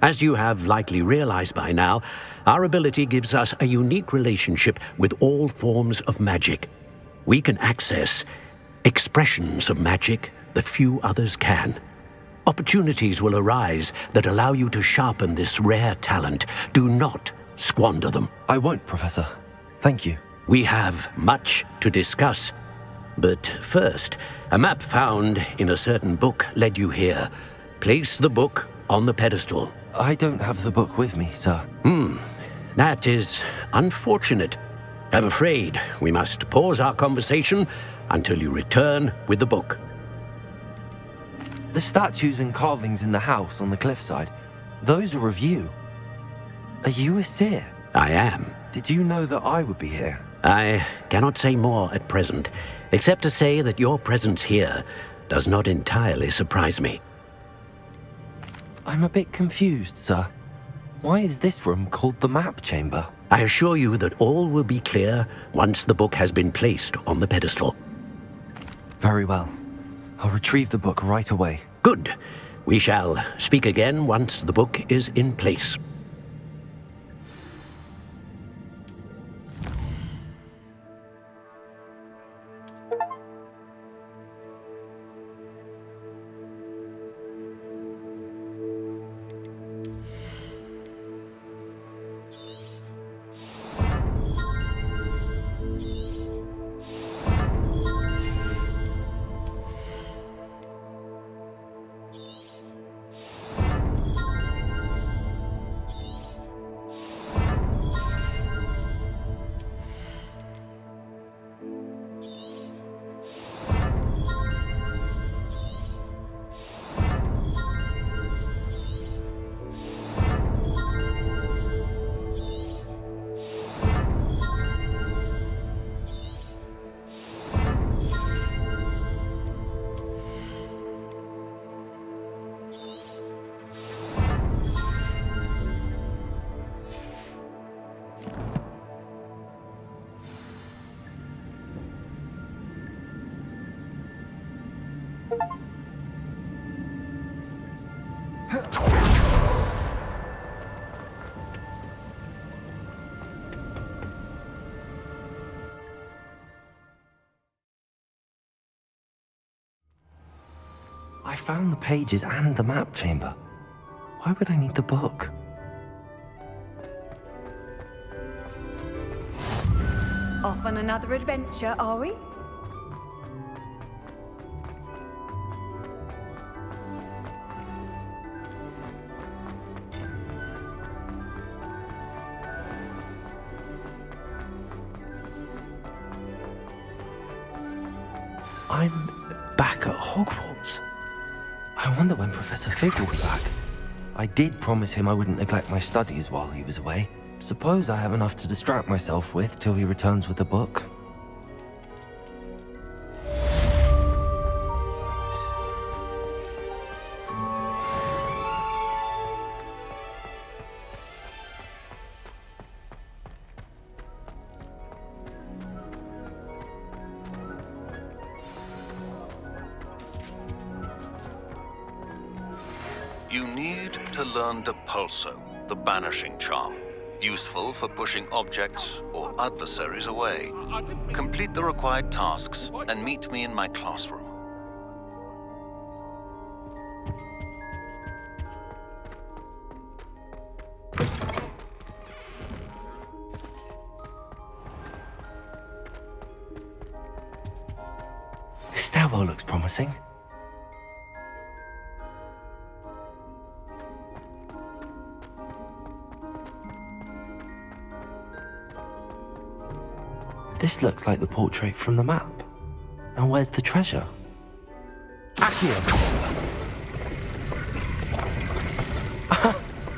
As you have likely realized by now, our ability gives us a unique relationship with all forms of magic. We can access expressions of magic that few others can. Opportunities will arise that allow you to sharpen this rare talent. Do not squander them. I won't, Professor. Thank you. We have much to discuss. But first, a map found in a certain book led you here. Place the book on the pedestal. I don't have the book with me, sir. That is unfortunate. I'm afraid we must pause our conversation until you return with the book. The statues and carvings in the house on the cliffside, those are of you. Are you a seer? I am. Did you know that I would be here? I cannot say more at present, except to say that your presence here does not entirely surprise me. I'm a bit confused, sir. Why is this room called the map chamber? I assure you that all will be clear once the book has been placed on the pedestal. Very well. I'll retrieve the book right away. Good. We shall speak again once the book is in place. I found the pages and the map chamber. Why would I need the book? Off on another adventure, are we? I'm back at Hogwarts. I wonder when Professor Fig will be back. I did promise him I wouldn't neglect my studies while he was away. Suppose I have enough to distract myself with till he returns with the book. You need to learn Depulso, the banishing charm. Useful for pushing objects or adversaries away. Complete the required tasks and meet me in my classroom. This stairwell looks promising. This looks like the portrait from the map. Now where's the treasure? Accio!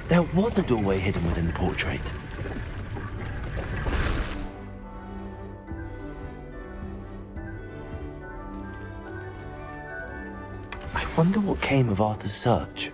There was a doorway hidden within the portrait. I wonder what came of Arthur's search.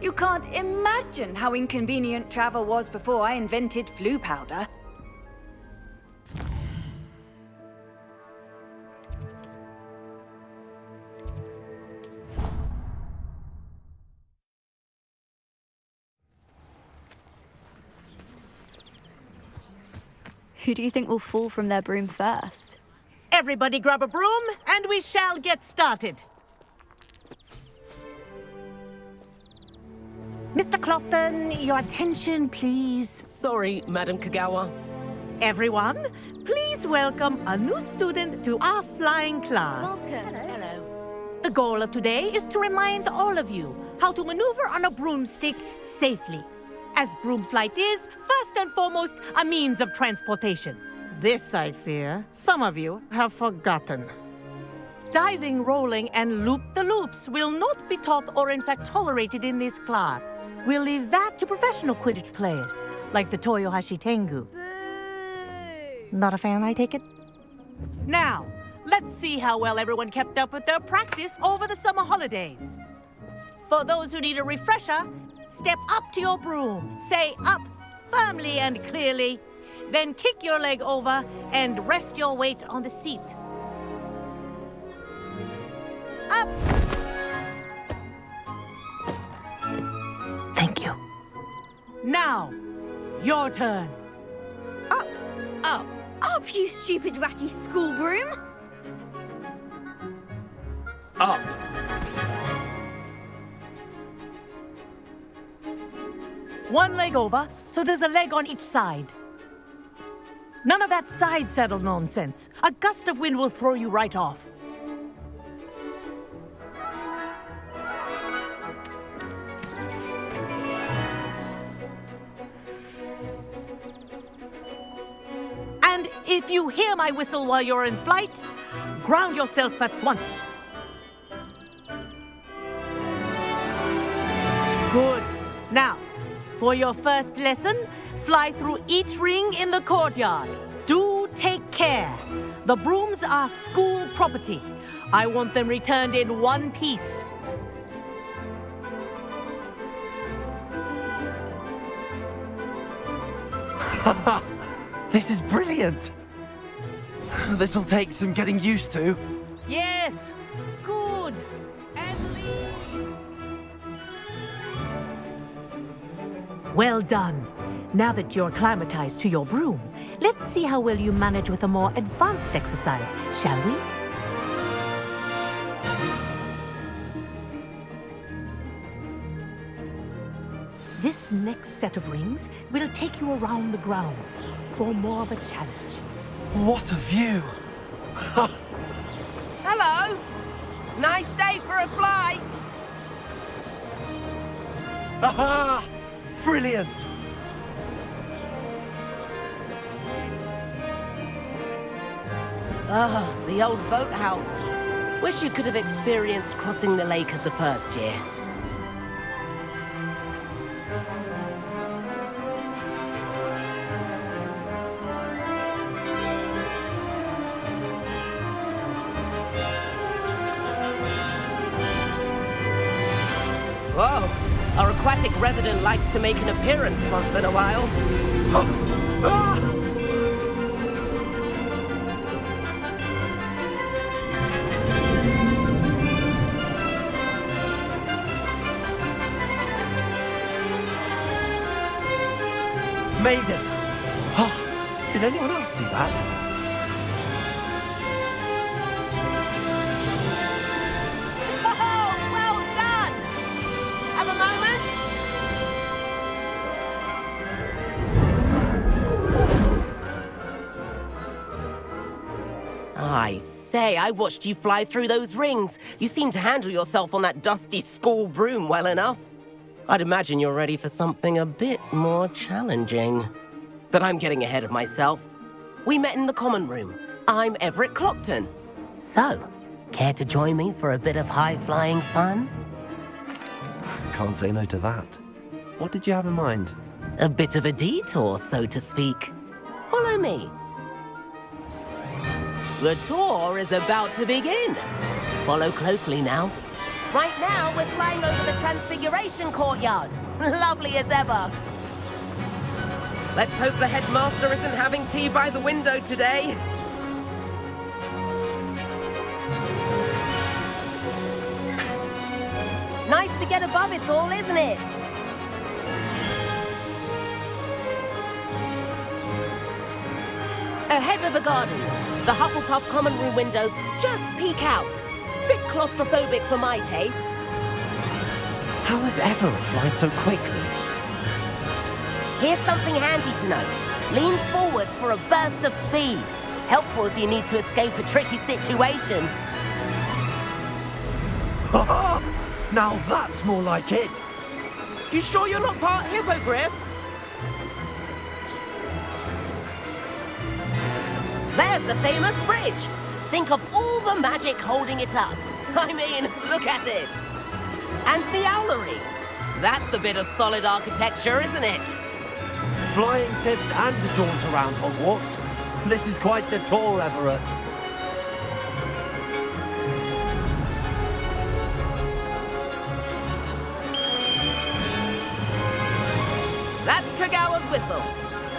You can't imagine how inconvenient travel was before I invented flu powder. Who do you think will fall from their broom first? Everybody grab a broom, and we shall get started. Mr. Clopton, your attention, please. Sorry, Madam Kagawa. Everyone, please welcome a new student to our flying class. Welcome. Hello. The goal of today is to remind all of you how to maneuver on a broomstick safely. as broom flight is, first and foremost, a means of transportation. This, I fear, some of you have forgotten. Diving, rolling, and loop-the-loops will not be taught or in fact tolerated in this class. We'll leave that to professional Quidditch players, like the Toyohashi Tengu. Not a fan, I take it? Now, let's see how well everyone kept up with their practice over the summer holidays. For those who need a refresher, step up to your broom, say up firmly and clearly, then kick your leg over and rest your weight on the seat. Up! Thank you. Now, your turn. Up! Up! Up, you stupid ratty school broom! Up! One leg over, so there's a leg on each side. None of that side saddle nonsense. A gust of wind will throw you right off. And if you hear my whistle while you're in flight, ground yourself at once. Good. Now, for your first lesson, fly through each ring in the courtyard. Do take care. The brooms are school property. I want them returned in one piece. This is brilliant! This'll take some getting used to. Yes. Good. Well done. Now that you're acclimatized to your broom, let's see how well you manage with a more advanced exercise, shall we? This next set of rings will take you around the grounds for more of a challenge. What a view! Hello! Nice day for a flight! Aha! Brilliant! Ah, the old boathouse. Wish you could have experienced crossing the lake as a first year. Whoa! Our aquatic resident likes to make an appearance once in a while. Made it! Oh, did anyone else see that? I say, I watched you fly through those rings. You seem to handle yourself on that dusty school broom well enough. I'd imagine you're ready for something a bit more challenging. But I'm getting ahead of myself. We met in the common room. I'm Everett Clopton. So, care to join me for a bit of high-flying fun? Can't say no to that. What did you have in mind? A bit of a detour, so to speak. Follow me. The tour is about to begin. Follow closely now. Right now, we're flying over the Transfiguration Courtyard. Lovely as ever. Let's hope the headmaster isn't having tea by the window today. Nice to get above it all, isn't it? Ahead of the gardens, the Hufflepuff common room windows just peek out. Bit claustrophobic for my taste. How has Everett flying so quickly? Here's something handy to know. Lean forward for a burst of speed. Helpful if you need to escape a tricky situation. Now that's more like it. You sure you're not part hippogriff? There's the famous bridge. Think of all the magic holding it up. I mean, look at it. And the owlery. That's a bit of solid architecture, isn't it? Flying tips and a jaunt around Hogwarts. This is quite the tour, Everett. That's Kagawa's whistle.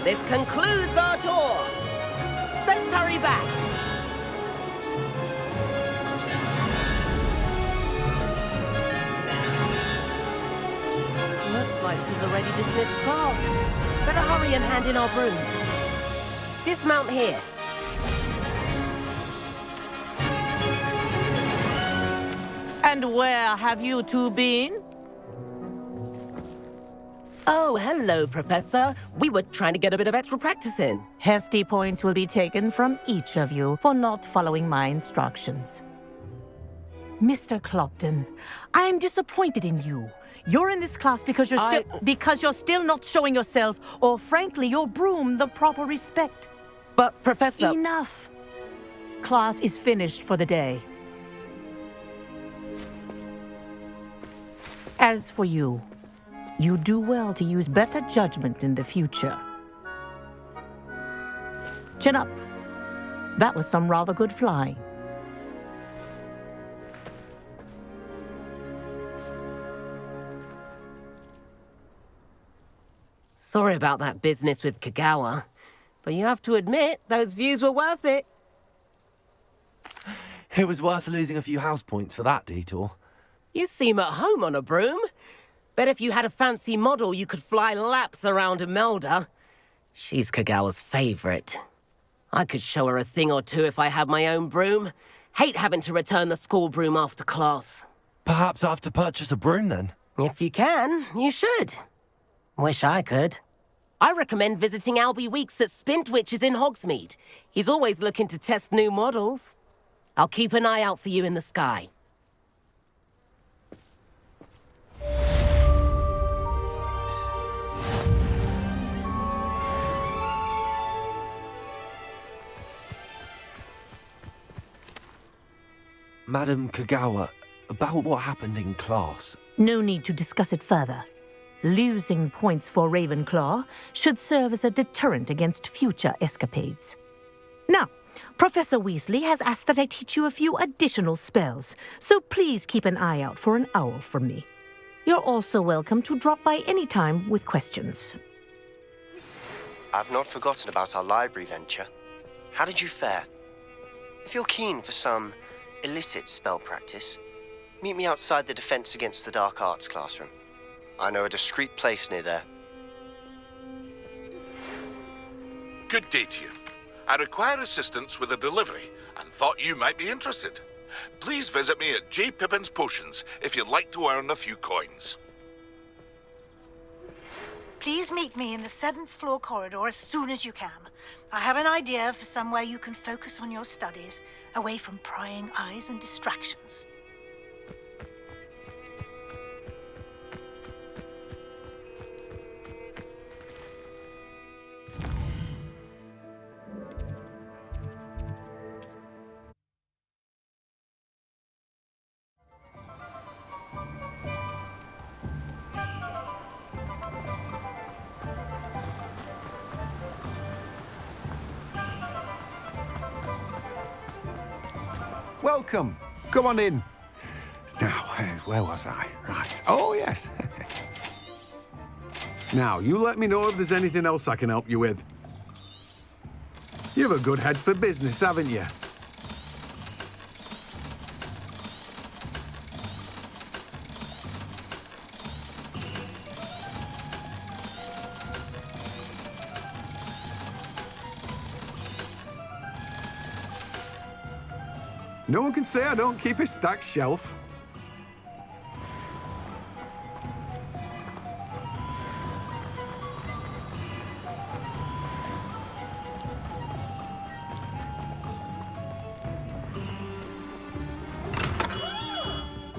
This concludes our tour. Let's hurry back. Looks like she's already dismissed class. Better hurry and hand in our brooms. Dismount here. And where have you two been? Oh, hello, Professor. We were trying to get a bit of extra practice in. Hefty points will be taken from each of you for not following my instructions. Mr. Clopton, I'm disappointed in you. You're in this class because you're still not showing yourself, or frankly, your broom the proper respect. But, Professor... Enough. Class is finished for the day. As for you, you do well to use better judgment in the future. Chin up. That was some rather good flying. Sorry about that business with Kagawa, but you have to admit, those views were worth it. It was worth losing a few house points for that detour. You seem at home on a broom. Bet if you had a fancy model, you could fly laps around Imelda. She's Kagawa's favorite. I could show her a thing or two if I had my own broom. Hate having to return the school broom after class. Perhaps I have to purchase a broom then? If you can, you should. Wish I could. I recommend visiting Albie Weeks at Spintwitches in Hogsmeade. He's always looking to test new models. I'll keep an eye out for you in the sky. Madam Kagawa, about what happened in class. No need to discuss it further. Losing points for Ravenclaw should serve as a deterrent against future escapades. Now, Professor Weasley has asked that I teach you a few additional spells, so please keep an eye out for an owl from me. You're also welcome to drop by any time with questions. I've not forgotten about our library venture. How did you fare? If you're keen for some illicit spell practice, meet me outside the Defense Against the Dark Arts classroom. I know a discreet place near there. Good day to you. I require assistance with a delivery and thought you might be interested. Please visit me at J. Pippin's Potions if you'd like to earn a few coins. Please meet me in the 7th floor corridor as soon as you can. I have an idea for somewhere you can focus on your studies, away from prying eyes and distractions. Welcome. Come on in. Now, where was I? Right. Oh, yes. Now, you let me know if there's anything else I can help you with. You have a good head for business, haven't you? No one can say I don't keep a stacked shelf.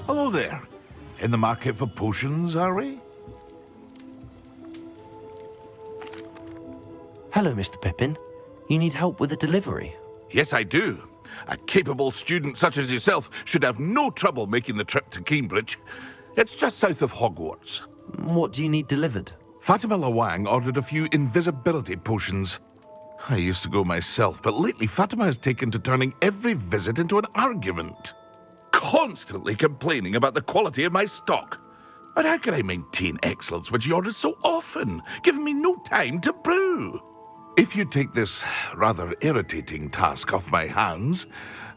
Hello there. In the market for potions, are we? Hello, Mr. Pippin. You need help with a delivery? Yes, I do. A capable student such as yourself should have no trouble making the trip to Cambridge. It's just south of Hogwarts. What do you need delivered? Fatima Lawang ordered a few invisibility potions. I used to go myself, but lately Fatima has taken to turning every visit into an argument. Constantly complaining about the quality of my stock. But how can I maintain excellence when she orders so often, giving me no time to brew? If you take this rather irritating task off my hands,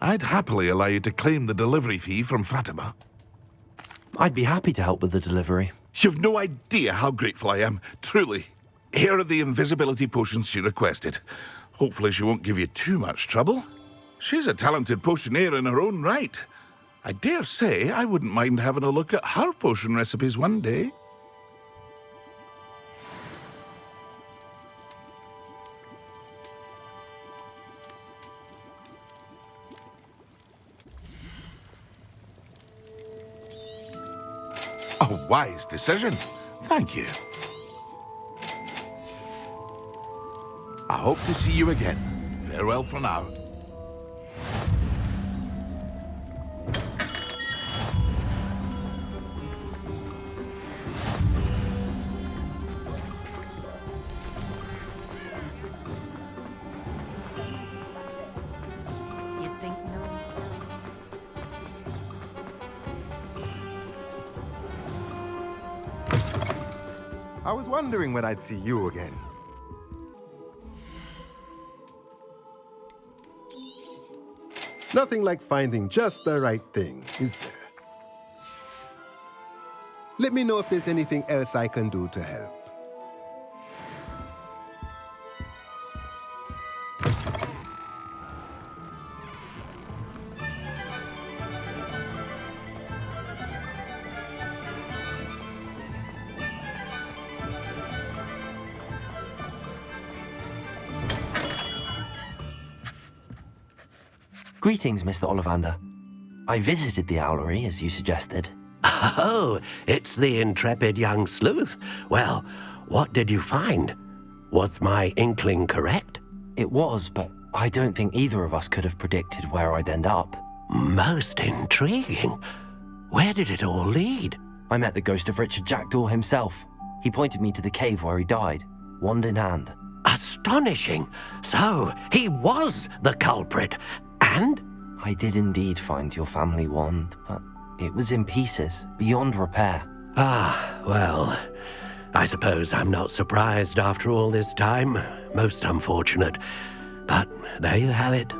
I'd happily allow you to claim the delivery fee from Fatima. I'd be happy to help with the delivery. You've no idea how grateful I am, truly. Here are the invisibility potions she requested. Hopefully she won't give you too much trouble. She's a talented potioneer in her own right. I dare say I wouldn't mind having a look at her potion recipes one day. A wise decision. Thank you. I hope to see you again. Farewell for now. I was wondering when I'd see you again. Nothing like finding just the right thing, is there? Let me know if there's anything else I can do to help. Greetings, Mr. Ollivander. I visited the owlery, as you suggested. Oh, it's the intrepid young sleuth. Well, what did you find? Was my inkling correct? It was, but I don't think either of us could have predicted where I'd end up. Most intriguing. Where did it all lead? I met the ghost of Richard Jackdaw himself. He pointed me to the cave where he died, wand in hand. Astonishing. So, he was the culprit. And? I did indeed find your family wand, but it was in pieces, beyond repair. Ah, well, I suppose I'm not surprised after all this time. Most unfortunate. But there you have it.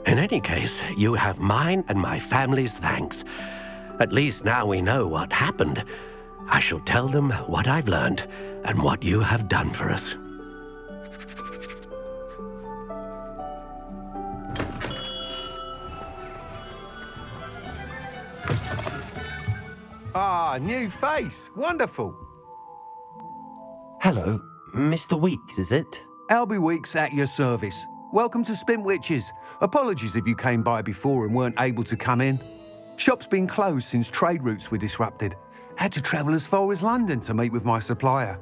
In any case, you have mine and my family's thanks. At least now we know what happened. I shall tell them what I've learned and what you have done for us. Ah, new face. Wonderful. Hello, Mr. Weeks, is it? Albie Weeks at your service. Welcome to Spintwitches. Apologies if you came by before and weren't able to come in. Shop's been closed since trade routes were disrupted. Had to travel as far as London to meet with my supplier.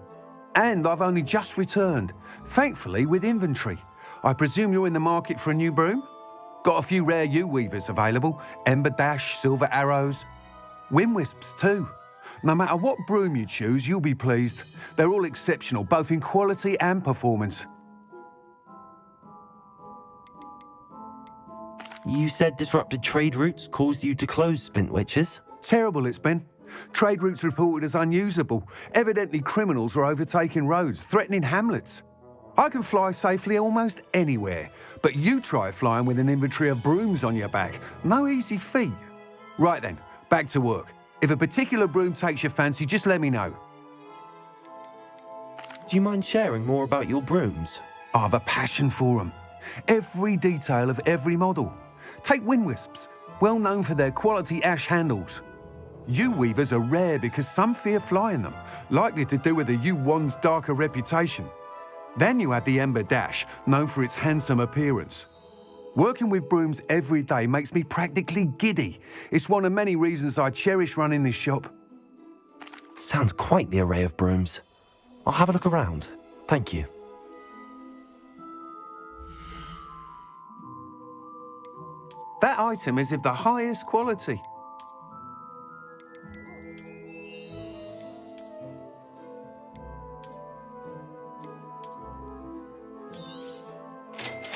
And I've only just returned, thankfully with inventory. I presume you're in the market for a new broom? Got a few rare U-weavers available. Ember Dash, Silver Arrows. Wind Wisps too. No matter what broom you choose, you'll be pleased. They're all exceptional, both in quality and performance. You said disrupted trade routes caused you to close Spintwitches? Terrible it's been. Trade routes reported as unusable. Evidently criminals are overtaking roads, threatening hamlets. I can fly safely almost anywhere, but you try flying with an inventory of brooms on your back. No easy feat. Right then, back to work. If a particular broom takes your fancy, just let me know. Do you mind sharing more about your brooms? I have a passion for them. Every detail of every model. Take Wind Wisps, well known for their quality ash handles. U-weavers are rare because some fear flying them, likely to do with the U-wand's darker reputation. Then you have the Ember Dash, known for its handsome appearance. Working with brooms every day makes me practically giddy. It's one of many reasons I cherish running this shop. Sounds quite the array of brooms. I'll have a look around. Thank you. That item is of the highest quality.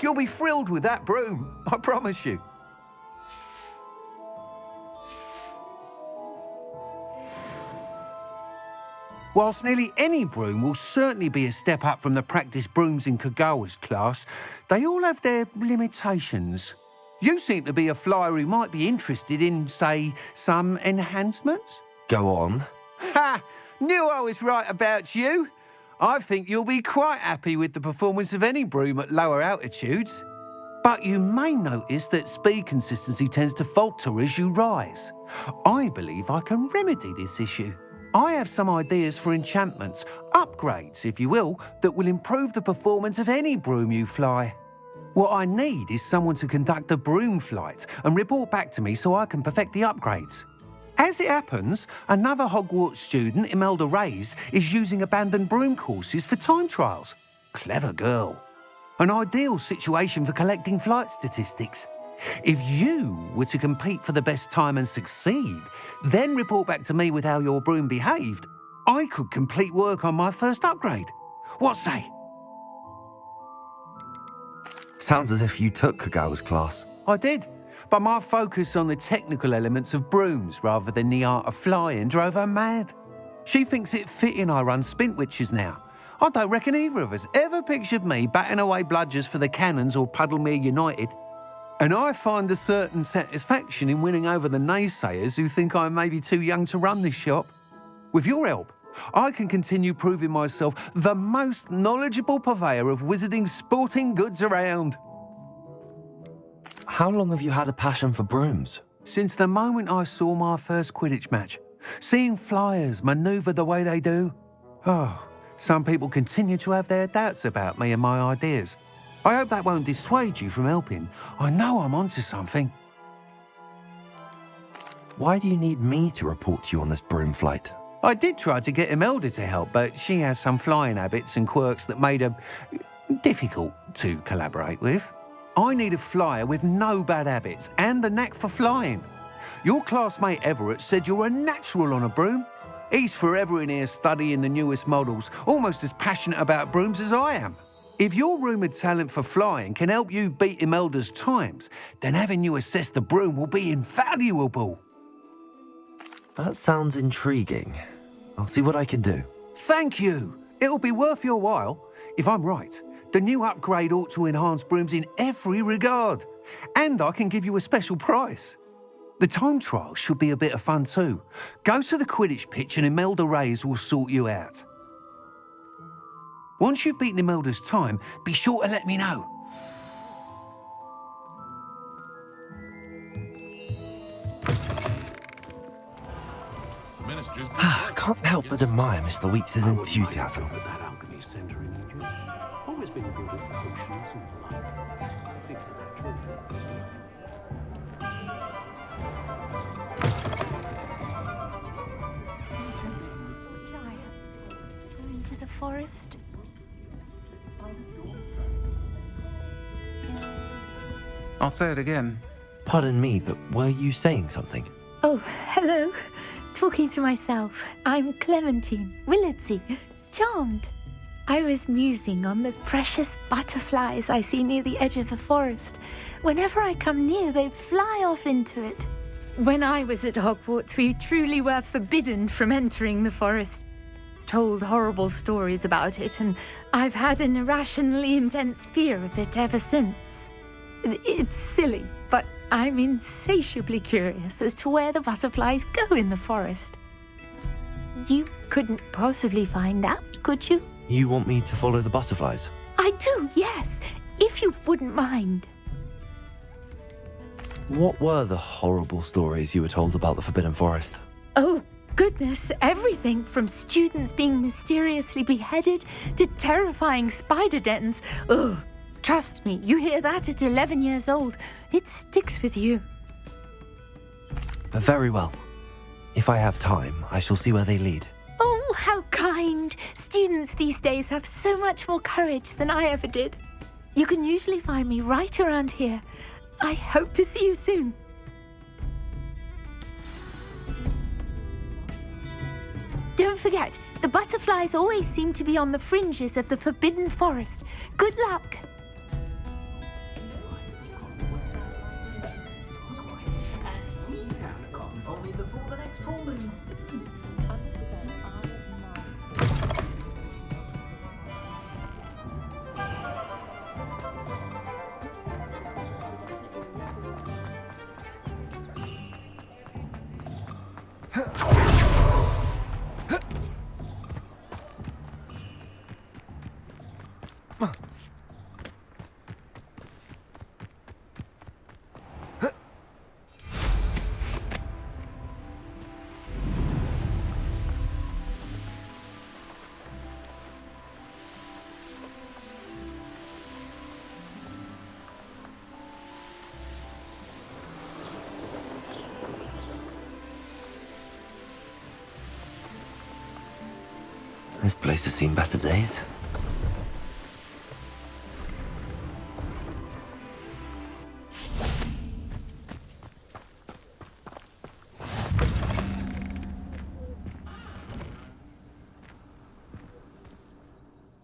You'll be thrilled with that broom, I promise you. Whilst nearly any broom will certainly be a step up from the practice brooms in Kagawa's class, they all have their limitations. You seem to be a flyer who might be interested in, say, some enhancements? Go on. Ha! Knew I was right about you. I think you'll be quite happy with the performance of any broom at lower altitudes. But you may notice that speed consistency tends to falter as you rise. I believe I can remedy this issue. I have some ideas for enchantments, upgrades, if you will, that will improve the performance of any broom you fly. What I need is someone to conduct a broom flight and report back to me so I can perfect the upgrades. As it happens, another Hogwarts student, Imelda Reyes, is using abandoned broom courses for time trials. Clever girl. An ideal situation for collecting flight statistics. If you were to compete for the best time and succeed, then report back to me with how your broom behaved, I could complete work on my first upgrade. What say? Sounds as if you took Kagawa's class. I did, but my focus on the technical elements of brooms rather than the art of flying drove her mad. She thinks it fitting I run Spintwitches now. I don't reckon either of us ever pictured me batting away bludgers for the Cannons or Puddlemere United. And I find a certain satisfaction in winning over the naysayers who think I may be too young to run this shop. With your help, I can continue proving myself the most knowledgeable purveyor of wizarding sporting goods around. How long have you had a passion for brooms? Since the moment I saw my first Quidditch match. Seeing flyers manoeuvre the way they do. Oh, some people continue to have their doubts about me and my ideas. I hope that won't dissuade you from helping. I know I'm onto something. Why do you need me to report to you on this broom flight? I did try to get Imelda to help, but she has some flying habits and quirks that made her difficult to collaborate with. I need a flyer with no bad habits and the knack for flying. Your classmate Everett said you're a natural on a broom. He's forever in here studying the newest models, almost as passionate about brooms as I am. If your rumoured talent for flying can help you beat Imelda's times, then having you assess the broom will be invaluable. That sounds intriguing. I'll see what I can do. Thank you. It'll be worth your while. If I'm right, the new upgrade ought to enhance brooms in every regard. And I can give you a special price. The time trial should be a bit of fun too. Go to the Quidditch pitch and Imelda Reyes will sort you out. Once you've beaten Imelda's time, be sure to let me know. I can't help but admire Mr. Weeks' enthusiasm. Into the forest. I'll say it again. Pardon me, but were you saying something? Oh, hello. Talking to myself. I'm Clementine Willardsey. Charmed. I was musing on the precious butterflies I see near the edge of the forest. Whenever I come near, they fly off into it. When I was at Hogwarts, we truly were forbidden from entering the forest. Told horrible stories about it, and I've had an irrationally intense fear of it ever since. It's silly, but I'm insatiably curious as to where the butterflies go in the forest. You couldn't possibly find out, could you? You want me to follow the butterflies? I do, yes, if you wouldn't mind. What were the horrible stories you were told about the Forbidden Forest? Oh, goodness, everything from students being mysteriously beheaded to terrifying spider dens. Ugh. Trust me, you hear that at 11 years old, it sticks with you. Very well. If I have time, I shall see where they lead. Oh, how kind. Students these days have so much more courage than I ever did. You can usually find me right around here. I hope to see you soon. Don't forget, the butterflies always seem to be on the fringes of the Forbidden Forest. Good luck. This place has seen better days.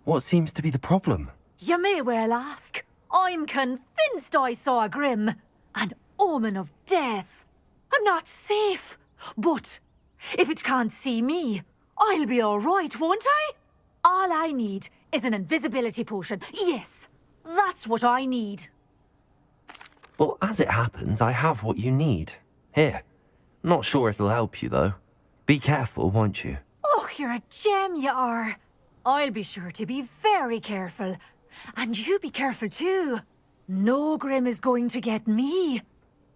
What seems to be the problem? You may well ask. I'm convinced I saw a grim, an omen of death. I'm not safe, but if it can't see me, I'll be all right, won't I? All I need is an invisibility potion. Yes, that's what I need. Well, as it happens, I have what you need. Here. Not sure it'll help you, though. Be careful, won't you? Oh, you're a gem, you are. I'll be sure to be very careful. And you be careful too. No grim is going to get me.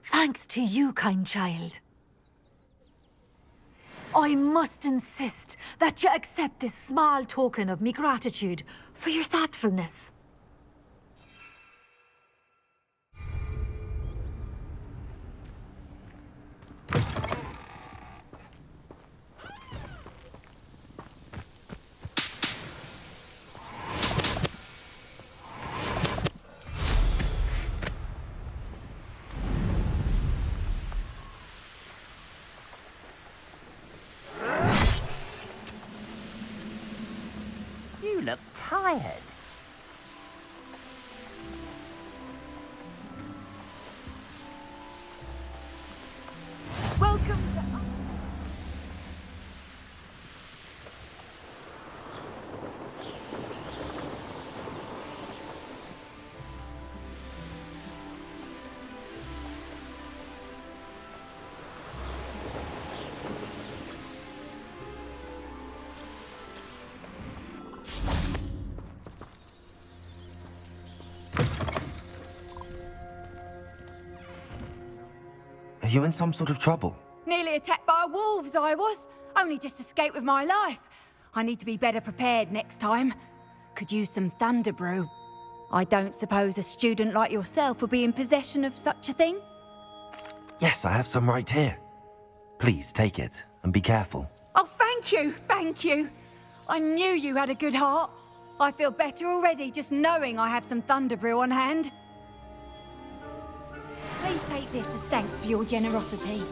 Thanks to you, kind child. I must insist that you accept this small token of me gratitude for your thoughtfulness. You look tired. Welcome to... Are you in some sort of trouble? Nearly attacked by wolves, I was. Only just escaped with my life. I need to be better prepared next time. Could use some thunder brew. I don't suppose a student like yourself would be in possession of such a thing? Yes, I have some right here. Please take it, and be careful. Oh, thank you, thank you. I knew you had a good heart. I feel better already just knowing I have some thunder brew on hand. Please take this as thanks for your generosity.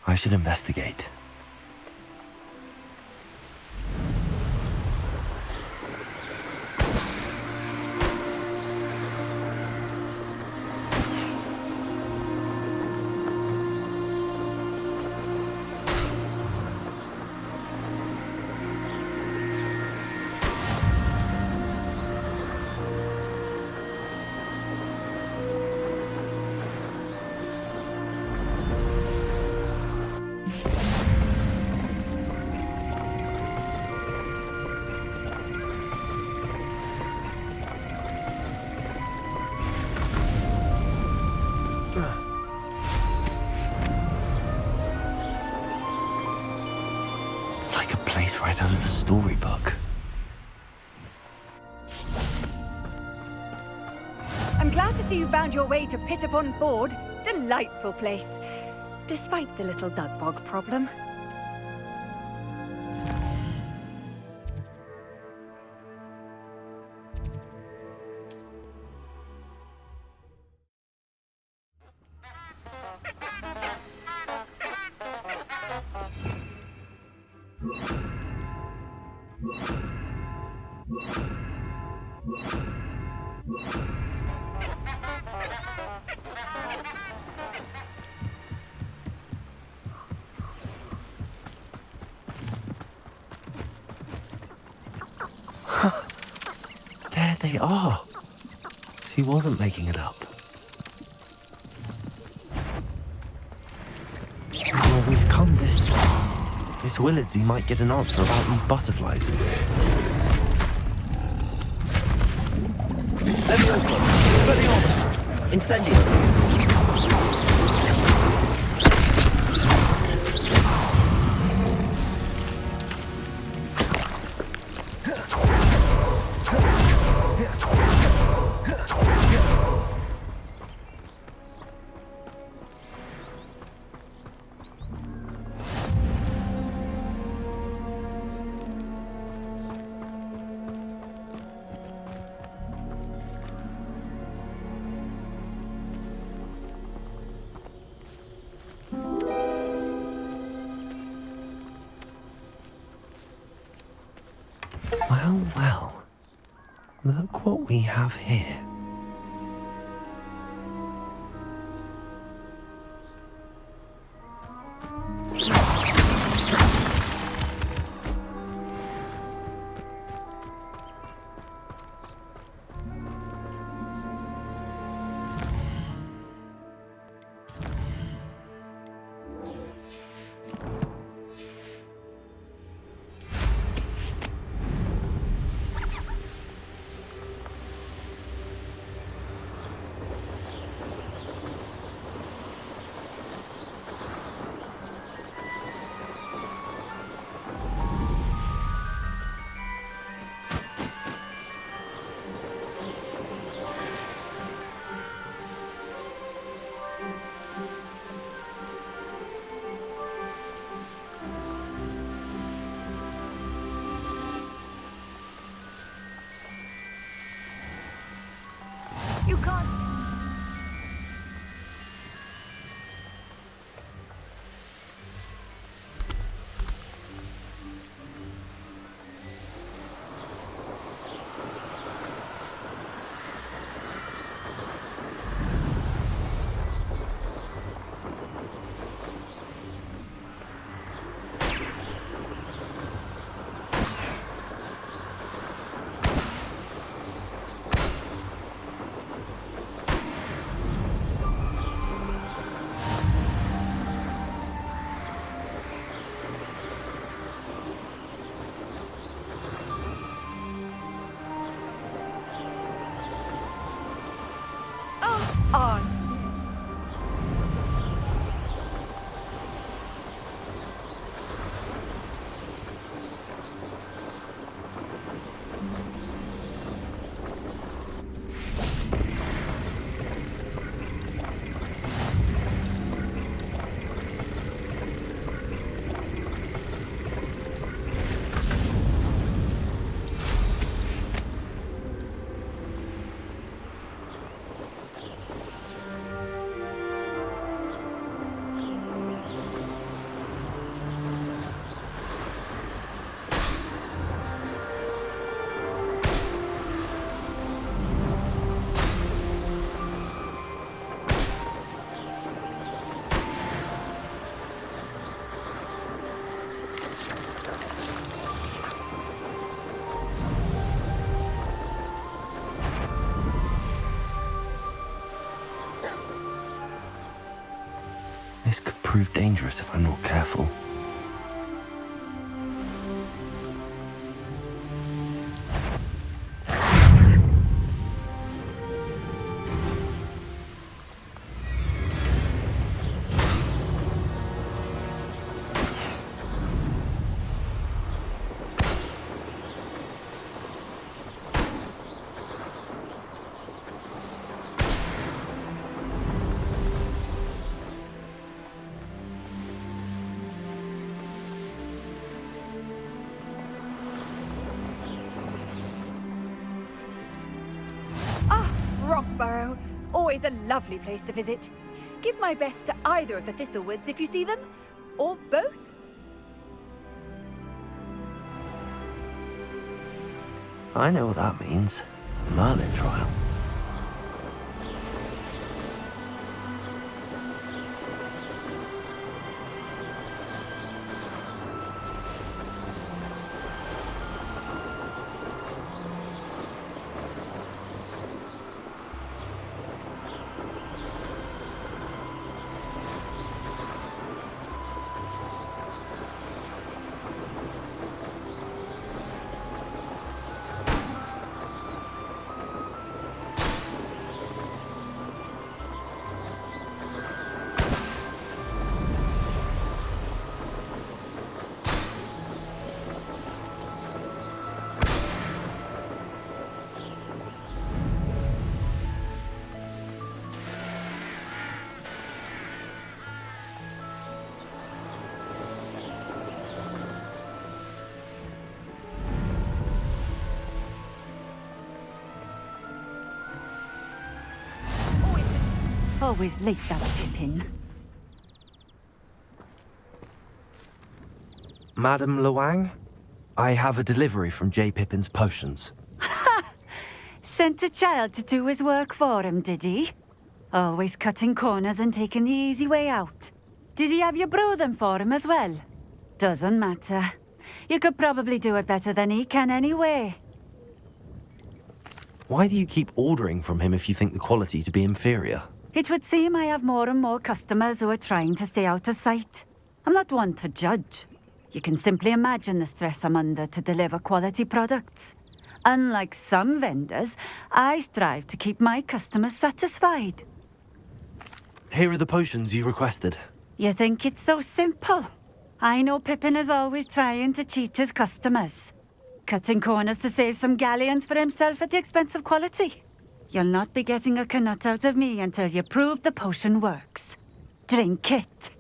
I should investigate. It's like a place right out of a storybook. I'm glad to see you found your way to Pitt-upon-Ford. Delightful place, despite the little dug bog problem. There they are. She wasn't making it up. Well, we've come this far. Miss Willardsey might get an answer about these butterflies. Leviosa! Expelliarmus! Incendio! Well, well. Look what we have here. You can't... Oh, This could prove dangerous if I'm not careful. Reparo. Always a lovely place to visit. Give my best to either of the Thistlewoods if you see them, or both. I know what that means. Merlin trial. Always late, that Pippin. Madam Luang, I have a delivery from J. Pippin's Potions. Sent a child to do his work for him, did he? Always cutting corners and taking the easy way out. Did he have you brew them for him as well? Doesn't matter. You could probably do it better than he can anyway. Why do you keep ordering from him if you think the quality to be inferior? It would seem I have more and more customers who are trying to stay out of sight. I'm not one to judge. You can simply imagine the stress I'm under to deliver quality products. Unlike some vendors, I strive to keep my customers satisfied. Here are the potions you requested. You think it's so simple? I know Pippin is always trying to cheat his customers. Cutting corners to save some galleons for himself at the expense of quality. You'll not be getting a canut out of me until you prove the potion works. Drink it.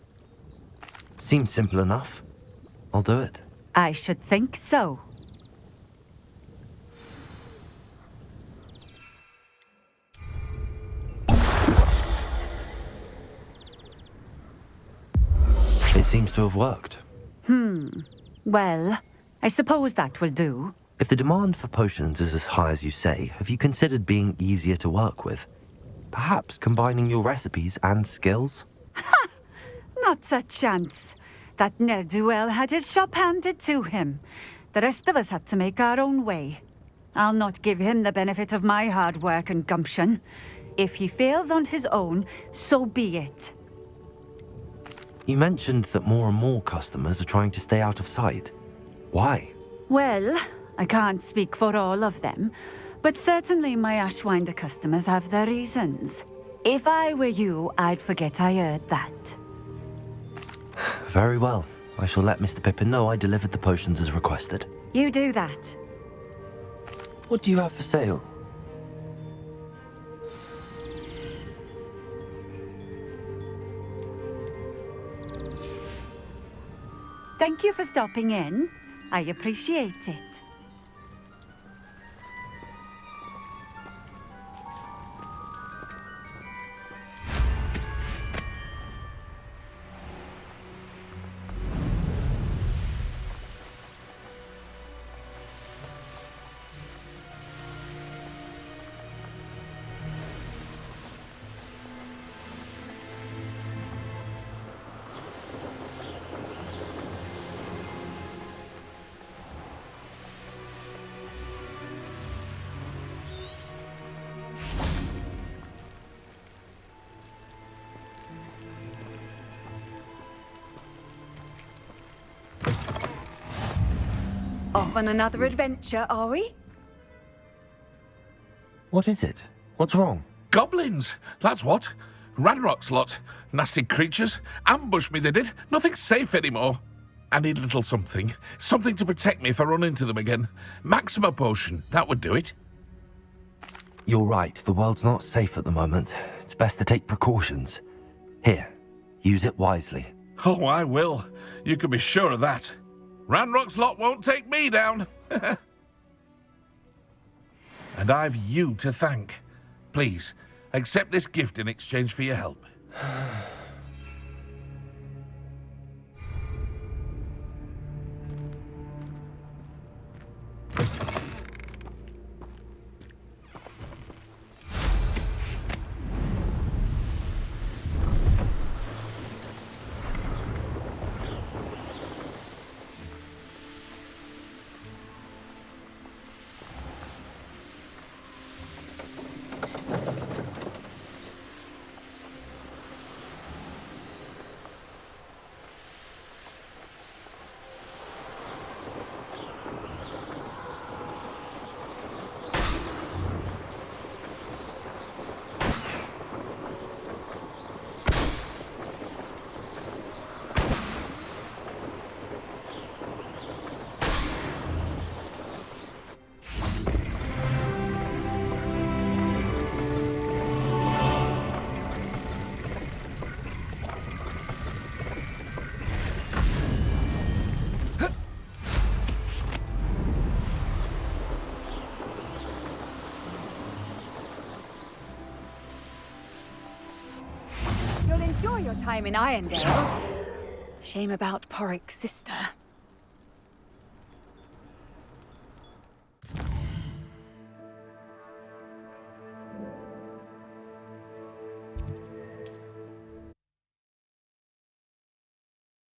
Seems simple enough. I'll do it. I should think so. It seems to have worked. Well, I suppose that will do. If the demand for potions is as high as you say, have you considered being easier to work with? Perhaps combining your recipes and skills? Not a chance. That ne'er-do-well had his shop handed to him. The rest of us had to make our own way. I'll not give him the benefit of my hard work and gumption. If he fails on his own, so be it. You mentioned that more and more customers are trying to stay out of sight. Why? Well, I can't speak for all of them, but certainly my Ashwinder customers have their reasons. If I were you, I'd forget I heard that. Very well. I shall let Mr. Pippin know I delivered the potions as requested. You do that. What do you have for sale? Thank you for stopping in. I appreciate it. Off on another adventure, are we? What is it? What's wrong? Goblins, that's what. Ranrock's lot. Nasty creatures. Ambushed me, they did. Nothing's safe anymore. I need a little something. Something to protect me if I run into them again. Maxima potion, that would do it. You're right, the world's not safe at the moment. It's best to take precautions. Here, use it wisely. Oh, I will. You can be sure of that. Ranrock's lot won't take me down. And I've you to thank. Please, Accept this gift in exchange for your help. Enjoy your time in Irondale. Shame about Porrick's sister.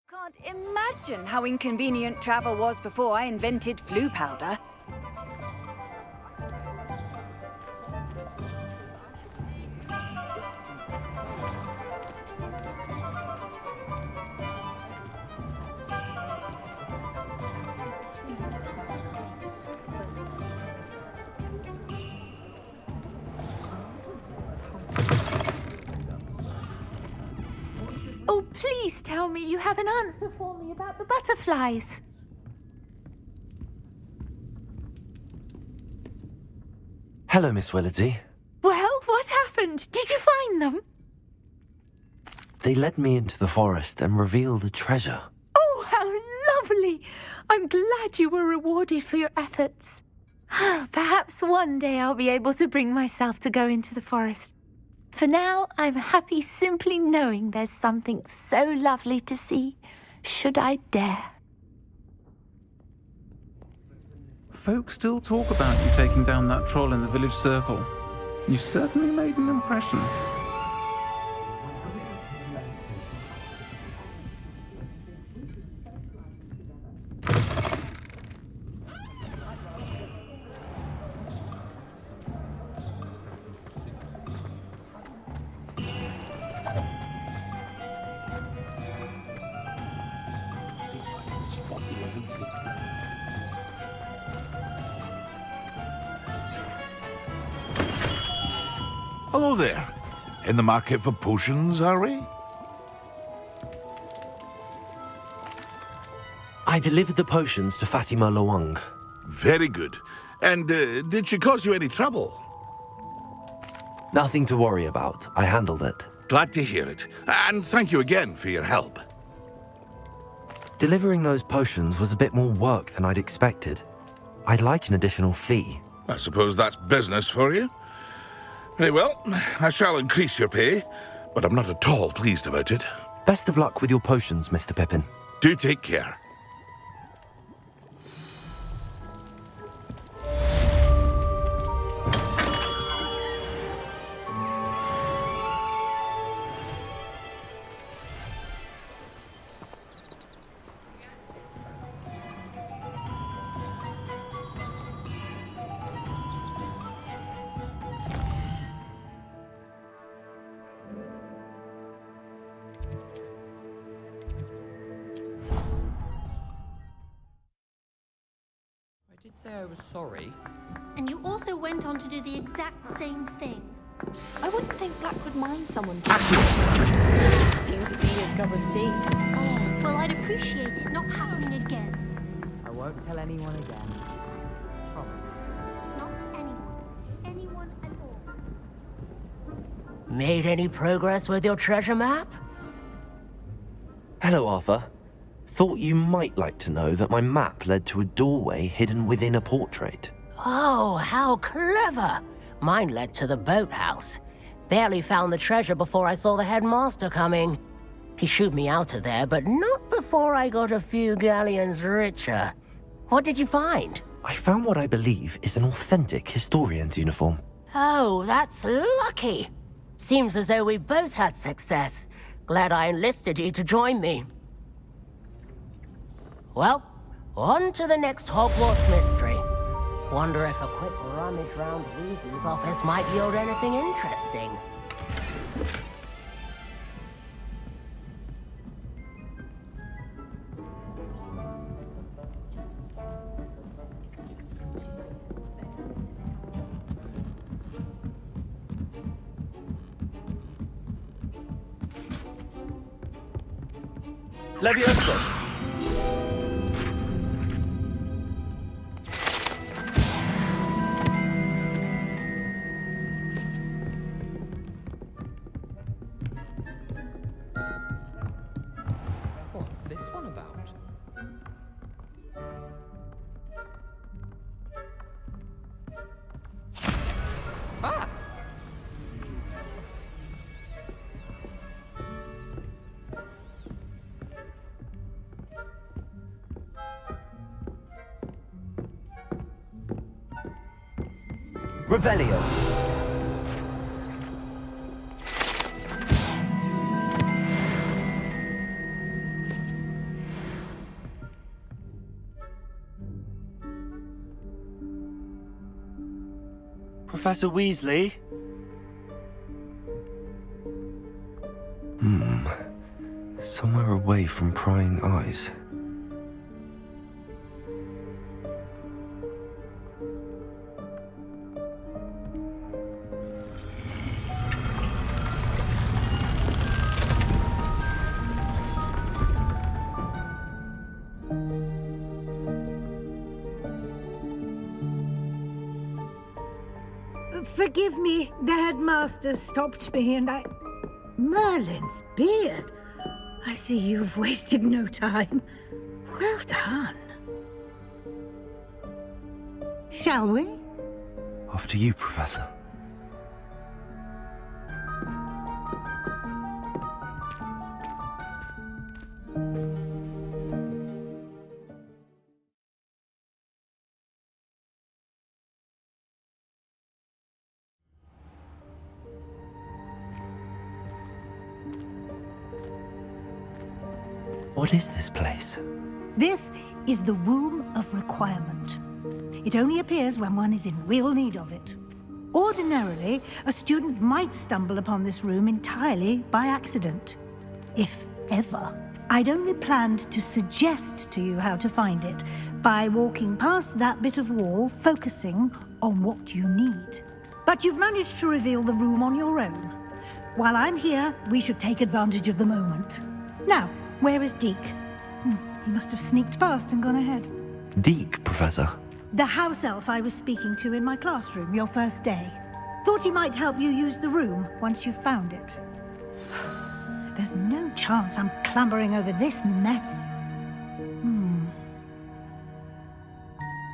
Can't imagine how inconvenient travel was before I invented flu powder. Oh, please tell me you have an answer for me about the butterflies. Hello, Miss Willardsey. Well, what happened? Did you find them? They led me into the forest and revealed a treasure. Oh, how lovely! I'm glad you were rewarded for your efforts. Perhaps one day I'll be able to bring myself to go into the forest. For now, I'm happy simply knowing there's something so lovely to see, should I dare. Folk still talk about you taking down that troll in the village circle. You certainly made an impression. Hello there. In the market for potions, are we? I delivered the potions to Fatima Lawang. Very good. And did she cause you any trouble? Nothing to worry about. I handled it. Glad to hear it. And thank you again for your help. Delivering those potions was a bit more work than I'd expected. I'd like an additional fee. I suppose that's business for you. Very well, I shall increase your pay, but I'm not at all pleased about it. Best of luck with your potions, Mr. Pippin. Do take care. Say I was sorry. And you also went on to do the exact same thing. I wouldn't think Black would mind someone seemed to be his cup of tea. Oh, well, I'd appreciate it not happening again. I won't tell anyone again. Promise. Not anyone. Anyone at all. Made any progress with your treasure map? Hello, Arthur. Thought you might like to know that my map led to a doorway hidden within a portrait. Oh, how clever! Mine led to the boathouse. Barely found the treasure before I saw the headmaster coming. He shooed me out of there, but not before I got a few galleons richer. What did you find? I found what I believe is an authentic historian's uniform. Oh, that's lucky. Seems as though we both had success. Glad I enlisted you to join me. Well, on to the next Hogwarts mystery. Wonder if a quick rummage round Weasley's office might yield anything interesting. Levioso! What's this one about? Ah! Revelio. Professor Weasley? Somewhere away from prying eyes. Forgive me, the headmaster stopped me and I... Merlin's beard. I see you've wasted no time. Well done. Shall we? After you, Professor. What is this place? This is the Room of Requirement. It only appears when one is in real need of it. Ordinarily, a student might stumble upon this room entirely by accident. If ever. I'd only planned to suggest to you how to find it by walking past that bit of wall, focusing on what you need. But you've managed to reveal the room on your own. While I'm here, we should take advantage of the moment. Now, where is Deke? He must have sneaked past and gone ahead. Deke, Professor. The house elf I was speaking to in my classroom your first day. Thought he might help you use the room once you've found it. There's no chance I'm clambering over this mess.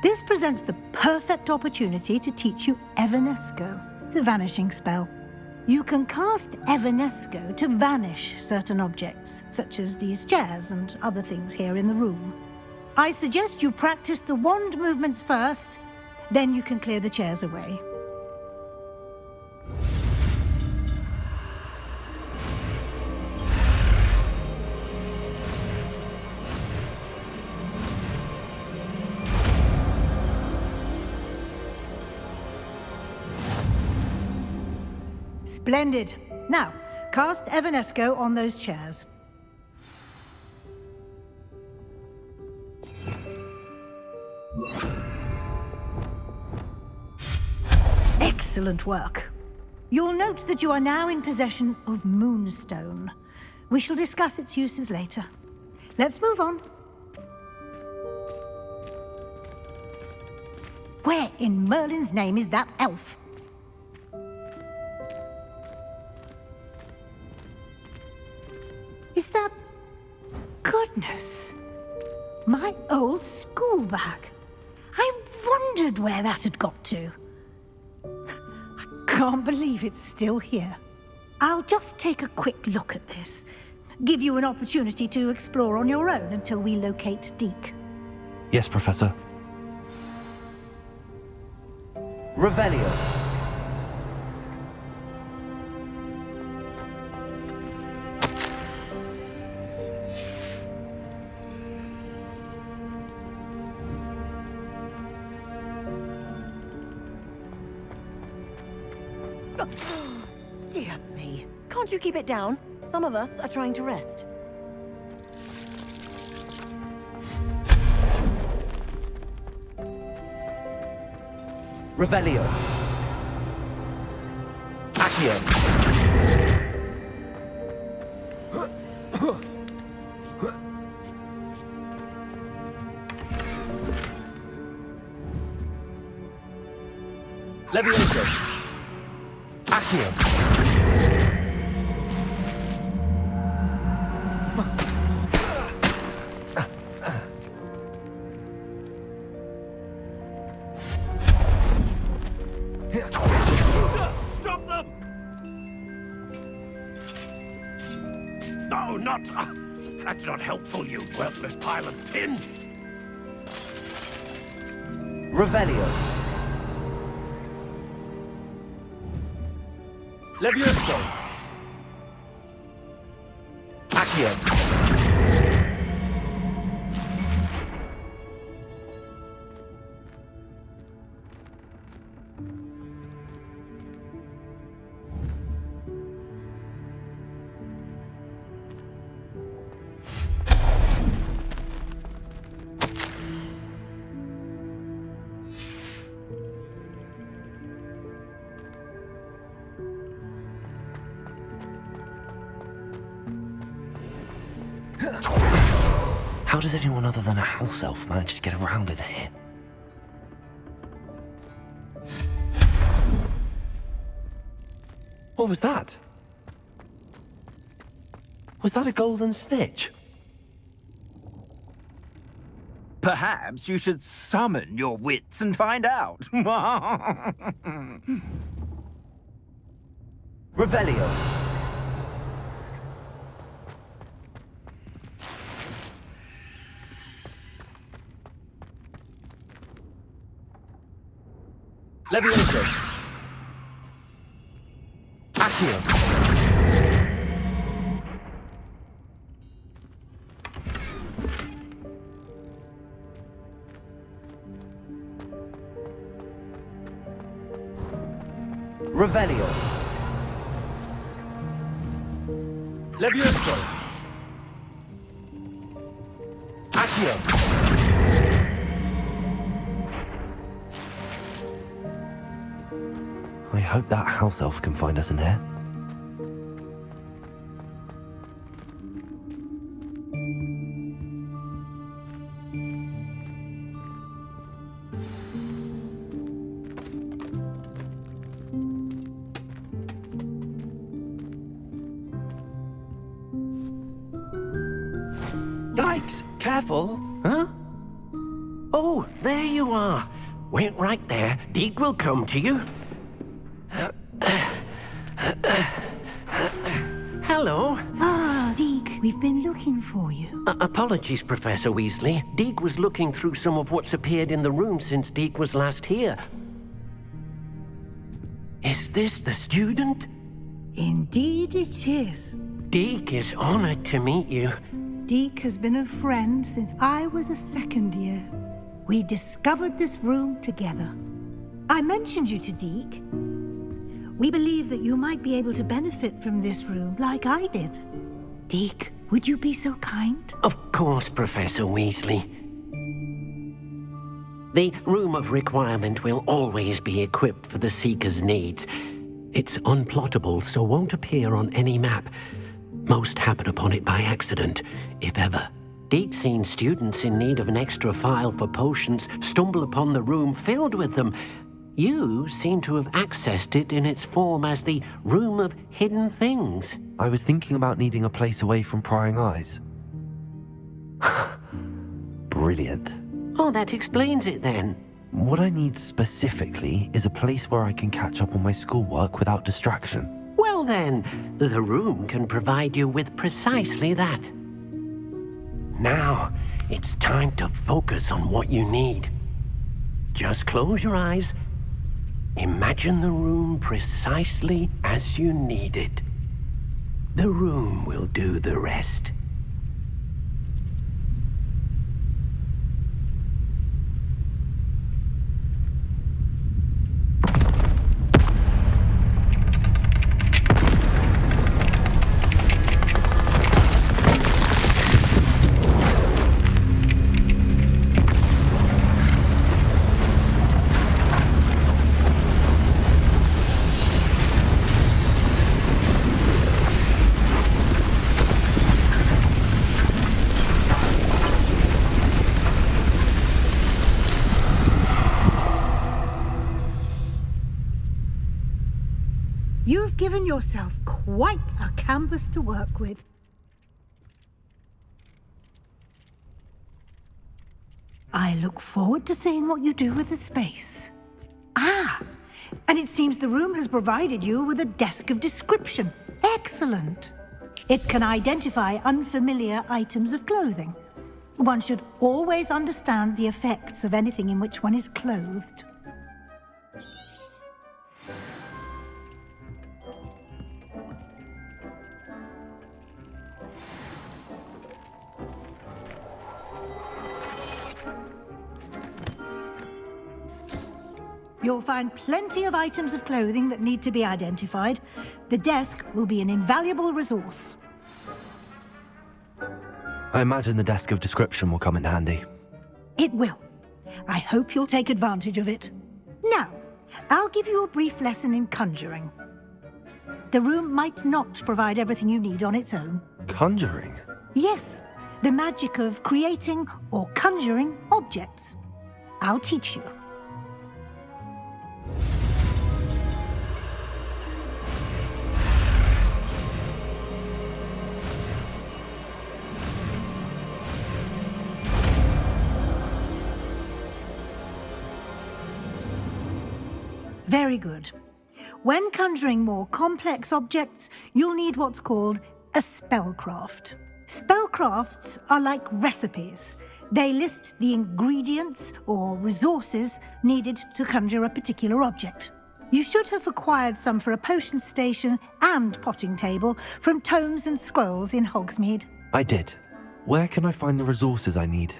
This presents the perfect opportunity to teach you Evanesco, the vanishing spell. You can cast Evanesco to vanish certain objects, such as these chairs and other things here in the room. I suggest you practice the wand movements first, then you can clear the chairs away. Splendid. Now, cast Evanesco on those chairs. Excellent work. You'll note that you are now in possession of Moonstone. We shall discuss its uses later. Let's move on. Where in Merlin's name is that elf? Is that... Goodness. My old school bag. I wondered where that had got to. I can't believe it's still here. I'll just take a quick look at this. Give you an opportunity to explore on your own until we locate Deke. Yes, Professor. Revelio. Dear me. Can't you keep it down? Some of us are trying to rest. Revelio. Accio. Levioso. Accio. Stop them! No, not... that's not helpful, you worthless pile of tin! Revelio. Levioso. Accio. How does anyone other than a house elf manage to get around in here? What was that? Was that a golden snitch? Perhaps you should summon your wits and find out. Revelio. Levioso. Accio. Revelio. Levioso. Accio. I hope that house elf can find us in here. Yikes! Careful! Huh? Oh, there you are. Wait right there. Deke will come to you. Hello. Ah, Deke, we've been looking for you. Apologies, Professor Weasley. Deke was looking through some of what's appeared in the room since Deke was last here. Is this the student? Indeed it is. Deke is honored to meet you. Deke has been a friend since I was a second year. We discovered this room together. I mentioned you to Deke. We believe that you might be able to benefit from this room like I did. Deke, would you be so kind? Of course, Professor Weasley. The Room of Requirement will always be equipped for the Seeker's needs. It's unplottable, so won't appear on any map. Most happen upon it by accident, if ever. Deke's seen students in need of an extra file for potions stumble upon the room filled with them. You seem to have accessed it in its form as the Room of Hidden Things. I was thinking about needing a place away from prying eyes. Brilliant. Oh, that explains it then. What I need specifically is a place where I can catch up on my schoolwork without distraction. Well then, the room can provide you with precisely that. Now, it's time to focus on what you need. Just close your eyes. Imagine the room precisely as you need it. The room will do the rest. You've given yourself quite a canvas to work with. I look forward to seeing what you do with the space. Ah, and it seems the room has provided you with a desk of description. Excellent. It can identify unfamiliar items of clothing. One should always understand the effects of anything in which one is clothed. You'll find plenty of items of clothing that need to be identified. The desk will be an invaluable resource. I imagine the desk of description will come in handy. It will. I hope you'll take advantage of it. Now, I'll give you a brief lesson in conjuring. The room might not provide everything you need on its own. Conjuring? Yes, the magic of creating or conjuring objects. I'll teach you. Very good. When conjuring more complex objects, you'll need what's called a spellcraft. Spellcrafts are like recipes. They list the ingredients or resources needed to conjure a particular object. You should have acquired some for a potion station and potting table from tomes and scrolls in Hogsmeade. I did. Where can I find the resources I need?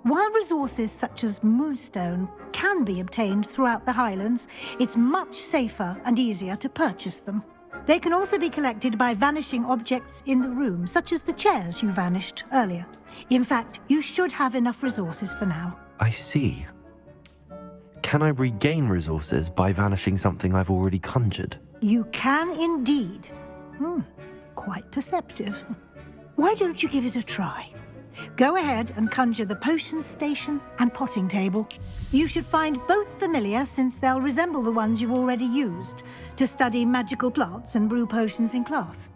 While resources such as moonstone can be obtained throughout the Highlands, it's much safer and easier to purchase them. They can also be collected by vanishing objects in the room, such as the chairs you vanished earlier. In fact, you should have enough resources for now. I see. Can I regain resources by vanishing something I've already conjured? You can indeed. Quite perceptive. Why don't you give it a try? Go ahead and conjure the potion station and potting table. You should find both familiar, since they'll resemble the ones you've already used to study magical plants and brew potions in class.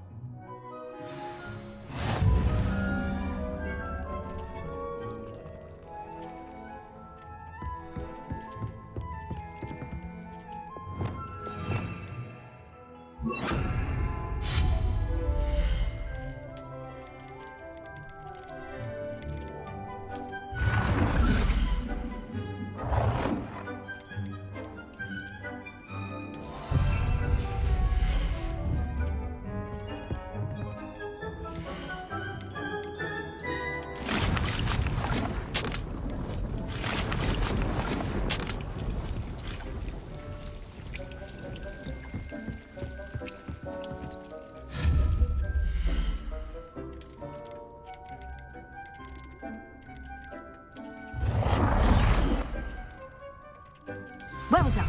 Well done.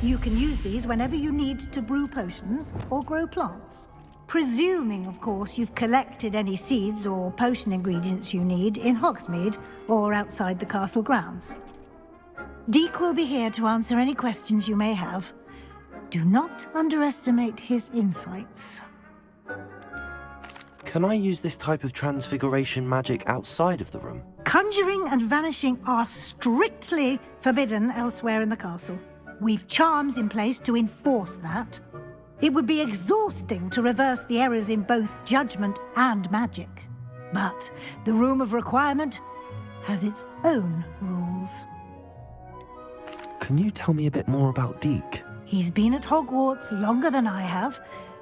You can use these whenever you need to brew potions or grow plants. Presuming, of course, you've collected any seeds or potion ingredients you need in Hogsmeade or outside the castle grounds. Deke will be here to answer any questions you may have. Do not underestimate his insights. Can I use this type of transfiguration magic outside of the room? Conjuring and vanishing are strictly forbidden elsewhere in the castle. We've charms in place to enforce that. It would be exhausting to reverse the errors in both judgment and magic. But the Room of Requirement has its own rules. Can you tell me a bit more about Deke? He's been at Hogwarts longer than I have,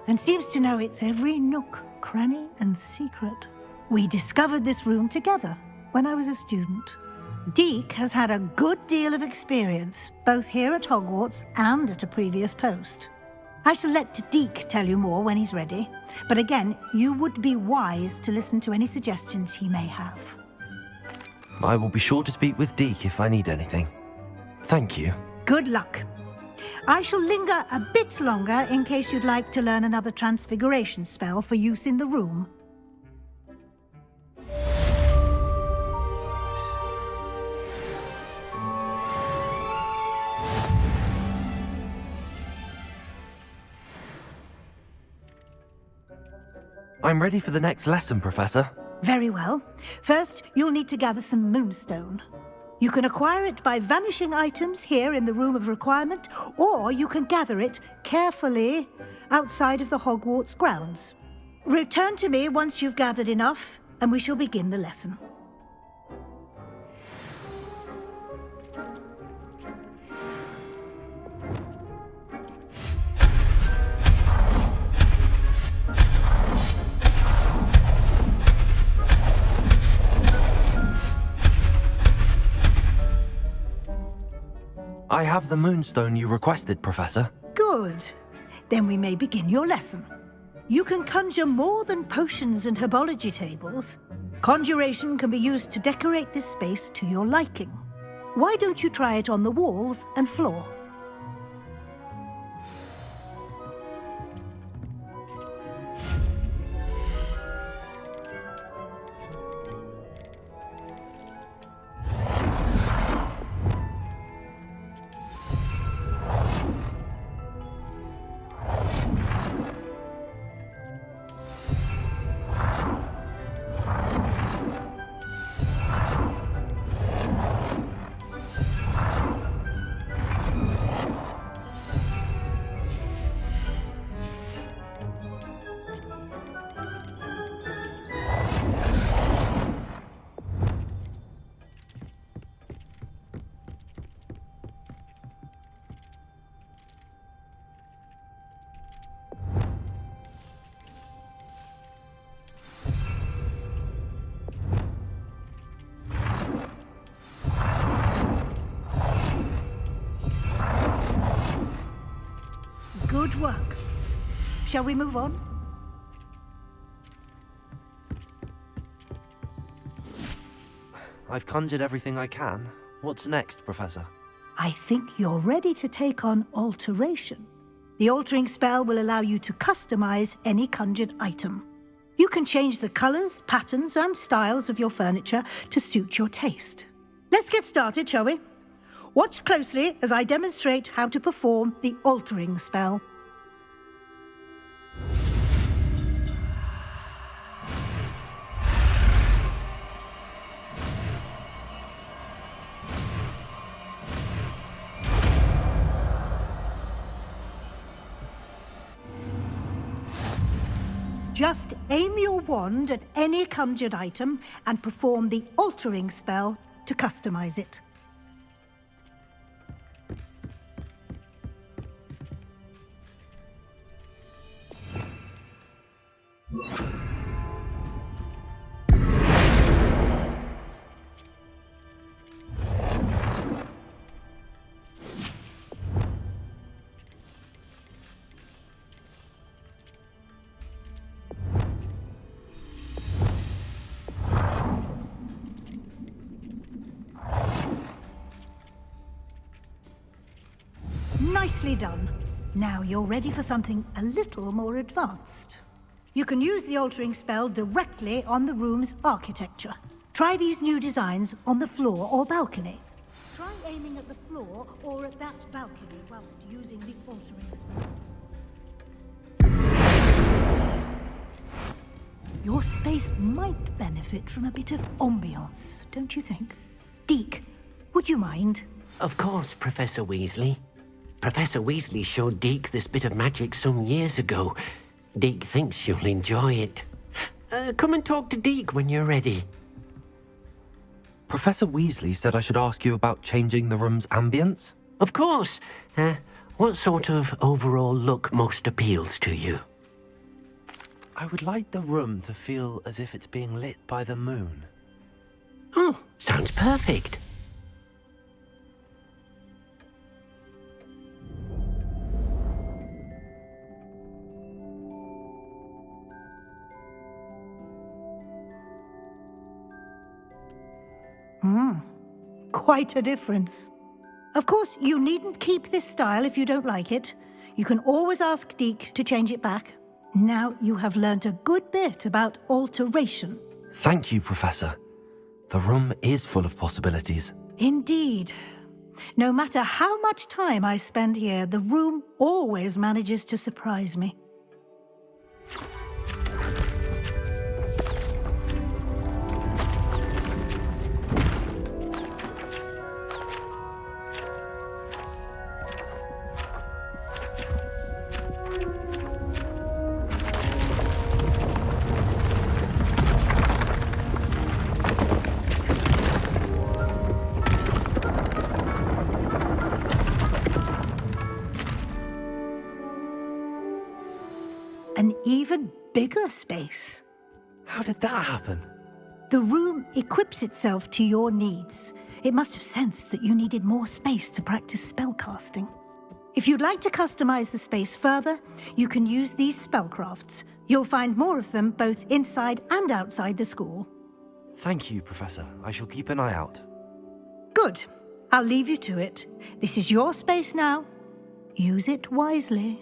and seems to know its every nook, cranny, and secret. We discovered this room together when I was a student. Deke has had a good deal of experience, both here at Hogwarts and at a previous post. I shall let Deke tell you more when he's ready, but again, you would be wise to listen to any suggestions he may have. I will be sure to speak with Deke if I need anything. Thank you. Good luck. I shall linger a bit longer in case you'd like to learn another transfiguration spell for use in the room. I'm ready for the next lesson, Professor. Very well. First, you'll need to gather some moonstone. You can acquire it by vanishing items here in the Room of Requirement, or you can gather it carefully outside of the Hogwarts grounds. Return to me once you've gathered enough, and we shall begin the lesson. I have the moonstone you requested, Professor. Good. Then we may begin your lesson. You can conjure more than potions and herbology tables. Conjuration can be used to decorate this space to your liking. Why don't you try it on the walls and floor? Good work. Shall we move on? I've conjured everything I can. What's next, Professor? I think you're ready to take on alteration. The altering spell will allow you to customize any conjured item. You can change the colors, patterns, and styles of your furniture to suit your taste. Let's get started, shall we? Watch closely as I demonstrate how to perform the altering spell. Just aim your wand at any conjured item and perform the altering spell to customize it. Nicely done. Now you're ready for something a little more advanced. You can use the altering spell directly on the room's architecture. Try these new designs on the floor or balcony. Try aiming at the floor or at that balcony whilst using the altering spell. Your space might benefit from a bit of ambiance, don't you think? Deke, would you mind? Of course, Professor Weasley. Professor Weasley showed Deke this bit of magic some years ago. Deke thinks you'll enjoy it. Come and talk to Deke when you're ready. Professor Weasley said I should ask you about changing the room's ambience? Of course. What sort of overall look most appeals to you? I would like the room to feel as if it's being lit by the moon. Oh, sounds perfect. Quite a difference. Of course, you needn't keep this style if you don't like it. You can always ask Deke to change it back. Now you have learnt a good bit about alteration. Thank you, Professor. The room is full of possibilities. Indeed. No matter how much time I spend here, the room always manages to surprise me. An even bigger space. How did that happen? The room equips itself to your needs. It must have sensed that you needed more space to practice spellcasting. If you'd like to customize the space further, you can use these spellcrafts. You'll find more of them both inside and outside the school. Thank you, Professor. I shall keep an eye out. Good. I'll leave you to it. This is your space now. Use it wisely.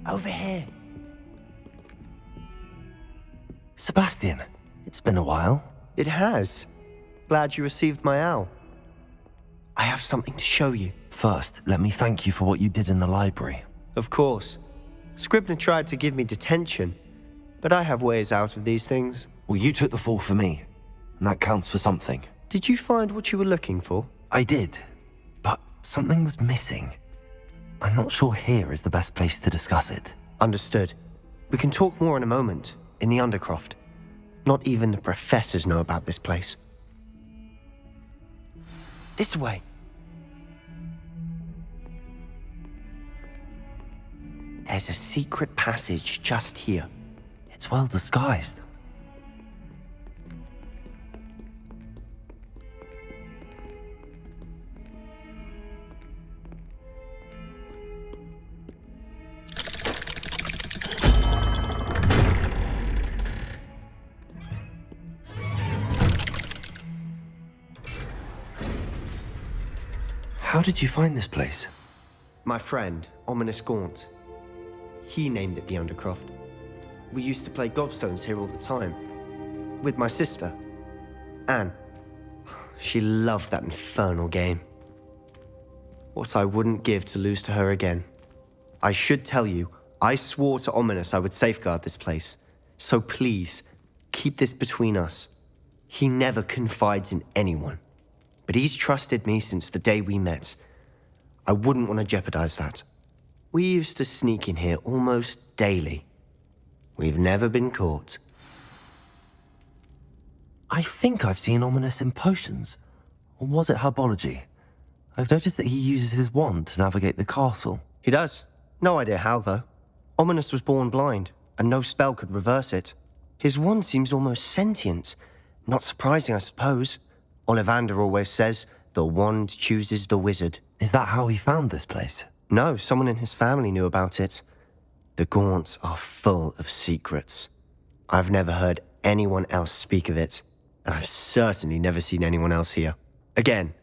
Over here. Sebastian, it's been a while. It has. Glad you received my owl. I have something to show you. First, let me thank you for what you did in the library. Of course. Scribner tried to give me detention, but I have ways out of these things. Well, you took the fall for me, and that counts for something. Did you find what you were looking for? I did, but something was missing. I'm not sure here is the best place to discuss it. Understood. We can talk more in a moment, in the Undercroft. Not even the professors know about this place. This way. There's a secret passage just here. It's well disguised. How did you find this place? My friend, Ominous Gaunt. He named it the Undercroft. We used to play Gobstones here all the time. With my sister, Anne. She loved that infernal game. What I wouldn't give to lose to her again. I should tell you, I swore to Ominous I would safeguard this place. So please, keep this between us. He never confides in anyone. But he's trusted me since the day we met. I wouldn't want to jeopardize that. We used to sneak in here almost daily. We've never been caught. I think I've seen Ominous in potions. Or was it Herbology? I've noticed that he uses his wand to navigate the castle. He does. No idea how, though. Ominous was born blind, and no spell could reverse it. His wand seems almost sentient. Not surprising, I suppose. Ollivander always says, the wand chooses the wizard. Is that how he found this place? No, someone in his family knew about it. The Gaunts are full of secrets. I've never heard anyone else speak of it, and I've certainly never seen anyone else here. Again,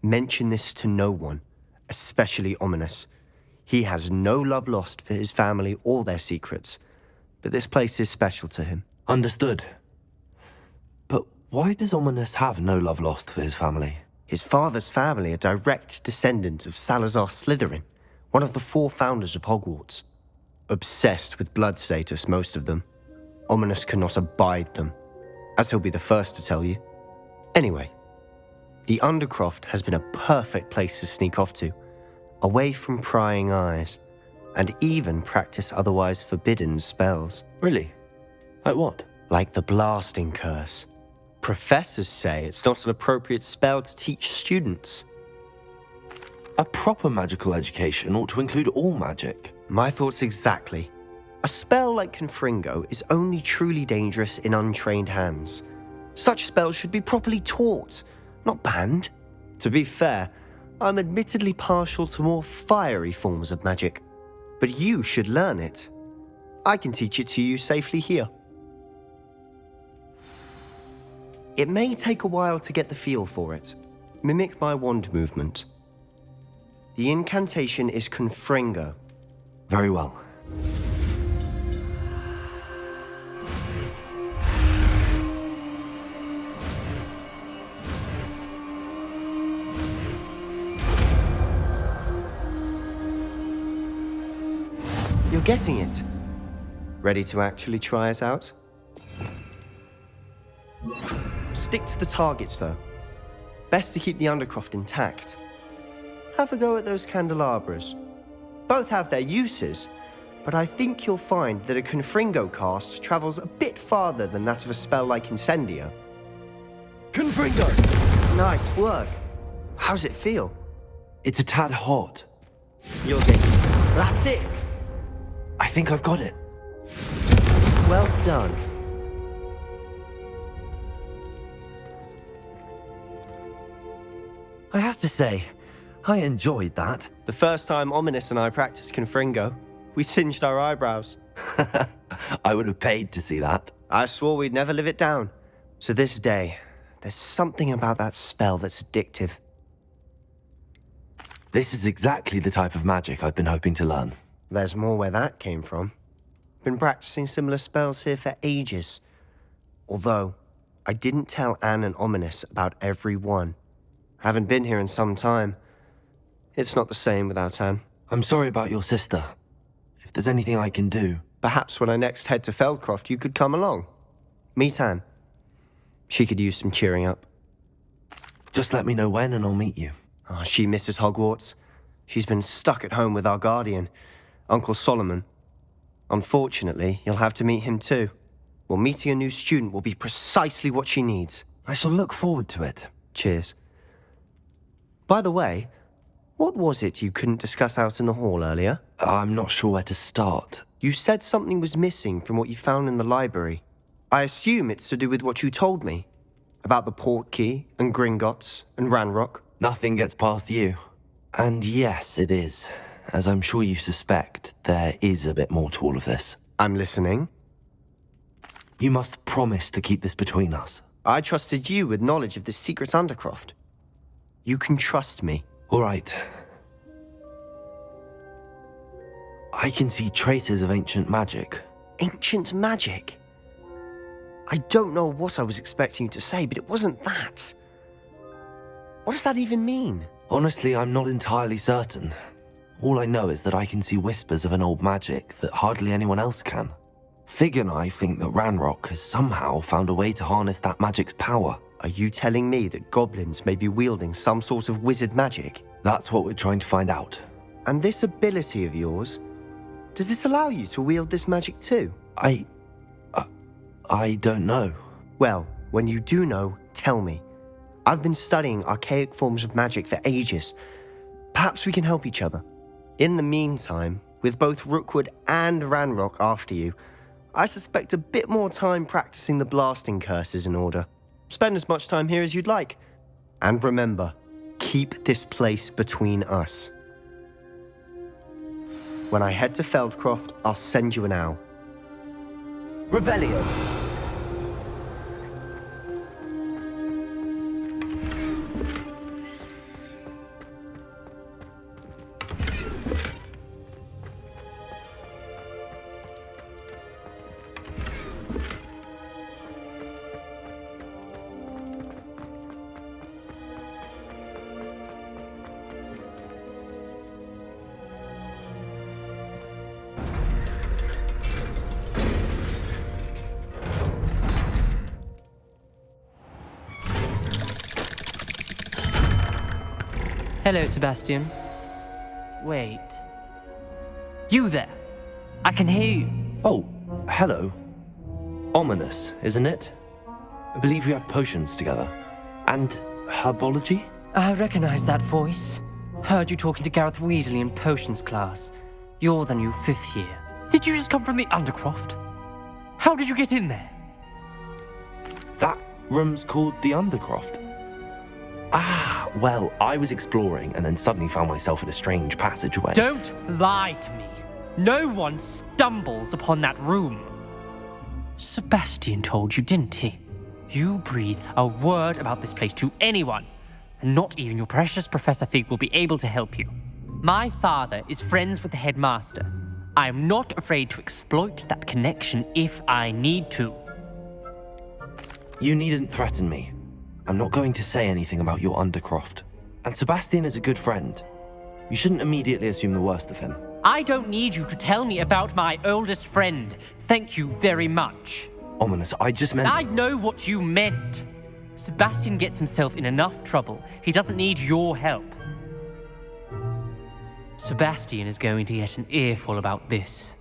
mention this to no one, especially Ominous. He has no love lost for his family or their secrets, but this place is special to him. Understood. But why does Ominous have no love lost for his family? His father's family are direct descendants of Salazar Slytherin, one of the 4 founders of Hogwarts. Obsessed with blood status, most of them. Ominous cannot abide them, as he'll be the first to tell you. Anyway, the Undercroft has been a perfect place to sneak off to, away from prying eyes, and even practice otherwise forbidden spells. Really? Like what? Like the Blasting Curse. Professors say it's not an appropriate spell to teach students. A proper magical education ought to include all magic. My thoughts exactly. A spell like Confringo is only truly dangerous in untrained hands. Such spells should be properly taught, not banned. To be fair, I'm admittedly partial to more fiery forms of magic, but you should learn it. I can teach it to you safely here. It may take a while to get the feel for it. Mimic my wand movement. The incantation is Confringo. Very well. You're getting it. Ready to actually try it out? Stick to the targets, though. Best to keep the Undercroft intact. Have a go at those candelabras. Both have their uses, but I think you'll find that a Confringo cast travels a bit farther than that of a spell like Incendio. Confringo! Nice work. How's it feel? It's a tad hot. You're getting it. That's it! I think I've got it. Well done. I have to say, I enjoyed that. The first time Ominous and I practiced Confringo, we singed our eyebrows. I would have paid to see that. I swore we'd never live it down. To this day, there's something about that spell that's addictive. This is exactly the type of magic I've been hoping to learn. There's more where that came from. Been practicing similar spells here for ages. Although, I didn't tell Anne and Ominous about every one. Haven't been here in some time. It's not the same without Anne. I'm sorry about your sister. If there's anything I can do... Perhaps when I next head to Feldcroft, you could come along. Meet Anne. She could use some cheering up. Just let me know when and I'll meet you. Oh, she misses Hogwarts. She's been stuck at home with our guardian, Uncle Solomon. Unfortunately, you'll have to meet him too. Well, meeting a new student will be precisely what she needs. I shall look forward to it. Cheers. By the way, what was it you couldn't discuss out in the hall earlier? I'm not sure where to start. You said something was missing from what you found in the library. I assume it's to do with what you told me. About the Portkey and Gringotts and Ranrock. Nothing gets past you. And yes, it is. As I'm sure you suspect, there is a bit more to all of this. I'm listening. You must promise to keep this between us. I trusted you with knowledge of this secret undercroft. You can trust me. All right. I can see traces of ancient magic. Ancient magic? I don't know what I was expecting you to say, but it wasn't that. What does that even mean? Honestly, I'm not entirely certain. All I know is that I can see whispers of an old magic that hardly anyone else can. Fig and I think that Ranrock has somehow found a way to harness that magic's power. Are you telling me that goblins may be wielding some sort of wizard magic? That's what we're trying to find out. And this ability of yours, does it allow you to wield this magic too? I don't know. Well, when you do know, tell me. I've been studying archaic forms of magic for ages. Perhaps we can help each other. In the meantime, with both Rookwood and Ranrock after you, I suspect a bit more time practicing the blasting curse is in order. Spend as much time here as you'd like. And remember, keep this place between us. When I head to Feldcroft, I'll send you an owl. Revelio. Hello, Sebastian. Wait. You there? I can hear you. Oh, hello. Ominous, isn't it? I believe we have potions together. And herbology? I recognize that voice. Heard you talking to Gareth Weasley in potions class. You're the new 5th year. Did you just come from the Undercroft? How did you get in there? That room's called the Undercroft. Ah, well, I was exploring and then suddenly found myself in a strange passageway. Don't lie to me. No one stumbles upon that room. Sebastian told you, didn't he? You breathe a word about this place to anyone, and not even your precious Professor Fig will be able to help you. My father is friends with the headmaster. I am not afraid to exploit that connection if I need to. You needn't threaten me. I'm not going to say anything about your Undercroft. And Sebastian is a good friend. You shouldn't immediately assume the worst of him. I don't need you to tell me about my oldest friend. Thank you very much. Ominous, I just meant... I know what you meant. Sebastian gets himself in enough trouble. He doesn't need your help. Sebastian is going to get an earful about this.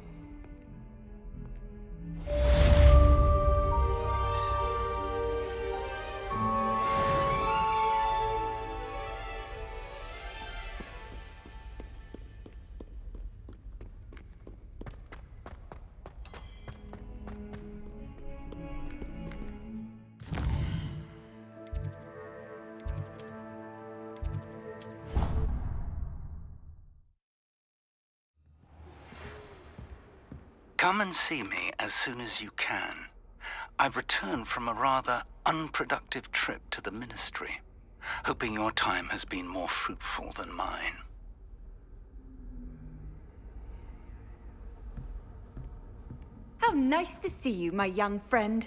Come and see me as soon as you can. I've returned from a rather unproductive trip to the Ministry, hoping your time has been more fruitful than mine. How nice to see you, my young friend.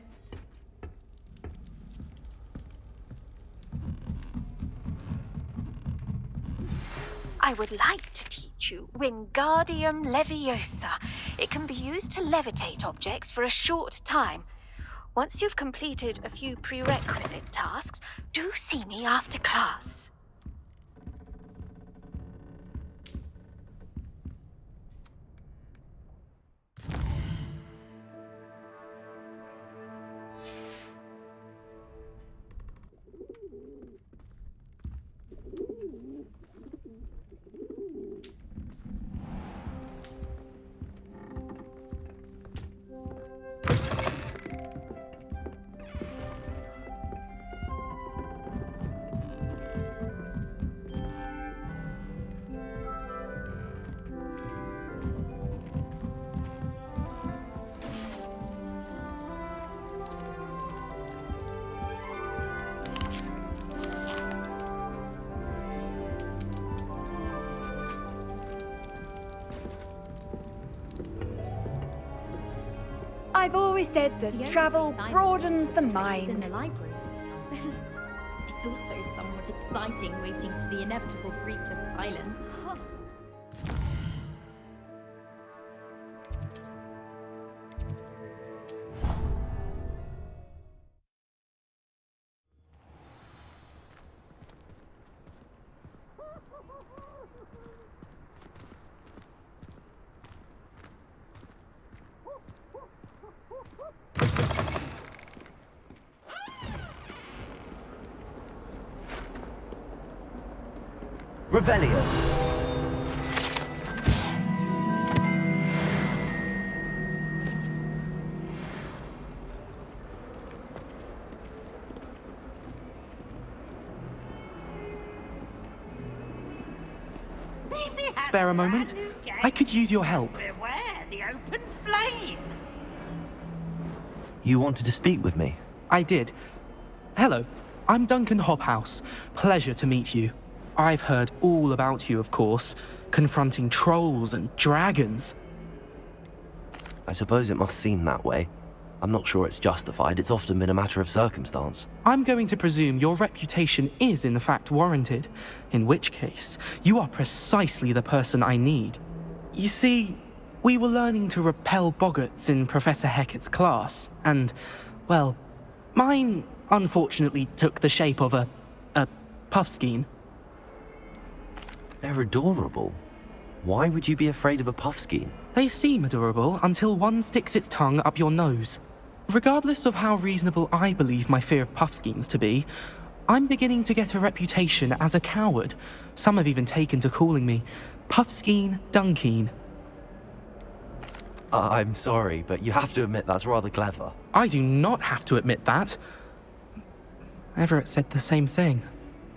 I would like to teach you Wingardium Leviosa. It can be used to levitate objects for a short time. Once you've completed a few prerequisite tasks, do see me after class. I've always said that travel broadens the mind. In the library. It's also somewhat exciting waiting for the inevitable breach of silence. Revelio. Spare a moment? I could use your help. Beware the open flame. You wanted to speak with me? I did. Hello, I'm Duncan Hobhouse. Pleasure to meet you. I've heard all about you, of course, confronting trolls and dragons. I suppose it must seem that way. I'm not sure it's justified. It's often been a matter of circumstance. I'm going to presume your reputation is in fact warranted, in which case, you are precisely the person I need. You see, we were learning to repel boggarts in Professor Hecat's class, and, well, mine unfortunately took the shape of a puffskein. They're adorable. Why would you be afraid of a puffskein? They seem adorable until one sticks its tongue up your nose. Regardless of how reasonable I believe my fear of puffskeins to be, I'm beginning to get a reputation as a coward. Some have even taken to calling me Puffskein Dunkeen. I'm sorry, but you have to admit that's rather clever. I do not have to admit that. Everett said the same thing.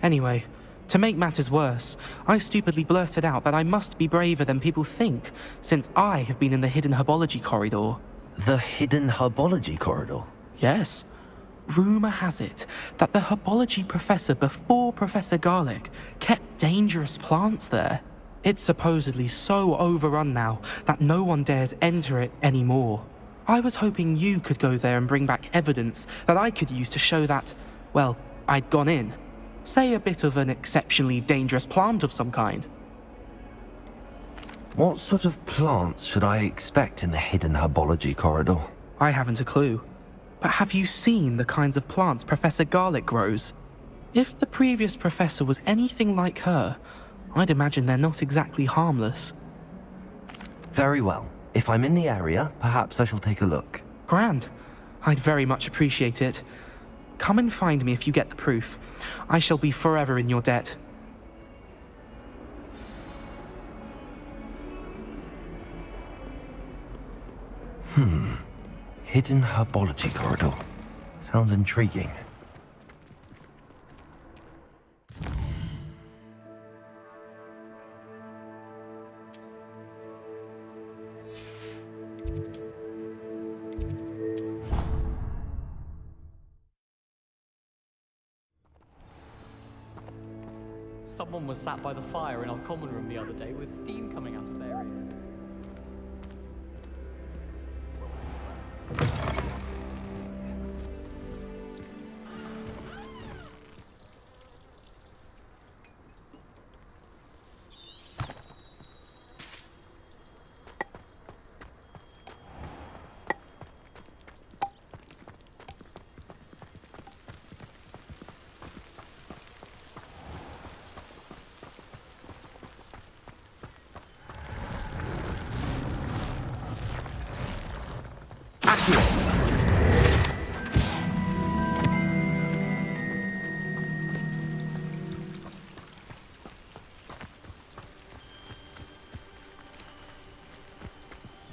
Anyway, to make matters worse, I stupidly blurted out that I must be braver than people think, since I have been in the hidden herbology corridor. The hidden herbology corridor? Yes. Rumour has it that the herbology professor before Professor Garlic kept dangerous plants there. It's supposedly so overrun now that no one dares enter it anymore. I was hoping you could go there and bring back evidence that I could use to show that, well, I'd gone in. Say a bit of an exceptionally dangerous plant of some kind. What sort of plants should I expect in the hidden herbology corridor? I haven't a clue. But have you seen the kinds of plants Professor Garlic grows? If the previous professor was anything like her, I'd imagine they're not exactly harmless. Very well. If I'm in the area, perhaps I shall take a look. Grand. I'd very much appreciate it. Come and find me if you get the proof. I shall be forever in your debt. Hidden herbology corridor. Sounds intriguing. Someone was sat by the fire in our common room the other day with steam coming out of their ears.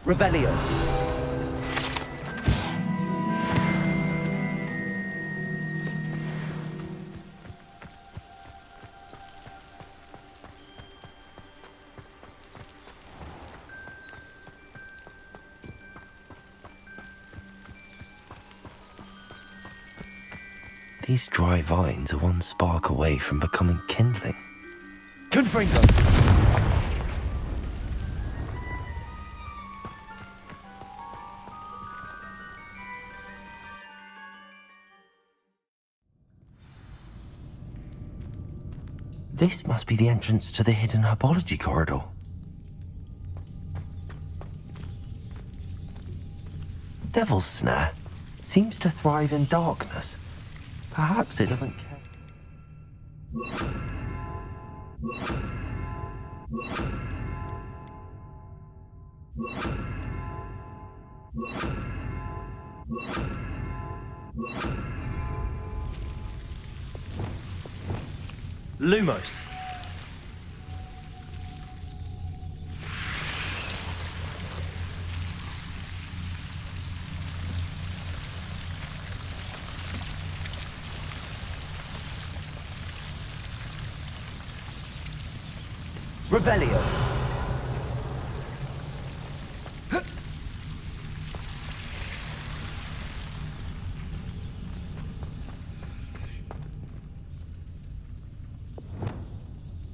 Revelio. These dry vines are one spark away from becoming kindling. Confringo! This must be the entrance to the hidden Herbology corridor. Devil's Snare seems to thrive in darkness. Perhaps it doesn't care. Lumos. Revelio.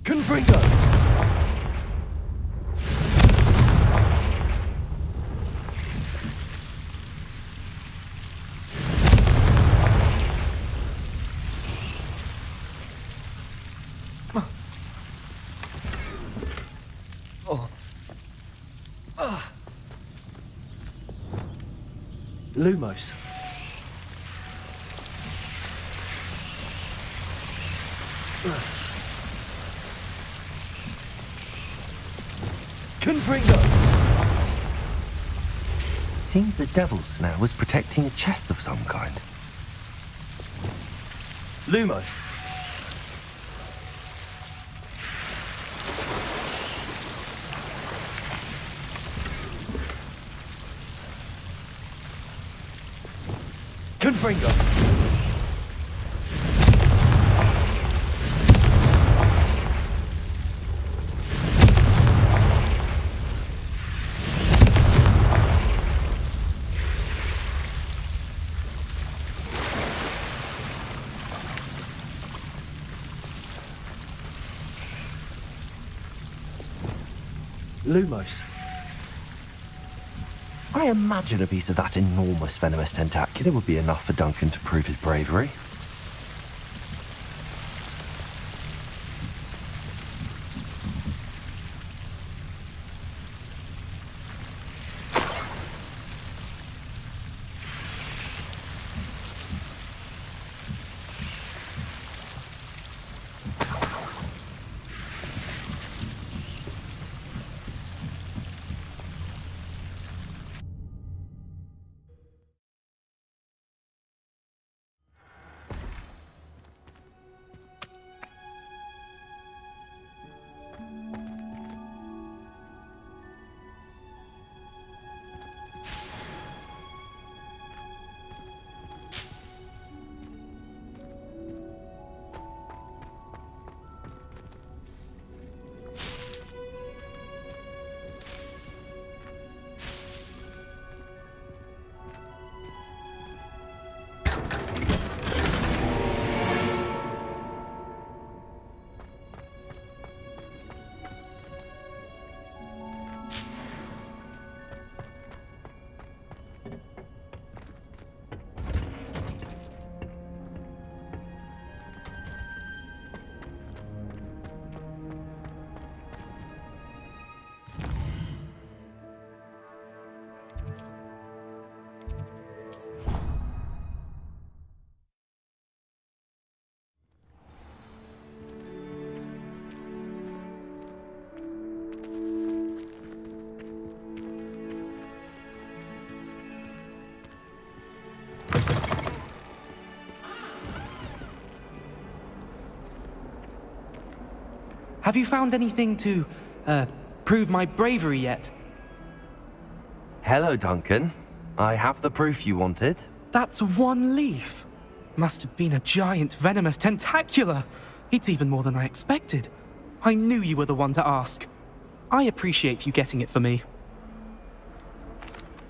Confringo. Lumos. Confringo. Seems the Devil's Snare was protecting a chest of some kind. Lumos. Confringo. Lumos. I imagine a piece of that enormous venomous tentacular would be enough for Duncan to prove his bravery. Have you found anything to, prove my bravery yet? Hello, Duncan. I have the proof you wanted. That's one leaf. Must have been a giant venomous tentacula. It's even more than I expected. I knew you were the one to ask. I appreciate you getting it for me.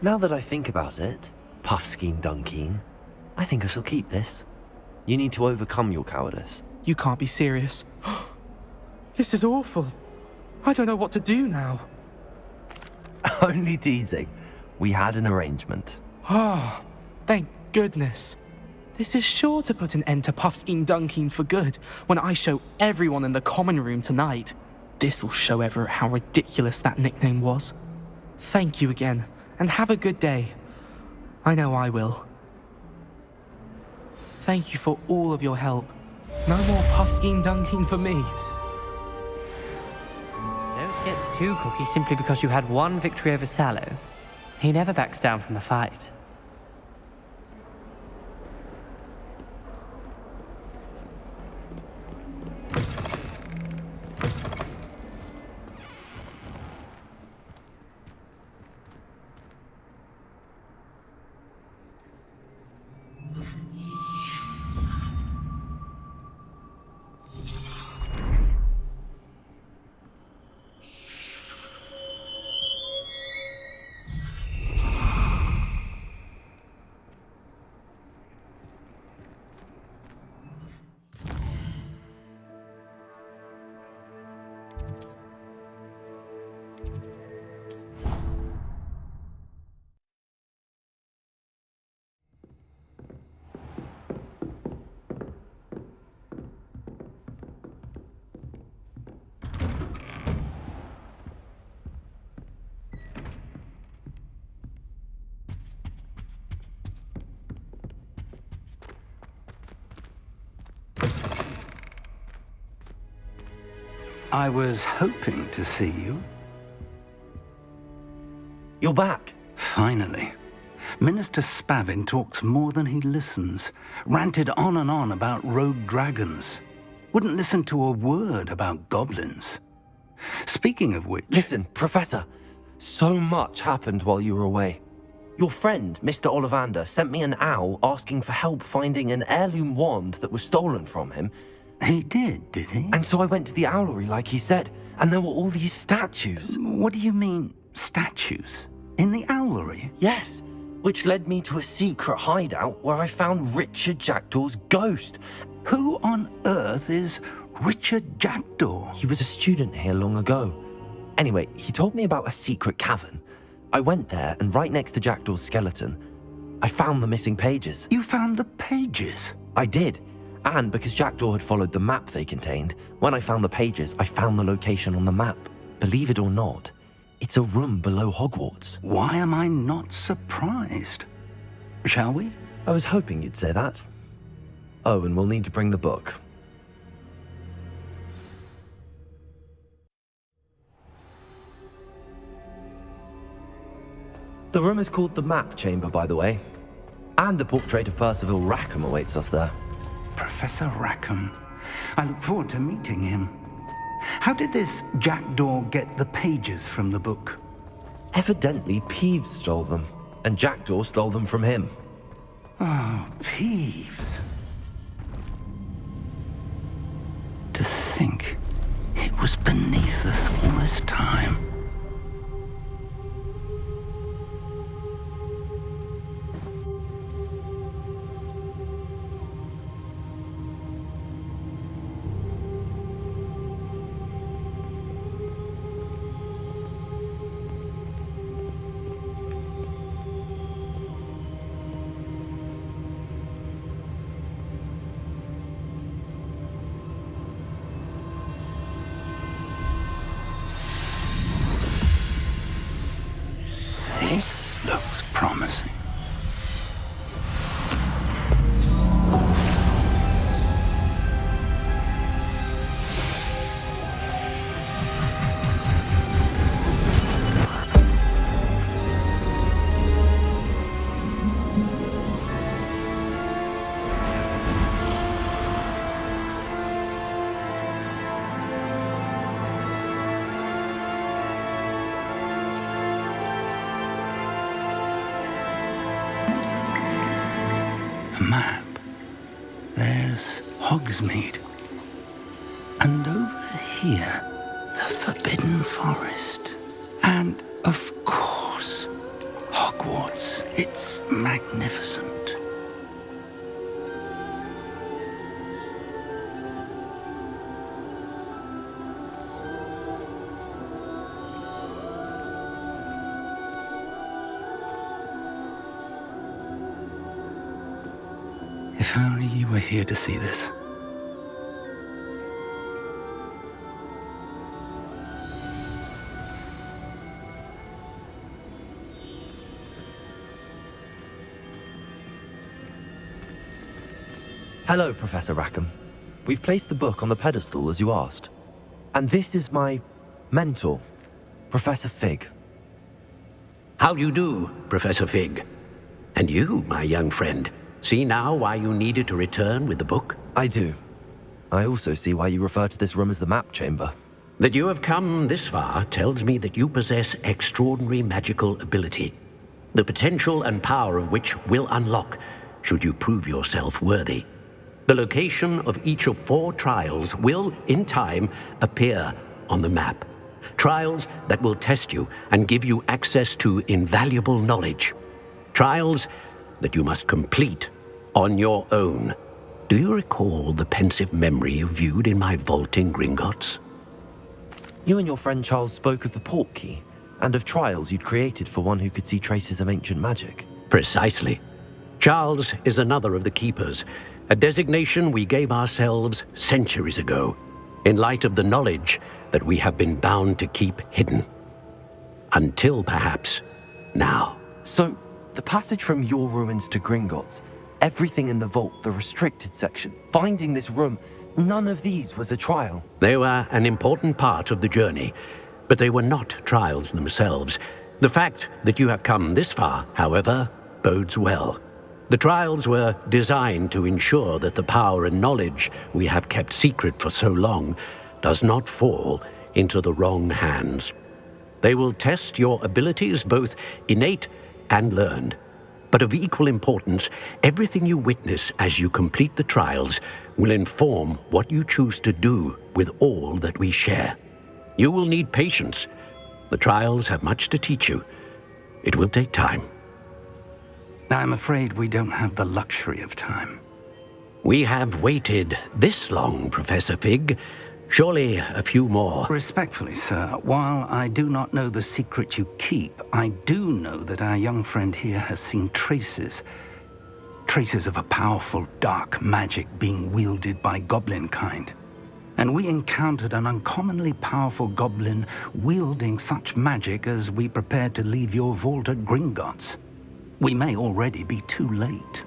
Now that I think about it, Puffskein Dunkeen, I think I shall keep this. You need to overcome your cowardice. You can't be serious. This is awful. I don't know what to do now. Only teasing. We had an arrangement. Ah, thank goodness. This is sure to put an end to Puffskein Dunkeen for good when I show everyone in the common room tonight. This'll show Everett how ridiculous that nickname was. Thank you again, and have a good day. I know I will. Thank you for all of your help. No more Puffskein Dunkeen for me. Don't get too cocky simply because you had one victory over Sallow. He never backs down from a fight. I was hoping to see you. You're back. Finally. Minister Spavin talks more than he listens. Ranted on and on about rogue dragons. Wouldn't listen to a word about goblins. Speaking of which... Listen, Professor. So much happened while you were away. Your friend, Mr. Ollivander, sent me an owl asking for help finding an heirloom wand that was stolen from him. He did he? And so I went to the owlery like he said, and there were all these statues. What do you mean, statues? In the owlery? Yes, which led me to a secret hideout where I found Richard Jackdaw's ghost. Who on earth is Richard Jackdaw? He was a student here long ago. Anyway, he told me about a secret cavern. I went there, and right next to Jackdaw's skeleton, I found the missing pages. You found the pages? I did. And because Jackdaw had followed the map they contained, when I found the pages, I found the location on the map. Believe it or not, it's a room below Hogwarts. Why am I not surprised? Shall we? I was hoping you'd say that. Oh, and we'll need to bring the book. The room is called the Map Chamber, by the way. And a portrait of Percival Rackham awaits us there. Professor Rackham. I look forward to meeting him. How did this Jackdaw get the pages from the book? Evidently, Peeves stole them, and Jackdaw stole them from him. Oh, Peeves. To think it was beneath us all this time. This looks promising. Hogsmeade. And over here, the Forbidden Forest. And, of course, Hogwarts. It's magnificent. If only you were here to see this. Hello, Professor Rackham. We've placed the book on the pedestal as you asked. And this is my mentor, Professor Fig. How do you do, Professor Fig? And you, my young friend, see now why you needed to return with the book? I do. I also see why you refer to this room as the map chamber. That you have come this far tells me that you possess extraordinary magical ability, the potential and power of which will unlock should you prove yourself worthy. The location of each of 4 trials will, in time, appear on the map. Trials that will test you and give you access to invaluable knowledge. Trials that you must complete on your own. Do you recall the pensive memory you viewed in my vault in Gringotts? You and your friend Charles spoke of the port key, and of trials you'd created for one who could see traces of ancient magic. Precisely. Charles is another of the Keepers, a designation we gave ourselves centuries ago, in light of the knowledge that we have been bound to keep hidden. Until perhaps now. So, the passage from your ruins to Gringotts, everything in the vault, the restricted section, finding this room, none of these was a trial. They were an important part of the journey, but they were not trials themselves. The fact that you have come this far, however, bodes well. The trials were designed to ensure that the power and knowledge we have kept secret for so long does not fall into the wrong hands. They will test your abilities, both innate and learned. But of equal importance, everything you witness as you complete the trials will inform what you choose to do with all that we share. You will need patience. The trials have much to teach you. It will take time. I'm afraid we don't have the luxury of time. We have waited this long, Professor Fig. Surely a few more. Respectfully, sir, while I do not know the secret you keep, I do know that our young friend here has seen traces of a powerful dark magic being wielded by goblin kind. And we encountered an uncommonly powerful goblin wielding such magic as we prepared to leave your vault at Gringotts. We may already be too late.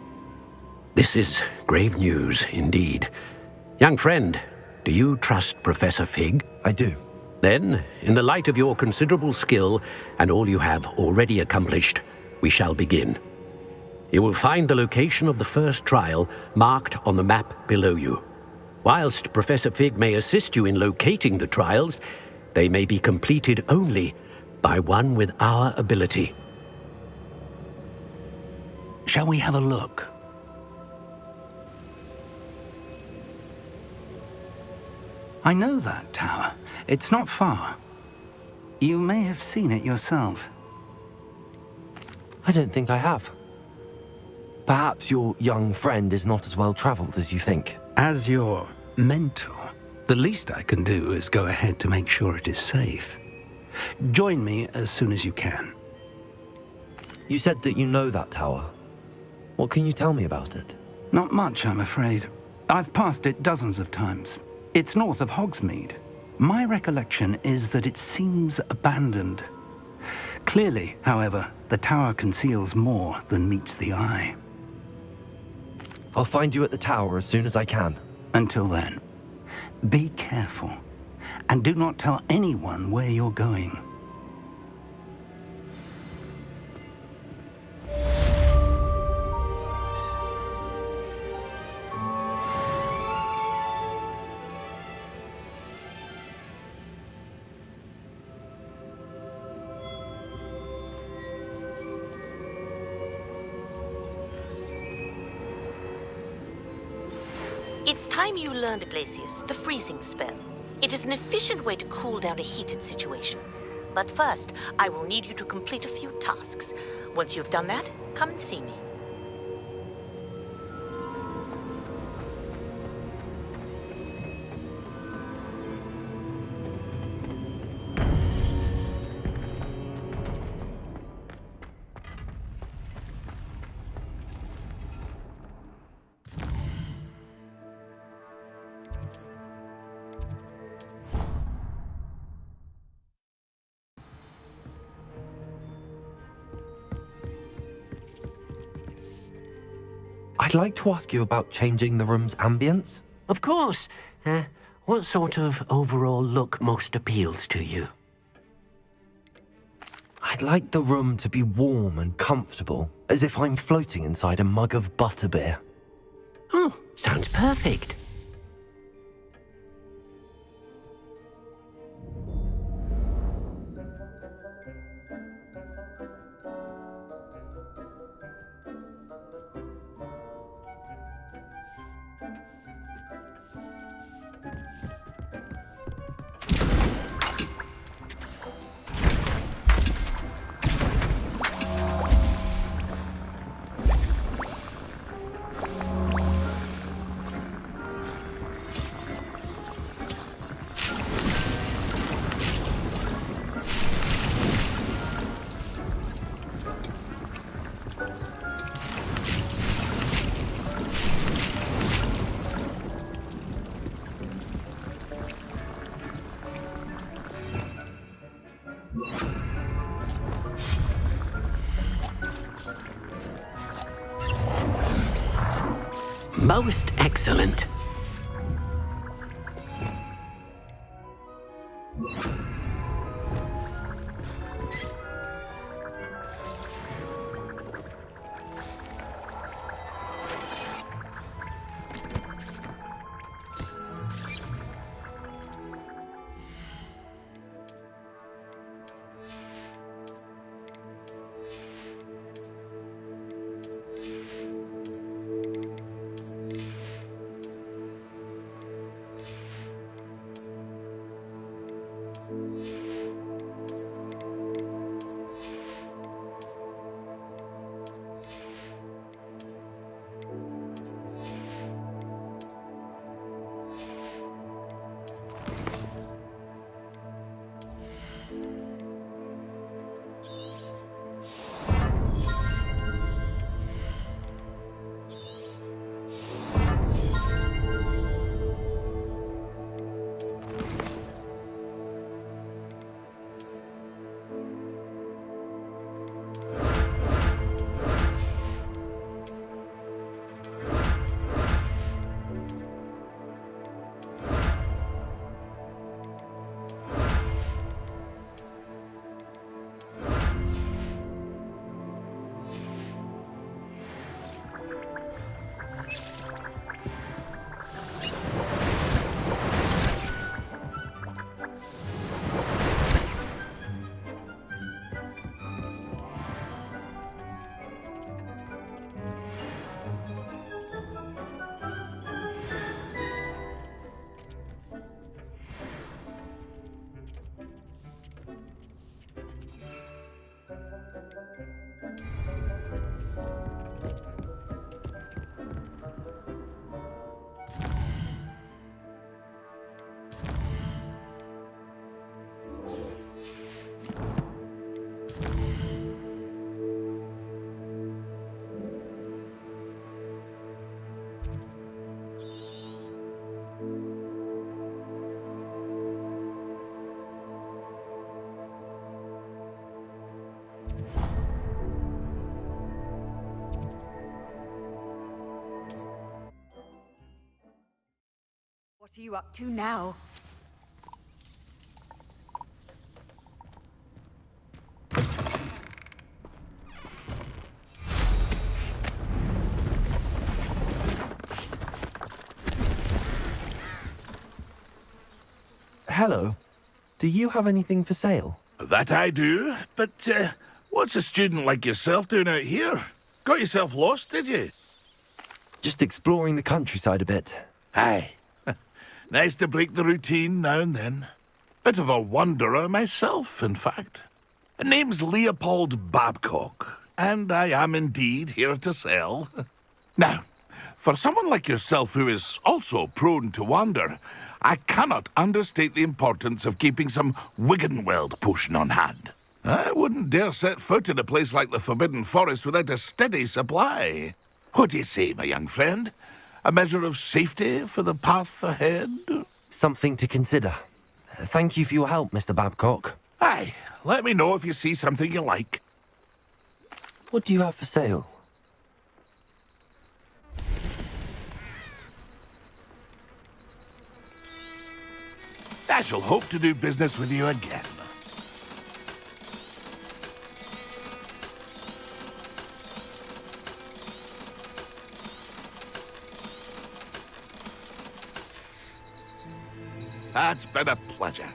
This is grave news indeed. Young friend, do you trust Professor Fig? I do. Then, in the light of your considerable skill and all you have already accomplished, we shall begin. You will find the location of the first trial marked on the map below you. Whilst Professor Fig may assist you in locating the trials, they may be completed only by one with our ability. Shall we have a look? I know that tower. It's not far. You may have seen it yourself. I don't think I have. Perhaps your young friend is not as well traveled as you think. As your mentor, the least I can do is go ahead to make sure it is safe. Join me as soon as you can. You said that you know that tower. What can you tell me about it? Not much, I'm afraid. I've passed it dozens of times. It's north of Hogsmeade. My recollection is that it seems abandoned. Clearly, however, the tower conceals more than meets the eye. I'll find you at the tower as soon as I can. Until then, be careful, and do not tell anyone where you're going. It's time you learned, Glacius, the freezing spell. It is an efficient way to cool down a heated situation. But first, I will need you to complete a few tasks. Once you've done that, come and see me. I'd like to ask you about changing the room's ambience. Of course. What sort of overall look most appeals to you? I'd like the room to be warm and comfortable, as if I'm floating inside a mug of butterbeer. Oh, sounds perfect. Most excellent. What are you up to now? Hello. Do you have anything for sale? That I do, but what's a student like yourself doing out here? Got yourself lost, did you? Just exploring the countryside a bit. Aye. Nice to break the routine now and then. Bit of a wanderer myself, in fact. Name's Leopold Babcock, and I am indeed here to sell. Now, for someone like yourself who is also prone to wander, I cannot understate the importance of keeping some Wiggenweld potion on hand. I wouldn't dare set foot in a place like the Forbidden Forest without a steady supply. What do you say, my young friend? A measure of safety for the path ahead? Something to consider. Thank you for your help, Mr. Babcock. Aye, let me know if you see something you like. What do you have for sale? I shall hope to do business with you again. That's been a pleasure.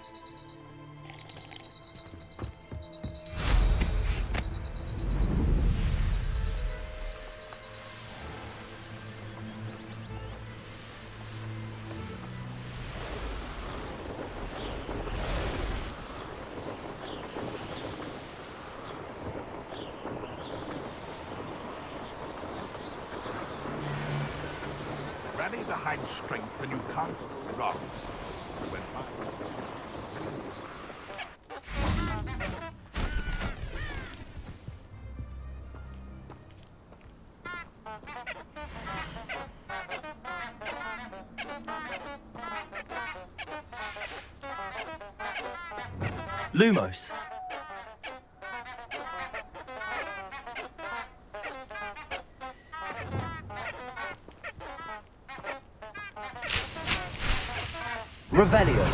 Ready to hide strength and you can't rob. Lumos. Revelio.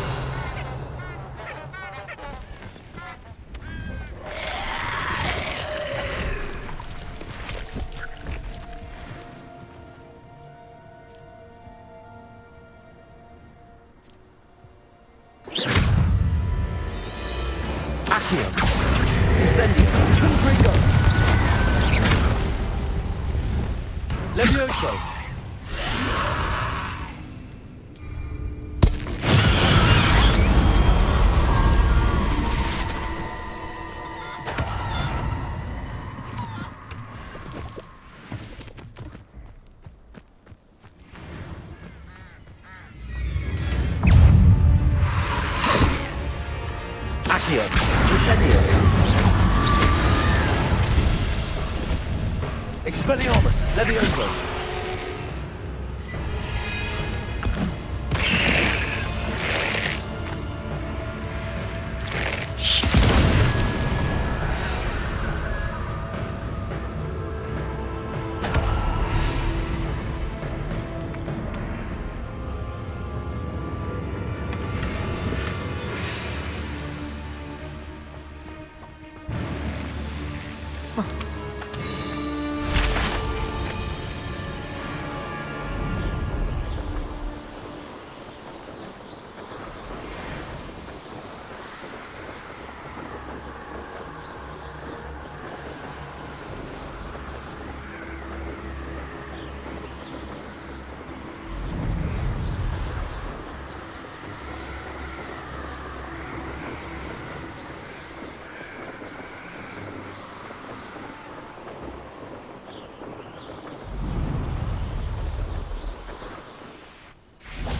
Incendio. Confrigo. Levioso. Incendio. Expelliarmus. Levioso.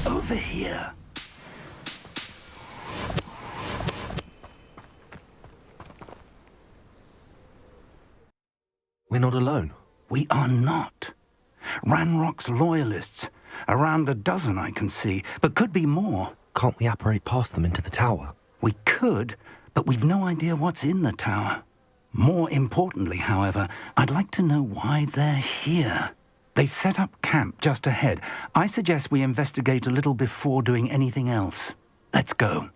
Over here. We're not alone. We are not. Ranrock's loyalists. Around a dozen I can see, but could be more. Can't we apparate past them into the tower? We could, but we've no idea what's in the tower. More importantly, however, I'd like to know why they're here. They've set up camp just ahead. I suggest we investigate a little before doing anything else. Let's go.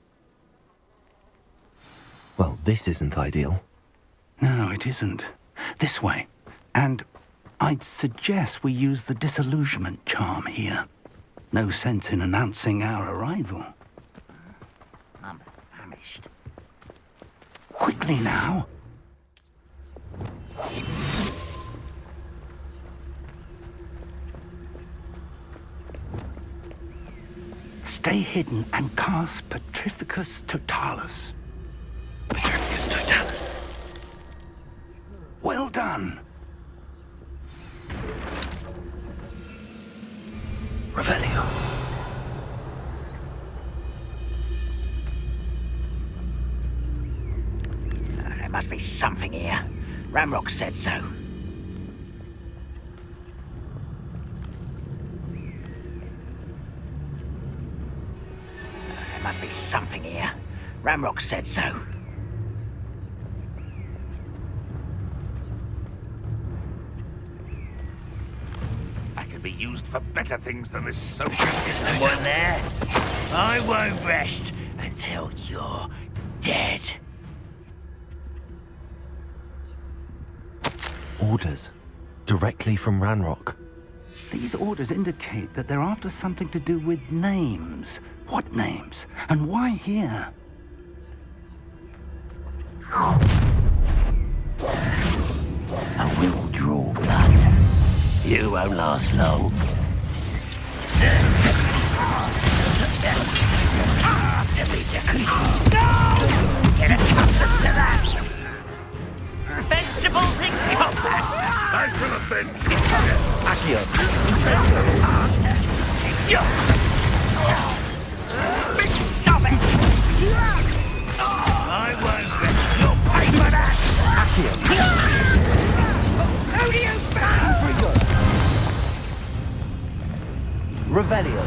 Well, this isn't ideal. No, it isn't. This way. And I'd suggest we use the disillusionment charm here. No sense in announcing our arrival. I'm famished. Quickly now. Stay hidden and cast Petrificus Totalis. Petrificus Totalis. Well done. Revelio. There must be something here. Ramrock said so. There must be something here. Ramrock said so. I could be used for better things than this soap. Someone there? I won't rest until you're dead. Orders. Directly from Ranrock. These orders indicate that they're after something to do with names. What names? And why here? I will draw blood. You won't last long. Get accustomed to that! Vegetables in combat! I should have been. Accio. Stop it! I won't let you pay for that! Accio. Who do you Revelio.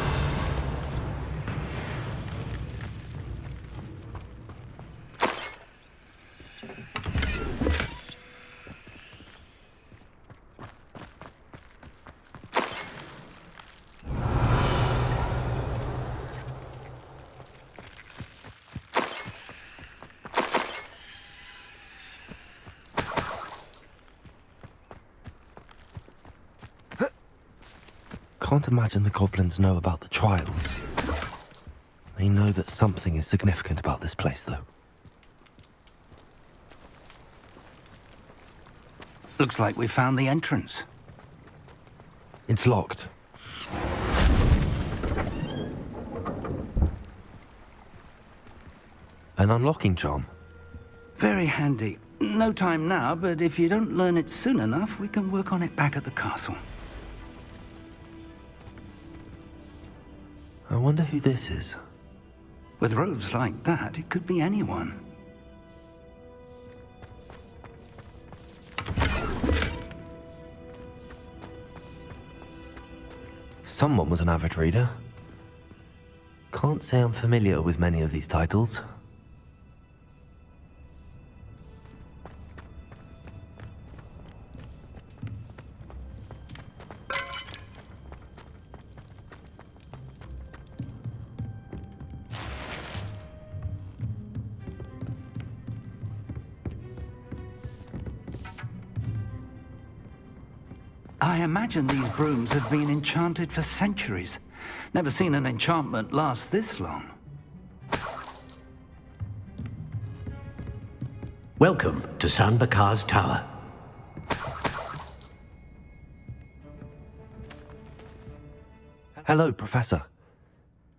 Can't imagine the goblins know about the trials. They know that something is significant about this place, though. Looks like we found the entrance. It's locked. An unlocking charm. Very handy. No time now, but if you don't learn it soon enough, we can work on it back at the castle. I wonder who this is. With robes like that, it could be anyone. Someone was an avid reader. Can't say I'm familiar with many of these titles. I imagine these brooms have been enchanted for centuries. Never seen an enchantment last this long. Welcome to San Bakar's Tower. Hello, Professor.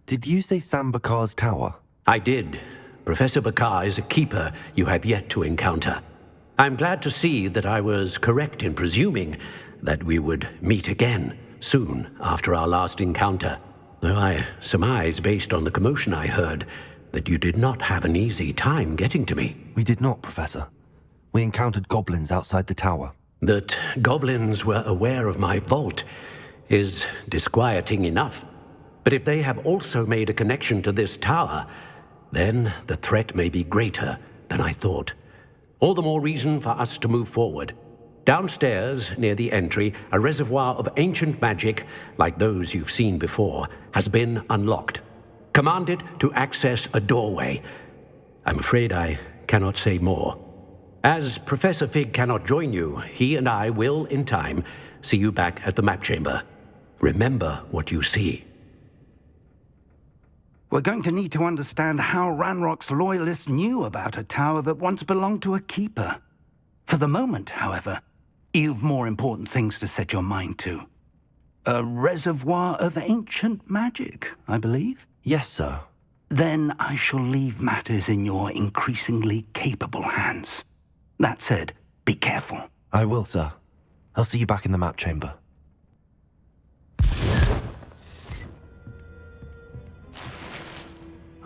Did you say San Bakar's Tower? I did. Professor Bakar is a keeper you have yet to encounter. I'm glad to see that I was correct in presuming that we would meet again soon after our last encounter, though I surmise, based on the commotion I heard, that you did not have an easy time getting to me. We did not, Professor. We encountered goblins outside the tower. That goblins were aware of my vault is disquieting enough. But if they have also made a connection to this tower, then the threat may be greater than I thought. All the more reason for us to move forward. Downstairs, near the entry, a reservoir of ancient magic, like those you've seen before, has been unlocked. Commanded to access a doorway. I'm afraid I cannot say more. As Professor Fig cannot join you, he and I will, in time, see you back at the map chamber. Remember what you see. We're going to need to understand how Ranrock's loyalists knew about a tower that once belonged to a keeper. For the moment, however, you've more important things to set your mind to. A reservoir of ancient magic, I believe. Yes, sir. Then I shall leave matters in your increasingly capable hands. That said, be careful. I will, sir. I'll see you back in the map chamber.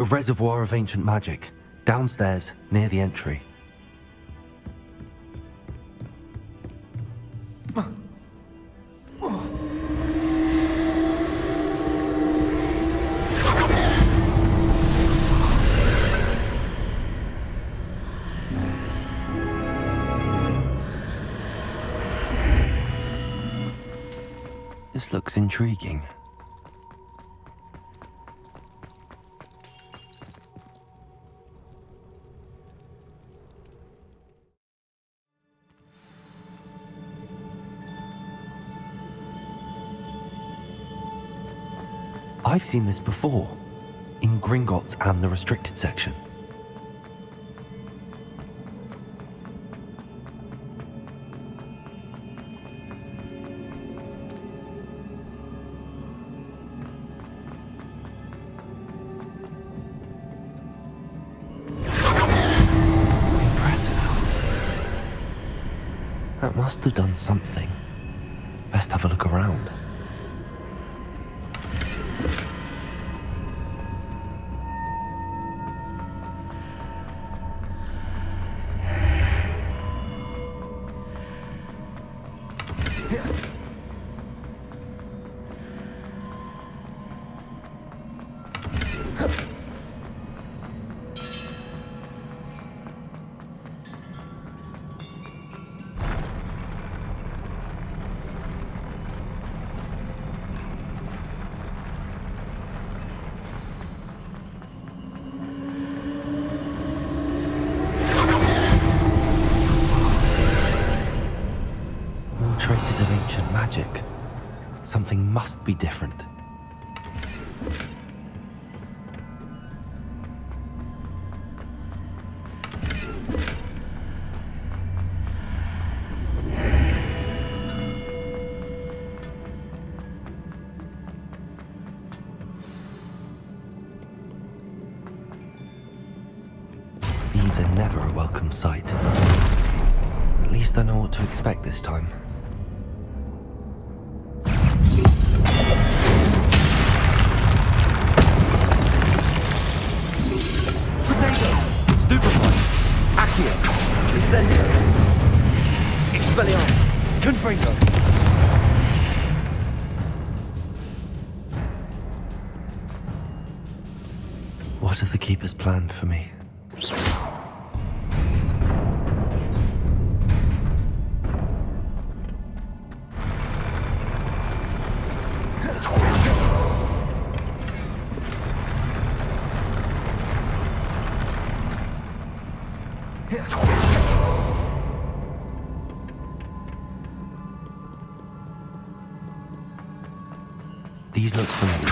A reservoir of ancient magic, downstairs, near the entry. This looks intriguing. I've seen this before, in Gringotts and the restricted section. That must have done something. Best have a look around. Traces of ancient magic. Something must be different. These are never a welcome sight. At least I know what to expect this time. Incendio. Expelliarmus. Confringo. What have the Keepers planned for me? These look familiar.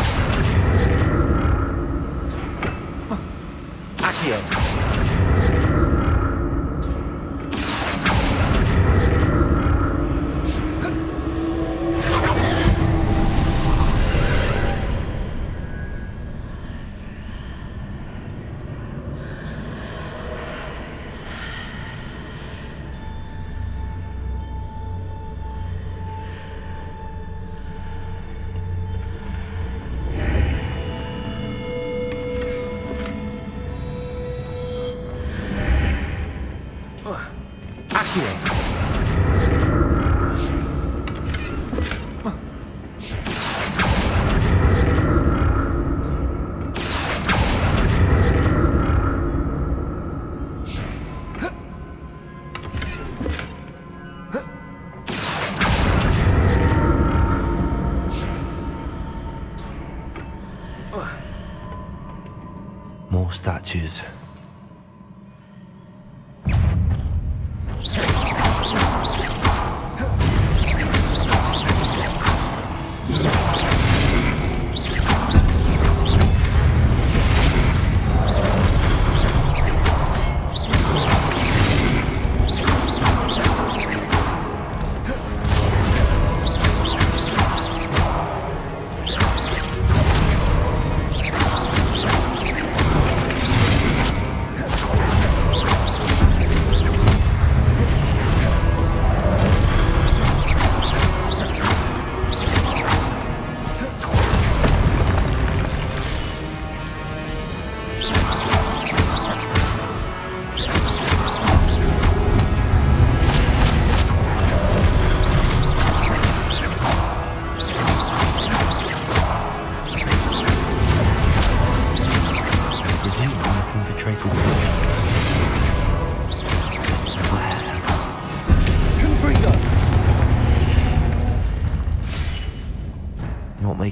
More statues.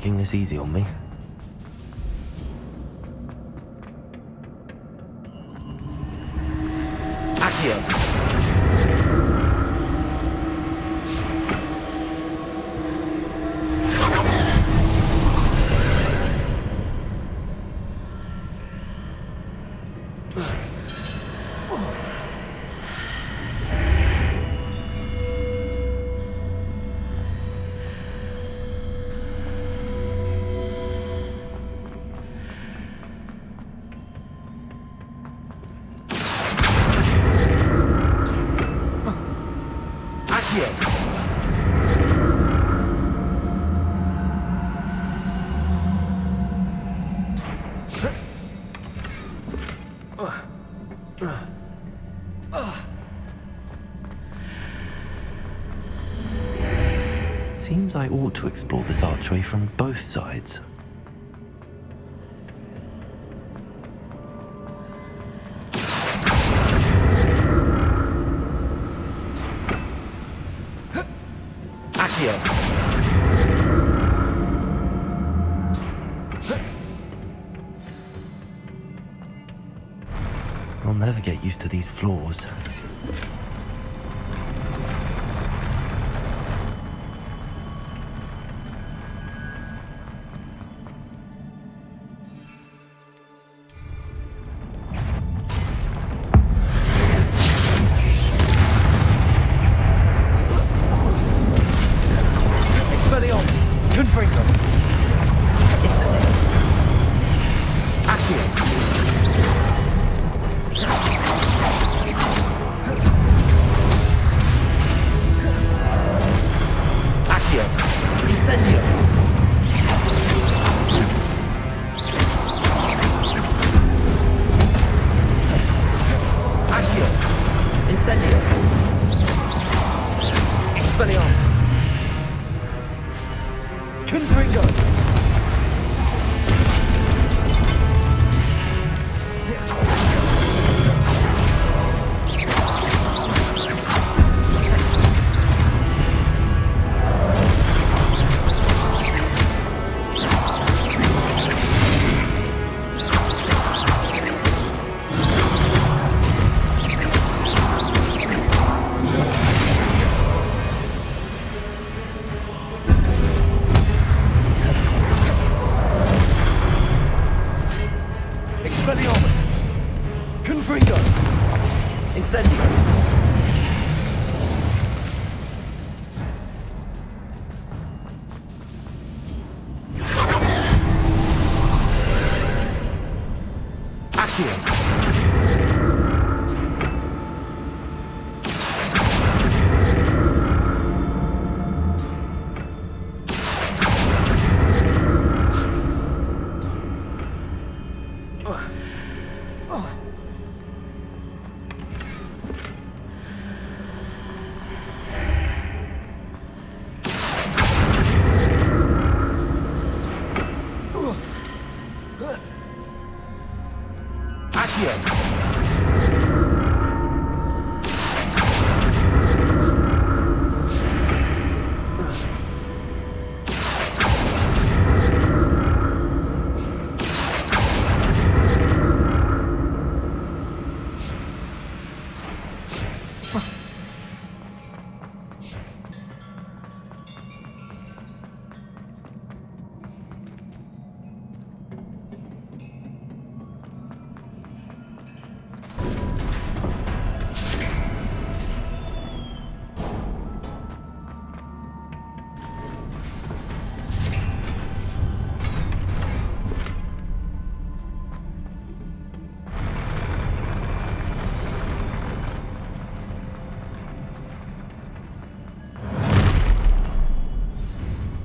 taking this easy on me. Accio! Seems I ought to explore this archway from both sides. I'll never get used to these floors. Expelliarmus! Confringo! Incendio! Accio! Accio! Incendio! Accio! Incendio! Expelliarmus! Confringo! Expelliarmus! Confringo! Incendio! Accio!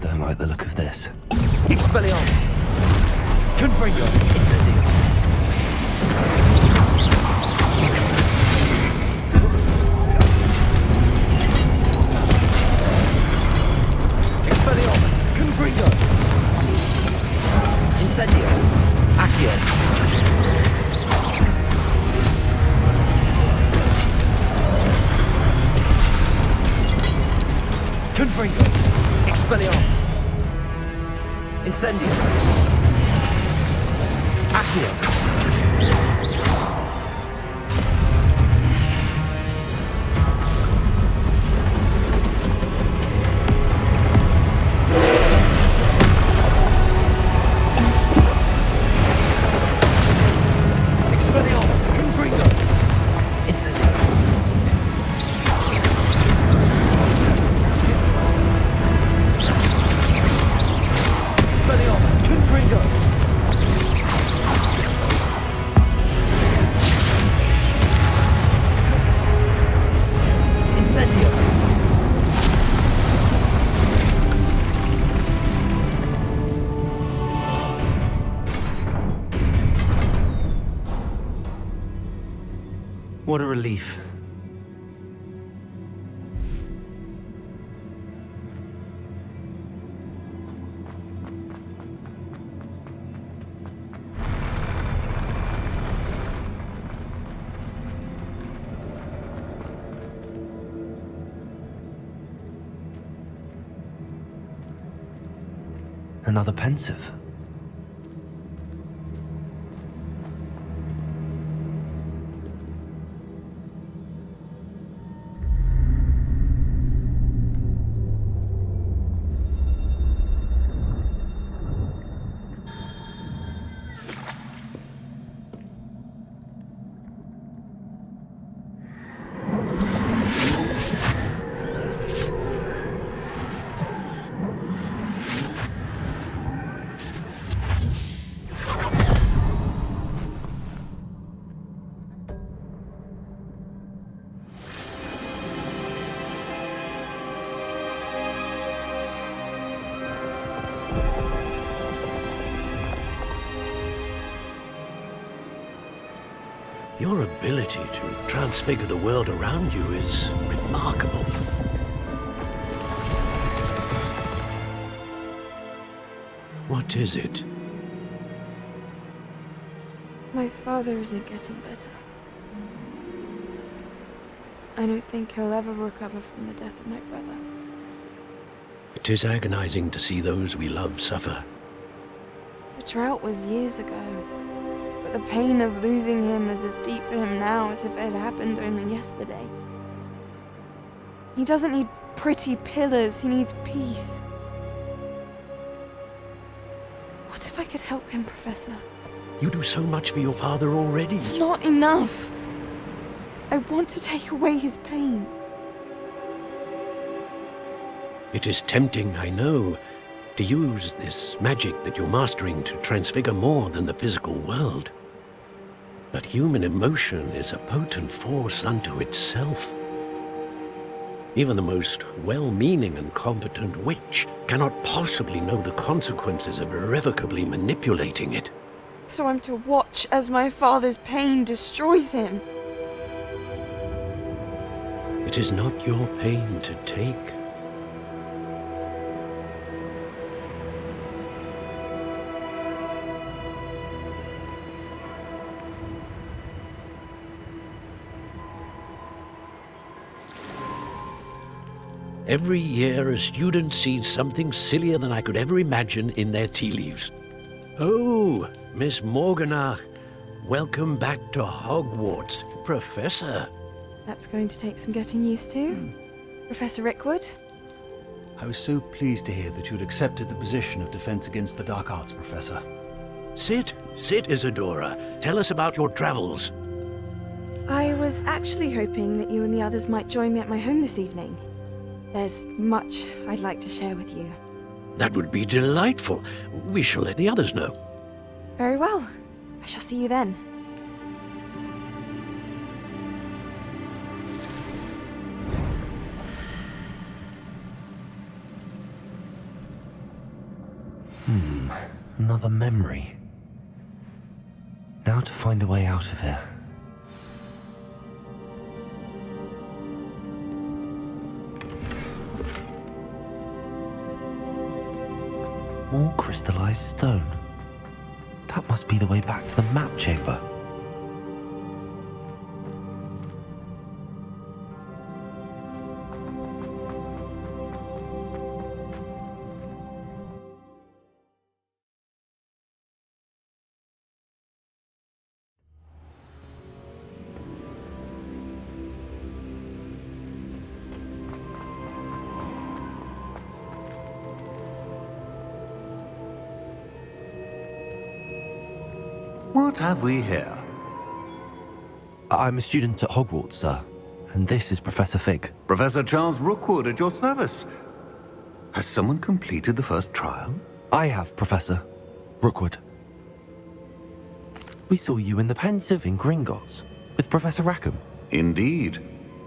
Don't like the look of this. Expelliarmus! Confringo! Incendio! Expelliarmus! Confringo! Incendio! Accio! Confringo! Expelliarmus! Incendio. Accio. Expelliarmus. Confringo. Incendio. Expelliarmus. Confringo. Incendio. What a relief. Another pensive. Your ability to transfigure the world around you is remarkable. What is it? My father isn't getting better. I don't think he'll ever recover from the death of my brother. It is agonizing to see those we love suffer. The drought was years ago, but the pain of losing him is as deep for him now as if it had happened only yesterday. He doesn't need pretty pillars, he needs peace. What if I could help him, Professor? You do so much for your father already. It's not enough. I want to take away his pain. It is tempting, I know, to use this magic that you're mastering to transfigure more than the physical world. But human emotion is a potent force unto itself. Even the most well-meaning and competent witch cannot possibly know the consequences of irrevocably manipulating it. So I'm to watch as my father's pain destroys him. It is not your pain to take. Every year, a student sees something sillier than I could ever imagine in their tea leaves. Oh, Miss Morganach, welcome back to Hogwarts, Professor. That's going to take some getting used to. Professor Rickwood? I was so pleased to hear that you had accepted the position of Defense Against the Dark Arts, Professor. Sit, Isadora. Tell us about your travels. I was actually hoping that you and the others might join me at my home this evening. There's much I'd like to share with you. That would be delightful. We shall let the others know. Very well. I shall see you then. Another memory. Now to find a way out of here. More crystallized stone. That must be the way back to the map chamber. What have we here? I'm a student at Hogwarts, sir. And this is Professor Fig. Professor Charles Rookwood at your service. Has someone completed the first trial? I have, Professor Rookwood. We saw you in the Pensive in Gringotts with Professor Rackham. Indeed.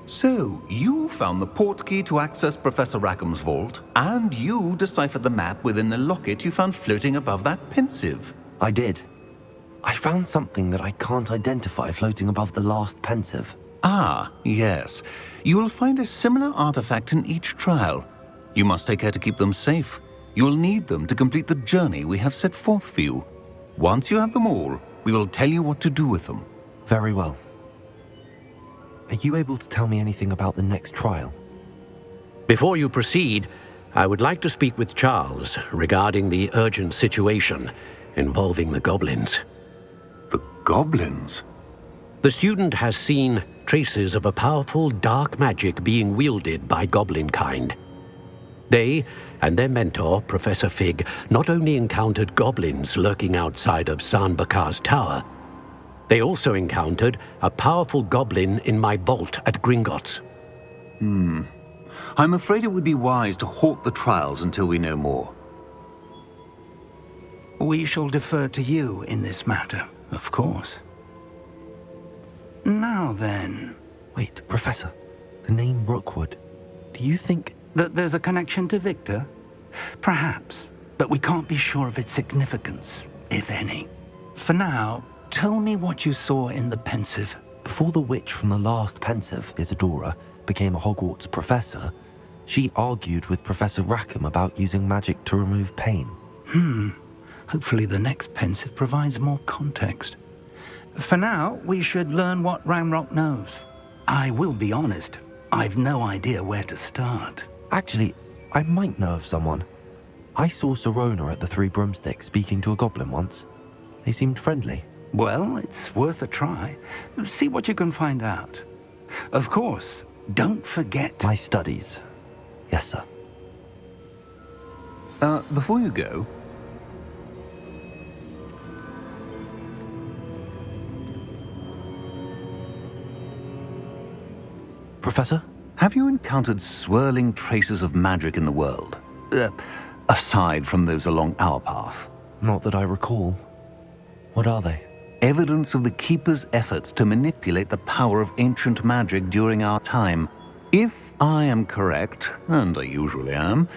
So, you found the portkey to access Professor Rackham's vault, and you deciphered the map within the locket you found floating above that Pensive. I did. I found something that I can't identify floating above the last Pensive. Ah, yes. You will find a similar artifact in each trial. You must take care to keep them safe. You will need them to complete the journey we have set forth for you. Once you have them all, we will tell you what to do with them. Very well. Are you able to tell me anything about the next trial? Before you proceed, I would like to speak with Charles regarding the urgent situation involving the goblins. The goblins? The student has seen traces of a powerful dark magic being wielded by goblin kind. They and their mentor, Professor Fig, not only encountered goblins lurking outside of Sanbakar's tower, they also encountered a powerful goblin in my vault at Gringotts. I'm afraid it would be wise to halt the trials until we know more. We shall defer to you in this matter, of course. Now then... Wait, Professor. The name Rookwood. Do you think... that there's a connection to Victor? Perhaps, but we can't be sure of its significance, if any. For now, tell me what you saw in the Pensive. Before the witch from the last Pensive, Isadora, became a Hogwarts professor, she argued with Professor Rackham about using magic to remove pain. Hopefully the next Pensive provides more context. For now, we should learn what Ramrock knows. I will be honest, I've no idea where to start. Actually, I might know of someone. I saw Serona at the Three Broomsticks speaking to a goblin once. They seemed friendly. Well, it's worth a try. See what you can find out. Of course, don't forget... my studies. Yes, sir. Before you go... Professor? Have you encountered swirling traces of magic in the world? Aside from those along our path? Not that I recall. What are they? Evidence of the Keeper's efforts to manipulate the power of ancient magic during our time. If I am correct, and I usually am,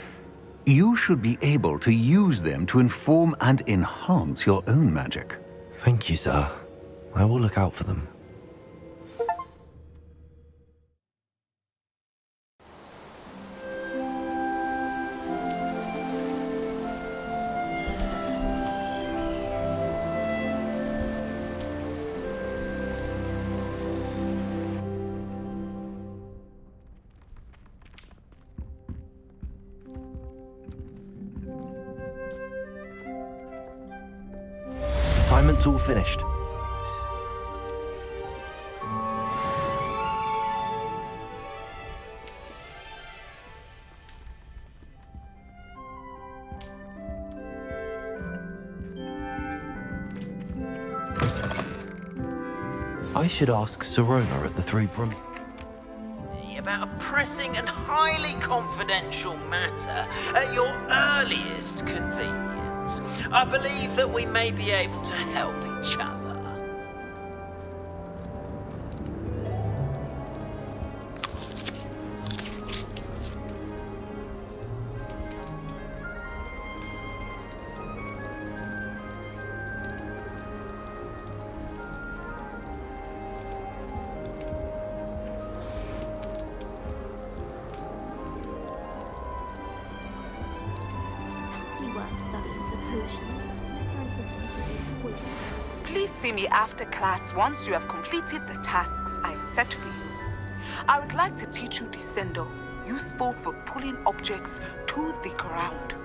you should be able to use them to inform and enhance your own magic. Thank you, sir. I will look out for them. Assignment's all finished. I should ask Serona at the Three Broom... about a pressing and highly confidential matter at your earliest convenience. I believe that we may be able to help each other. Please see me after class once you have completed the tasks I've set for you. I would like to teach you Dissending, useful for pulling objects to the ground.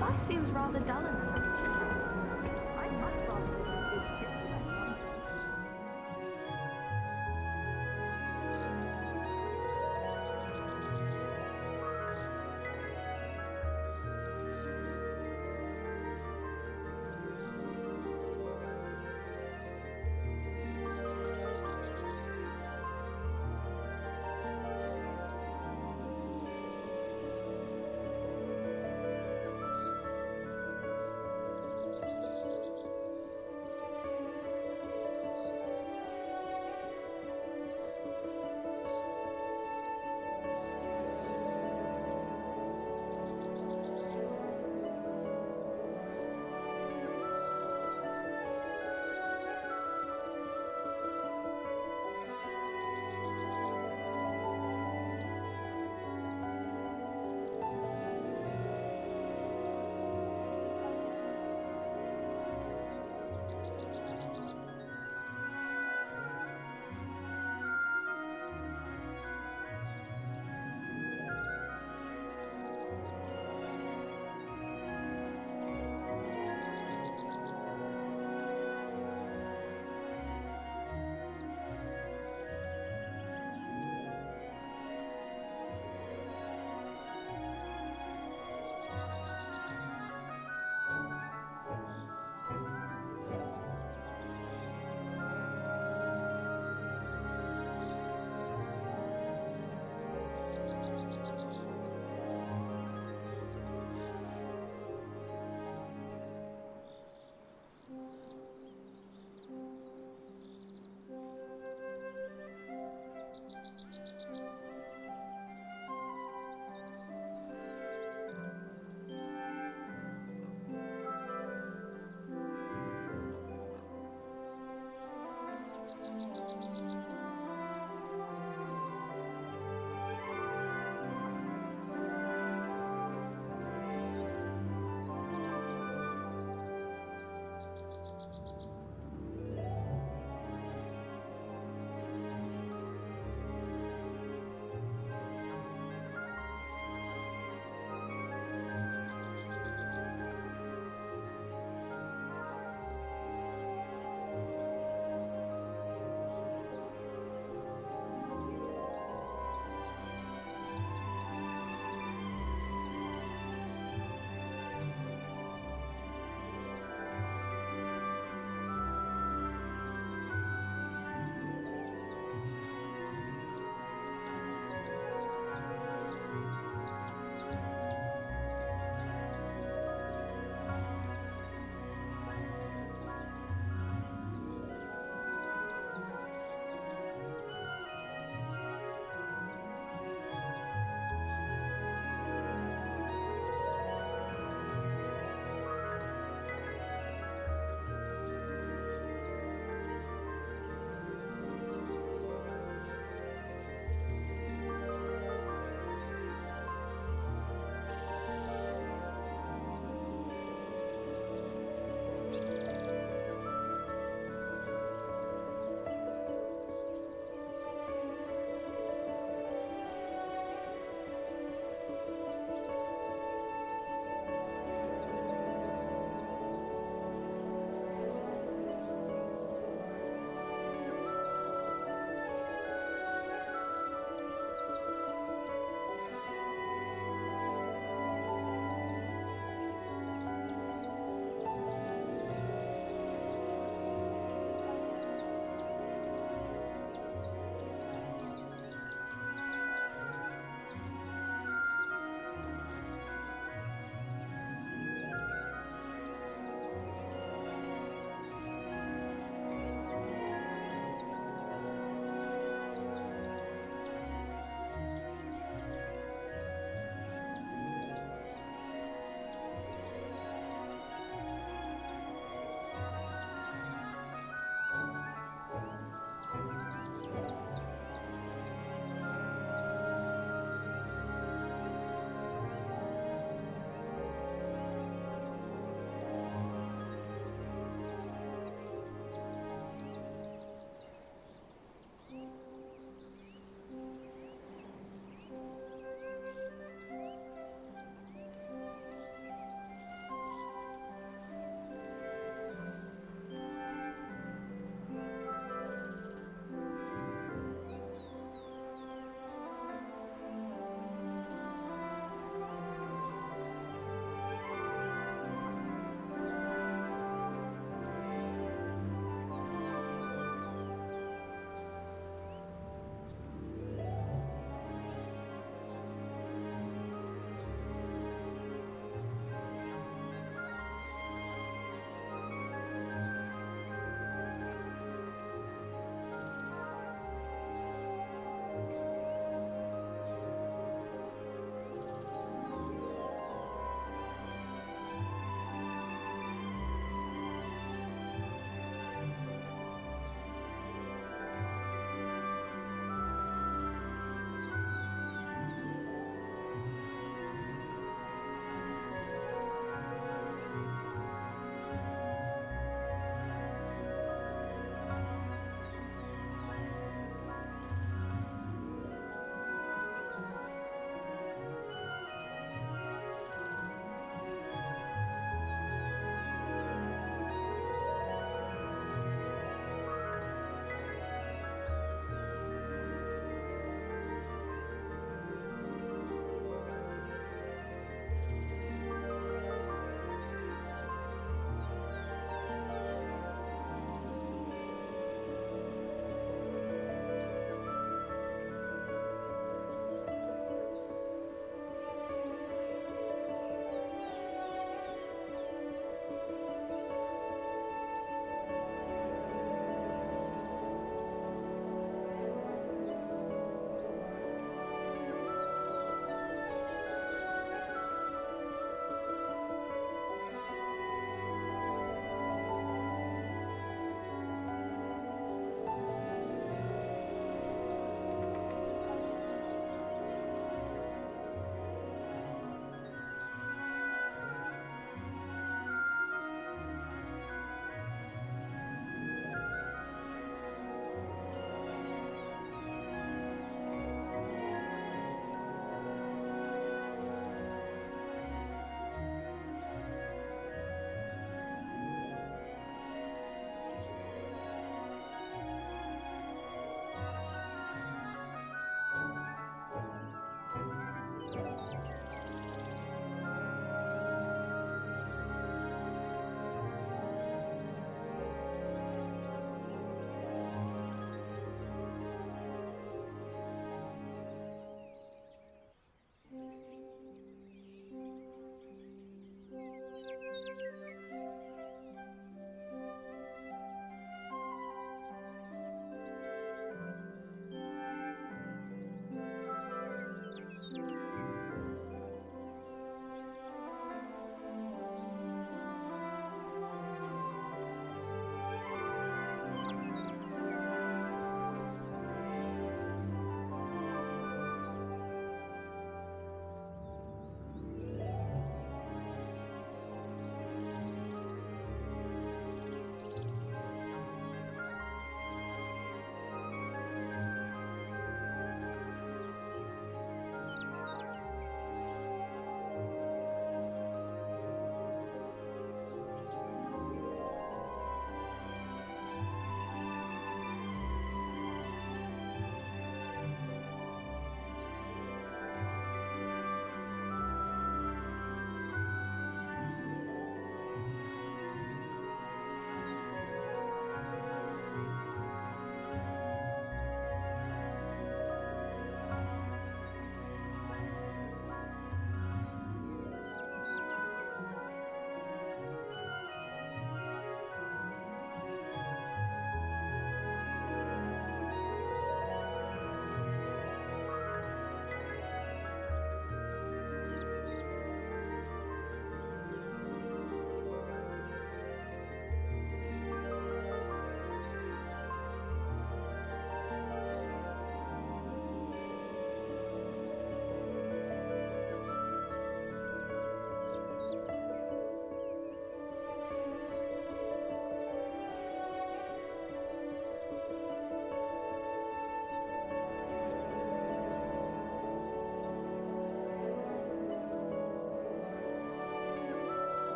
Life seems rather dull in the night.